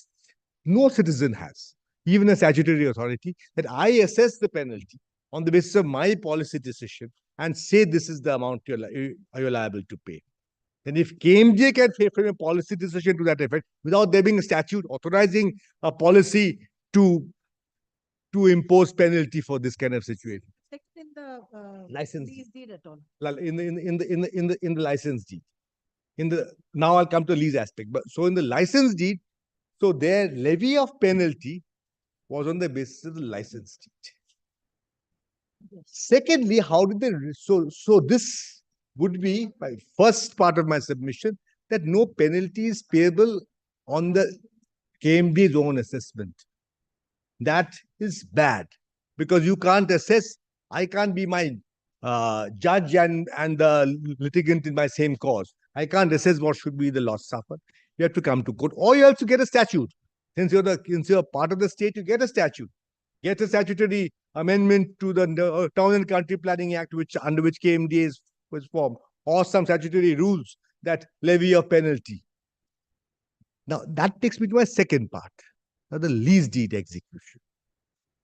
no citizen has, even a statutory authority, that I assess the penalty on the basis of my policy decision and say this is the amount you're liable to pay? Then if KMDA can frame a policy decision to that effect without there being a statute authorizing a policy to impose penalty for this kind of situation. In the License lease deed at all. In the license deed. Now I'll come to the lease aspect. But so in the license deed, so their levy of penalty was on the basis of the license deed. Yes. Secondly, how did they so this would be my first part of my submission, that no penalty is payable on the KMD's own assessment. That is bad, because you can't assess. I can't be my judge and the litigant in my same cause. I can't assess what should be the loss suffered. You have to come to court, or you have to get a statute. Since you're part of the state, you get a statute. Get a statutory amendment to the Town and Country Planning Act, under which KMDA was formed, or some statutory rules that levy a penalty. Now that takes me to my second part. Now, the lease deed execution.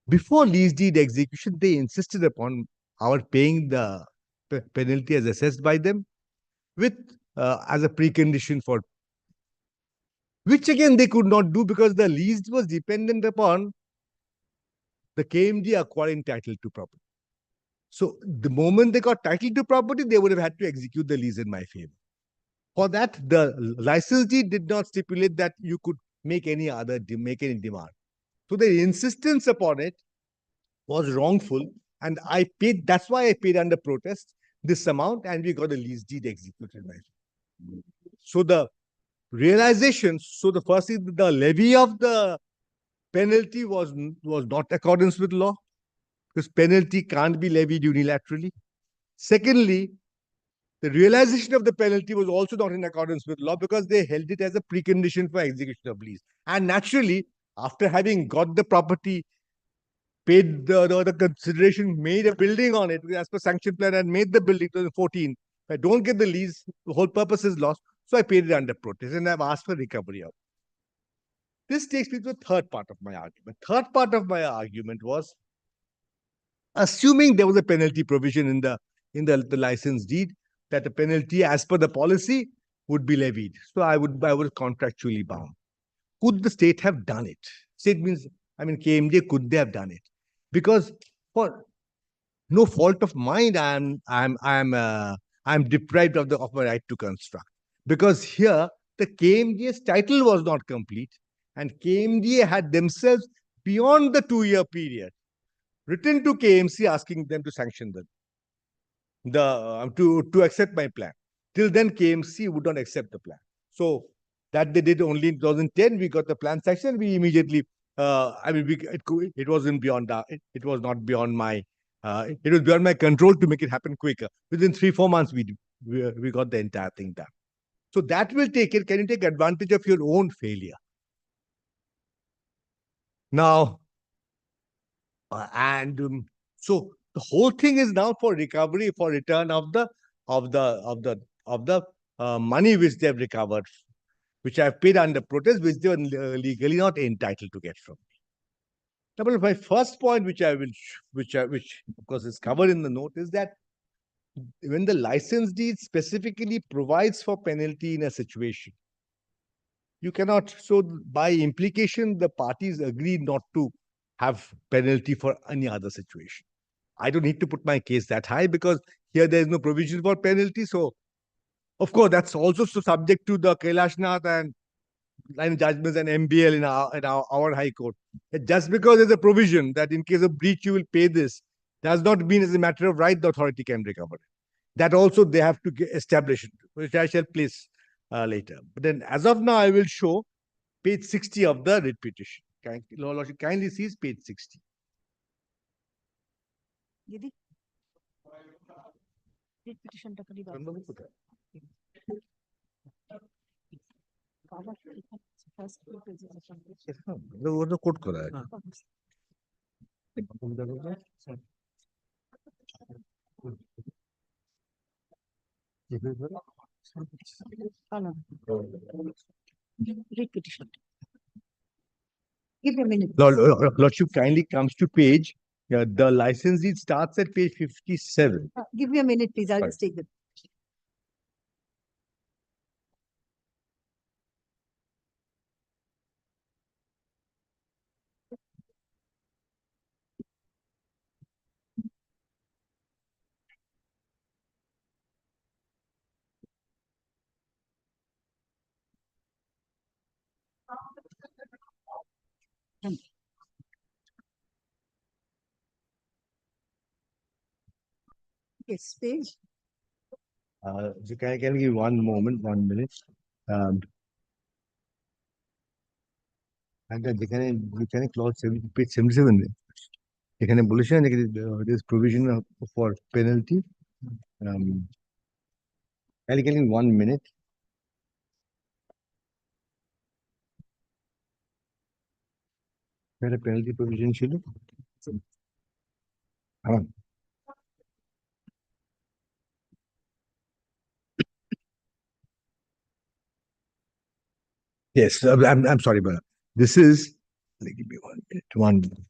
Before lease deed execution, they insisted upon our paying the penalty as assessed by them, with as a precondition for, which again they could not do because the lease was dependent upon the KMD acquiring title to property. So the moment they got title to property, they would have had to execute the lease in my favor. For that, the license deed did not stipulate that you could make any demand. So the insistence upon it was wrongful, and I paid. That's why I paid under protest this amount, and we got a lease deed executed. So the realization. So the first is the levy of the penalty was not accordance with law, because penalty can't be levied unilaterally. Secondly, the realization of the penalty was also not in accordance with law, because they held it as a precondition for execution of lease. And naturally, after having got the property, paid the consideration, made a building on it as per sanction plan, and made the building 2014. If I don't get the lease, the whole purpose is lost. So I paid it under protest, and I've asked for recovery of it. This takes me to the third part of my argument. Third part of my argument was, assuming there was a penalty provision in the license deed, that a penalty as per the policy would be levied. So I was contractually bound. Could the state have done it? State means, KMDA, could they have done it? Because for no fault of mine, I'm deprived of my right to construct. Because here, the KMDA's title was not complete, and KMDA had themselves, beyond the 2-year period, written to KMC asking them to sanction to accept my plan. Till then, KMC would not accept the plan. So that they did only in 2010. We got the plan sanction. We immediately, it wasn't beyond it was not beyond my, it was beyond my control to make it happen quicker. Within 3-4 months, we got the entire thing done. So that will take it. Can you take advantage of your own failure? Now, so The whole thing is now for recovery, for return of the money which they have recovered, which I have paid under protest, which they were legally not entitled to get from me. Now, my first point, which of course is covered in the note, is that when the license deed specifically provides for penalty in a situation, you cannot. So by implication, the parties agreed not to have penalty for any other situation. I don't need to put my case that high because here there is no provision for penalty. So, of course, that's also subject to the Kailashnath and line judgments and MBL in our High Court. Just because there's a provision that in case of breach you will pay this, does not mean as a matter of right the authority can recover it. That also they have to establish it, which I shall place later. But then as of now, I will show page 60 of the writ petition. Lordship kindly sees page 60. Didi? Writ petition টা খালি দাও। First page is वो तो coat करा है। Writ petition. Give me a minute. Lordship kindly comes to page. The license deed starts at page 57. Give me a minute, please. I'll just take the. Yes, page. So can I give you 1 moment, 1 minute? And যেখানে clause page 77 এখানে বলেছেন this provision for penalty. Can I give you 1 minute? Where a penalty provision ছিল? Yes, I'm sorry, but this is. Give me 1 minute. 1 minute.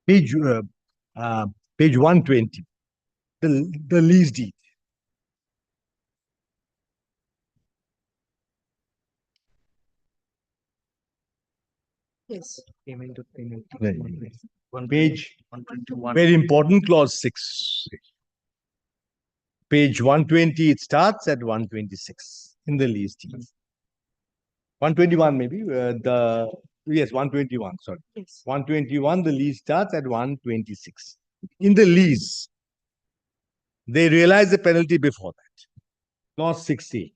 Page 120. The lease deed. Yes. Page 121. Very important clause 6. Page 120, it starts at 126 in the lease deed. 121 maybe. Yes, 121, sorry. Yes. 121, the lease starts at 126. In the lease, they realize the penalty before that. Clause 6A.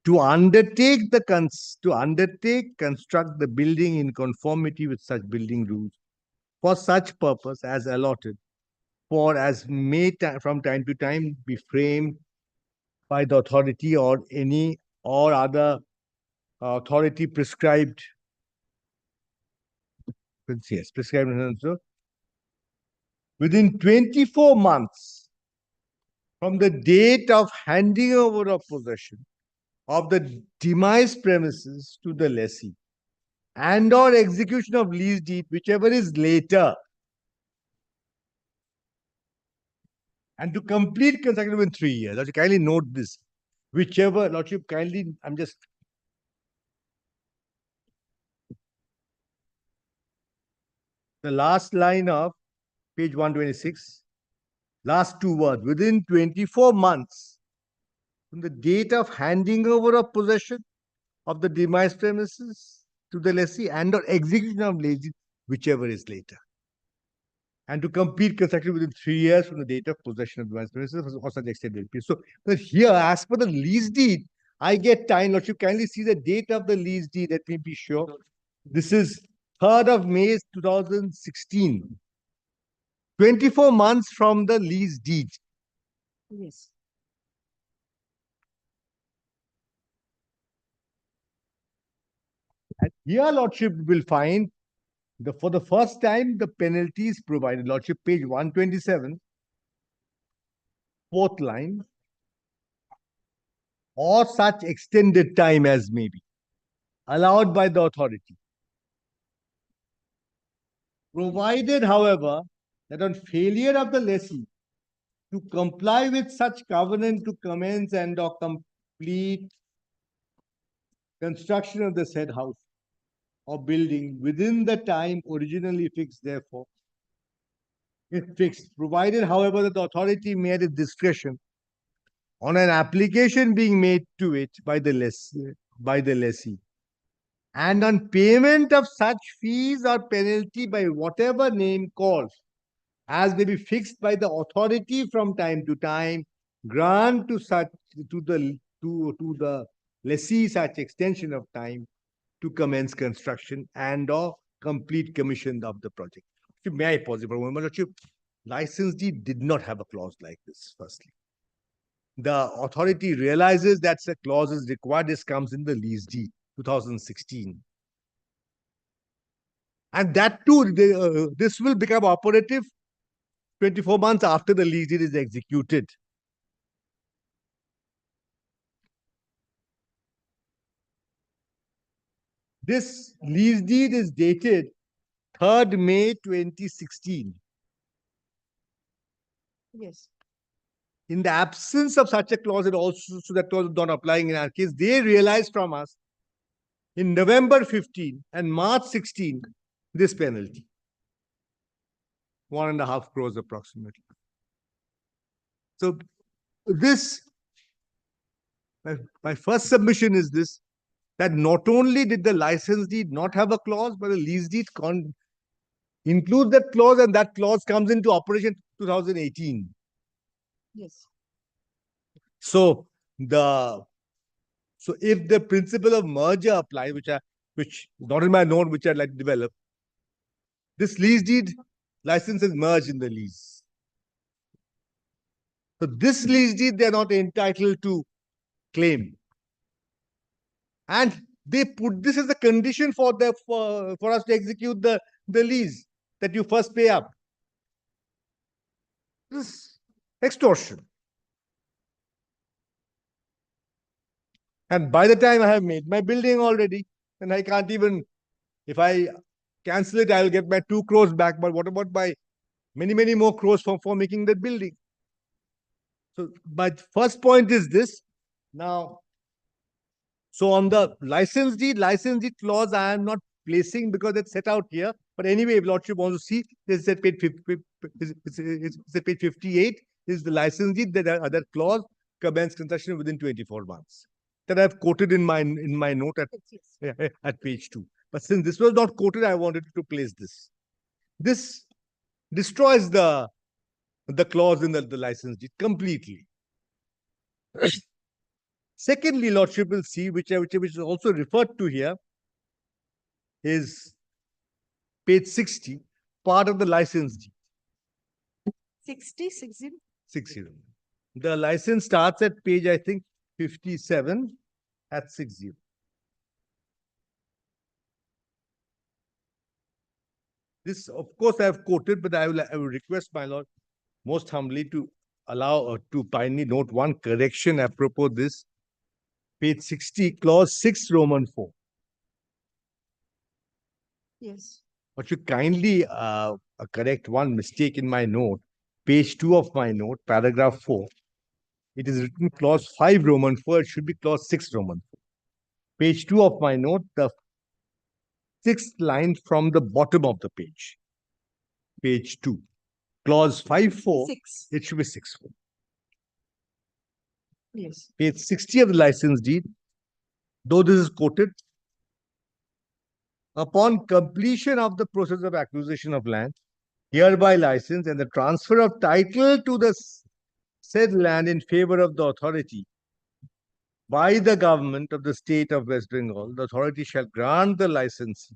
To undertake, construct the building in conformity with such building rules for such purpose as allotted, for as may from time to time be framed by the authority or any or other authority prescribed. Yes, prescribed within 24 months from the date of handing over of possession of the demised premises to the lessee and or execution of lease deed, whichever is later, and to complete construction within 3 years. Lordship, kindly note this. Whichever, Lordship, kindly, I'm just. The last line of page 126, last 2 words, within 24 months from the date of handing over of possession of the demised premises to the lessee and or execution of lease deed, whichever is later. And to complete construction within 3 years from the date of possession of the demised premises or such extended period. So here, as per the lease deed, I get time. Lordship, kindly see the date of the lease deed. Let me be sure. This is 3rd of May 2016. 24 months from the lease deed. Yes. And here, Lordship will find for the first time the penalties provided. Lordship, page 127, fourth line, or such extended time as may be allowed by the authority. Provided, however, that on failure of the lessee to comply with such covenant to commence and or complete construction of the said house or building within the time originally fixed, therefore, if fixed, provided, however, that the authority may at its discretion on an application being made to it by the lessee, and on payment of such fees or penalty by whatever name called, as may be fixed by the authority from time to time, grant to the lessee such extension of time to commence construction and or complete commission of the project. May I pause it for a moment? License deed did not have a clause like this, firstly. The authority realizes that a clause is required. This comes in the lease deed, 2016. And that too, this will become operative 24 months after the lease deed is executed. This lease deed is dated 3rd May 2016. Yes. In the absence of such a clause, it also, so that clause is not applying in our case, they realized from us in November 15 and March 16 this penalty. 1.5 crores approximately. So this, my first submission is this, that not only did the license deed not have a clause, but the lease deed includes that clause, and that clause comes into operation 2018. Yes. So if the principle of merger applies, which not in my note, which I'd like to develop, this lease deed license is merged in the lease. So this lease deed, they're not entitled to claim. And they put this as a condition for us to execute the lease, that you first pay up. This is extortion. And by the time I have made my building already, and I can't even, if I cancel it, I'll get my 2 crores back. But what about my many more crores for making that building? So my first point is this. Now, so on the license deed clause, I am not placing because it's set out here. But anyway, if Lordship wants to see, this is at page 58 is the license deed, that other clause, commence construction within 24 months. That I've quoted in my note at page 2. But since this was not quoted, I wanted to place this. This destroys the clause in the license deed completely. Secondly, Lordship will see, which is also referred to here, is page 60, part of the license deed. 60. The license starts at page, I think, 57 at 60. This, of course, I have quoted, but I will request my Lord most humbly to allow to kindly note one correction apropos this. Page 60, clause 6, Roman 4. Yes. But you kindly correct one mistake in my note. Page 2 of my note, paragraph 4. It is written clause 5, Roman 4. It should be clause 6, Roman 4. Page 2 of my note, the 6th line from the bottom of the page. Page 2. Clause 5.4. It should be 6.4. Yes. Page 60 of the license deed, though this is quoted, upon completion of the process of acquisition of land, hereby license and the transfer of title to the said land in favor of the authority by the government of the state of West Bengal, the authority shall grant the license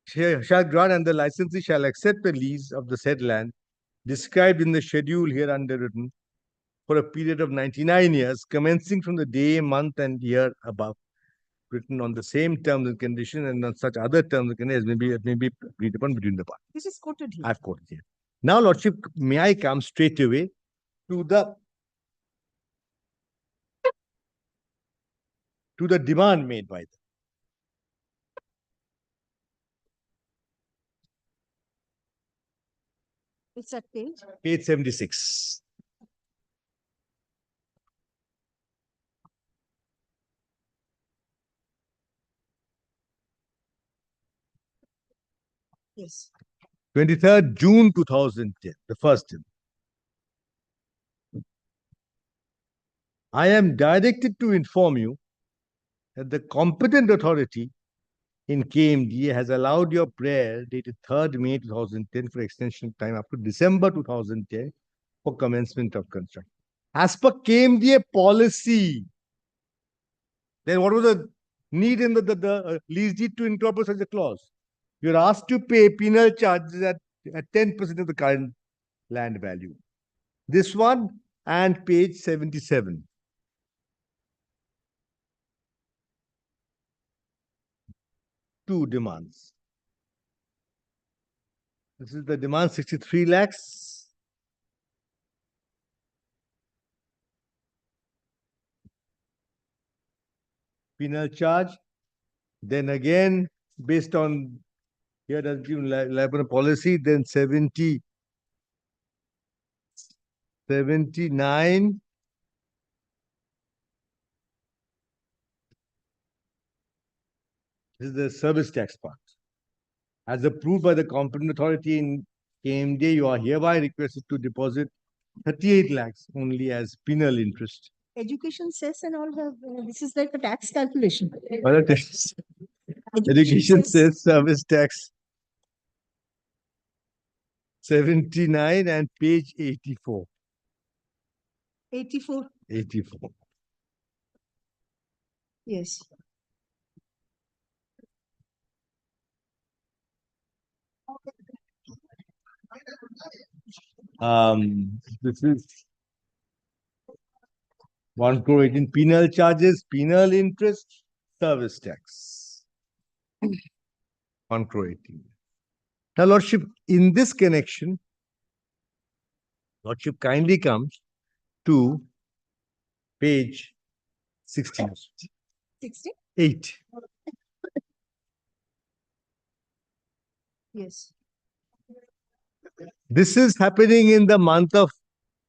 shall grant and the licensee shall accept the lease of the said land described in the schedule here underwritten for a period of 99 years, commencing from the day, month, and year above, written on the same terms and conditions and on such other terms and conditions as may be agreed upon between the parties. This is quoted here. I've quoted here. Now, Lordship, may I come straight away to the demand made by them. It's that page. Page 76. Yes. 23rd June 2010, the first term. I am directed to inform you that the competent authority in KMDA has allowed your prayer dated 3rd May 2010 for extension of time up to December 2010 for commencement of construction. As per KMDA policy, then what was the need in the lease deed to incorporate such a clause? You're asked to pay penal charges at 10% of the current land value. This one and page 77. Two demands. This is the demand 63 lakhs. Penal charge. Then again, based on here has given labor policy, then 79. This is the service tax part. As approved by the competent authority in KMDA, you are hereby requested to deposit 38 lakhs only as penal interest. Education cess and all have, this is like a tax calculation. Education cess, service tax 79 and page 84. 84. 84. Yes. This is 1 crore 18 penal charges, penal interest, service tax. 1 crore 18. Now, Lordship, in this connection, Lordship kindly comes to page 16. 68. Yes. This is happening in the month of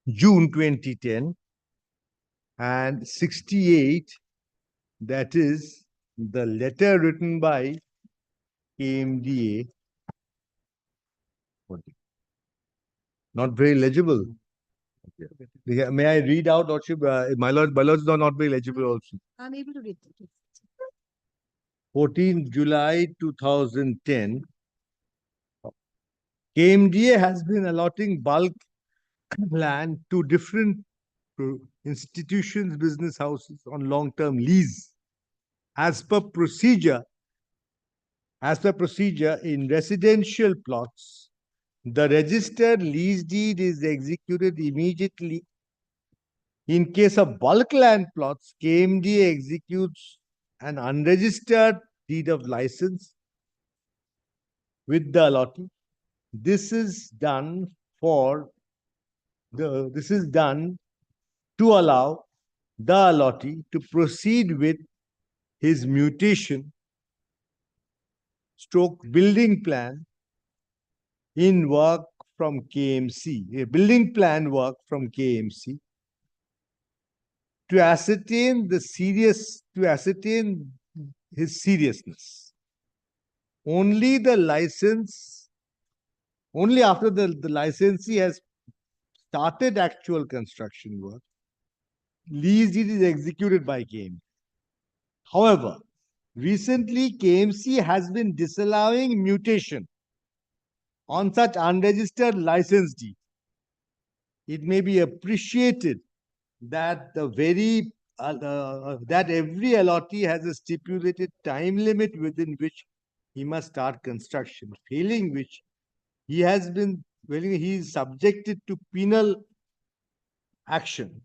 June 2010 and 68, that is the letter written by KMDA. Not very legible. May I read out, Lordship? My lords are not very legible also. I'm able to read it. 14th July 2010. KMDA has been allotting bulk land to different institutions, business houses on long-term lease. As per procedure in residential plots, the registered lease deed is executed immediately. In case of bulk land plots, KMDA executes an unregistered deed of license with the allotee. This is done to allow the allotee to proceed with his mutation stroke building plan in work from KMC, a building plan work from KMC to ascertain his seriousness. Only after the licensee has started actual construction work, lease deed is executed by KMC. However, recently KMC has been disallowing mutation on such unregistered license deed. It may be appreciated that every allotee has a stipulated time limit within which he must start construction, failing which he is subjected to penal action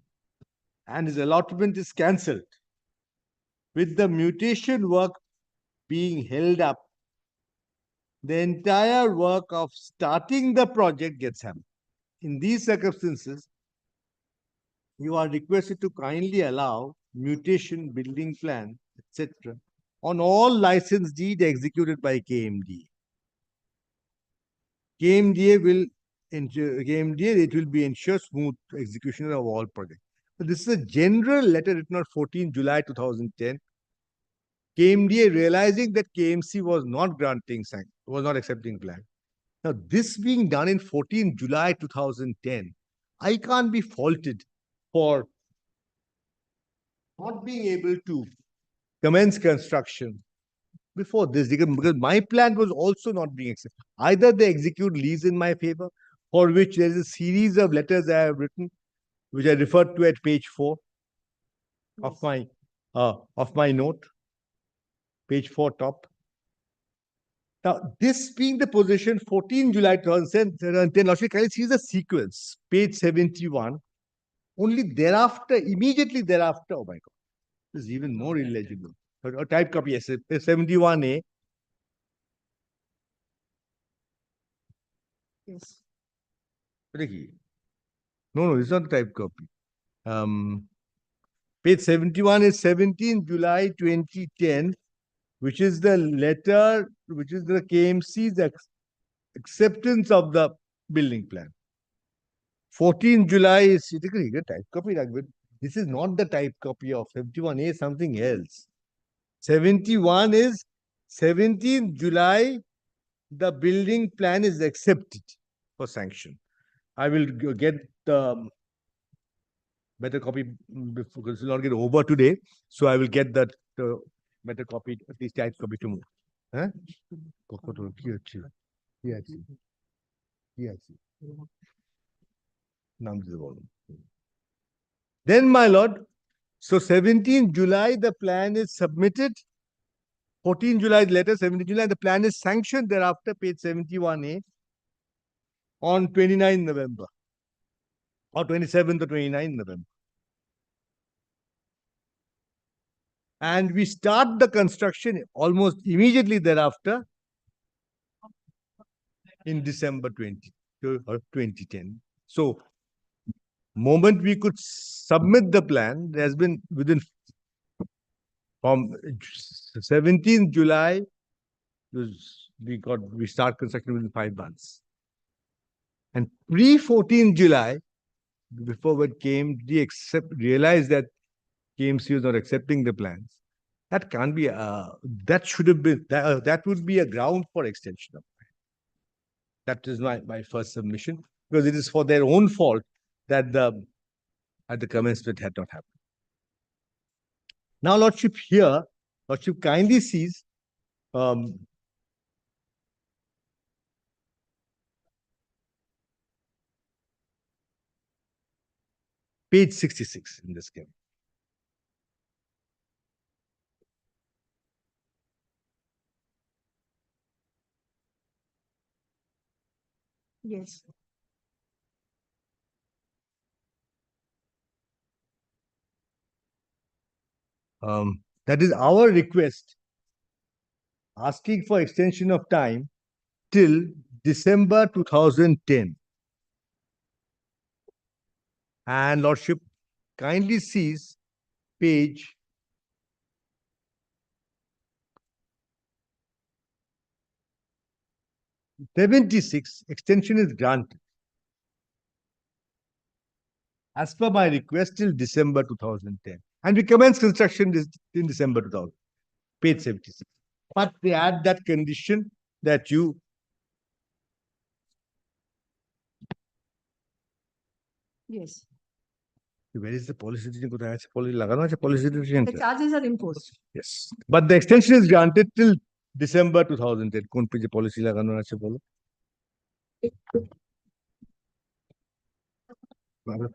and his allotment is cancelled. With the mutation work being held up, the entire work of starting the project gets hampered. In these circumstances, you are requested to kindly allow mutation, building plan, etc. on all license deed executed by KMDA. It will be ensure smooth execution of all projects. So this is a general letter written on 14 July 2010. KMDA realizing that KMC was not accepting plan. Now, this being done in 14 July 2010, I can't be faulted for not being able to commence construction before this, because my plan was also not being accepted. Either they execute lease in my favor, for which there is a series of letters I have written, which I referred to at page 4 of my note, page 4 top. Now, this being the position, 14 July 2010, Lordship, can you see the sequence, page 71? Only thereafter, immediately thereafter, oh my God, this is even more illegible. A type copy, yes, 71A. Yes. No, it's not the type copy. Page 71 is 17 July 2010, which is the letter, which is the KMC's acceptance of the building plan. 14 July is type copy. This is not the type copy of 71A, something else. 71 is 17 July, the building plan is accepted for sanction. I will get the better copy because it will not get over today. So I will get that better copy, at least type copy tomorrow. Huh? Then, my lord, so 17 July, the plan is submitted. 14 July letter, 17 July, the plan is sanctioned thereafter, page 71A, on 29 November or 27th or 29 November. And we start the construction almost immediately thereafter in December 2010. So, moment we could submit the plan, there has been within from 17th July, we start construction within 5 months. And pre-14 July, before what KMD realized that KMC was not accepting the plans, that can't be, that should have been, that would be a ground for extension of time. That is my first submission, because it is for their own fault that the commencement had not happened. Now, Lordship, here, Lordship kindly sees page 66 in this case. Yes. That is our request, asking for extension of time till December 2010. And Lordship kindly sees page 76, extension is granted. As per my request till December 2010. And we commence construction in December 2000, page 76. But they add that condition that you Yes. Where is the policy decision? Policy decision. The charges are imposed. Yes. But the extension is granted till December 2010. কোন পেজে policy লাগানো আছে বলো?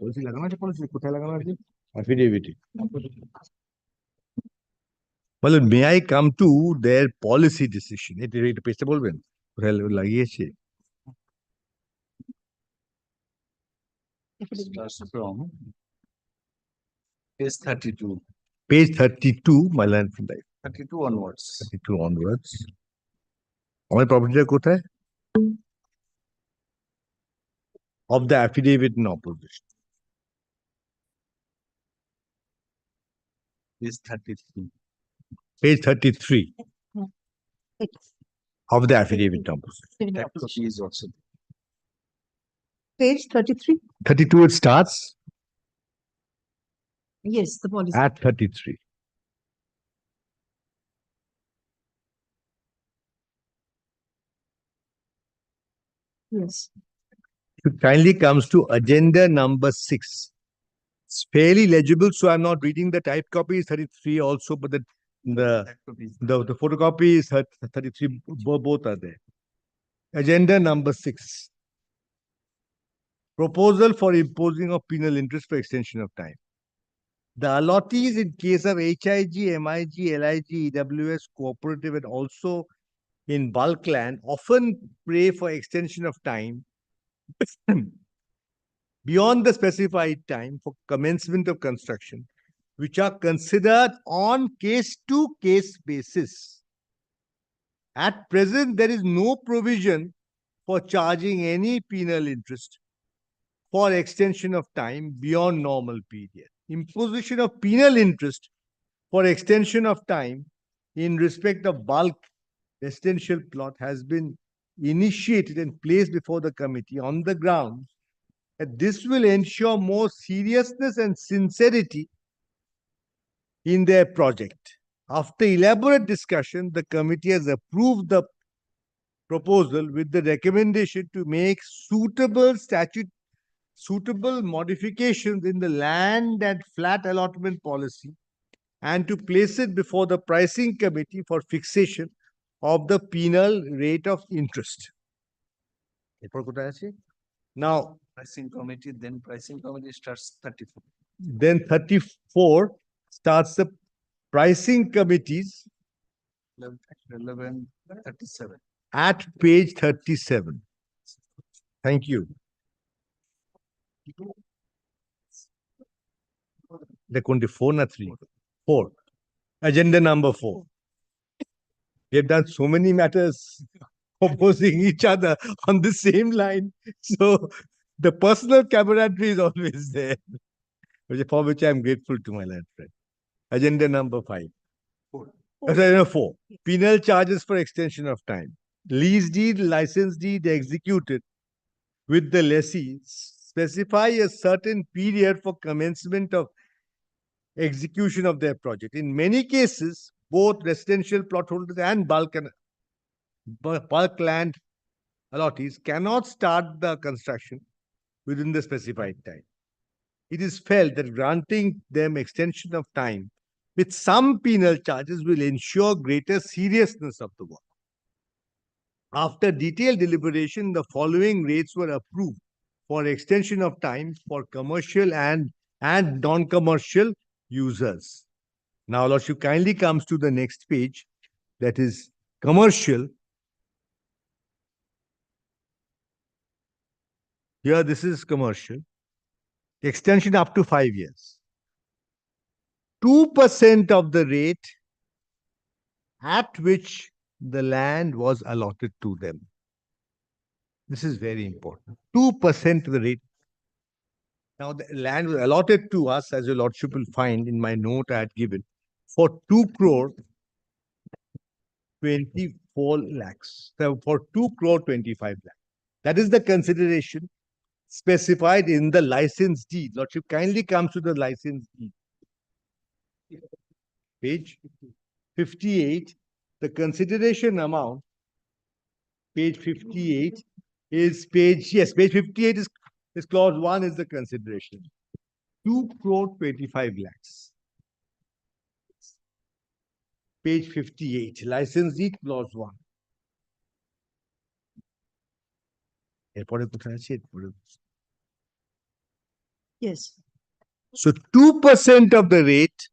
policy লাগানো আছে, policy কোথায় লাগানো আছে? Affidavit. Well, may I come to their policy decision? It পেছতে বলবেন কোথায় লাগিয়েছে Starts from page 32. Page 32, my land from life. 32 onwards. 32 onwards. আমার প্রপার্টিটা কোথায়? Of the affidavit in opposition. Page 33. Page 33 of the affidavit in opposition. That copy is also. Page 33. 32 it starts Yes, the policy. at 33. Yes. It kindly comes to agenda number 6. It's fairly legible, so I'm not reading the typed copy is 33 also, but the photocopy is 33. Both are there. Agenda number 6. Proposal for imposing of penal interest for extension of time. The allottees in case of HIG, MIG, LIG, EWS, cooperative, and also in bulk land often pray for extension of time beyond the specified time for commencement of construction, which are considered on case-to-case basis. At present, there is no provision for charging any penal interest for extension of time beyond normal period. Imposition of penal interest for extension of time in respect of bulk residential plot has been initiated and placed before the committee on the grounds that this will ensure more seriousness and sincerity in their project. After elaborate discussion, the committee has approved the proposal with the recommendation to make suitable modifications in the land and flat allotment policy and to place it before the pricing committee for fixation of the penal rate of interest. Now, Pricing committee starts 34. Then 34 starts the pricing committees 11, 37. at page 37. Thank you. The 4 na 3? 4. Agenda number 4. We have done so many matters opposing each other on the same line. So the personal camaraderie is always there, for which I am grateful to my land friend. Agenda number 5. 4. Penal charges for extension of time. Lease deed, license deed executed with the lessee specify a certain period for commencement of execution of their project. In many cases, both residential plot holders and bulk land allottees cannot start the construction within the specified time. It is felt that granting them extension of time with some penal charges will ensure greater seriousness of the work. After detailed deliberation, the following rates were approved for extension of time for commercial and non-commercial users. Now, Lordship kindly comes to the next page, that is commercial. Here, this is commercial. Extension up to 5 years. 2% of the rate at which the land was allotted to them. This is very important. 2% of the rate. Now, the land was allotted to us, as your Lordship will find in my note I had given, for 2 crore 24 lakhs. So for 2 crore 25 lakhs. That is the consideration specified in the license deed. Lordship kindly comes to the license deed. Page 58. The consideration amount, page 58, is page 58 is clause 1 is the consideration. 2 crore 25 lakhs. Page 58, license deed, clause 1. Yes. So 2% of the rate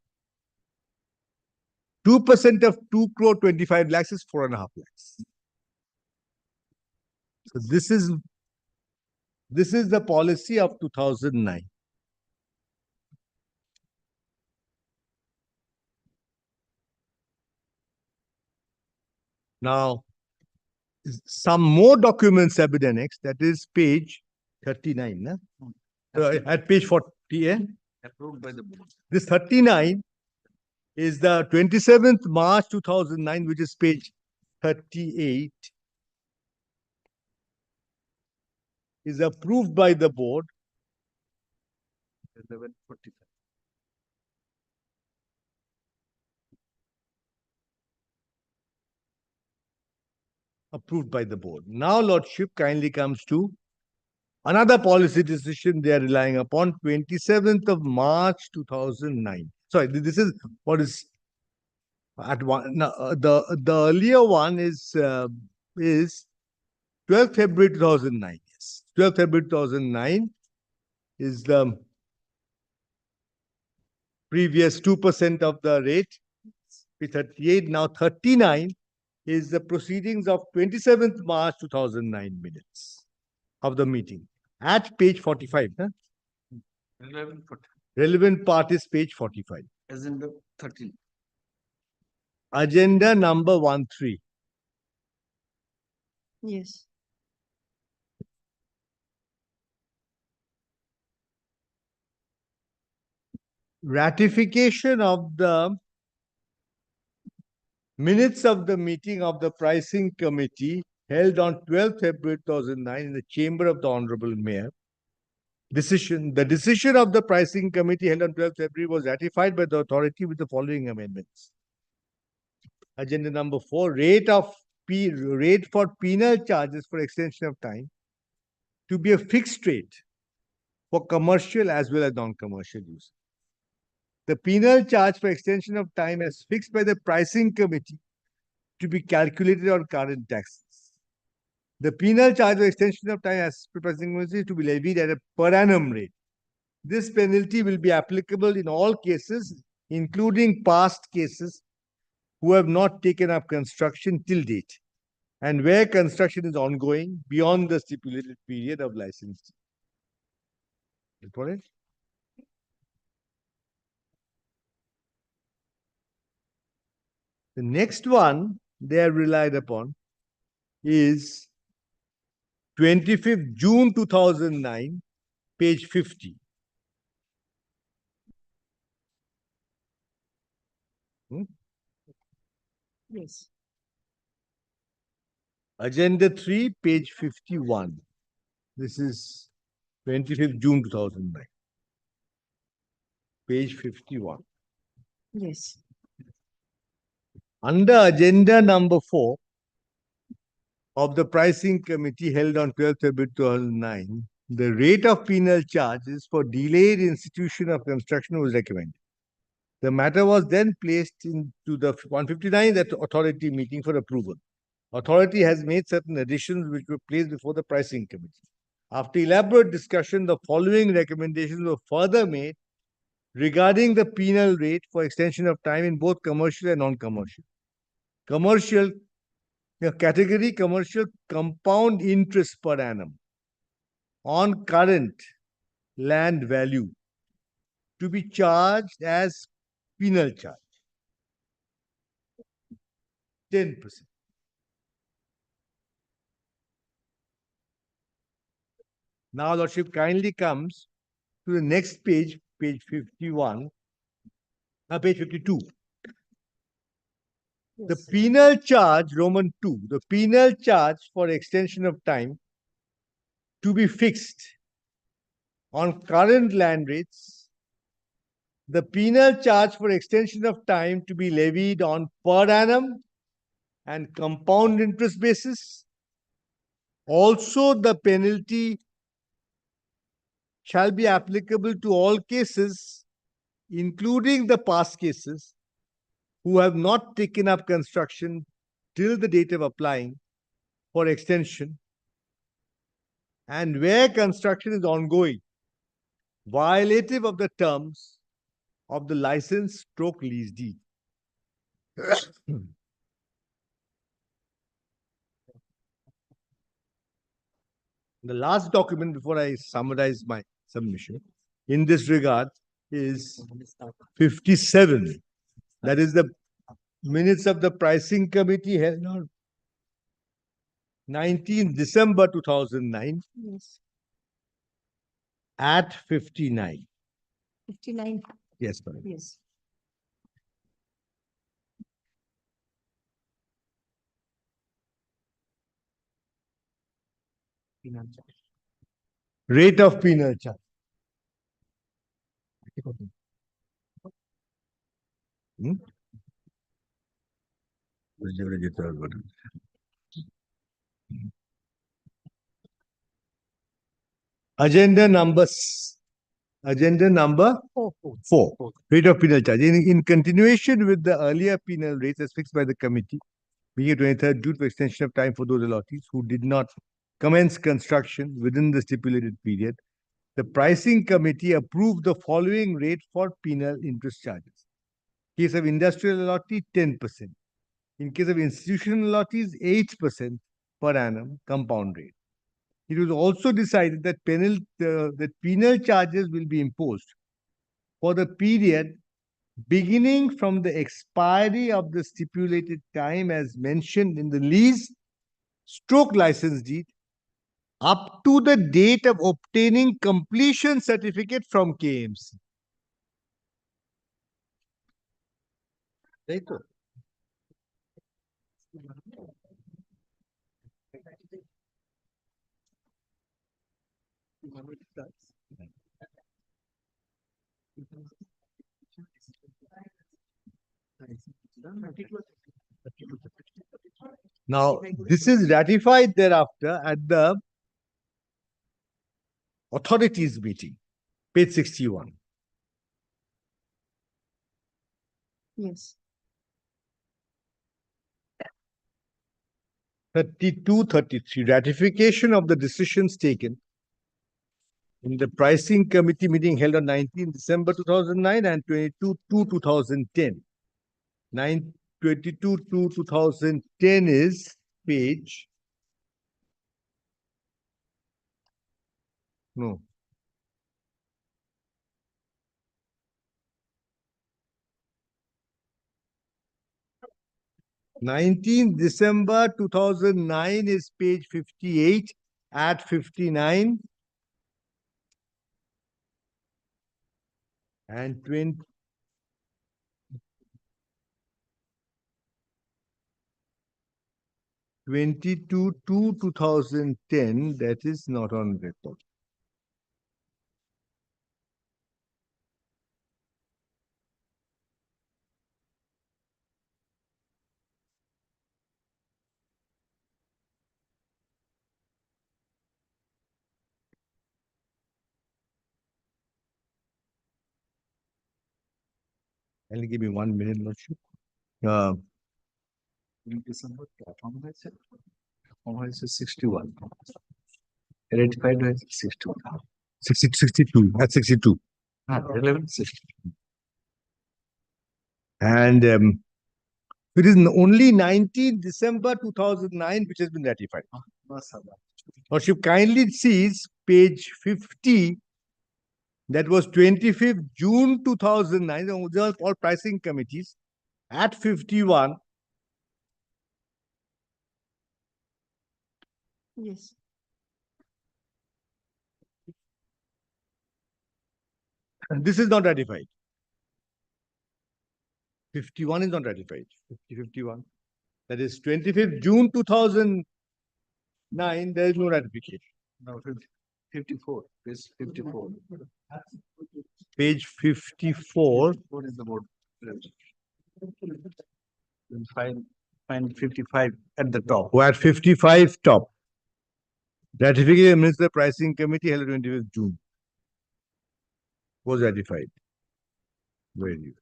2% of 2 crore 25 lakhs is 4.5 lakhs. So this is the policy of 2009. Now, some more documents have been annexed. That is page 39. At page 40. Approved by the board. This 39 is the 27th March 2009, which is page 38. Is approved by the board. 11:45. Approved by the board. Now, Lordship kindly comes to another policy decision they are relying upon, 27th of March 2009. Sorry, this is what is at one. Now, the earlier one is 12th February 2009. Yes, 12th February 2009 is the previous 2% of the rate. 38 now 39 is the proceedings of 27th March 2009 minutes of the meeting at page 45. Relevant part is page 45. As in the 13. Agenda number 13. Yes. Ratification of the minutes of the meeting of the pricing committee held on 12th February 2009 in the chamber of the Honorable Mayor. The decision of the pricing committee held on 12th February was ratified by the authority with the following amendments. Agenda number 4, rate for penal charges for extension of time to be a fixed rate for commercial as well as non-commercial use. The penal charge for extension of time is fixed by the pricing committee to be calculated on current taxes. The penal charge for extension of time as per pricing committee to be levied at a per annum rate. This penalty will be applicable in all cases, including past cases who have not taken up construction till date, and where construction is ongoing beyond the stipulated period of license. Got it? The next one they are relied upon is 25th June 2009, page 50. Yes. Agenda 3, page 51. This is 25th June 2009. Page 51. Yes. Under agenda number 4 of the pricing committee held on 12th February 2009, the rate of penal charges for delayed institution of construction was recommended. The matter was then placed into the 159th authority meeting for approval. Authority has made certain additions which were placed before the pricing committee. After elaborate discussion, the following recommendations were further made regarding the penal rate for extension of time in both commercial and non-commercial. Commercial category, commercial compound interest per annum on current land value to be charged as penal charge. 10%. Now, Lordship kindly comes to the next page, page 51, page 52. The penal charge, Roman 2, the penal charge for extension of time to be fixed on current land rates, the penal charge for extension of time to be levied on per annum and compound interest basis. Also, the penalty shall be applicable to all cases, including the past cases, who have not taken up construction till the date of applying for extension, and where construction is ongoing, violative of the terms of the license/lease deed. The last document before I summarize my submission in this regard is 57. That is the minutes of the pricing committee held on 19 December 2009 Yes. at 59. 59. Yes, correct. Yes. Rate of penal charge. Hmm? Agenda number 4. Rate of penal charge. In continuation with the earlier penal rates as fixed by the committee, being 23rd due to extension of time for those allottees who did not commence construction within the stipulated period, the pricing committee approved the following rate for penal interest charges. Case of industrial allottee, 10%. In case of institutional allottees, 8% per annum compound rate. It was also decided that penal charges will be imposed for the period beginning from the expiry of the stipulated time as mentioned in the lease stroke license deed up to the date of obtaining completion certificate from KMC. Right? Now, this is ratified thereafter at the authorities meeting, page 61. Yes. 32, 33, ratification of the decisions taken in the pricing committee meeting held on 19 December 2009 and 22/2/2010. 22/2/2010 is page. No. December 2009 is page 58 at 59. And 22/2/2010, that is not on record. Only give me 1 minute, Lordship. In December, formalized is 61. Ratified is 61. 62. That's 62. Relevant 62. And it is only 19 December 2009 which has been ratified. Lordship kindly sees page 50. That was 25th June 2009. Those are all pricing committees. At 51. Yes. And this is not ratified. 51 is not ratified. 51. That is 25th June 2009. There is no ratification. No, 54. Page 54. Page 54. What is the board? Find 55 at the top. We're at 55 top. Ratification minutes the pricing committee held on 25th June. Was ratified. Very good.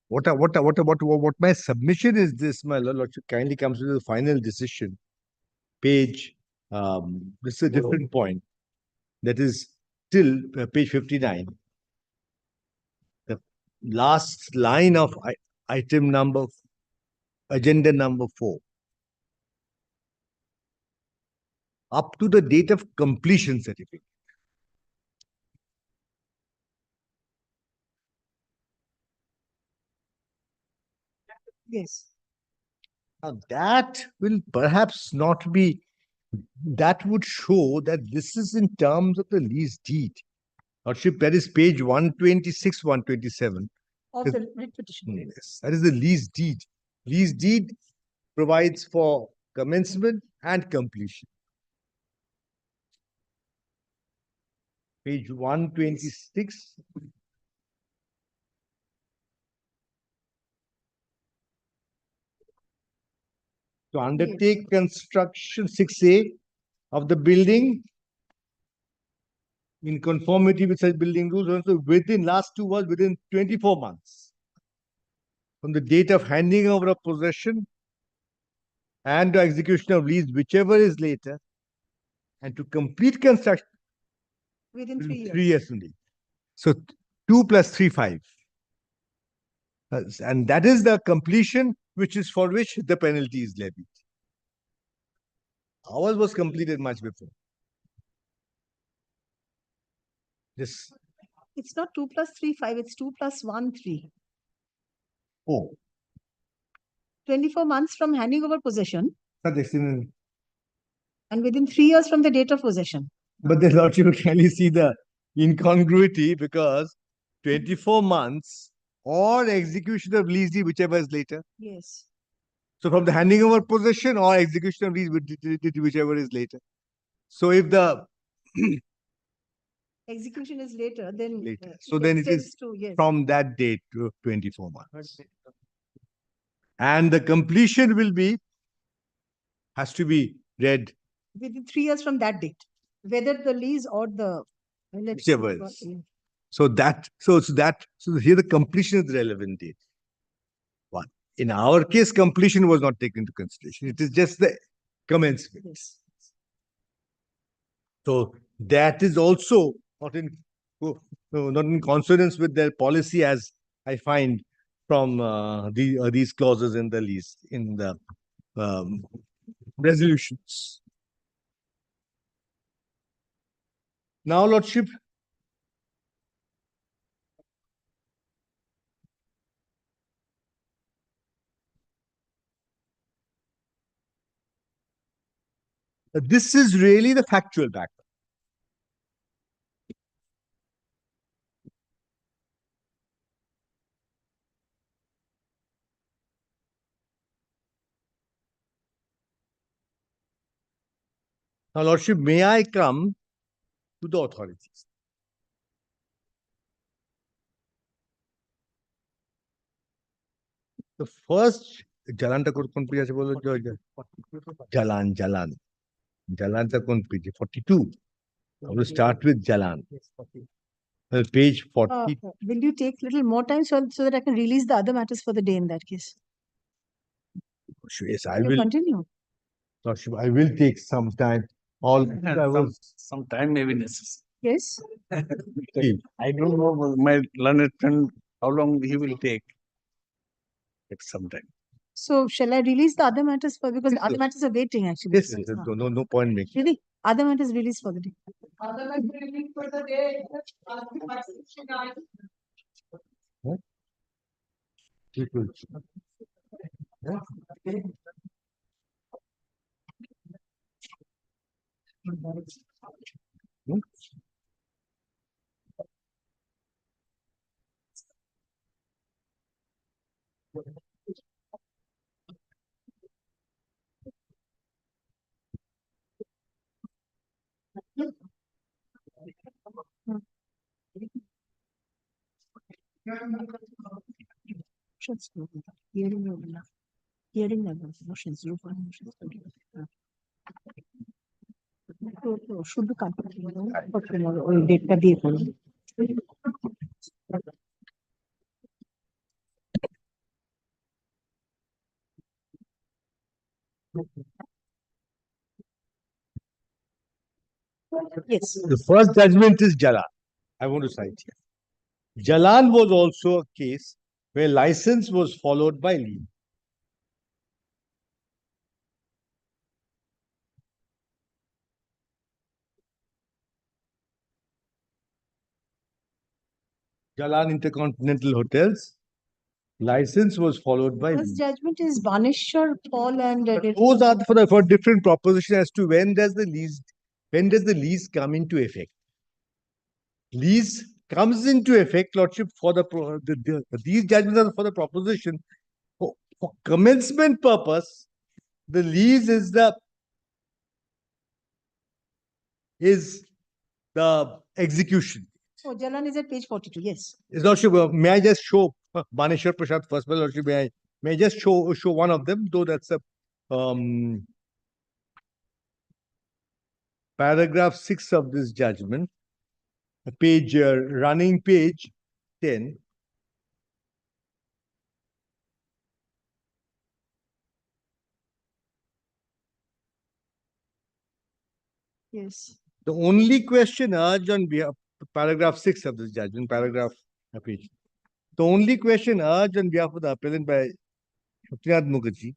What my submission is this, my lordship kindly comes to the final decision. Page, this is a different point. That is till page 59. The last line of item number, agenda number 4. Up to the date of completion certificate. Yes. Now that will perhaps not be, that would show that this is in terms of the lease deed. Lordship, that is page 126, 127. Of the writ petition. Yes, that is the lease deed. Lease deed provides for commencement and completion. Page 126. To undertake construction 6A of the building in conformity with such building rules, also within last 2 was within 24 months from the date of handing over of possession and the execution of lease, whichever is later, and to complete construction Within 3 years. 3 years only. So 2 plus 3, 5. And that is the completion which is for which the penalty is levied. Ours was completed much before. This. It's not 2 plus 3, 5. It's 2 plus 1, 3. Oh. 24 months from handing over possession. And within 3 years from the date of possession. But the lordship will kindly see the incongruity, because 24 months or execution of lease deed, whichever is later. Yes. So from the handing over possession or execution of lease, whichever is later. So if the execution is later, then later. So then it is from that date to 24 months. And the completion will be, has to be read within 3 years from that date, whether the lease or the whichever is. So here the completion is the relevant date. One. In our case, completion was not taken into consideration. It is just the commencement. Yes. So that is also not in consonance with their policy, as I find from these clauses in the lease, in the resolutions. Now, Lordship, this is really the factual background. Now, Lordship, may I come to the authorities? The first Jalan ta kon page bolo Jalan ta kon page 42. I will start with Jalan. Page 40. Will you take little more time so that I can release the other matters for the day in that case? Yes, I will continue. Lordship, I will take some time. Some time may be necessary. Yes. I don't know my learned friend how long he will take. It's some time. So shall I release the other matters for, because the other matters are waiting actually. Yes, no point making. Really? Other matters released for the day. What? Hearing level, motions, শুধু ওই ডেটটা দিয়ে করুন। Yes. The first judgment is Jalan. I want to cite here. Jalan was also a case where license was followed by leave. Jalan Intercontinental Hotels, license was followed by First leave. judgment is Baneshwar, Paul, and Those are for different propositions as to when does the lease come into effect. Lease comes into effect, Lordship, for these judgments are for the proposition for commencement purpose. The lease is the execution. Oh, Jalan is at page 42. Yes. His Lordship, may I just show Baneshwar Prashad first? My Lordship, may I just show one of them, though that's a paragraph 6 of this judgment, page running page 10. Yes. The only question urged on behalf, paragraph 6 of this judgment, paragraph page. The only question urged on behalf of the appellant by Shukriad Mukherjee,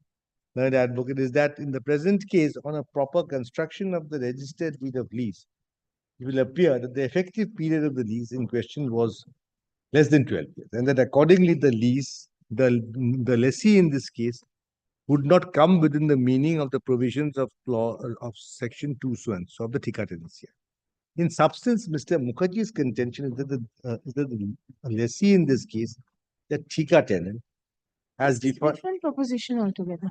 learned advocate, is that in the present case, on a proper construction of the registered deed of lease, it will appear that the effective period of the lease in question was less than 12 years, and that accordingly the lease, the lessee in this case, would not come within the meaning of the provisions of section 2 so and so of the Thika tenancy. In substance, Mr. Mukherjee's contention is that the lessee in this case, the Thika tenant, has defined Different proposition altogether.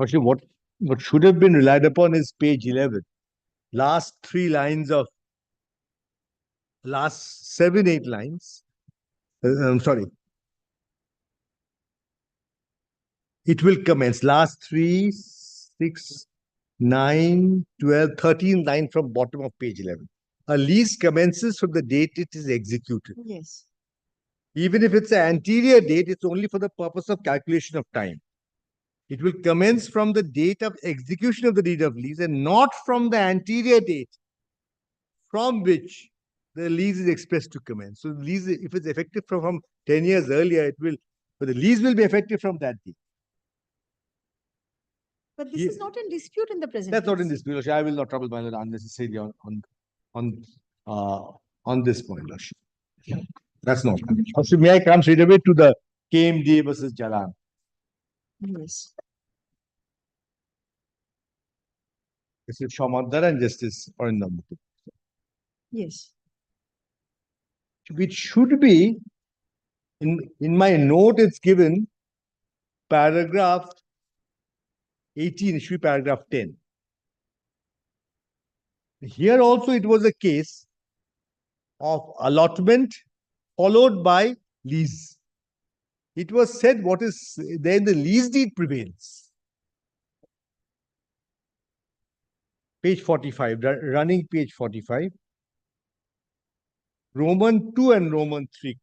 Actually, what should have been relied upon is page 11. Last 7-8 lines. I'm sorry. It will commence. Last 3, 6, 9, 12, 13 lines from bottom of page 11. A lease commences from the date it is executed. Yes. Even if it's an anterior date, it's only for the purpose of calculation of time. It will commence from the date of execution of the deed of lease and not from the anterior date from which the lease is expressed to commence. So the lease, if it's effective from 10 years earlier, but the lease will be effective from that date. But this is not in dispute in the present That's not in case. dispute. I will not trouble my Lord unnecessarily on this point, Lordship. That's not. Also, may I come straight away to the KMDA versus Jalan? Yes. This is Shamadhar and Justice Arindam. Yes. Which should be in my note, it's given paragraph 18, it should be paragraph 10. Here also it was a case of allotment followed by lease. It was said what is then the lease deed prevails. Page 45, running page 45. Roman 2 and Roman 3.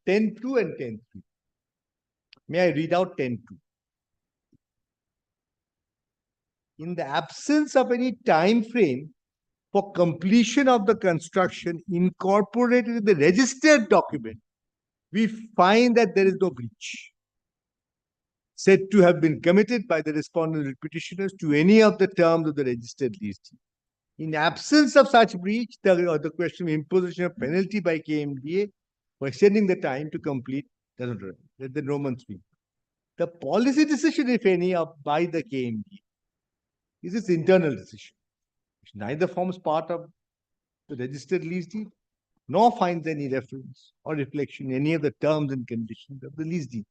10.2 and 10.3. May I read out 10.2? In the absence of any time frame for completion of the construction incorporated in the registered document, we find that there is no breach said to have been committed by the respondent petitioners to any of the terms of the registered lease deed. In absence of such breach, the question of imposition of penalty by KMDA for extending the time to complete doesn't arise. That's the Roman 3. The policy decision, if any, by the KMDA is its internal decision, which neither forms part of the registered lease deed, nor finds any reference or reflection in any of the terms and conditions of the lease deed.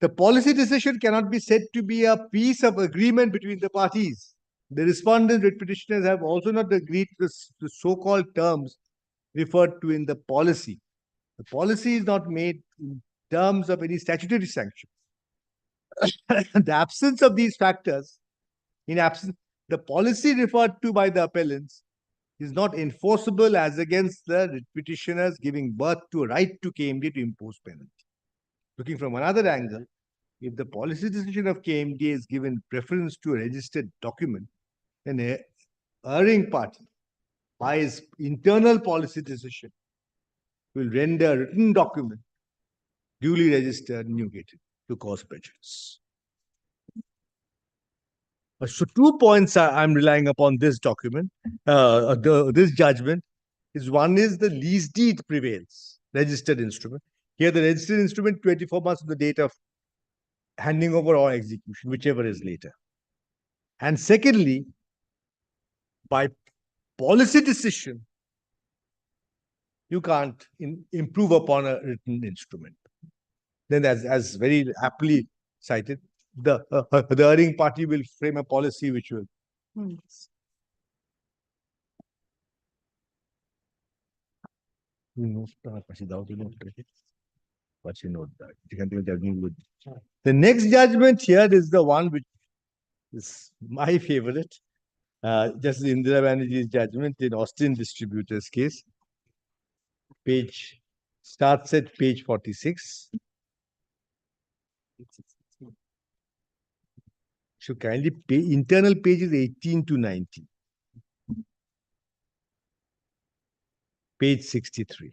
The policy decision cannot be said to be a piece of agreement between the parties. The respondents and petitioners have also not agreed to the so-called terms referred to in the policy. The policy is not made in terms of any statutory sanction. The absence of these factors In absence, the policy referred to by the appellants is not enforceable as against the petitioners giving birth to a right to KMD to impose penalty. Looking from another angle, if the policy decision of KMD is given preference to a registered document, then a erring party, by his internal policy decision, will render a written document duly registered and negated to cause prejudice. So 2 points I'm relying upon this document, this judgment. One is the lease deed prevails, registered instrument. Here the registered instrument, 24 months of the date of handing over or execution, whichever is later. And secondly, by policy decision, you can't improve upon a written instrument. Then as very aptly cited, the erring party will frame a policy which will The next judgment here is the one which is my favorite. Justice Indira Banerjee's judgment in Austin Distributors case. Page starts at page 46. So kindly pay internal pages 18 to 19. Page 63.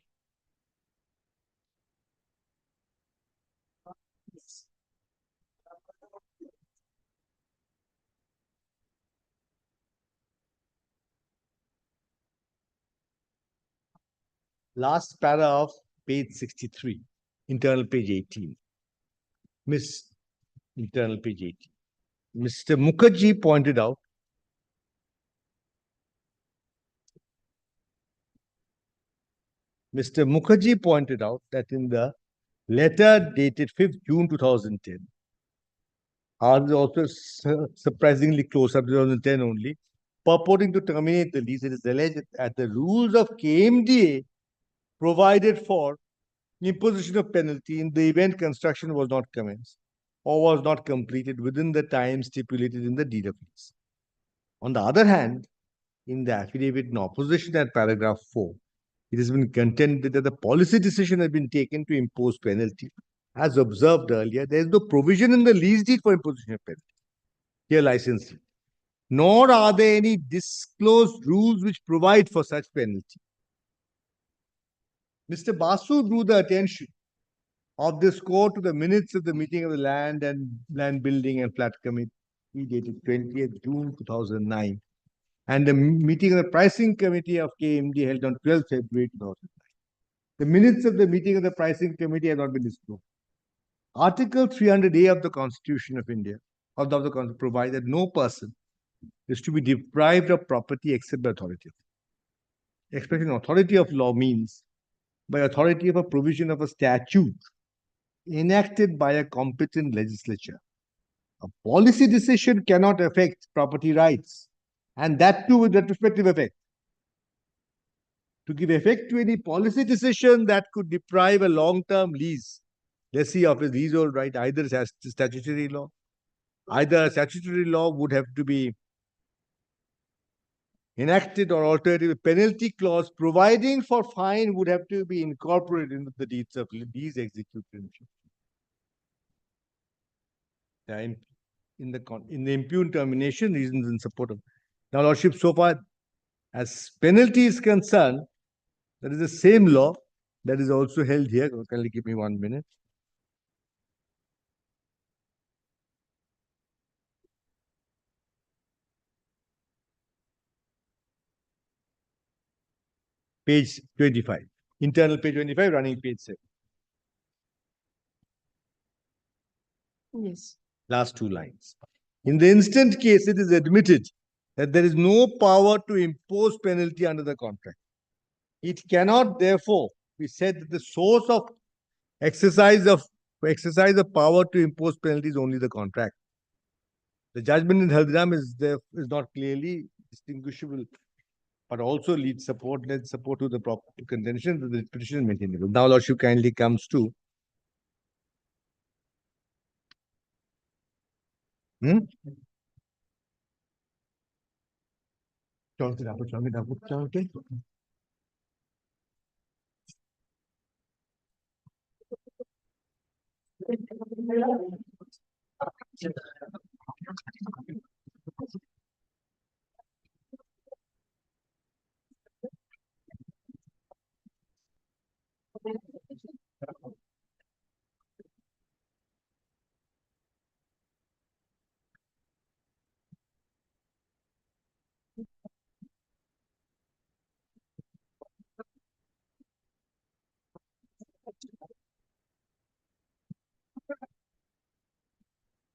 Last paragraph, page 63, internal page 18. Internal page 18. Mr. Mukherjee pointed out that in the letter dated 5th June 2010, ours is also surprisingly close, up to 2010 only, purporting to terminate the lease, it is alleged that the rules of KMDA provided for imposition of penalty in the event construction was not commenced or was not completed within the time stipulated in the deed of lease. On the other hand, in the affidavit in opposition at paragraph 4, it has been contended that the policy decision has been taken to impose penalty. As observed earlier, there is no provision in the lease deed for imposition of penalty. Here, license. Nor are there any disclosed rules which provide for such penalty. Mr. Basu drew the attention of this court to the minutes of the meeting of the Land Building and Flat Committee dated 20th June 2009 and the meeting of the Pricing Committee of KMD held on 12th February 2009. The minutes of the meeting of the Pricing Committee have not been disclosed. Article 300A of the Constitution of India provides that no person is to be deprived of property except by authority. Expression authority of law means by authority of a provision of a statute enacted by a competent legislature. A policy decision cannot affect property rights, and that too with retrospective effect. To give effect to any policy decision that could deprive a long-term lessee of his leasehold right, either statutory law would have to be enacted or alternative penalty clause providing for fine would have to be incorporated into the deeds of lease executed. In the impugned termination, reasons in support of. Now, Lordship, so far as penalty is concerned, that is the same law that is also held here. Kindly give me 1 minute. Page 25. Internal page 25, running page 7. Yes. Last 2 lines. In the instant case, it is admitted that there is no power to impose penalty under the contract. It cannot, therefore, be said that the source of exercise of power to impose penalty is only the contract. The judgment in Haldiram is not clearly distinguishable, but also led support to the proper contention that the petition is maintainable. Now, Lordship kindly comes to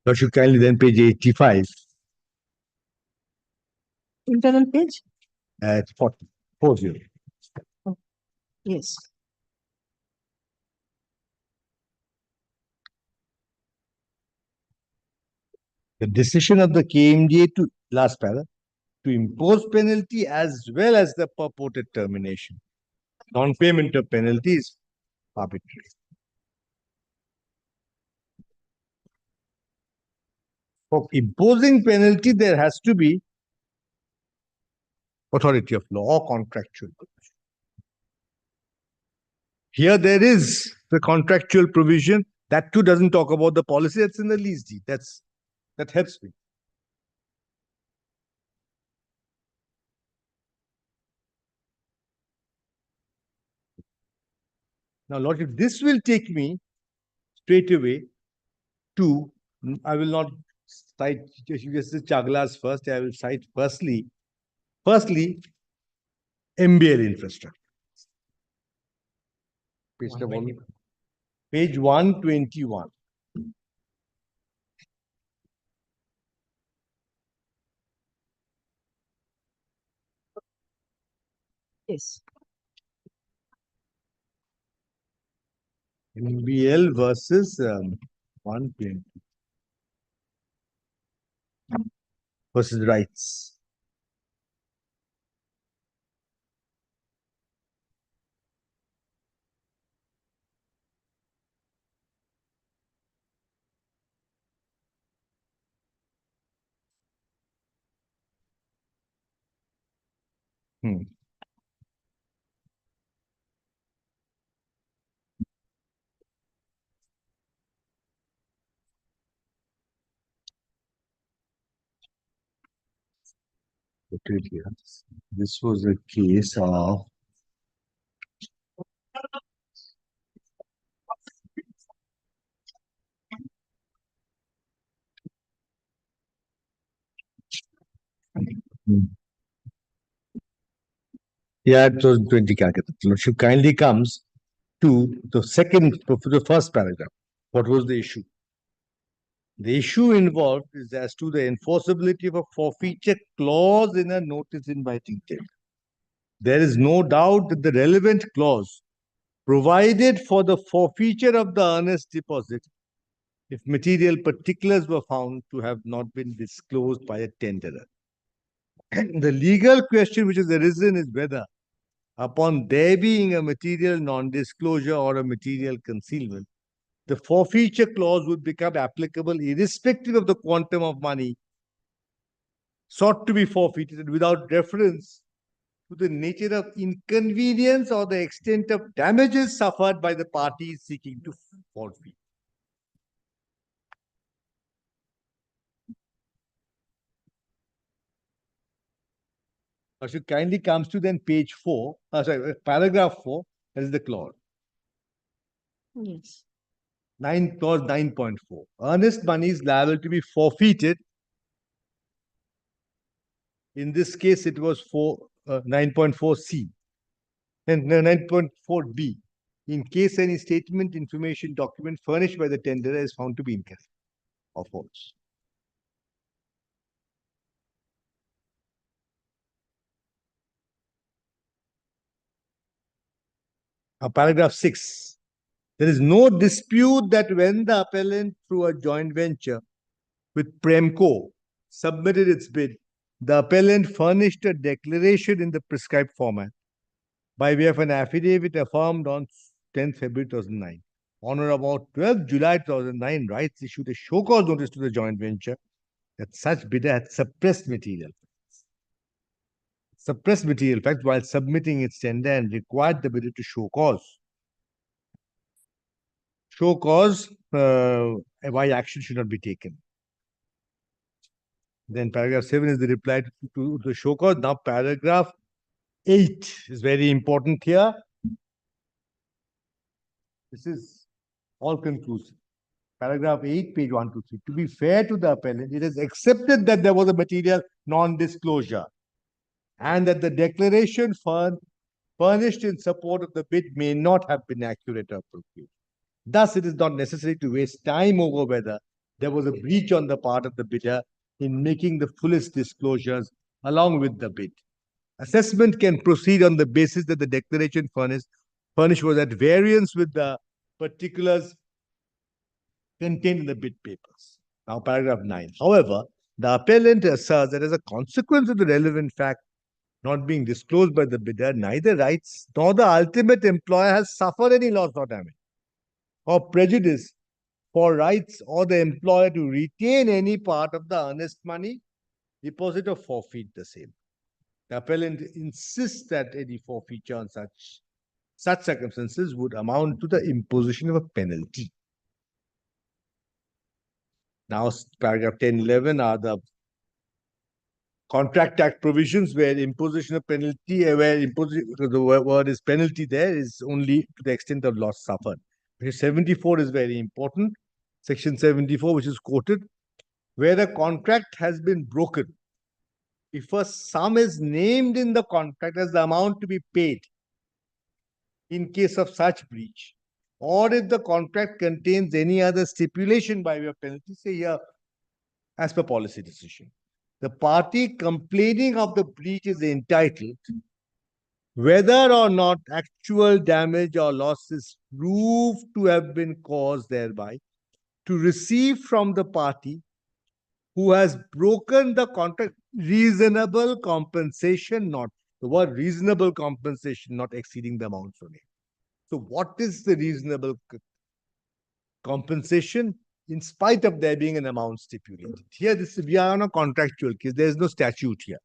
That should kindly then page 85 Internal page? at 40. Yes. The decision of the KMDA to last para to impose penalty as well as the purported termination. Non-payment of penalty is arbitrary. For imposing penalty, there has to be authority of law or contractual. Here there is the contractual provision. That too doesn't talk about the policy. That's in the lease deed. That helps me. Now, Lordship, this will take me straight away to, I will not cite Chaglas first. I will cite firstly, MBL infrastructure. Page 121. Yes. MBL versus 120 versus rights. This was a case of yeah, it was 20 Calcutta. Lordship kindly comes to the first paragraph. What was the issue? The issue involved is as to the enforceability of a forfeiture clause in a notice inviting tender. There is no doubt that the relevant clause provided for the forfeiture of the earnest deposit if material particulars were found to have not been disclosed by a tenderer. The legal question which has arisen is whether, upon there being a material non-disclosure or a material concealment, the forfeiture clause would become applicable irrespective of the quantum of money sought to be forfeited and without reference to the nature of inconvenience or the extent of damages suffered by the parties seeking to forfeit. Ashok kindly comes to then page 4, paragraph 4, that is the clause. Yes. Clause 9.4. Earnest money is liable to be forfeited. In this case, it was 9.4C and 9.4B. In case any statement, information, document furnished by the tenderer is found to be incorrect or false. Paragraph 6. There is no dispute that when the appellant through a joint venture with Premco submitted its bid, the appellant furnished a declaration in the prescribed format by way of an affidavit affirmed on 10th February 2009. On or about 12th July 2009, Rights issued a show cause notice to the joint venture that such bidder had suppressed material. suppressed material facts while submitting its tender and required the bidder to show cause. Show cause why action should not be taken. Then paragraph 7 is the reply to the show cause. Now paragraph 8 is very important here. This is all conclusive. Paragraph 8, page 123. To be fair to the appellant, it is accepted that there was a material non-disclosure and that the declaration furnished in support of the bid may not have been accurate or appropriate. Thus, it is not necessary to waste time over whether there was a breach on the part of the bidder in making the fullest disclosures along with the bid. Assessment can proceed on the basis that the declaration furnished was at variance with the particulars contained in the bid papers. Now, paragraph 9. However, the appellant asserts that as a consequence of the relevant fact not being disclosed by the bidder, neither rights nor the ultimate employer has suffered any loss or damage or prejudice for rights or the employer to retain any part of the earnest money deposit or forfeit the same. The appellant insists that any forfeiture on such circumstances would amount to the imposition of a penalty. Now, paragraph 10, 11 are the Contract Act provisions where imposition of penalty, the word is penalty there is only to the extent of loss suffered. 74 is very important. Section 74, which is quoted, where a contract has been broken, if a sum is named in the contract as the amount to be paid in case of such breach, or if the contract contains any other stipulation by way of penalty, say here, as per policy decision, the party complaining of the breach is entitled, whether or not actual damage or loss is proved to have been caused thereby, to receive from the party who has broken the contract reasonable compensation, not the word reasonable compensation, not exceeding the amount so named. So what is the reasonable compensation in spite of there being an amount stipulated? Here, we are on a contractual case. There is no statute here.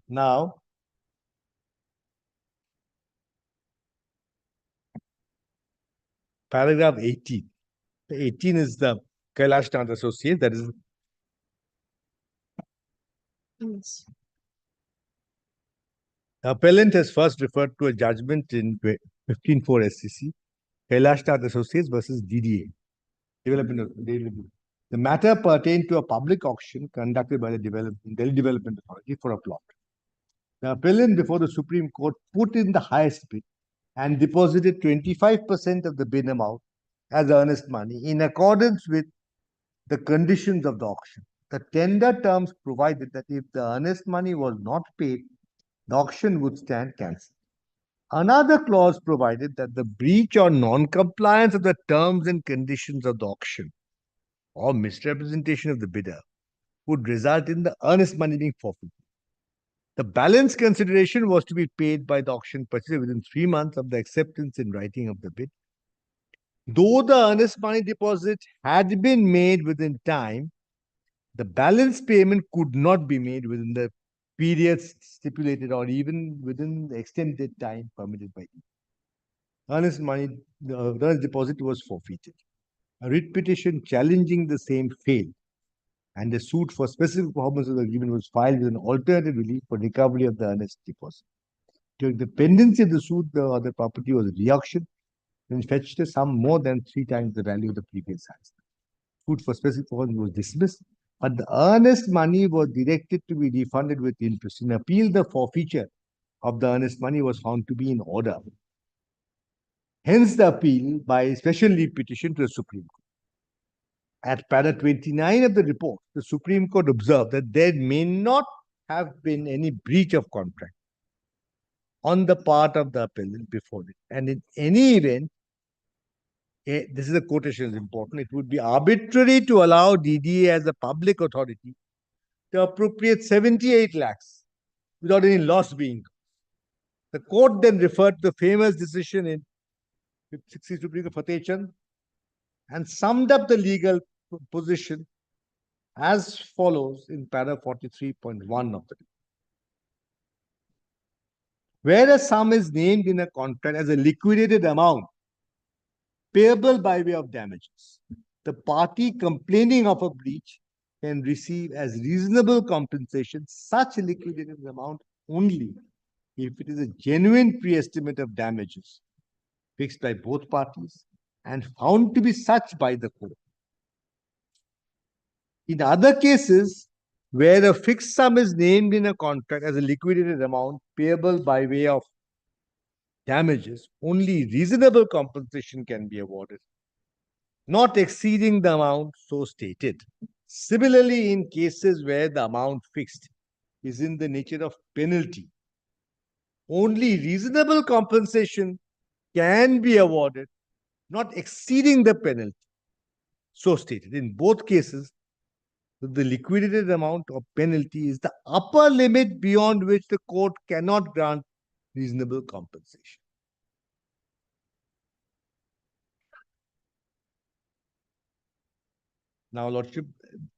Now, paragraph 18. 18 is the Kailash Nath Associates, that is. The appellant has first referred to a judgment in 15.4 SCC, Kailash Nath Associates versus DDA. The matter pertained to a public auction conducted by the Delhi Development Authority for a plot. The appellant before the Supreme Court put in the highest bid and deposited 25% of the bid amount as earnest money in accordance with the conditions of the auction. The tender terms provided that if the earnest money was not paid, the auction would stand cancelled. Another clause provided that the breach or non-compliance of the terms and conditions of the auction or misrepresentation of the bidder would result in the earnest money being forfeited. The balance consideration was to be paid by the auction purchaser within 3 months of the acceptance in writing of the bid. Though the earnest money deposit had been made within time, the balance payment could not be made within the periods stipulated or even within the extended time permitted by you. Earnest money, the earnest deposit was forfeited. A writ petition challenging the same failed, and a suit for specific performance of the agreement was filed with an alternative relief for recovery of the earnest deposit. During the pendency of the suit, the other property was re-auctioned and fetched a sum more than 3 times the value of the previous highest. Suit for specific performance was dismissed, but the earnest money was directed to be refunded with interest. In appeal, the forfeiture of the earnest money was found to be in order. Hence, the appeal by special leave petition to the Supreme Court. At para 29 of the report, the Supreme Court observed that there may not have been any breach of contract on the part of the appellant before it. And in any event, this is a quotation is important. It would be arbitrary to allow DDA as a public authority to appropriate 78 lakhs without any loss being. The court then referred to the famous decision in 60 Supreme Court Fateh Chand and summed up the legal position as follows in para 43.1 of the. Where a sum is named in a contract as a liquidated amount payable by way of damages, the party complaining of a breach can receive as reasonable compensation such a liquidated amount only if it is a genuine pre-estimate of damages fixed by both parties and found to be such by the court. In other cases, where a fixed sum is named in a contract as a liquidated amount payable by way of damages, only reasonable compensation can be awarded, not exceeding the amount so stated. Similarly, in cases where the amount fixed is in the nature of penalty, only reasonable compensation can be awarded, not exceeding the penalty so stated. In both cases, the liquidated amount of penalty is the upper limit beyond which the court cannot grant reasonable compensation. Now, Lordship,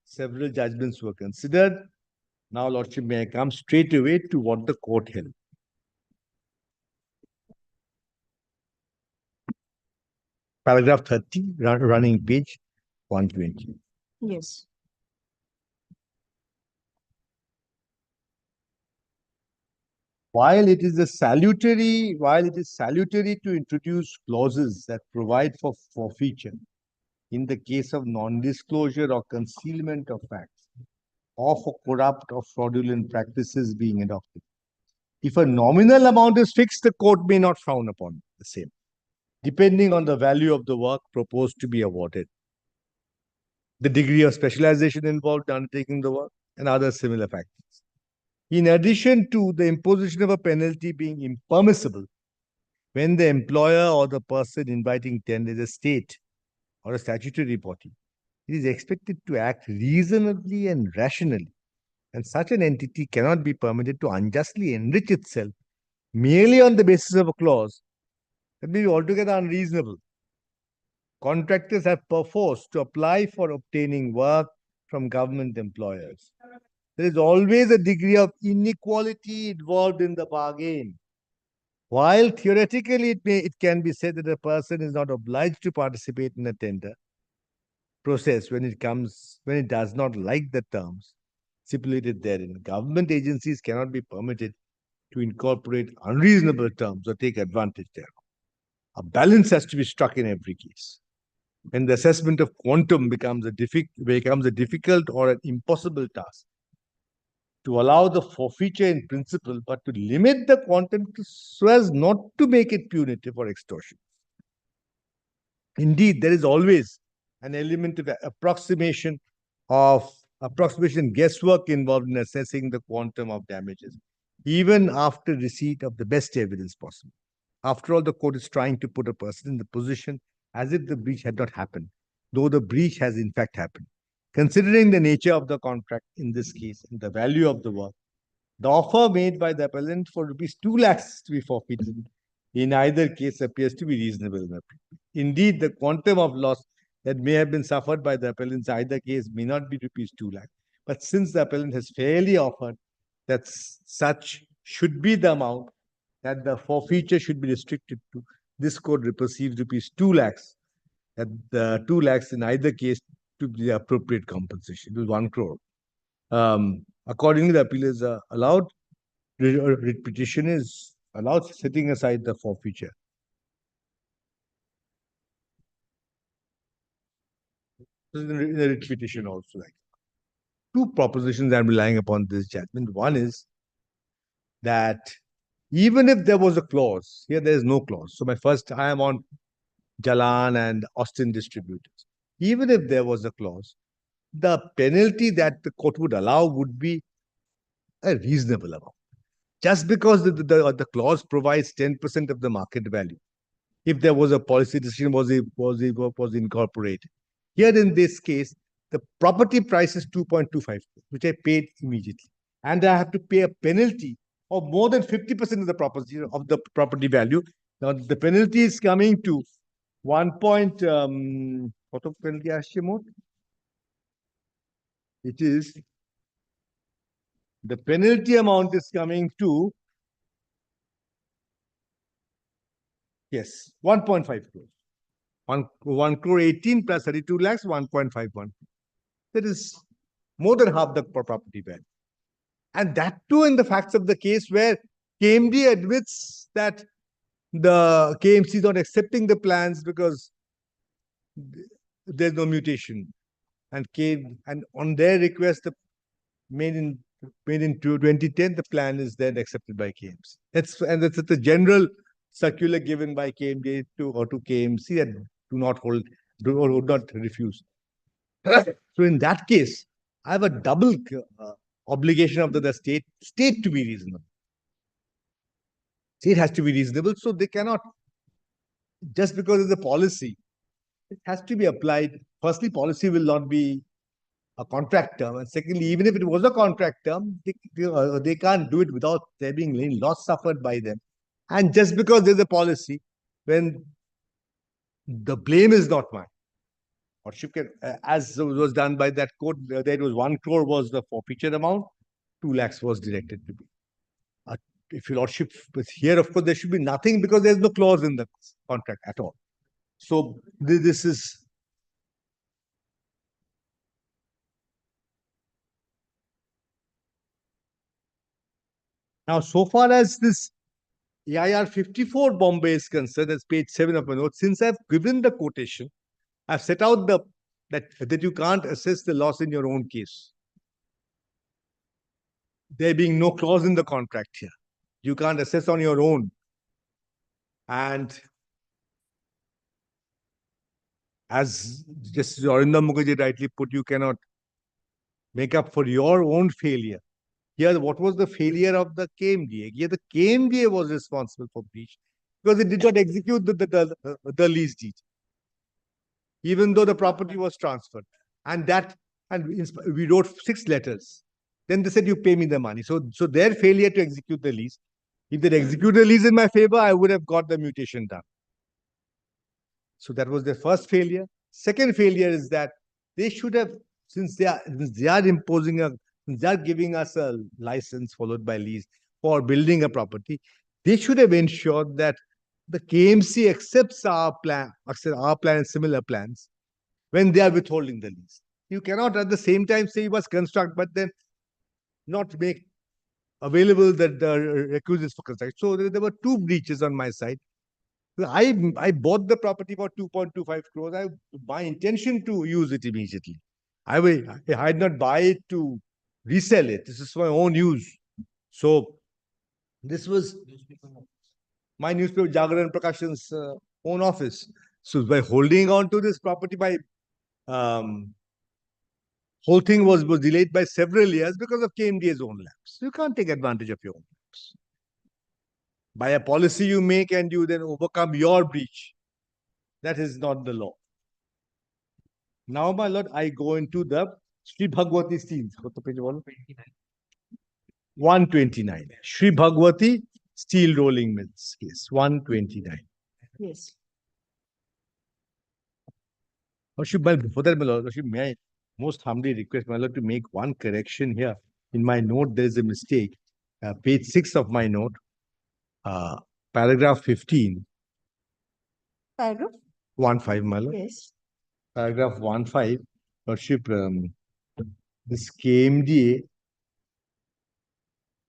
several judgments were considered. Now, Lordship, may I come straight away to what the court held. Paragraph 30, running page 120. Yes. While it is salutary to introduce clauses that provide for forfeiture in the case of non-disclosure or concealment of facts, or for corrupt or fraudulent practices being adopted, if a nominal amount is fixed, the court may not frown upon the same, depending on the value of the work proposed to be awarded, the degree of specialization involved in undertaking the work, and other similar factors. In addition to the imposition of a penalty being impermissible when the employer or the person inviting tender is a state or a statutory body, it is expected to act reasonably and rationally, and such an entity cannot be permitted to unjustly enrich itself merely on the basis of a clause that may be altogether unreasonable. Contractors have perforce to apply for obtaining work from government employers. There is always a degree of inequality involved in the bargain. While theoretically it can be said that a person is not obliged to participate in a tender process when it does not like the terms stipulated therein, government agencies cannot be permitted to incorporate unreasonable terms or take advantage thereof. A balance has to be struck in every case. When the assessment of quantum becomes a difficult or an impossible task, to allow the forfeiture in principle, but to limit the quantum so as not to make it punitive or extortion. Indeed, there is always an element of approximation guesswork involved in assessing the quantum of damages, even after receipt of the best evidence possible. After all, the court is trying to put a person in the position as if the breach had not happened, though the breach has in fact happened. Considering the nature of the contract in this case and the value of the work, the offer made by the appellant for rupees 2 lakhs to be forfeited in either case appears to be reasonable. Indeed, the quantum of loss that may have been suffered by the appellant in either case may not be rupees 2 lakhs. But since the appellant has fairly offered that such should be the amount that the forfeiture should be restricted to, this court perceives rupees 2 lakhs, that the 2 lakhs in either case to be the appropriate compensation. It was 1 crore. Accordingly, the appeal is allowed. Writ petition is allowed, setting aside the forfeiture. In the writ petition also, like two propositions I'm relying upon this judgment. One is that even if there was a clause, here there is no clause. So I am on Jalan and Austin distributors. Even if there was a clause, the penalty that the court would allow would be a reasonable amount. Just because the clause provides 10% of the market value if there was a policy decision was incorporated. Here in this case, the property price is 2.25, which I paid immediately. And I have to pay a penalty of more than 50% of the property value. Now the penalty is coming to what penalty it is, the penalty amount is coming to, yes, 1.5 crores. 1 crore 18 plus 32 lakhs, 1.51. That is more than half the property value. And that too in the facts of the case where KMD admits that the KMC is not accepting the plans because there's no mutation. And on their request, made in 2010, the plan is then accepted by KMC. That's the general circular given by KMD to KMC that do not refuse. So in that case, I have a double obligation of the state to be reasonable. State has to be reasonable, so they cannot, just because it's a policy, it has to be applied. Firstly, policy will not be a contract term, and secondly, even if it was a contract term, they can't do it without there being any loss suffered by them. And just because there's a policy, when the blame is not mine, or as was done by that court, there was 1 crore was the forfeiture amount, 2 lakhs was directed to me. If your lordship was here, of course, there should be nothing because there's no clause in the contract at all. So this is. Now, so far as this AIR 54 Bombay is concerned, that's page 7 of my notes, since I've given the quotation, I've set out that you can't assess the loss in your own case. There being no clause in the contract here. You can't assess on your own. And as Justice Arindam Mukherjee rightly put, you cannot make up for your own failure. Here, what was the failure of the KMDA? Here, the KMDA was responsible for breach because it did not execute the lease deed, even though the property was transferred. And we wrote 6 letters. Then they said, you pay me the money. So their failure to execute the lease, if they execute the lease in my favor, I would have got the mutation done. So that was their first failure. Second failure is that they should have, since they are imposing they are giving us a license followed by lease for building a property, they should have ensured that the KMC accepts our plan and similar plans when they are withholding the lease. You cannot at the same time say you must construct, but then not make available the requisites for construction. So there were 2 breaches on my side. I bought the property for 2.25 crores. My intention to use it immediately. I did not buy it to resell it. This is for my own use. So this was my newspaper, Jagaran Prakashan's own office. So by holding on to this property, whole thing was delayed by several years because of KMDA's own lapse. You can't take advantage of your own lapse. By a policy you make and you then overcome your breach. That is not the law. Now, my lord, I go into the Sri Bhagwati Steel. 129. Sri Bhagwati Steel Rolling Mills case. 129. Yes. Before that, my lord, may I most humbly request my lord to make one correction here. In my note, there is a mistake. Page 6 of my note. Paragraph 15. Paragraph? 1.5, my lord. Yes. Paragraph 1.5. Lordship, this KMDA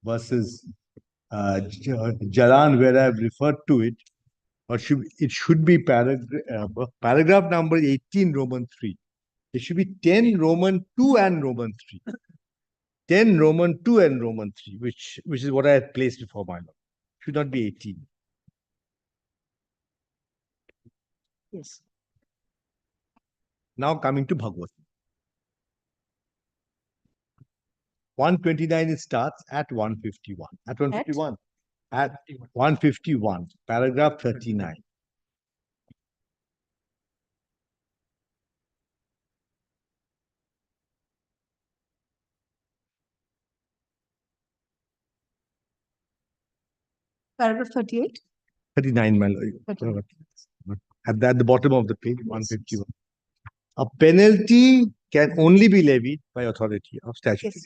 versus Jalan, where I have referred to it, or it should be paragraph number 18, Roman 3. It should be 10 Roman 2 and Roman 3. 10 Roman 2 and Roman 3, which is what I had placed before my lord. Should not be 18. Yes. Now coming to Bhagwati. 129, it starts at 151. At 151. At 151, paragraph 39. Paragraph 38. 39, my lord. 39. At the bottom of the page, 151. A penalty can only be levied by authority of statute. Yes.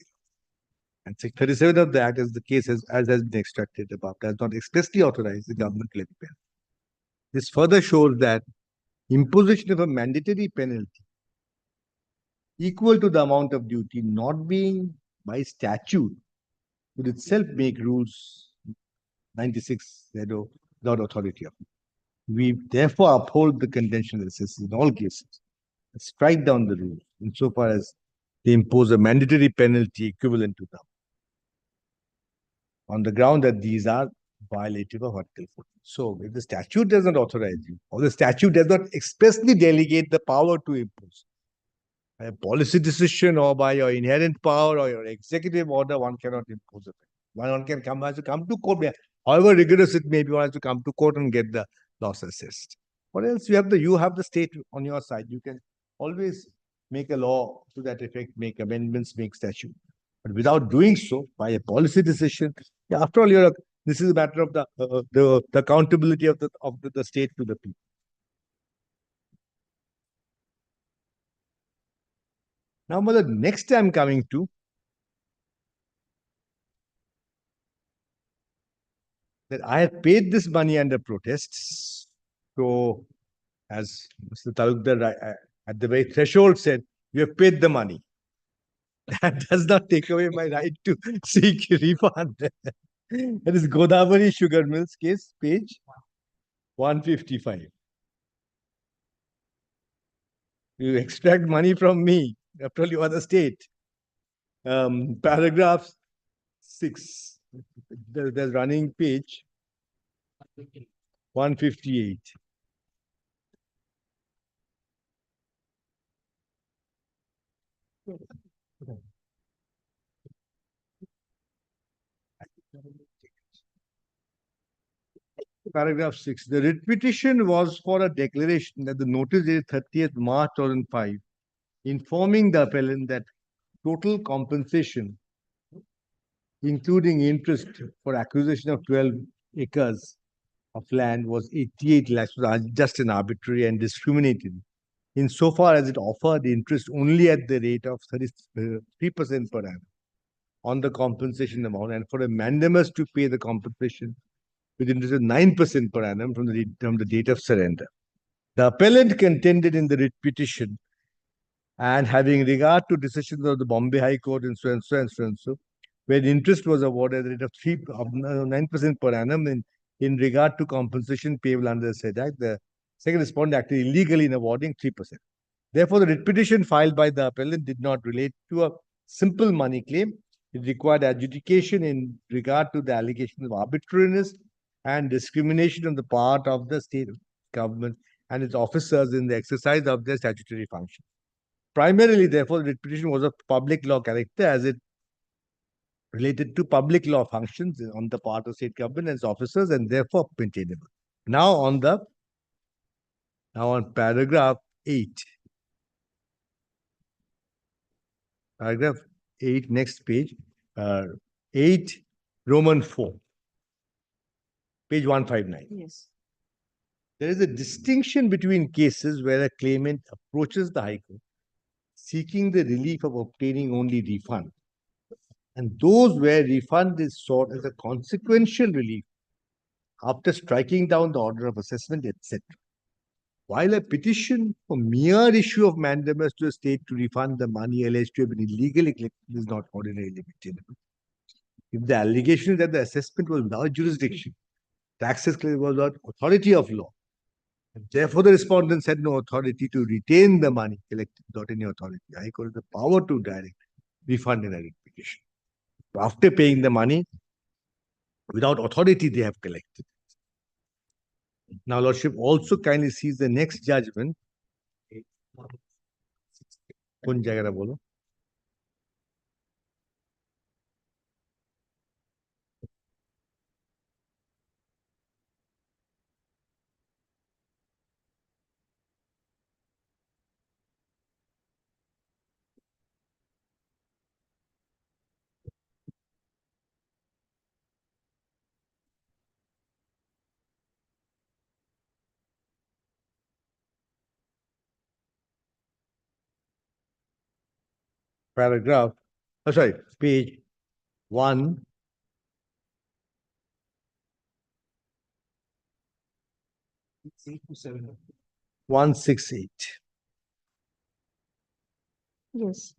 And Section 37 of the Act, as the case as has been extracted above, does not expressly authorize the government to levy penalty. This further shows that imposition of a mandatory penalty equal to the amount of duty not being by statute would itself make rules 96 without authority of. We therefore uphold the contention that says in all cases, strike down the rules insofar as they impose a mandatory penalty equivalent to them, on the ground that these are violative of Article 14. So, if the statute does not authorize you, or the statute does not expressly delegate the power to impose, by a policy decision or by your inherent power or your executive order, one cannot impose a penalty. One has to come to court, however rigorous it may be, one has to come to court and get the loss assessed. What else? You have the state on your side. You can always make a law to that effect, make amendments, make statute. But without doing so, by a policy decision, after all, this is a matter of the accountability of the state to the people. Now, the next I'm coming to, that I have paid this money under protests. So, as Mr. Talukdar at the very threshold said, you have paid the money. That does not take away my right to seek refund. That is Godavari Sugar Mills case, page 155. You extract money from me, after all you are the state. Paragraph 6, the running page 158. Paragraph 6. The writ petition was for a declaration that the notice dated 30th March 2005, informing the appellant that total compensation, including interest for acquisition of 12 acres of land, was 88 lakhs, was just and arbitrary and discriminated, insofar as it offered interest only at the rate of 33% per annum on the compensation amount, and for a mandamus to pay the compensation with interest of 9% per annum from the date of surrender. The appellant contended in the writ petition, and having regard to decisions of the Bombay High Court and so and so and so and so, where interest was awarded at the rate of 9% per annum in regard to compensation payable under the said act, the second respondent acted illegally in awarding 3%. Therefore, the writ petition filed by the appellant did not relate to a simple money claim. It required adjudication in regard to the allegation of arbitrariness and discrimination on the part of the state government and its officers in the exercise of their statutory function. Primarily, therefore, the writ petition was of public law character, as it related to public law functions on the part of state government and its officers, and therefore maintainable. Now on paragraph 8. Paragraph 8, next page, 8 Roman 4, page 159. Yes. There is a distinction between cases where a claimant approaches the High Court seeking the relief of obtaining only refund, and those where refund is sought as a consequential relief after striking down the order of assessment, etc. While a petition for mere issue of mandamus to a state to refund the money alleged to have been illegally collected is not ordinarily maintainable. If the allegation is that the assessment was without jurisdiction, taxes claim was without authority of law, and therefore the respondents had no authority to retain the money collected without any authority, the High Court has the power to direct refund in a writ petition. After paying the money, without authority they have collected. Now, Lordship also kindly sees the next judgment. कौन जाएगा बोलो? paragraph, page 1. Seven. 168. Yes.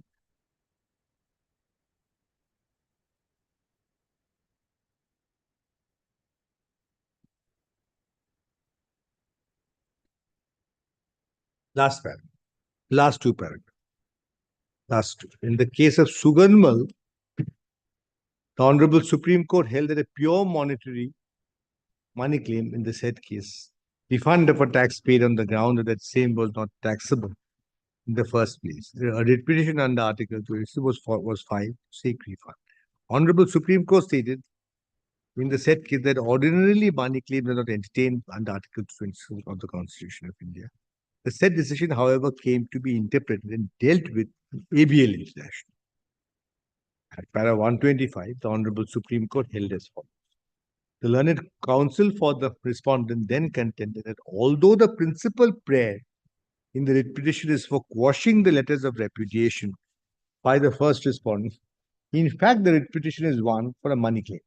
Last paragraph. Last two paragraphs. Last two. In the case of HON'BLE, the Honorable Supreme Court held that a pure monetary money claim in the said case, refund of a tax paid on the ground that same was not taxable in the first place. A writ petition under Article 22 was filed to seek refund. Honorable Supreme Court stated in the said case that ordinarily money claims are not entertained under Article 22 of the Constitution of India. The said decision, however, came to be interpreted and dealt with in ABL International. At para 125, the Honorable Supreme Court held as follows. The learned counsel for the respondent then contended that although the principal prayer in the writ petition is for quashing the letters of repudiation by the first respondent, in fact, the writ petition is one for a money claim,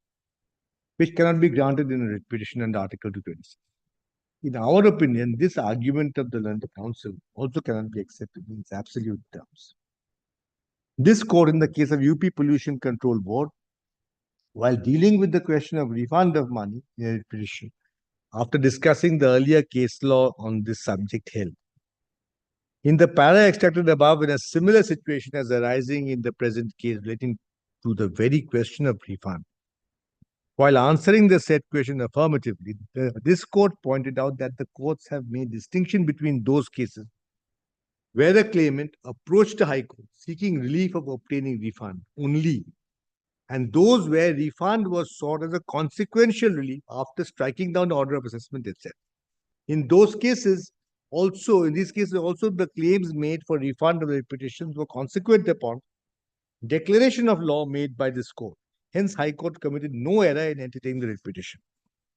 which cannot be granted in a writ petition under Article 226. In our opinion, this argument of the learned counsel also cannot be accepted in its absolute terms. This court, in the case of UP Pollution Control Board, while dealing with the question of refund of money in a writ petition, after discussing the earlier case law on this subject, held. In the para extracted above, in a similar situation as arising in the present case relating to the very question of refund, while answering the said question affirmatively, this court pointed out that the courts have made distinction between those cases where the claimant approached the High Court seeking relief of obtaining refund only, and those where refund was sought as a consequential relief after striking down the order of assessment itself. In these cases, also the claims made for refund of the petitions were consequent upon declaration of law made by this court. Hence, High Court committed no error in entertaining the writ petition.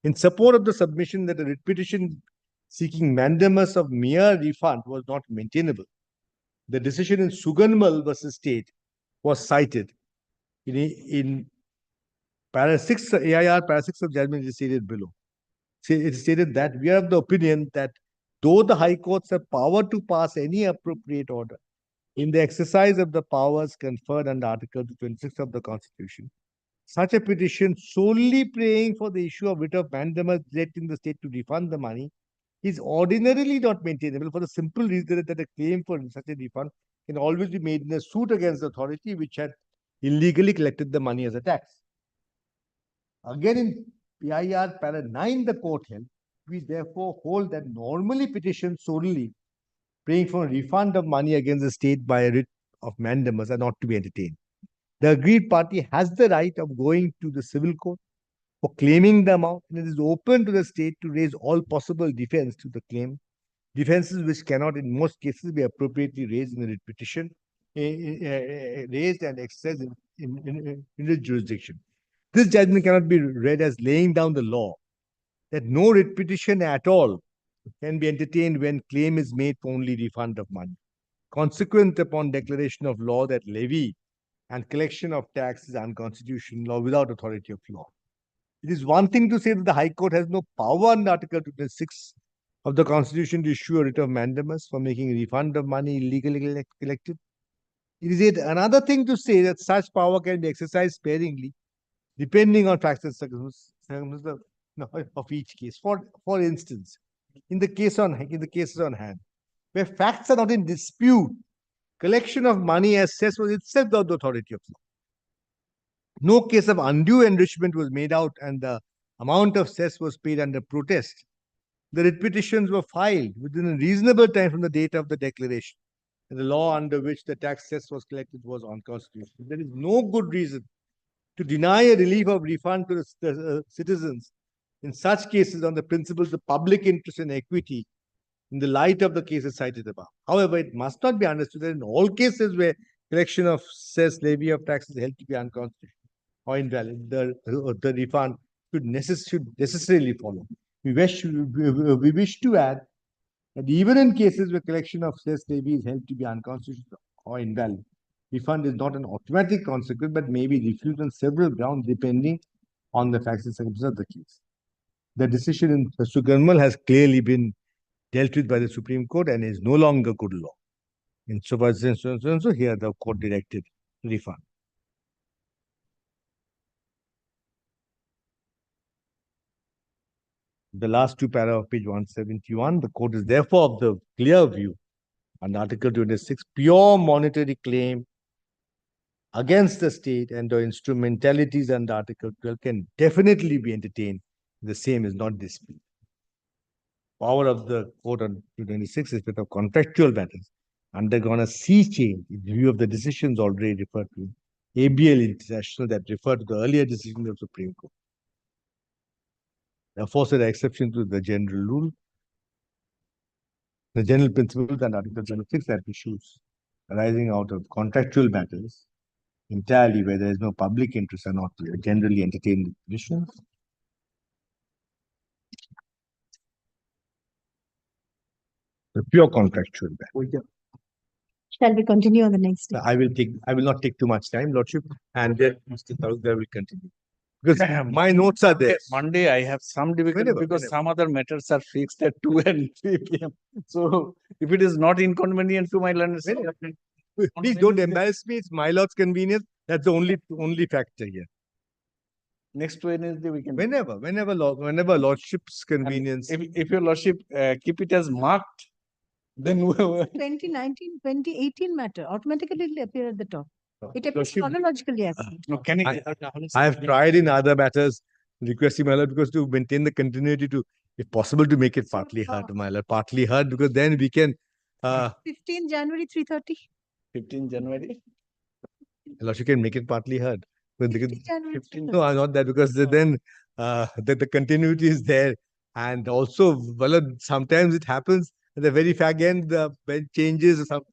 In support of the submission that the writ petition seeking mandamus of mere refund was not maintainable, the decision in HON'BLE versus State was cited in para 6, AIR para 6 of judgment is stated below. It stated that we are of the opinion that though the High Courts have power to pass any appropriate order in the exercise of the powers conferred under Article 26 of the Constitution, such a petition solely praying for the issue of writ of mandamus directing the state to refund the money is ordinarily not maintainable for the simple reason that a claim for such a refund can always be made in a suit against the authority which had illegally collected the money as a tax. Again, in PIR para 9, the court held, we therefore hold that normally petitions solely praying for a refund of money against the state by a writ of mandamus are not to be entertained. The aggrieved party has the right of going to the civil court for claiming the amount, and it is open to the state to raise all possible defense to the claim, defenses which cannot in most cases be appropriately raised in the writ petition, raised and exercised in the jurisdiction. This judgment cannot be read as laying down the law that no writ petition at all can be entertained when claim is made for only refund of money, consequent upon declaration of law that levy and collection of tax is unconstitutional or without authority of law. It is one thing to say that the High Court has no power under Article 26 of the Constitution to issue a writ of mandamus for making a refund of money illegally collected. It is yet another thing to say that such power can be exercised sparingly, depending on facts and circumstances of each case. For instance, in the cases on hand, where facts are not in dispute, collection of money as cess was itself the authority of law. No case of undue enrichment was made out and the amount of cess was paid under protest. The writ petitions were filed within a reasonable time from the date of the declaration, and the law under which the tax cess was collected was unconstitutional. There is no good reason to deny a relief of refund to the citizens in such cases on the principles of public interest and equity in the light of the cases cited above. However, it must not be understood that in all cases where collection of cess, levy of tax is held to be unconstitutional or invalid, the refund should necessarily follow. We wish to add that even in cases where collection of cess, levy is held to be unconstitutional or invalid, refund is not an automatic consequence, but may be refused on several grounds depending on the facts and circumstances of the case. The decision in HON'BLE has clearly been dealt with by the Supreme Court and is no longer good law. In so far as so here the court directed refund. The last two para of page 171, the court is therefore of the clear view on Article 26, pure monetary claim against the state and the instrumentalities under Article 12 can definitely be entertained. The same is not disputed. Power of the court on 226 is with of contractual matters undergone a sea change in view of the decisions already referred to. ABL International that referred to the earlier decision of the Supreme Court. Therefore, there are exceptions to the general rule. The general principles and Article 26 that issues arising out of contractual matters entirely where there is no public interest are not generally entertained positions. The pure contractual matter. Shall we continue on the next day? I will not take too much time, Lordship, and then Mr. Talukdar will continue. Because my notes are there. Monday, I have some difficulty because some other matters are fixed at 2 and 3 p.m. So if it is not inconvenient to my learners, please don't embarrass me. It's my lord's convenience. That's the only factor here. Next Wednesday we can. Whenever lordship's convenience. If your lordship keep it as marked, then 2019, 2018 matter automatically will appear at the top. It appears chronologically accurate. I have tried in other matters requesting my lord because to maintain the continuity to, if possible, to make it partly heard, my lord, partly heard because then we can. 15 January 3:30. 15 January. Lord, you can make it partly heard. 15 January. No, not that because then the continuity is there, and also sometimes it happens at the very fag end the bench changes or something.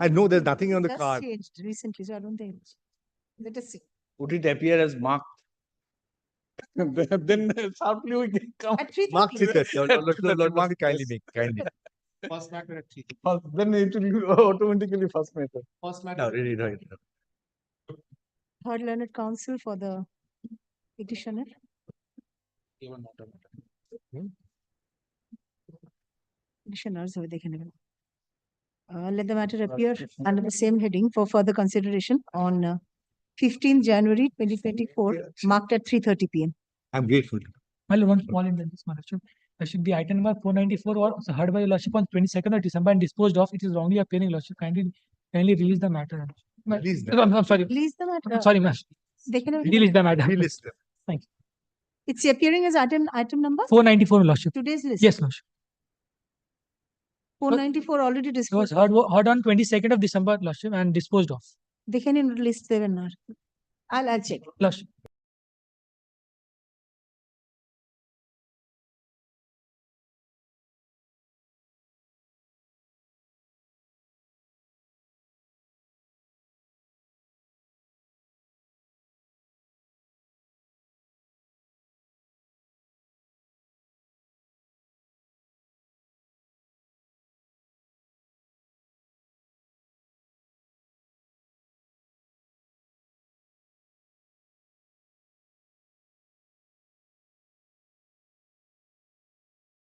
I know there's nothing on the card. Changed recently, so I don't think. Let us see. Would it appear as marked? Then sharply we can come. Mark it. Lord, Mark it kindly. First matter at 3. Then it will automatically first matter. First matter. No, really, right. Third learned counsel for the petitioner. Petitioners over there can let the matter appear under the same heading for further consideration on 15 January 2024, marked at 3:30 p.m. I'm grateful. Well, one small in this matter. There should be item number 494 was heard by your lordship on 22nd of December and disposed of. It is wrongly appearing, lordship. Kindly release the matter. Release I'm sorry. Release the matter. I'm sorry, ma'am. They can Release the matter. Release them. Thank you. It's appearing as item number 494, lordship. Today's list. Yes, lordship. 494 already It was disposed. heard on 22nd of December, lordship, and disposed of. They can release 7 hours. I'll check. Lordship.